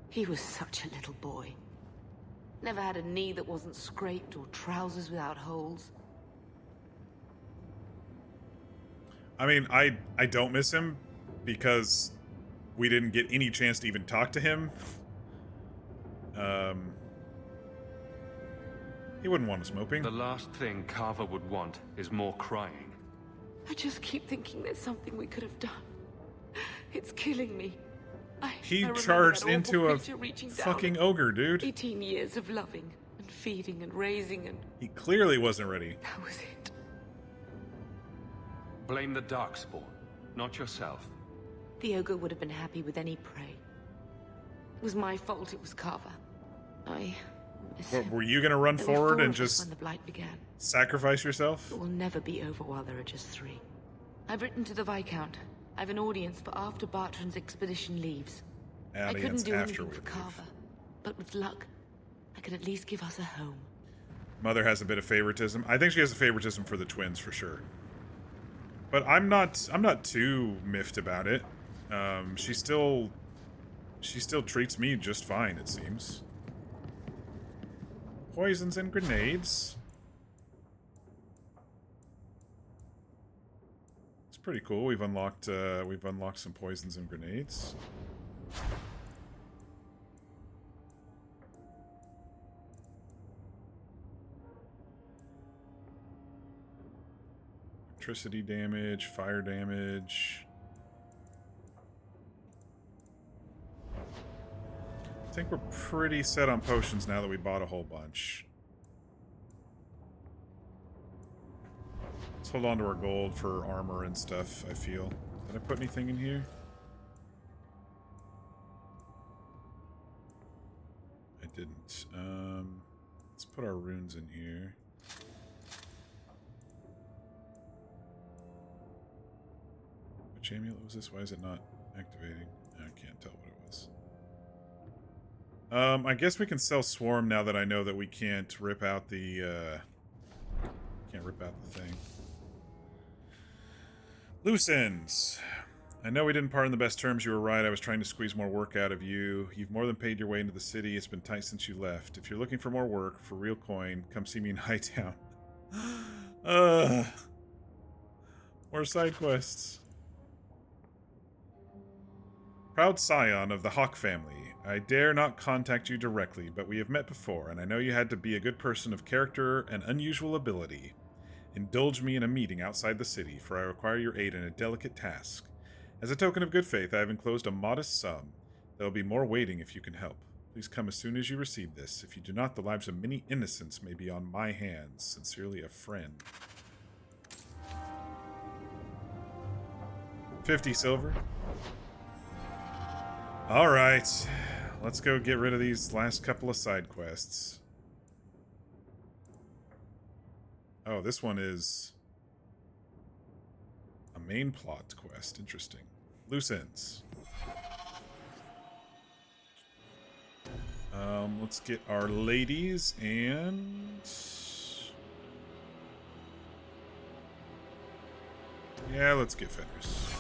[SPEAKER 19] He was such a little boy. Never had a knee that wasn't scraped or trousers without holes.
[SPEAKER 1] I mean, I don't miss him because we didn't get any chance to even talk to him. He wouldn't want us moping.
[SPEAKER 15] The last thing Carver would want is more crying.
[SPEAKER 19] I just keep thinking there's something we could have done. It's killing me.
[SPEAKER 1] He
[SPEAKER 19] I
[SPEAKER 1] charged
[SPEAKER 19] remember that
[SPEAKER 1] into
[SPEAKER 19] awful
[SPEAKER 1] a
[SPEAKER 19] creature reaching down
[SPEAKER 1] fucking
[SPEAKER 19] and
[SPEAKER 1] ogre, dude.
[SPEAKER 19] 18 years of loving and feeding and raising and...
[SPEAKER 1] He clearly wasn't ready.
[SPEAKER 19] That was it.
[SPEAKER 15] Blame the Darkspawn, not yourself.
[SPEAKER 19] The ogre would have been happy with any prey. It was my fault it was Carver. I miss
[SPEAKER 1] What,
[SPEAKER 19] him.
[SPEAKER 1] were you gonna run
[SPEAKER 19] There were
[SPEAKER 1] forward
[SPEAKER 19] 4
[SPEAKER 1] and
[SPEAKER 19] of us
[SPEAKER 1] just
[SPEAKER 19] when the blight began.
[SPEAKER 1] sacrifice yourself?
[SPEAKER 19] It will never be over while there are just 3. I've written to the Viscount. I've an audience for after Bartran's expedition leaves. I couldn't
[SPEAKER 1] Audience
[SPEAKER 19] do
[SPEAKER 1] after
[SPEAKER 19] anything
[SPEAKER 1] we
[SPEAKER 19] for
[SPEAKER 1] leave.
[SPEAKER 19] Carver, but with luck, I can at least give us a home.
[SPEAKER 1] Mother has a bit of favoritism. I think she has a favoritism for the twins for sure. But I'm not too miffed about it. She still treats me just fine, it seems. Poisons and grenades. It's pretty cool. We've unlocked some poisons and grenades. electricity damage, fire damage. I think we're pretty set on potions now that we bought a whole bunch. Let's hold on to our gold for armor and stuff, I feel. Did I put anything in here? I didn't. Let's put our runes in here. Which amulet was this? Why is it not activating? I can't tell what it was. I guess we can sell Swarm now that I know that we can't rip out the, can't rip out the thing. Loose ends. I know we didn't part on the best terms. You were right. I was trying to squeeze more work out of you. You've more than paid your way into the city. It's been tight since you left. If you're looking for more work, for real coin, come see me in Hightown. More side quests. Proud scion of the Hawk family. I dare not contact you directly, but we have met before, and I know you had to be a good person of character and unusual ability. Indulge me in a meeting outside the city, for I require your aid in a delicate task. As a token of good faith, I have enclosed a modest sum. There will be more waiting if you can help. Please come as soon as you receive this. If you do not, the lives of many innocents may be on my hands. Sincerely, a friend. 50 silver. Alright. Let's go get rid of these last couple of side quests. Oh, this one is a main plot quest. Interesting. Loose ends. Let's get our ladies and... yeah, let's get Fenris.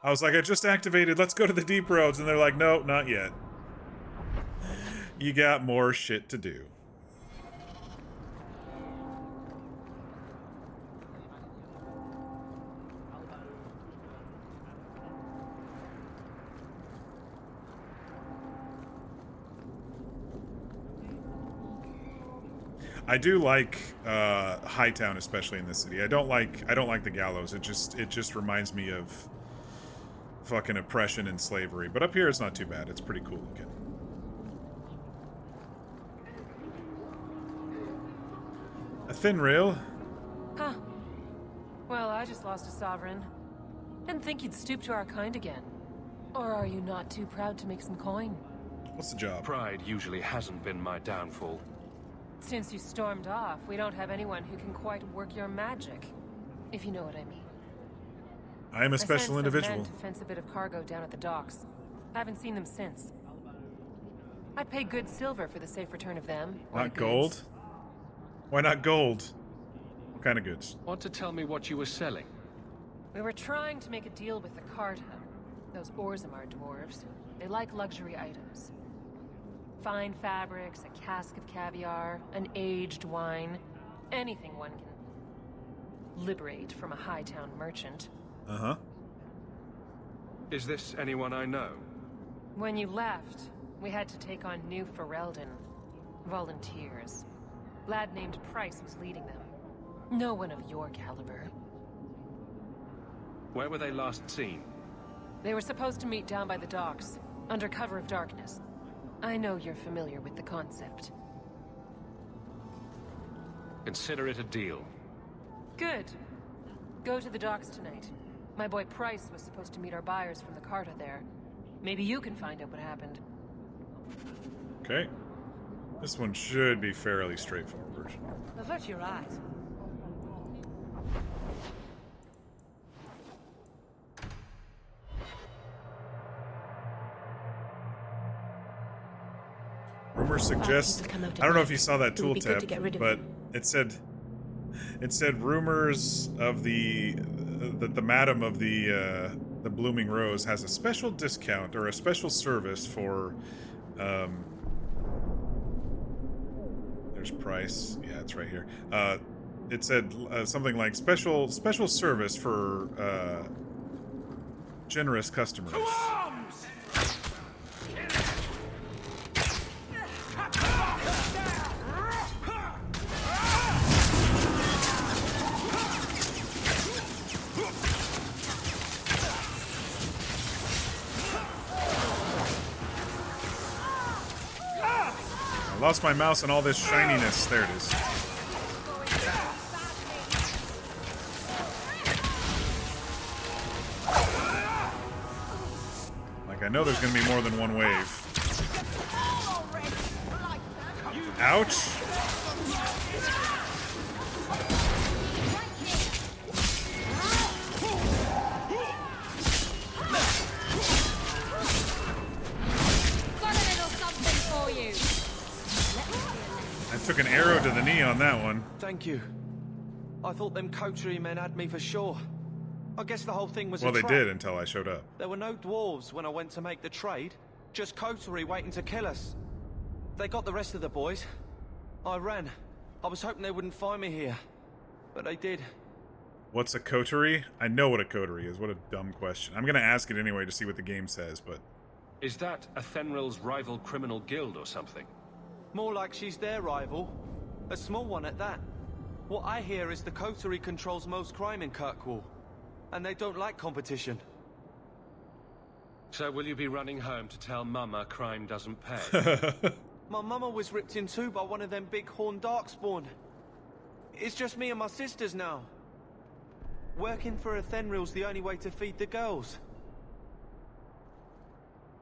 [SPEAKER 1] I was like, I just activated, let's go to the deep roads, and they're like, no, not yet. You got more shit to do. I do like Hightown, especially in this city. I don't like the gallows. It just reminds me of fucking oppression and slavery. But up here it's not too bad. It's pretty cool looking. A thin rail.
[SPEAKER 6] Huh. Well, I just lost a sovereign. Didn't think you'd stoop to our kind again. Or are you not too proud to make some coin?
[SPEAKER 1] What's the job?
[SPEAKER 15] Pride usually hasn't been my downfall.
[SPEAKER 6] Since you stormed off, we don't have anyone who can quite work your magic. If you know what I mean.
[SPEAKER 1] I am a special individual.
[SPEAKER 6] I sent some men to fence a bit of cargo down at the docks. Haven't seen them since. I'd pay good silver for the safe return of them.
[SPEAKER 1] Not gold? Why not gold? What kind of goods?
[SPEAKER 15] Want to tell me what you were selling?
[SPEAKER 6] We were trying to make a deal with the Carta. Those Orzammar dwarves. They like luxury items. Fine fabrics, a cask of caviar, an aged wine. Anything one can liberate from a Hightown merchant.
[SPEAKER 1] Uh-huh.
[SPEAKER 15] Is this anyone I know?
[SPEAKER 6] When you left, we had to take on new Ferelden. Volunteers. Lad named Price was leading them. No one of your caliber.
[SPEAKER 15] Where were they last seen?
[SPEAKER 6] They were supposed to meet down by the docks, under cover of darkness. I know you're familiar with the concept.
[SPEAKER 15] Consider it a deal.
[SPEAKER 6] Good. Go to the docks tonight. My boy Price was supposed to meet our buyers from the Carta there. Maybe you can find out what happened.
[SPEAKER 1] Okay. This one should be fairly straightforward.
[SPEAKER 9] Avert your eyes.
[SPEAKER 1] Rumor suggests, I don't know if you saw that tooltip, but it said rumors of the madam of the Blooming Rose has a special discount or a special service for there's price. Yeah, it's right here. It said something like special service for generous customers. I lost my mouse and all this shininess. There it is. Like, I know there's gonna be more than one wave. Ouch! I took an arrow to the knee on that one.
[SPEAKER 13] Thank you. I thought them Qunari men had me for sure. I guess the whole thing was
[SPEAKER 1] well,
[SPEAKER 13] a
[SPEAKER 1] they
[SPEAKER 13] trap.
[SPEAKER 1] did until I showed up.
[SPEAKER 13] There were no dwarves when I went to make the trade. Just Qunari waiting to kill us. They got the rest of the boys. I ran. I was hoping they wouldn't find me here. But they did.
[SPEAKER 1] What's a coterie? I know what a coterie is. What a dumb question. I'm gonna ask it anyway to see what the game says, but...
[SPEAKER 15] Is that Athenril's rival criminal guild or something?
[SPEAKER 13] More like she's their rival. A small one at that. What I hear is the coterie controls most crime in Kirkwall. And they don't like competition.
[SPEAKER 15] So will you be running home to tell Mama crime doesn't pay?
[SPEAKER 13] My mama was ripped in two by one of them big horned darkspawn. It's just me and my sisters now. Working for Athenril's the only way to feed the girls.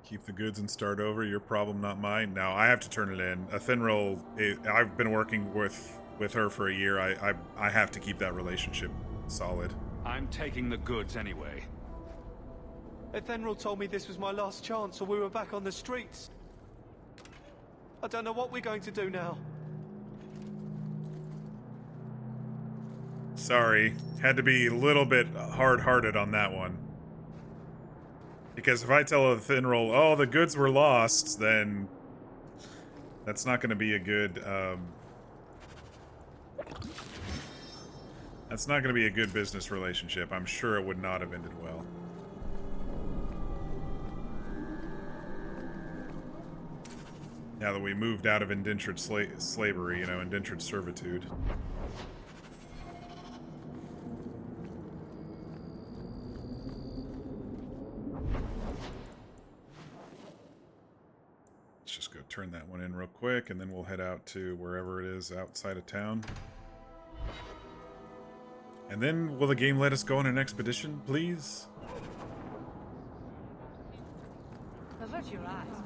[SPEAKER 1] Keep the goods and start over. Your problem, not mine. Now I have to turn it in. Athenril, I've been working with her for a year. I have to keep that relationship solid.
[SPEAKER 15] I'm taking the goods anyway.
[SPEAKER 13] Athenril told me this was my last chance, or we were back on the streets. I don't know what we're going to do now.
[SPEAKER 1] Sorry. Had to be a little bit hard-hearted on that one. Because if I tell Athenril, oh, the goods were lost, then that's not going to be a good, that's not going to be a good business relationship. I'm sure it would not have ended well. Now that we moved out of indentured slavery, you know, indentured servitude. Let's just go turn that one in real quick, and then we'll head out to wherever it is outside of town. And then, will the game let us go on an expedition, please?
[SPEAKER 6] Avert your eyes.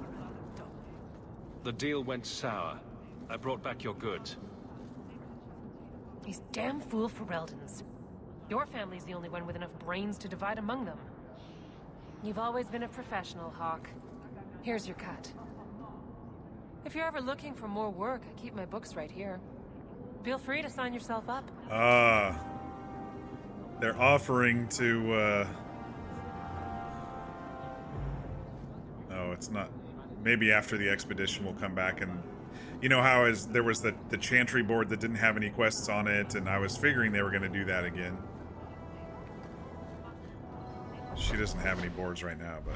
[SPEAKER 15] The deal went sour. I brought back your goods.
[SPEAKER 6] These damn fool Fereldans. Your family's the only one with enough brains to divide among them. You've always been a professional, Hawk. Here's your cut. If you're ever looking for more work, I keep my books right here. Feel free to sign yourself up.
[SPEAKER 1] They're offering to, No, it's not. Maybe after the expedition we'll come back and... You know how there was the Chantry board that didn't have any quests on it, and I was figuring they were going to do that again. She doesn't have any boards right now, but...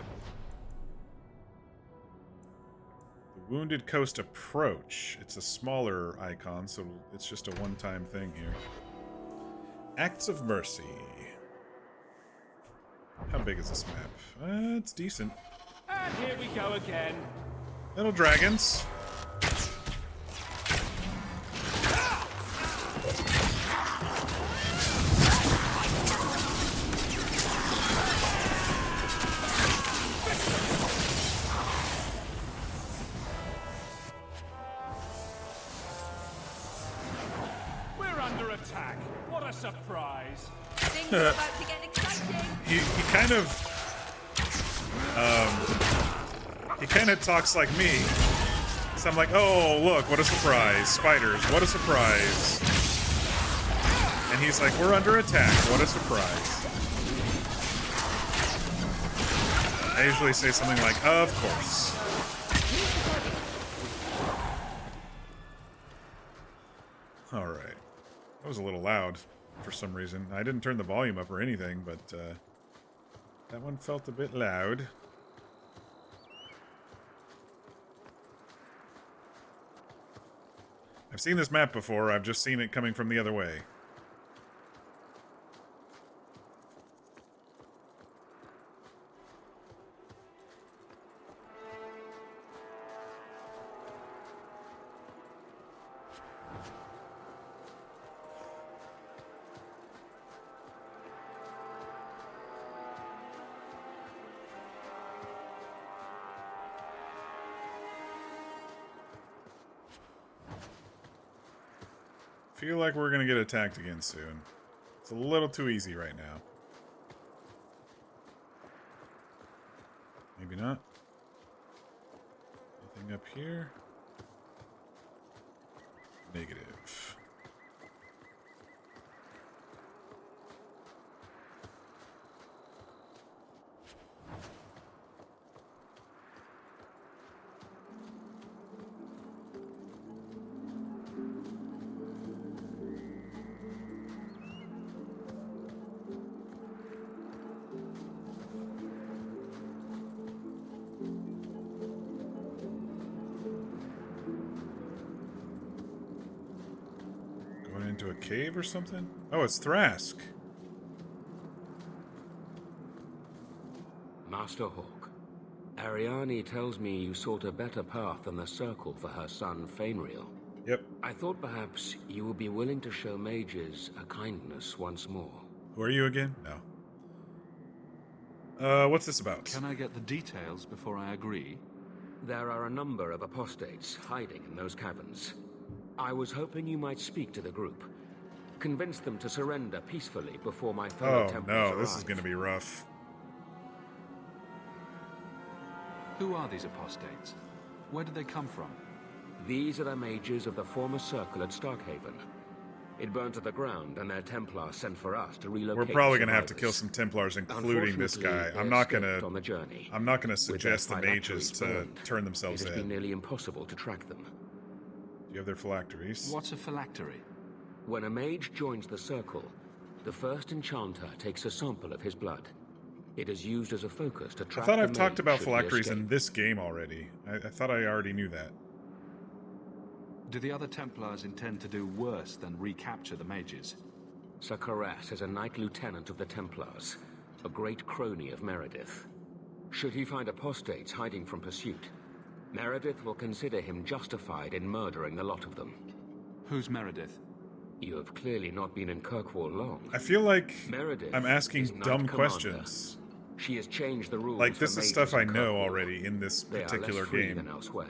[SPEAKER 1] The Wounded Coast Approach. It's a smaller icon, so it's just a one-time thing here. Acts of Mercy. How big is this map? It's decent.
[SPEAKER 16] And here we go again.
[SPEAKER 1] Little dragons.
[SPEAKER 16] We're under attack. What a surprise.
[SPEAKER 18] Things are about to get exciting.
[SPEAKER 1] He kind of talks like me. So I'm like, oh, look, what a surprise. Spiders, what a surprise. And he's like, we're under attack. What a surprise. I usually say something like, of course. Alright. That was a little loud for some reason. I didn't turn the volume up or anything, but that one felt a bit loud. I've seen this map before, I've just seen it coming from the other way. Feel like we're gonna get attacked again soon. It's a little too easy right now. Maybe not. Anything up here? Negative. Into a cave or something? Oh, it's Thrask.
[SPEAKER 5] Master Hawk, Ariane tells me you sought a better path than the Circle for her son, Fainriel.
[SPEAKER 1] Yep.
[SPEAKER 5] I thought perhaps you would be willing to show mages a kindness once more.
[SPEAKER 1] Who are you again? No. What's this about?
[SPEAKER 15] Can I get the details before I agree?
[SPEAKER 5] There are a number of apostates hiding in those caverns. I was hoping you might speak to the group. Convince them to surrender peacefully before my fellow Templars arrive.
[SPEAKER 1] This is going to be rough.
[SPEAKER 15] Who are these apostates? Where did they come from?
[SPEAKER 5] These are the mages of the former Circle at Starkhaven. It burned to the ground, and their Templars sent for us to relocate.
[SPEAKER 1] We're probably going to have to kill some Templars, including this guy. I'm not going to suggest the mages to turn themselves in.
[SPEAKER 5] It has been nearly impossible to track them.
[SPEAKER 1] You have their phylacteries.
[SPEAKER 15] What's a phylactery?
[SPEAKER 5] When a mage joins the Circle, the first enchanter takes a sample of his blood. It is used as a focus to track.
[SPEAKER 1] I thought I've talked about phylacteries in this game already. I thought I already knew that.
[SPEAKER 15] Do the other Templars intend to do worse than recapture the mages?
[SPEAKER 5] Sakaras is a Knight Lieutenant of the Templars, a great crony of Meredith. Should he find apostates hiding from pursuit, Meredith will consider him justified in murdering the lot of them.
[SPEAKER 15] Who's Meredith?
[SPEAKER 5] You have clearly not been in Kirkwall long.
[SPEAKER 1] I feel like
[SPEAKER 5] Meredith
[SPEAKER 1] I'm asking dumb questions.
[SPEAKER 5] She has changed the rules.
[SPEAKER 1] Like, this is stuff I know already in this particular game.
[SPEAKER 5] Than elsewhere.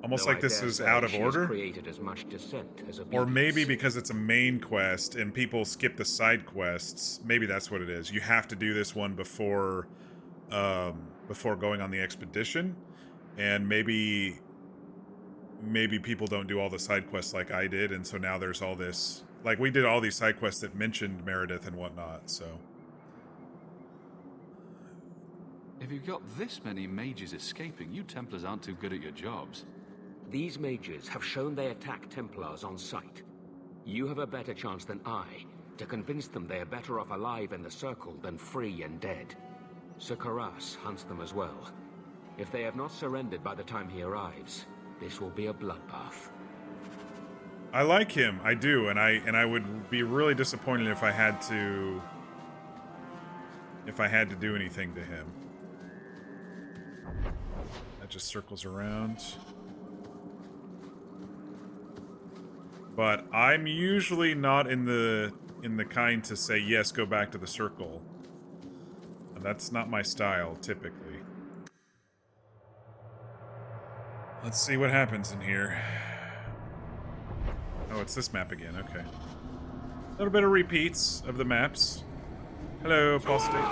[SPEAKER 1] Almost like this is out of order.
[SPEAKER 5] Created as much dissent as
[SPEAKER 1] or maybe because it's a main quest and people skip the side quests. Maybe that's what it is. You have to do this one before going on the expedition. And maybe people don't do all the side quests like I did, and so now there's all this... Like, we did all these side quests that mentioned Meredith and whatnot, so...
[SPEAKER 15] If you've got this many mages escaping, you Templars aren't too good at your jobs.
[SPEAKER 5] These mages have shown they attack Templars on sight. You have a better chance than I to convince them they are better off alive in the Circle than free and dead. Sakaras hunts them as well. If they have not surrendered by the time he arrives, this will be a bloodbath.
[SPEAKER 1] I like him, I do, and I would be really disappointed if I had to do anything to him. That just circles around. But I'm usually not in the kind to say yes, go back to the Circle. And that's not my style, typically. Let's see what happens in here. Oh, it's this map again, okay. A little bit of repeats of the maps. Hello, apostate.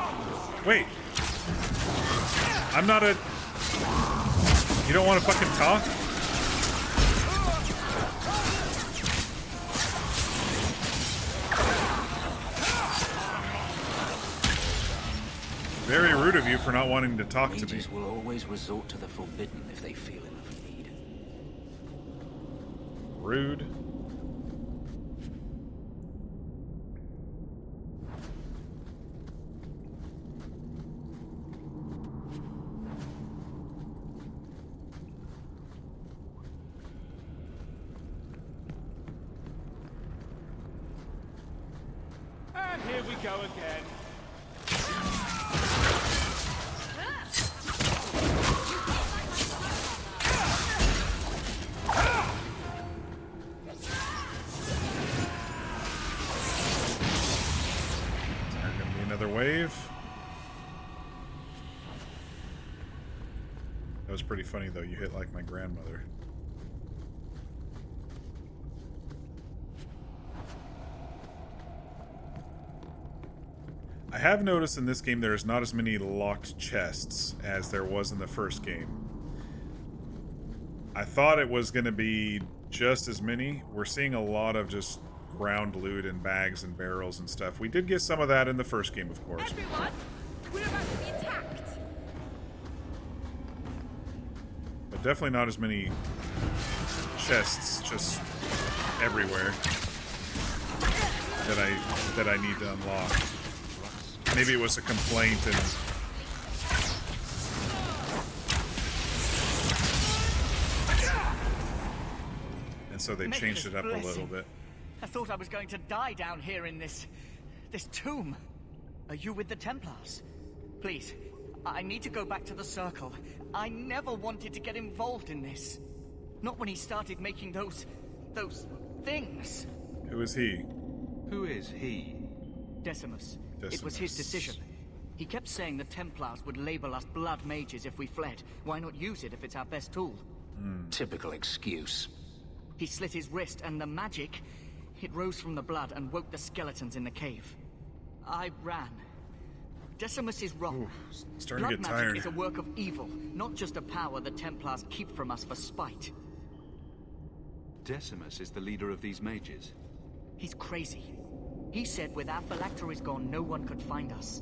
[SPEAKER 1] Wait! I'm not a... You don't want to fucking talk? Very rude of you for not wanting to talk to me.
[SPEAKER 22] Mages will always resort to the forbidden if they feel enough need.
[SPEAKER 1] Rude.
[SPEAKER 16] And here we go again.
[SPEAKER 1] Wave. That was pretty funny though, you hit like my grandmother. I have noticed in this game there's not as many locked chests as there was in the first game. I thought it was going to be just as many. We're seeing a lot of just ground loot and bags and barrels and stuff. We did get some of that in the first game, of course.
[SPEAKER 14] Everyone, we're about to be attacked.
[SPEAKER 1] But definitely not as many chests just everywhere that I need to unlock. Maybe it was a complaint and so they changed it up a little bit.
[SPEAKER 17] I thought I was going to die down here in this tomb. Are you with the Templars? Please, I need to go back to the Circle. I never wanted to get involved in this. Not when he started making those things.
[SPEAKER 1] Who is he?
[SPEAKER 15] Who is he?
[SPEAKER 17] Decimus. It was his decision. He kept saying the Templars would label us blood mages if we fled. Why not use it if it's our best tool?
[SPEAKER 22] Typical excuse.
[SPEAKER 17] He slit his wrist, and the magic, it rose from the blood and woke the skeletons in the cave. I ran. Decimus is wrong.
[SPEAKER 1] Ooh, starting
[SPEAKER 17] blood
[SPEAKER 1] to get
[SPEAKER 17] magic
[SPEAKER 1] tired.
[SPEAKER 17] is a work of evil, not just a power the Templars keep from us for spite.
[SPEAKER 15] Decimus is the leader of these mages.
[SPEAKER 17] He's crazy. He said with our phylacteries gone, no one could find us.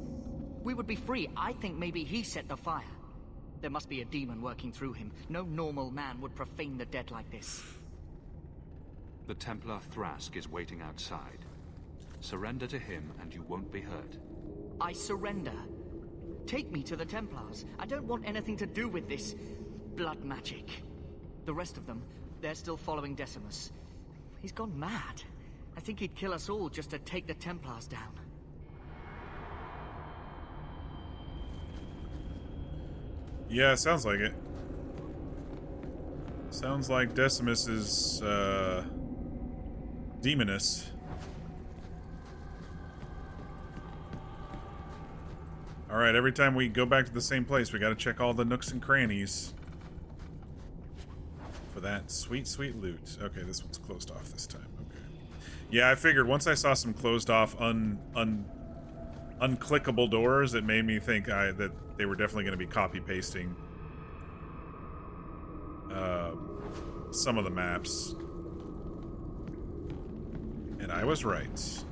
[SPEAKER 17] We would be free. I think maybe he set the fire. There must be a demon working through him. No normal man would profane the dead like this.
[SPEAKER 15] The Templar Thrask is waiting outside. Surrender to him and you won't be hurt.
[SPEAKER 17] I surrender. Take me to the Templars. I don't want anything to do with this blood magic. The rest of them, they're still following Decimus. He's gone mad. I think he'd kill us all just to take the Templars down.
[SPEAKER 1] Yeah, sounds like it. Sounds like Decimus is, demonous. Alright, every time we go back to the same place, we gotta check all the nooks and crannies for that sweet, sweet loot. Okay, this one's closed off this time. Okay. Yeah, I figured once I saw some closed off, unclickable doors, it made me think that they were definitely going to be copy-pasting some of the maps. And I was right.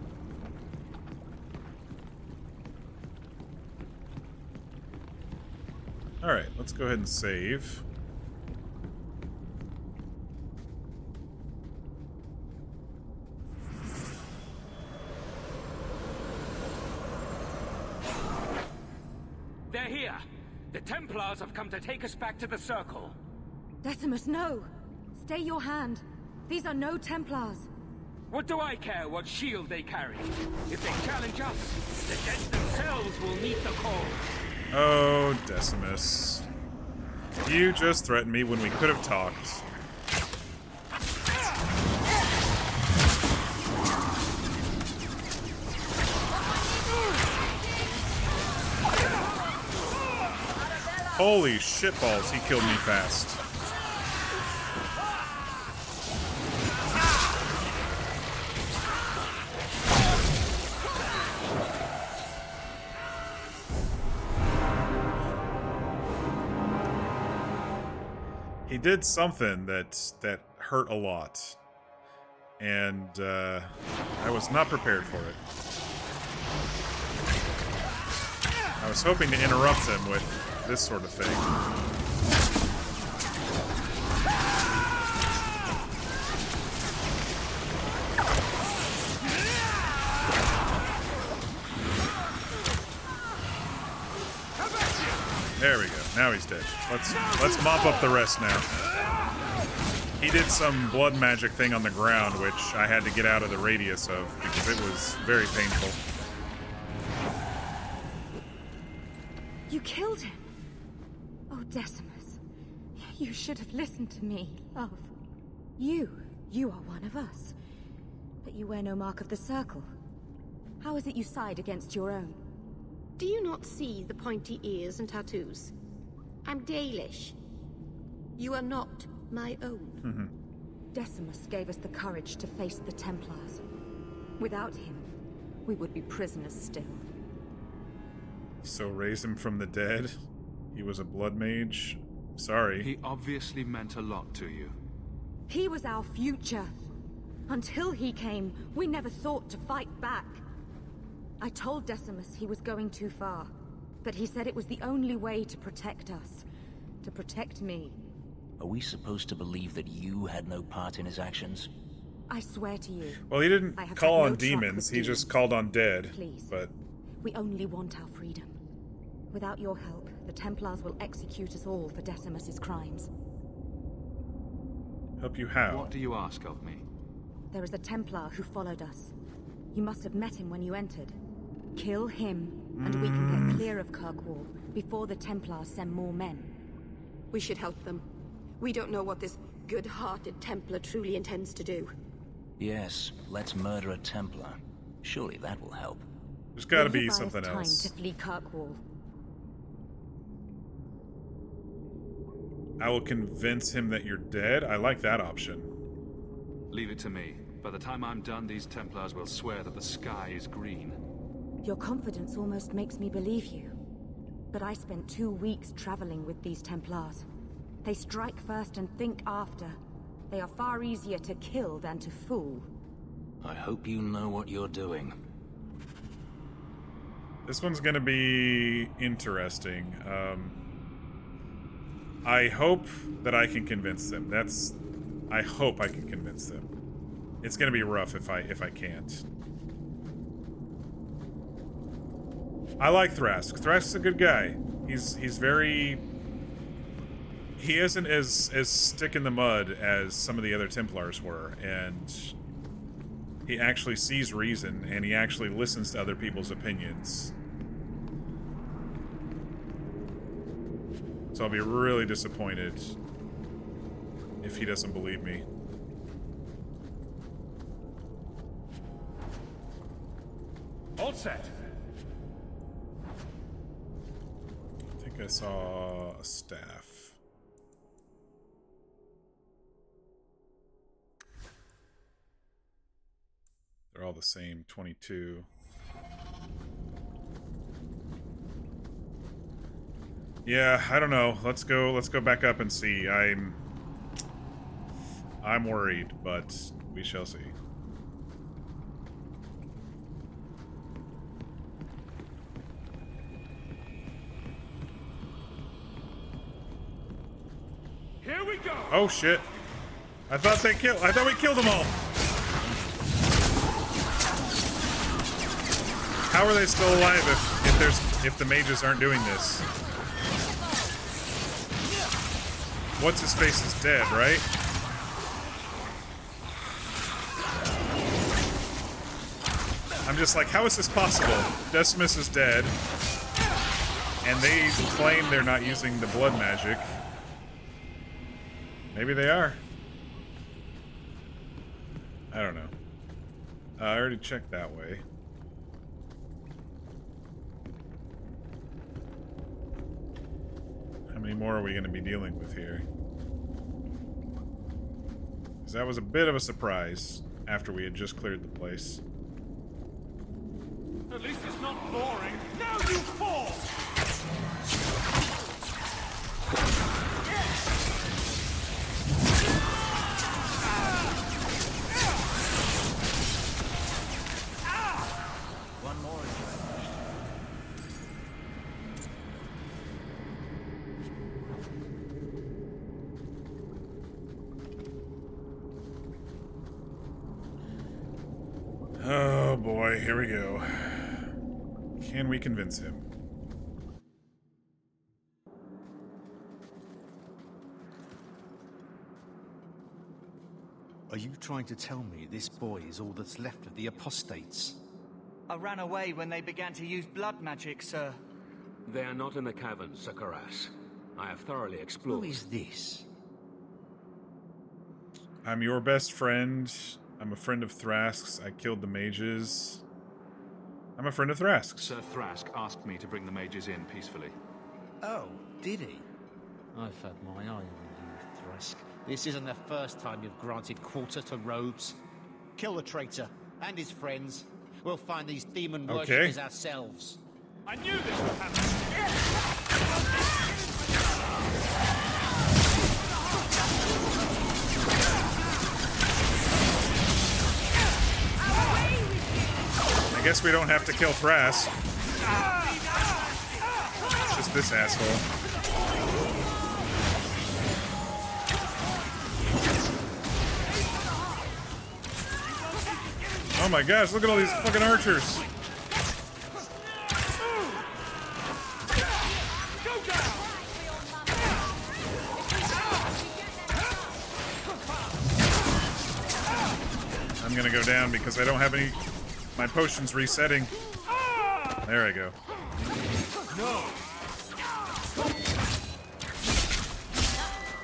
[SPEAKER 1] Alright, let's go ahead and save.
[SPEAKER 20] They're here! The Templars have come to take us back to the Circle.
[SPEAKER 8] Decimus, no! Stay your hand. These are no Templars.
[SPEAKER 20] What do I care what shield they carry? If they challenge us, the dead themselves will meet the call.
[SPEAKER 1] Oh, Decimus. You just threatened me when we could have talked. Holy shitballs, he killed me fast. He did something that hurt a lot. And I was not prepared for it. I was hoping to interrupt him with this sort of thing. There we go. Now he's dead. Let's mop up the rest now. He did some blood magic thing on the ground, which I had to get out of the radius of because it was very painful.
[SPEAKER 8] You killed him. Oh, Decimus. You should have listened to me, love. You are one of us. But you wear no mark of the Circle. How is it you side against your own?
[SPEAKER 11] Do you not see the pointy ears and tattoos? I'm Dalish. You are not my own.
[SPEAKER 8] Decimus gave us the courage to face the Templars. Without him, we would be prisoners still.
[SPEAKER 1] So raise him from the dead? He was a blood mage? Sorry.
[SPEAKER 15] He obviously meant a lot to you.
[SPEAKER 8] He was our future. Until he came, we never thought to fight back. I told Decimus he was going too far, but he said it was the only way to protect us. To protect me.
[SPEAKER 22] Are we supposed to believe that you had no part in his actions?
[SPEAKER 8] I swear to you.
[SPEAKER 1] Well, he didn't
[SPEAKER 8] I have
[SPEAKER 1] call
[SPEAKER 8] had
[SPEAKER 1] on
[SPEAKER 8] no truck
[SPEAKER 1] demons,
[SPEAKER 8] with
[SPEAKER 1] he just
[SPEAKER 8] demons.
[SPEAKER 1] called on dead.
[SPEAKER 8] Please.
[SPEAKER 1] But
[SPEAKER 8] We only want our freedom. Without your help, the Templars will execute us all for Decimus's crimes.
[SPEAKER 1] help you how?
[SPEAKER 15] What do you ask of me?
[SPEAKER 8] There is a Templar who followed us. You must have met him when you entered. Kill him, and we can get clear of Kirkwall before the Templars send more men.
[SPEAKER 2] We should help them. We don't know what this good-hearted Templar truly intends to do.
[SPEAKER 22] Yes, let's murder a Templar. Surely that will help.
[SPEAKER 1] There's gotta
[SPEAKER 8] Will he
[SPEAKER 1] be
[SPEAKER 8] buy us
[SPEAKER 1] something
[SPEAKER 8] time
[SPEAKER 1] else.
[SPEAKER 8] to flee Kirkwall?
[SPEAKER 1] I will convince him that you're dead? I like that option.
[SPEAKER 15] Leave it to me. By the time I'm done, these Templars will swear that the sky is green.
[SPEAKER 8] Your confidence almost makes me believe you. But I spent 2 weeks traveling with these Templars. They strike first and think after. They are far easier to kill than to fool.
[SPEAKER 22] I hope you know what you're doing.
[SPEAKER 1] This one's gonna be interesting. I hope that I can convince them. I hope I can convince them. It's gonna be rough if I can't. I like Thrask. Thrask's a good guy. He's very... He isn't as stick in the mud as some of the other Templars were, and he actually sees reason, and he actually listens to other people's opinions. So I'll be really disappointed if he doesn't believe me.
[SPEAKER 20] All set.
[SPEAKER 1] I think I saw a staff. They're all the same, 22. Yeah, I don't know. Let's go back up and see. I'm worried, but we shall see.
[SPEAKER 20] Here we go.
[SPEAKER 1] Oh shit. I thought we killed them all. How are they still alive if the mages aren't doing this? What's his face is dead, right? I'm just like, how is this possible? Decimus is dead, and they claim they're not using the blood magic. Maybe they are. I don't know. I already checked that way. How many more are we going to be dealing with here? Because that was a bit of a surprise after we had just cleared the place.
[SPEAKER 20] At least it's not boring. Now you fall!
[SPEAKER 22] One more is
[SPEAKER 1] Oh boy, here we go. Can we convince him?
[SPEAKER 3] Are you trying to tell me this boy is all that's left of the apostates?
[SPEAKER 17] I ran away when they began to use blood magic, sir.
[SPEAKER 5] They are not in the caverns, Sir Karas. I have thoroughly explored.
[SPEAKER 3] Who is this?
[SPEAKER 1] I'm your best friend. I'm a friend of Thrask's. I killed the mages. I'm a friend of Thrask's.
[SPEAKER 15] Sir Thrask asked me to bring the mages in peacefully.
[SPEAKER 3] Oh, did he? I've had my eye on you, Thrask. This isn't the first time you've granted quarter to robes. Kill the traitor and his friends. We'll find these demon worshippers ourselves.
[SPEAKER 20] I knew this would happen.
[SPEAKER 1] I guess we don't have to kill Thras. It's just this asshole. Oh my gosh, look at all these fucking archers. I'm gonna go down because I don't have any... My potion's resetting. There I go.
[SPEAKER 20] No.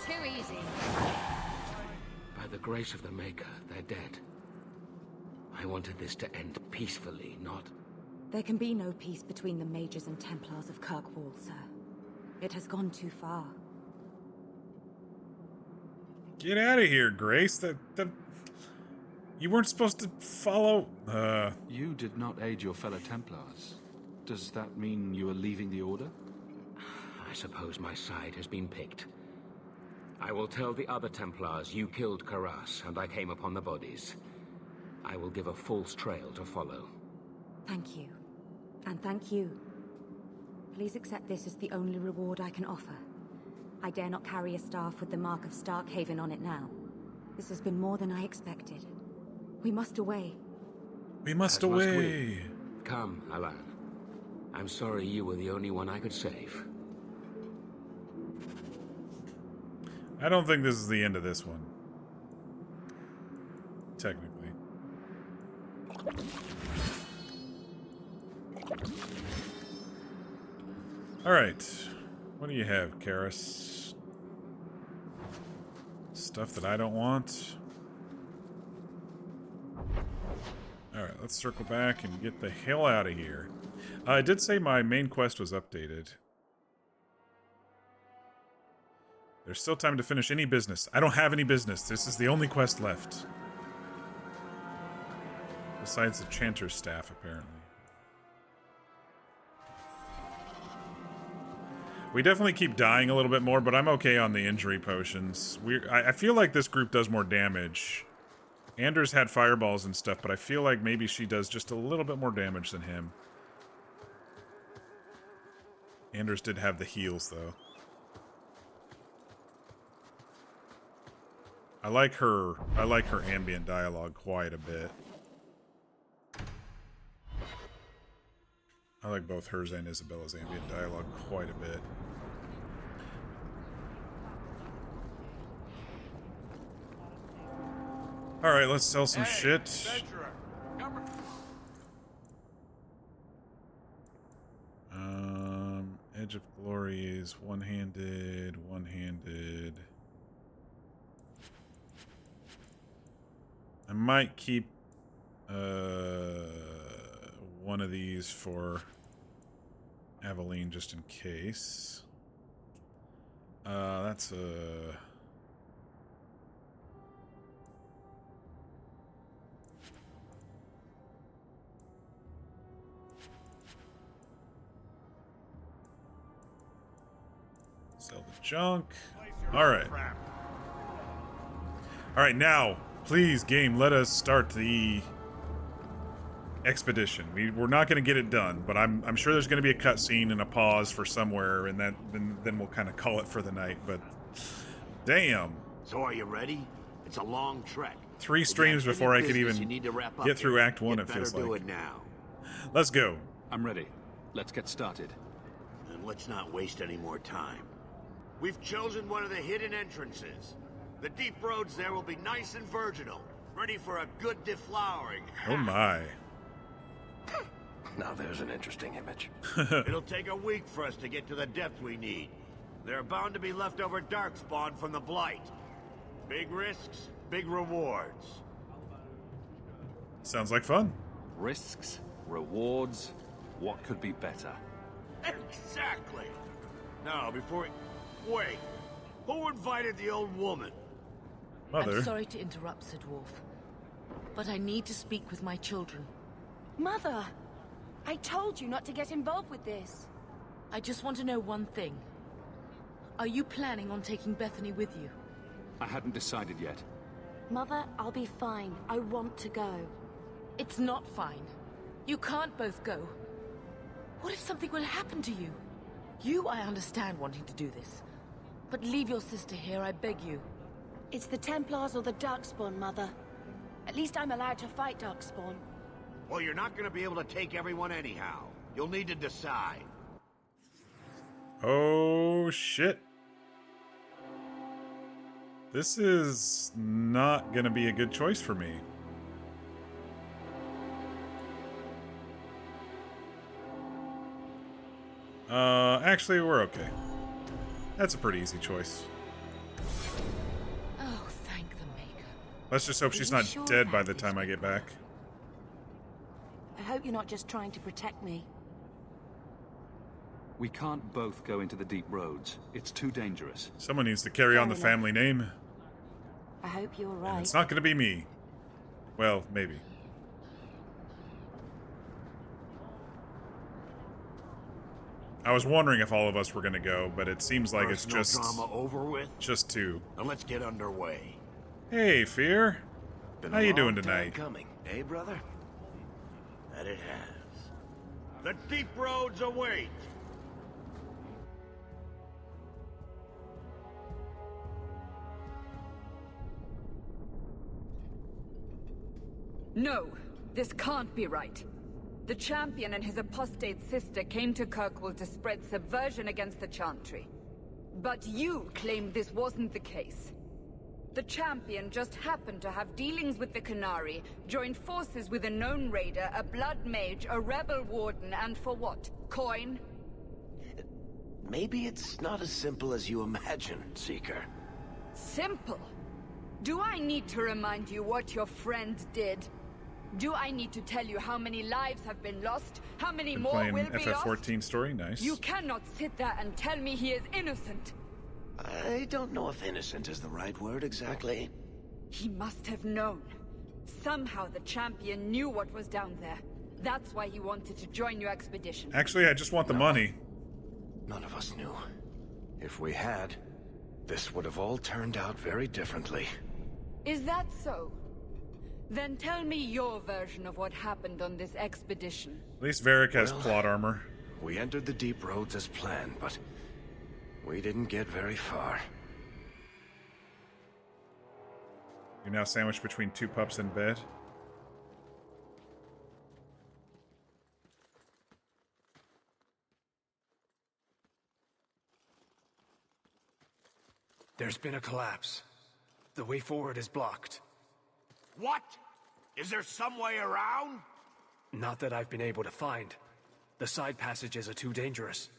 [SPEAKER 11] Too easy.
[SPEAKER 5] By the grace of the Maker, they're dead. I wanted this to end peacefully, not...
[SPEAKER 18] There can be no peace between the Mages and Templars of Kirkwall, sir. It has gone too far.
[SPEAKER 1] Get out of here, Grace. You weren't supposed to follow...
[SPEAKER 15] You did not aid your fellow Templars. Does that mean you are leaving the Order?
[SPEAKER 5] I suppose my side has been picked. I will tell the other Templars you killed Karas, and I came upon the bodies. I will give a false trail to follow.
[SPEAKER 18] Thank you. And thank you. Please accept this as the only reward I can offer. I dare not carry a staff with the mark of Starkhaven on it now. This has been more than I expected. We must away.
[SPEAKER 1] We must away.
[SPEAKER 5] Come, Alan. I'm sorry you were the only one I could save.
[SPEAKER 1] I don't think this is the end of this one. Technically. Alright. What do you have, Karis? Stuff that I don't want. Alright, let's circle back and get the hell out of here. I did say my main quest was updated. There's still time to finish any business. I don't have any business. This is the only quest left. Besides the Chanter's staff, apparently. We definitely keep dying a little bit more, but I'm okay on the injury potions. I feel like this group does more damage. Anders had fireballs and stuff, but I feel like maybe she does just a little bit more damage than him. Anders did have the heals, though. I like her ambient dialogue quite a bit. I like both hers and Isabella's ambient dialogue quite a bit. Alright, let's sell some shit. Edge of Glory is one-handed. I might keep one of these for Aveline just in case. That's a... Sell the junk. Alright. Alright, now, please, game, let us start the expedition. We're not going to get it done, but I'm sure there's going to be a cutscene and a pause for somewhere, and then we'll kind of call it for the night, but damn.
[SPEAKER 7] So are you ready? It's a long trek.
[SPEAKER 1] 3 streams before I could even get through Act 1, it feels like.
[SPEAKER 7] Do it now.
[SPEAKER 1] Let's go.
[SPEAKER 15] I'm ready. Let's get started.
[SPEAKER 7] And let's not waste any more time. We've chosen one of the hidden entrances. The deep roads there will be nice and virginal, ready for a good deflowering.
[SPEAKER 1] Oh my.
[SPEAKER 7] Now there's an interesting image. It'll take a week for us to get to the depth we need. There are bound to be leftover darkspawn from the Blight. Big risks, big rewards.
[SPEAKER 1] Sounds like fun.
[SPEAKER 15] Risks, rewards, what could be better?
[SPEAKER 7] Exactly. Now, before wait, who invited the old woman?
[SPEAKER 1] Mother.
[SPEAKER 19] I'm sorry to interrupt, Sir Dwarf, but I need to speak with my children.
[SPEAKER 9] Mother!
[SPEAKER 14] I told you not to get involved with this.
[SPEAKER 19] I just want to know one thing. Are you planning on taking Bethany with you?
[SPEAKER 15] I hadn't decided yet.
[SPEAKER 14] Mother, I'll be fine. I want to go.
[SPEAKER 19] It's not fine. You can't both go. What if something will happen to you? You, I understand wanting to do this. But leave your sister here, I beg you.
[SPEAKER 14] It's the Templars or the Darkspawn, Mother. At least I'm allowed to fight Darkspawn.
[SPEAKER 7] Well, you're not going to be able to take everyone anyhow. You'll need to decide.
[SPEAKER 1] Oh, shit. This is not going to be a good choice for me. Actually, we're okay. That's a pretty easy choice.
[SPEAKER 19] Oh, thank the Maker.
[SPEAKER 1] Let's just hope she's not dead by the time I get back.
[SPEAKER 14] I hope you're not just trying to protect me.
[SPEAKER 15] We can't both go into the deep roads. It's too dangerous.
[SPEAKER 1] Someone needs to carry on the family name.
[SPEAKER 14] I hope you're right.
[SPEAKER 1] And it's not going to be me. Well, maybe. I was wondering if all of us were going to go, but it seems like it's just
[SPEAKER 7] drama over with.
[SPEAKER 1] Just two.
[SPEAKER 7] Now let's get underway.
[SPEAKER 1] Hey, Fear.
[SPEAKER 21] Been
[SPEAKER 1] How
[SPEAKER 21] a
[SPEAKER 1] you
[SPEAKER 21] long
[SPEAKER 1] doing
[SPEAKER 21] time
[SPEAKER 1] tonight?
[SPEAKER 21] coming, eh, brother?
[SPEAKER 7] That it has. The deep roads await.
[SPEAKER 4] No, this can't be right. The champion and his apostate sister came to Kirkwall to spread subversion against the Chantry. But you claim this wasn't the case. The champion just happened to have dealings with the Qunari, joined forces with a known raider, a blood mage, a rebel warden, and for what? Coin?
[SPEAKER 10] Maybe it's not as simple as you imagine, Seeker.
[SPEAKER 4] Simple? Do I need to remind you what your friend did? Do I need to tell you how many lives have been lost? How many
[SPEAKER 1] Been
[SPEAKER 4] more
[SPEAKER 1] playing
[SPEAKER 4] will be lost?
[SPEAKER 1] FF14 story, nice.
[SPEAKER 4] You cannot sit there and tell me he is innocent.
[SPEAKER 10] I don't know if innocent is the right word exactly.
[SPEAKER 4] He must have known. Somehow the champion knew what was down there. That's why he wanted to join your expedition.
[SPEAKER 1] Actually, I just want the money.
[SPEAKER 10] None of us knew. If we had, this would have all turned out very differently.
[SPEAKER 4] Is that so? Then tell me your version of what happened on this expedition.
[SPEAKER 1] At least Varric has plot armor.
[SPEAKER 10] We entered the deep roads as planned, but we didn't get very far.
[SPEAKER 1] You're now sandwiched between two pups in bed.
[SPEAKER 12] There's been a collapse. The way forward is blocked.
[SPEAKER 7] What? Is there some way around?
[SPEAKER 12] Not that I've been able to find. The side passages are too dangerous.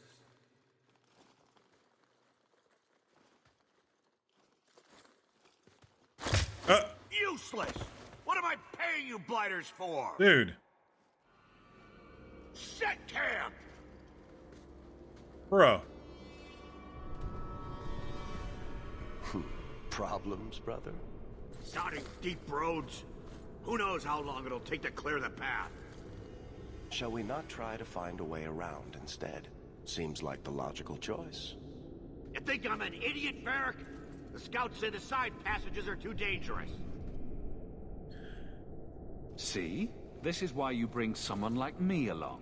[SPEAKER 7] Useless! What am I paying you blighters for?
[SPEAKER 1] Dude.
[SPEAKER 7] Set camp!
[SPEAKER 1] Bro.
[SPEAKER 10] Problems, brother?
[SPEAKER 7] Starting deep roads. Who knows how long it'll take to clear the path?
[SPEAKER 10] Shall we not try to find a way around instead? Seems like the logical choice.
[SPEAKER 7] You think I'm an idiot, Varric? The scouts say the side passages are too dangerous.
[SPEAKER 15] See? This is why you bring someone like me along.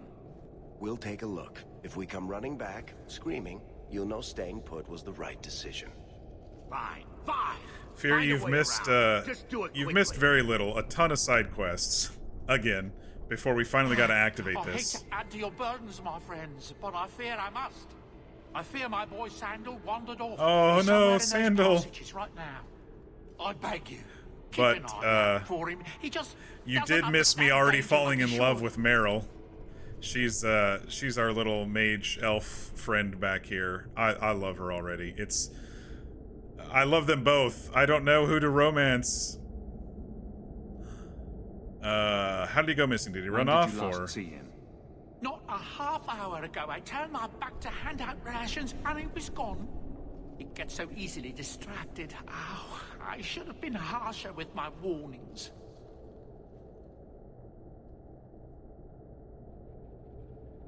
[SPEAKER 10] We'll take a look. If we come running back, screaming, you'll know staying put was the right decision.
[SPEAKER 7] Fine, fine!
[SPEAKER 1] Fear,
[SPEAKER 7] Find a
[SPEAKER 1] you've
[SPEAKER 7] way
[SPEAKER 1] missed,
[SPEAKER 7] around. Just do it
[SPEAKER 1] you've missed
[SPEAKER 7] quickly.
[SPEAKER 1] very little. A ton of side quests. Again. Before we finally got to activate
[SPEAKER 23] I hate
[SPEAKER 1] this.
[SPEAKER 23] to add to your burdens, my friends, but I fear I must. I fear my boy Sandal wandered off.
[SPEAKER 1] Oh,
[SPEAKER 23] He's
[SPEAKER 1] no,
[SPEAKER 23] somewhere in those
[SPEAKER 1] Sandal.
[SPEAKER 23] passages right now. I beg you, keep
[SPEAKER 1] But,
[SPEAKER 23] an eye out for him. He just
[SPEAKER 1] You
[SPEAKER 23] doesn't
[SPEAKER 1] did miss me
[SPEAKER 23] understand
[SPEAKER 1] already
[SPEAKER 23] danger
[SPEAKER 1] falling
[SPEAKER 23] like he
[SPEAKER 1] in love
[SPEAKER 23] should.
[SPEAKER 1] with Meryl. She's our little mage elf friend back here. I love her already. I love them both. I don't know who to romance. How did he go missing? Did he run off or?
[SPEAKER 23] Not a half hour ago, I turned my back to hand out rations and he was gone. He gets so easily distracted. Oh, I should have been harsher with my warnings.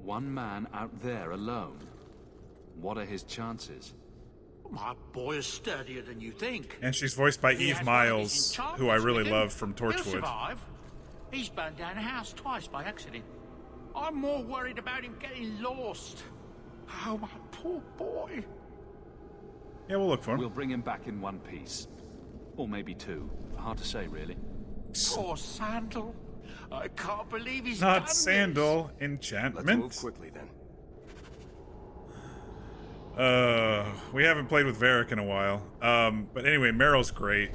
[SPEAKER 15] One man out there alone. What are his chances?
[SPEAKER 23] My boy is sturdier than you think.
[SPEAKER 1] And she's voiced by
[SPEAKER 23] He
[SPEAKER 1] Eve
[SPEAKER 23] has one of his
[SPEAKER 1] Miles,
[SPEAKER 23] enchantments
[SPEAKER 1] who I really
[SPEAKER 23] with him.
[SPEAKER 1] love from
[SPEAKER 23] He'll
[SPEAKER 1] Torchwood.
[SPEAKER 23] survive. He's burned down a house twice by accident. I'm more worried about him getting lost. Oh, my poor boy.
[SPEAKER 1] Yeah, we'll look for him.
[SPEAKER 15] We'll bring him back in one piece. Or maybe two. Hard to say, really.
[SPEAKER 23] Poor Sandal. I can't believe he's
[SPEAKER 1] Not
[SPEAKER 23] done this.
[SPEAKER 1] Sandal. Enchantment.
[SPEAKER 10] Let's move quickly then.
[SPEAKER 1] We haven't played with Varric in a while. But anyway, Meryl's great.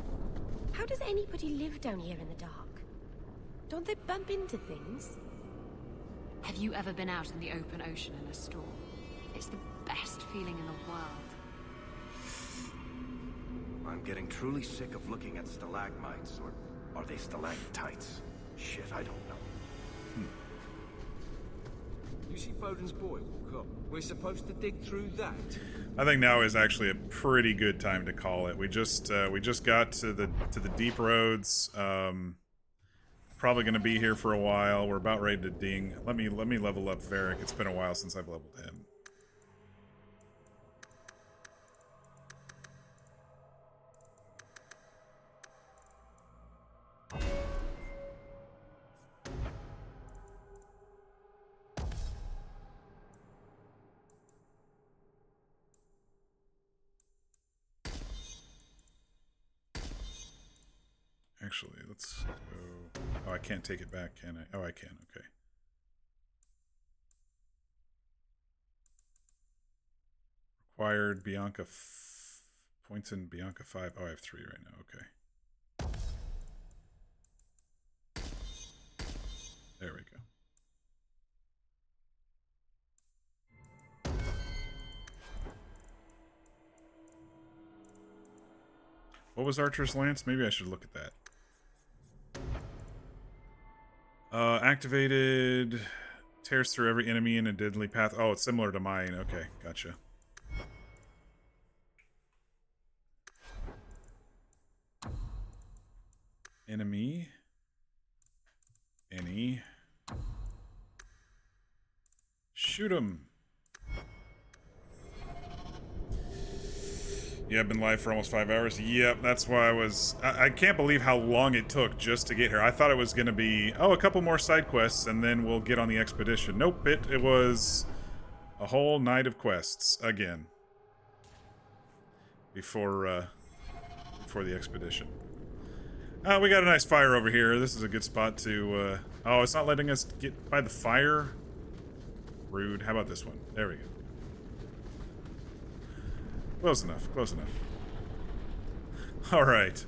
[SPEAKER 11] How does anybody live down here in the dark? Don't they bump into things?
[SPEAKER 6] Have you ever been out in the open ocean in a storm? It's the best feeling in the world.
[SPEAKER 10] I'm getting truly sick of looking at stalagmites, or are they stalactites? Shit, I don't know.
[SPEAKER 20] You see Foden's boy walk up. We're supposed to dig through that.
[SPEAKER 1] I think now is actually a pretty good time to call it. We just got to the deep roads. Probably going to be here for a while. We're about ready to ding. Let me level up Varric. It's been a while since I've leveled him. Actually, let's go... Oh, I can't take it back, can I? Oh, I can. Okay. Required Bianca... Points in Bianca 5. Oh, I have 3 right now. Okay. There we go. What was Archer's Lance? Maybe I should look at that. Activated, tears through every enemy in a deadly path. Oh, it's similar to mine. Okay, gotcha. Enemy. Any. Shoot him. Yeah, I've been live for almost 5 hours. Yep, that's why I can't believe how long it took just to get here. I thought it was going to be, oh, a couple more side quests, and then we'll get on the expedition. Nope, it was a whole night of quests, again. Before the expedition. We got a nice fire over here. This is a good spot to, oh, it's not letting us get by the fire? Rude. How about this one? There we go. Close enough, close enough. Alright.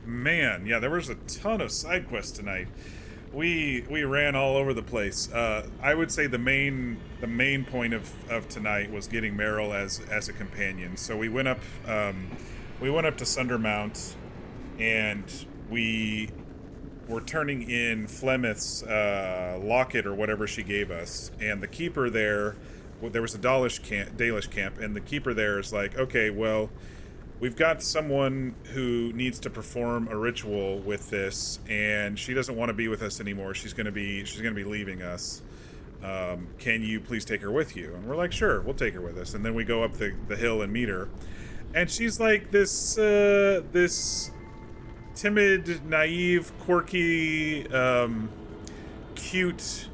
[SPEAKER 1] Man, yeah, there was a ton of side quests tonight. We ran all over the place. I would say the main point of tonight was getting Meryl as a companion. So we went up to Sundermount, and we were turning in Flemeth's locket or whatever she gave us, and the keeper there. Well, there was a Dalish camp, and the keeper there is like, okay, well, we've got someone who needs to perform a ritual with this, and she doesn't want to be with us anymore. She's gonna be leaving us. Can you please take her with you? And we're like, sure, we'll take her with us. And then we go up the hill and meet her, and she's like this timid, naive, quirky, cute.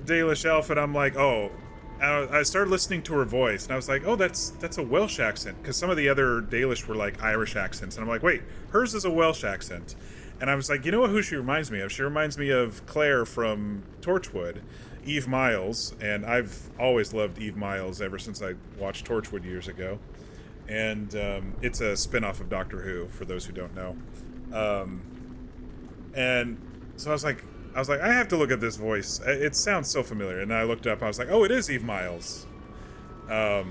[SPEAKER 1] Dalish elf, and I'm like, oh, I started listening to her voice, and I was like, oh, that's a Welsh accent, because some of the other Dalish were like Irish accents, and I'm like, wait, hers is a Welsh accent. And I was like, you know who she reminds me of? She reminds me of Claire from Torchwood, Eve Miles, and I've always loved Eve Miles ever since I watched Torchwood years ago. And it's a spin-off of Doctor Who, for those who don't know. And so I was like, I have to look at this voice. It sounds so familiar. And I looked up, I was like, oh, it is Eve Miles. But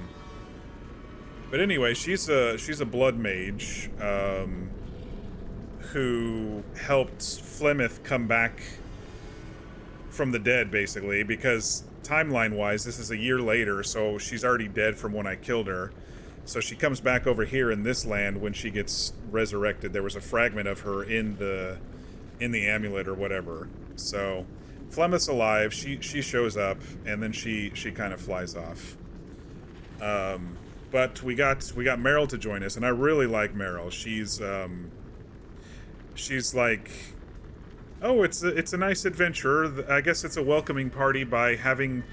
[SPEAKER 1] anyway, she's a blood mage who helped Flemeth come back from the dead, basically, because timeline-wise, this is a year later, so she's already dead from when I killed her. So she comes back over here in this land when she gets resurrected. There was a fragment of her in the in the amulet or whatever. So Flemeth's alive. She shows up, and then she kind of flies off. But we got Meryl to join us, and I really like Meryl. She's like, oh, it's a nice adventure. I guess it's a welcoming party by having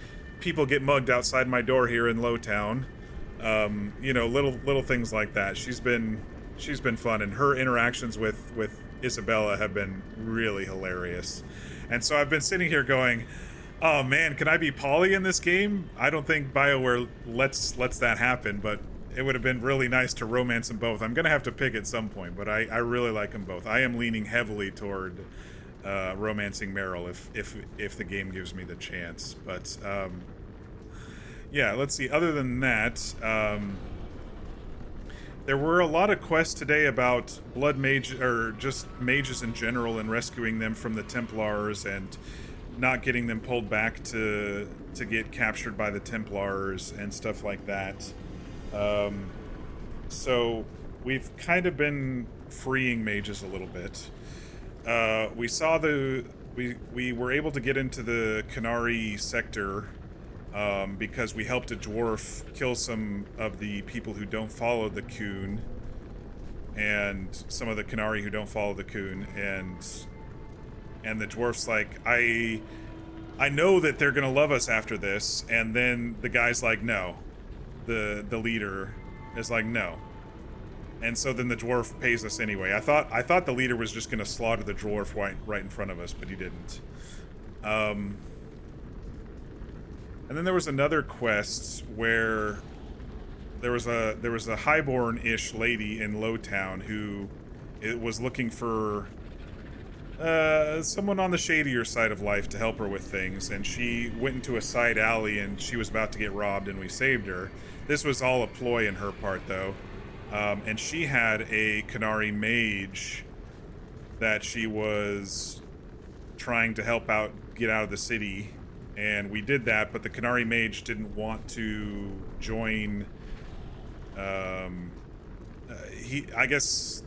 [SPEAKER 1] people get mugged outside my door here in Lowtown. You know, little things like that. She's been fun, and her interactions with Isabella have been really hilarious. And so I've been sitting here going, oh man, can I be Polly in this game? I don't think BioWare lets that happen, but it would have been really nice to romance them both. I'm gonna have to pick at some point, but I really like them both. I am leaning heavily toward romancing Meryl if the game gives me the chance. But yeah, let's see. Other than that, there were a lot of quests today about blood mage, or just mages in general, and rescuing them from the Templars and not getting them pulled back to get captured by the Templars and stuff like that. So we've kind of been freeing mages a little bit. We saw we were able to get into the Qunari sector because we helped a dwarf kill some of the people who don't follow the Qun, and some of the Qunari who don't follow the Qun, and the dwarf's like, I know that they're gonna love us after this, and then the guy's like, no. The leader is like, no. And so then the dwarf pays us anyway. I thought the leader was just gonna slaughter the dwarf right in front of us, but he didn't. And then there was another quest where there was a highborn-ish lady in Lowtown who was looking for someone on the shadier side of life to help her with things, and she went into a side alley and she was about to get robbed, and we saved her. This was all a ploy in her part, though. And she had a Qunari mage that she was trying to help out get out of the city, and we did that, but the Qunari mage didn't want to join. I guess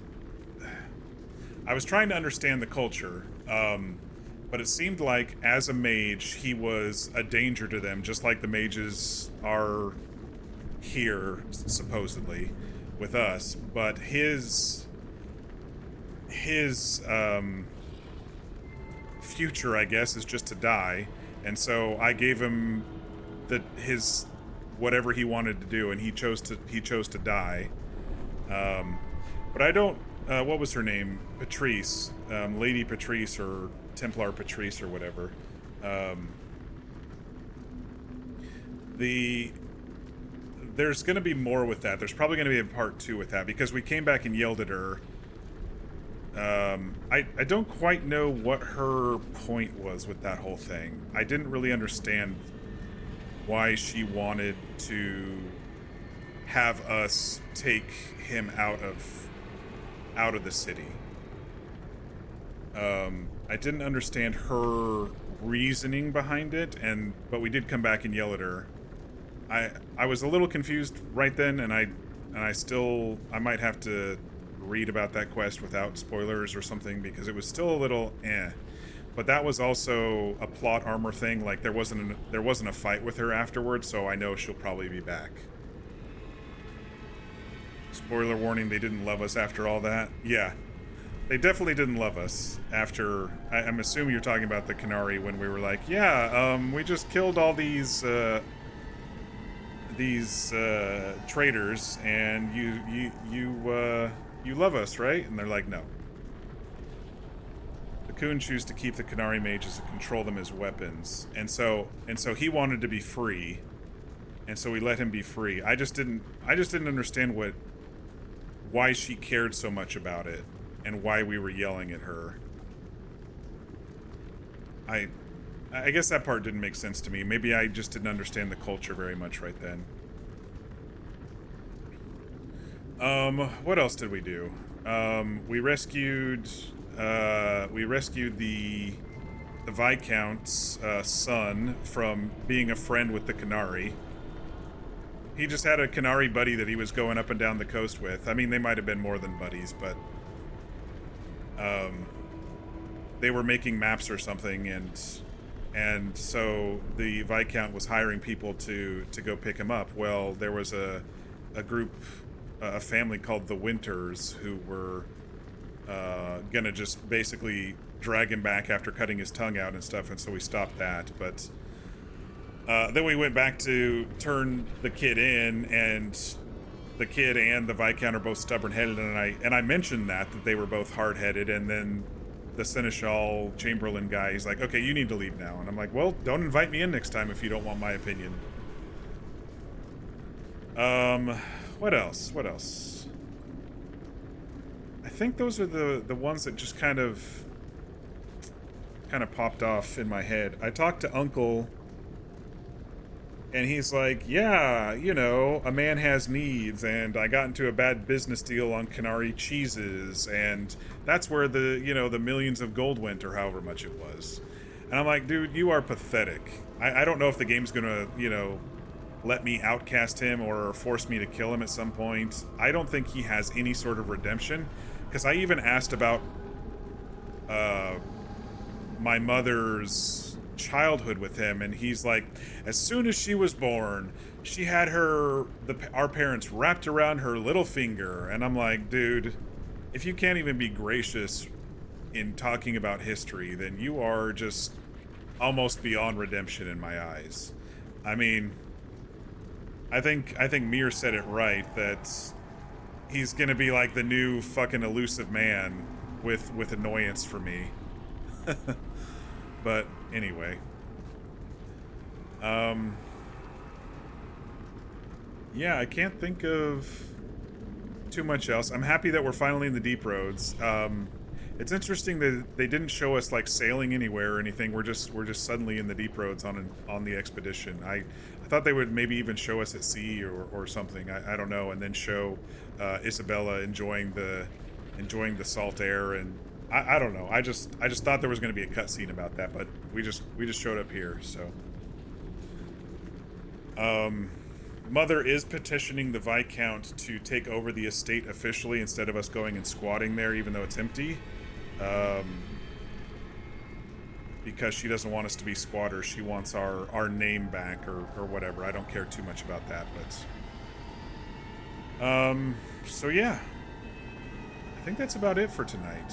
[SPEAKER 1] I was trying to understand the culture, but it seemed like as a mage he was a danger to them, just like the mages are here supposedly with us. But his future, I guess, is just to die, and so I gave him his whatever he wanted to do, and he chose to die. But I don't. What was her name? Patrice, Lady Patrice, or Templar Patrice, or whatever. There's going to be more with that. There's probably going to be a part 2 with that, because we came back and yelled at her. I don't quite know what her point was with that whole thing. I didn't really understand why she wanted to have us take him out of the city. I didn't understand her reasoning behind it, but we did come back and yell at her. I was a little confused right then, and I might have to read about that quest without spoilers or something, because it was still a little But that was also a plot armor thing. Like there wasn't a fight with her afterwards, so I know she'll probably be back. Spoiler warning, they didn't love us after all that. Yeah, they definitely didn't love us after. I'm assuming you're talking about the Qunari, when we were like, yeah, we just killed all these traitors, and you love us, right? And they're like, no. The Qun choose to keep the Qunari mages and control them as weapons, and so he wanted to be free, and so we let him be free. I just didn't understand why she cared so much about it, and why we were yelling at her. I guess that part didn't make sense to me. Maybe I just didn't understand the culture very much right then. What else did we do? We rescued the Viscount's son from being a friend with the Qunari. He just had a Qunari buddy that he was going up and down the coast with. I mean, they might have been more than buddies, but they were making maps or something, and so the Viscount was hiring people to go pick him up. Well, there was a group, a family called the Winters, who were gonna just basically drag him back after cutting his tongue out and stuff, and so we stopped that. But then we went back to turn the kid in, and the kid and the Viscount are both stubborn-headed, and I mentioned that they were both hard-headed, and then the Seneschal Chamberlain guy, he's like, okay, you need to leave now. And I'm like, well, don't invite me in next time if you don't want my opinion. What else? What else? I think those are the ones that just kind of popped off in my head. I talked to Uncle, and he's like, yeah, you know, a man has needs, and I got into a bad business deal on Qunari cheeses, and that's where the, you know, the millions of gold went, or however much it was. And I'm like, dude, you are pathetic. I don't know if the game's gonna, you know, let me outcast him or force me to kill him at some point. I don't think he has any sort of redemption, because I even asked about my mother's childhood with him, and he's like, as soon as she was born, she had our parents wrapped around her little finger. And I'm like, dude, if you can't even be gracious in talking about history, then you are just almost beyond redemption in my eyes. I mean, I think Mir said it right, that he's gonna be like the new fucking elusive man with annoyance for me. But anyway, yeah, I can't think of too much else. I'm happy that we're finally in the deep roads. It's interesting that they didn't show us like sailing anywhere or anything. We're just suddenly in the deep roads on the expedition. I thought they would maybe even show us at sea or something. I don't know, and then show Isabella enjoying the salt air, and I don't know. I just thought there was going to be a cutscene about that, but we just showed up here. So, Mother is petitioning the Viscount to take over the estate officially instead of us going and squatting there, even though it's empty. Because she doesn't want us to be squatters. She wants our name back or whatever. I don't care too much about that, but so yeah, I think that's about it for tonight.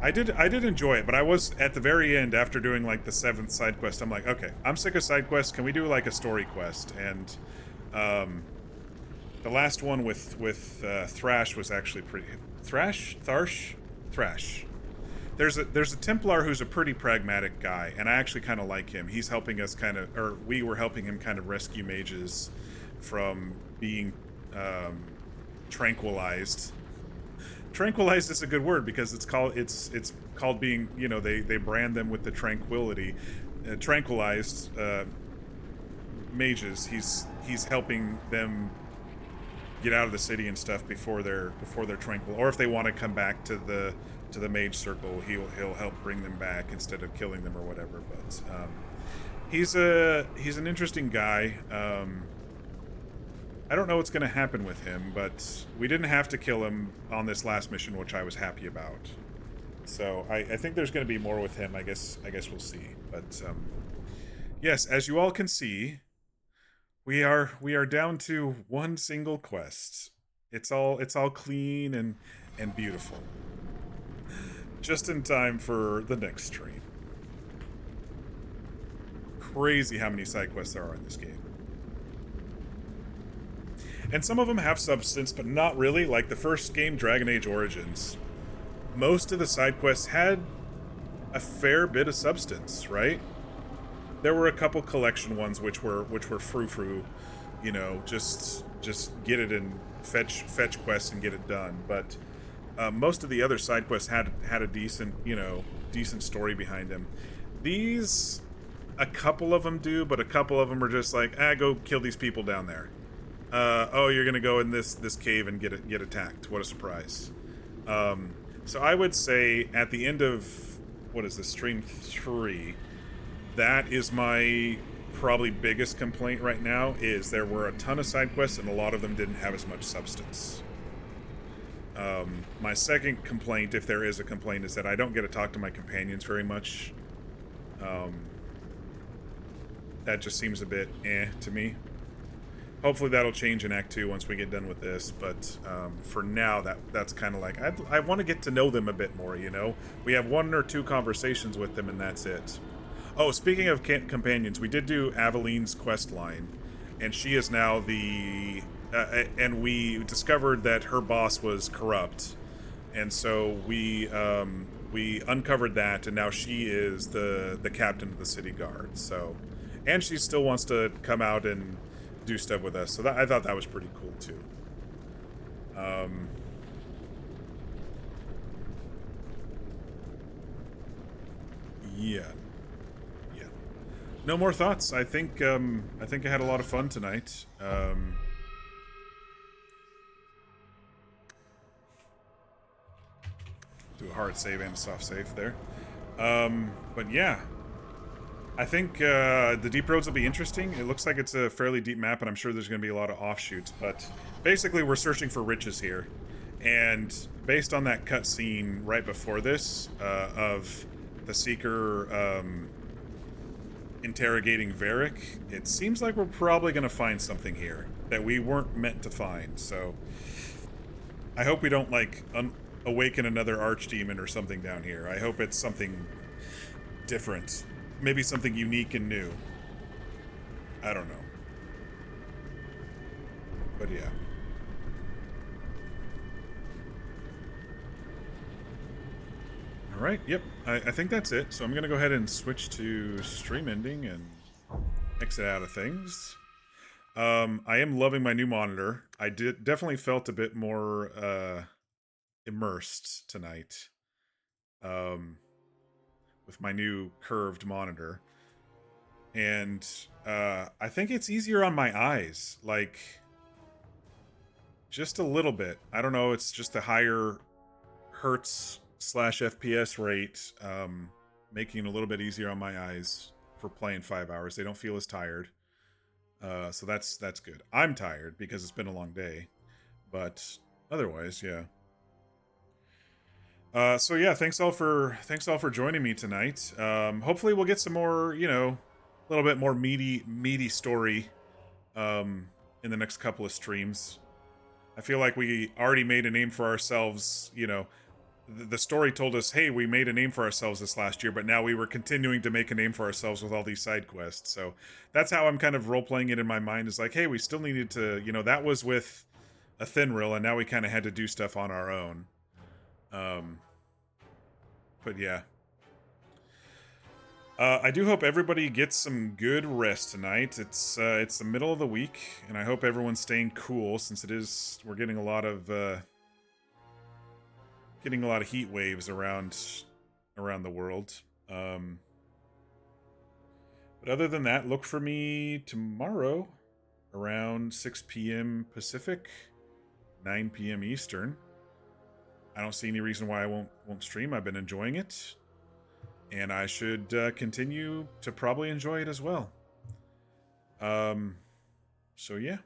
[SPEAKER 1] I did enjoy it, but I was at the very end after doing like the 7th side quest. I'm like, okay, I'm sick of side quests. Can we do like a story quest? And the last one with Thrash was actually pretty. Thrash. There's a Templar who's a pretty pragmatic guy, and I actually kind of like him. He's helping us we were helping him kind of rescue mages from being tranquilized. Tranquilized is a good word, because it's called being, you know, they brand them with the tranquility. Tranquilized mages. He's helping them get out of the city and stuff before they're tranquil, or if they want to come back to the mage circle, he'll help bring them back instead of killing them or whatever. But he's an interesting guy. I don't know what's going to happen with him, but we didn't have to kill him on this last mission, which I was happy about. So I think there's going to be more with him. I guess we'll see. But yes, as you all can see, we are down to one single quest. It's all clean and beautiful. Just in time for the next stream. Crazy how many side quests there are in this game. And some of them have substance, but not really. Like the first game, Dragon Age Origins, most of the side quests had a fair bit of substance, right? There were a couple collection ones which were frou-frou, you know, just get it and fetch quests and get it done. But most of the other side quests had a decent story behind them. These, a couple of them do, but a couple of them are just like, go kill these people down there. Oh, you're gonna go in this cave and get attacked. What a surprise. So I would say at the end of, what is this, stream 3, that is my probably biggest complaint right now, is there were a ton of side quests and a lot of them didn't have as much substance. My second complaint, if there is a complaint, is that I don't get to talk to my companions very much. That just seems a bit to me. Hopefully that'll change in Act 2 once we get done with this, but for now, that's kind of like, I want to get to know them a bit more, you know? We have 1 or 2 conversations with them, and that's it. Oh, speaking of companions, we did do Aveline's quest line, and she is now the... and we discovered that her boss was corrupt, and so we uncovered that, and now she is the captain of the city guard, so... And she still wants to come out and do stuff with us, so I thought that was pretty cool too. Yeah. No more thoughts. I think I had a lot of fun tonight. Do a hard save and a soft save there. But yeah. I think the Deep Roads will be interesting. It looks like it's a fairly deep map, and I'm sure there's going to be a lot of offshoots. But basically, we're searching for riches here. And based on that cutscene right before this, of the Seeker interrogating Varric, it seems like we're probably going to find something here that we weren't meant to find. So I hope we don't, like, awaken another archdemon or something down here. I hope it's something different. Maybe something unique and new. I don't know. But yeah. Alright, yep. I think that's it. So I'm going to go ahead and switch to stream ending and exit out of things. I am loving my new monitor. I definitely felt a bit more immersed tonight. With my new curved monitor. And I think it's easier on my eyes. Like, just a little bit. I don't know, it's just a higher hertz/FPS rate, making it a little bit easier on my eyes for playing 5 hours. They don't feel as tired. So that's good. I'm tired because it's been a long day. But otherwise, yeah. So yeah, thanks all for joining me tonight. Hopefully we'll get some more, you know, a little bit more meaty story in the next couple of streams. I feel like we already made a name for ourselves, you know. The story told us, hey, we made a name for ourselves this last year, but now we were continuing to make a name for ourselves with all these side quests. So that's how I'm kind of role-playing it in my mind, is like, hey, we still needed to, you know, that was with a Thinrill, and now we kind of had to do stuff on our own. But yeah. I do hope everybody gets some good rest tonight. It's the middle of the week, and I hope everyone's staying cool, since we're getting a lot of heat waves around the world. But other than that, look for me tomorrow around 6 p.m. Pacific, 9 p.m. Eastern. I don't see any reason why I won't stream. I've been enjoying it, and I should continue to probably enjoy it as well. So yeah.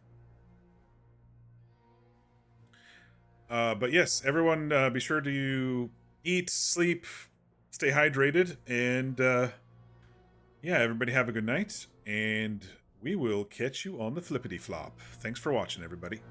[SPEAKER 1] But yes, everyone, be sure to eat, sleep, stay hydrated, and yeah, everybody have a good night, and we will catch you on the flippity flop. Thanks for watching, everybody.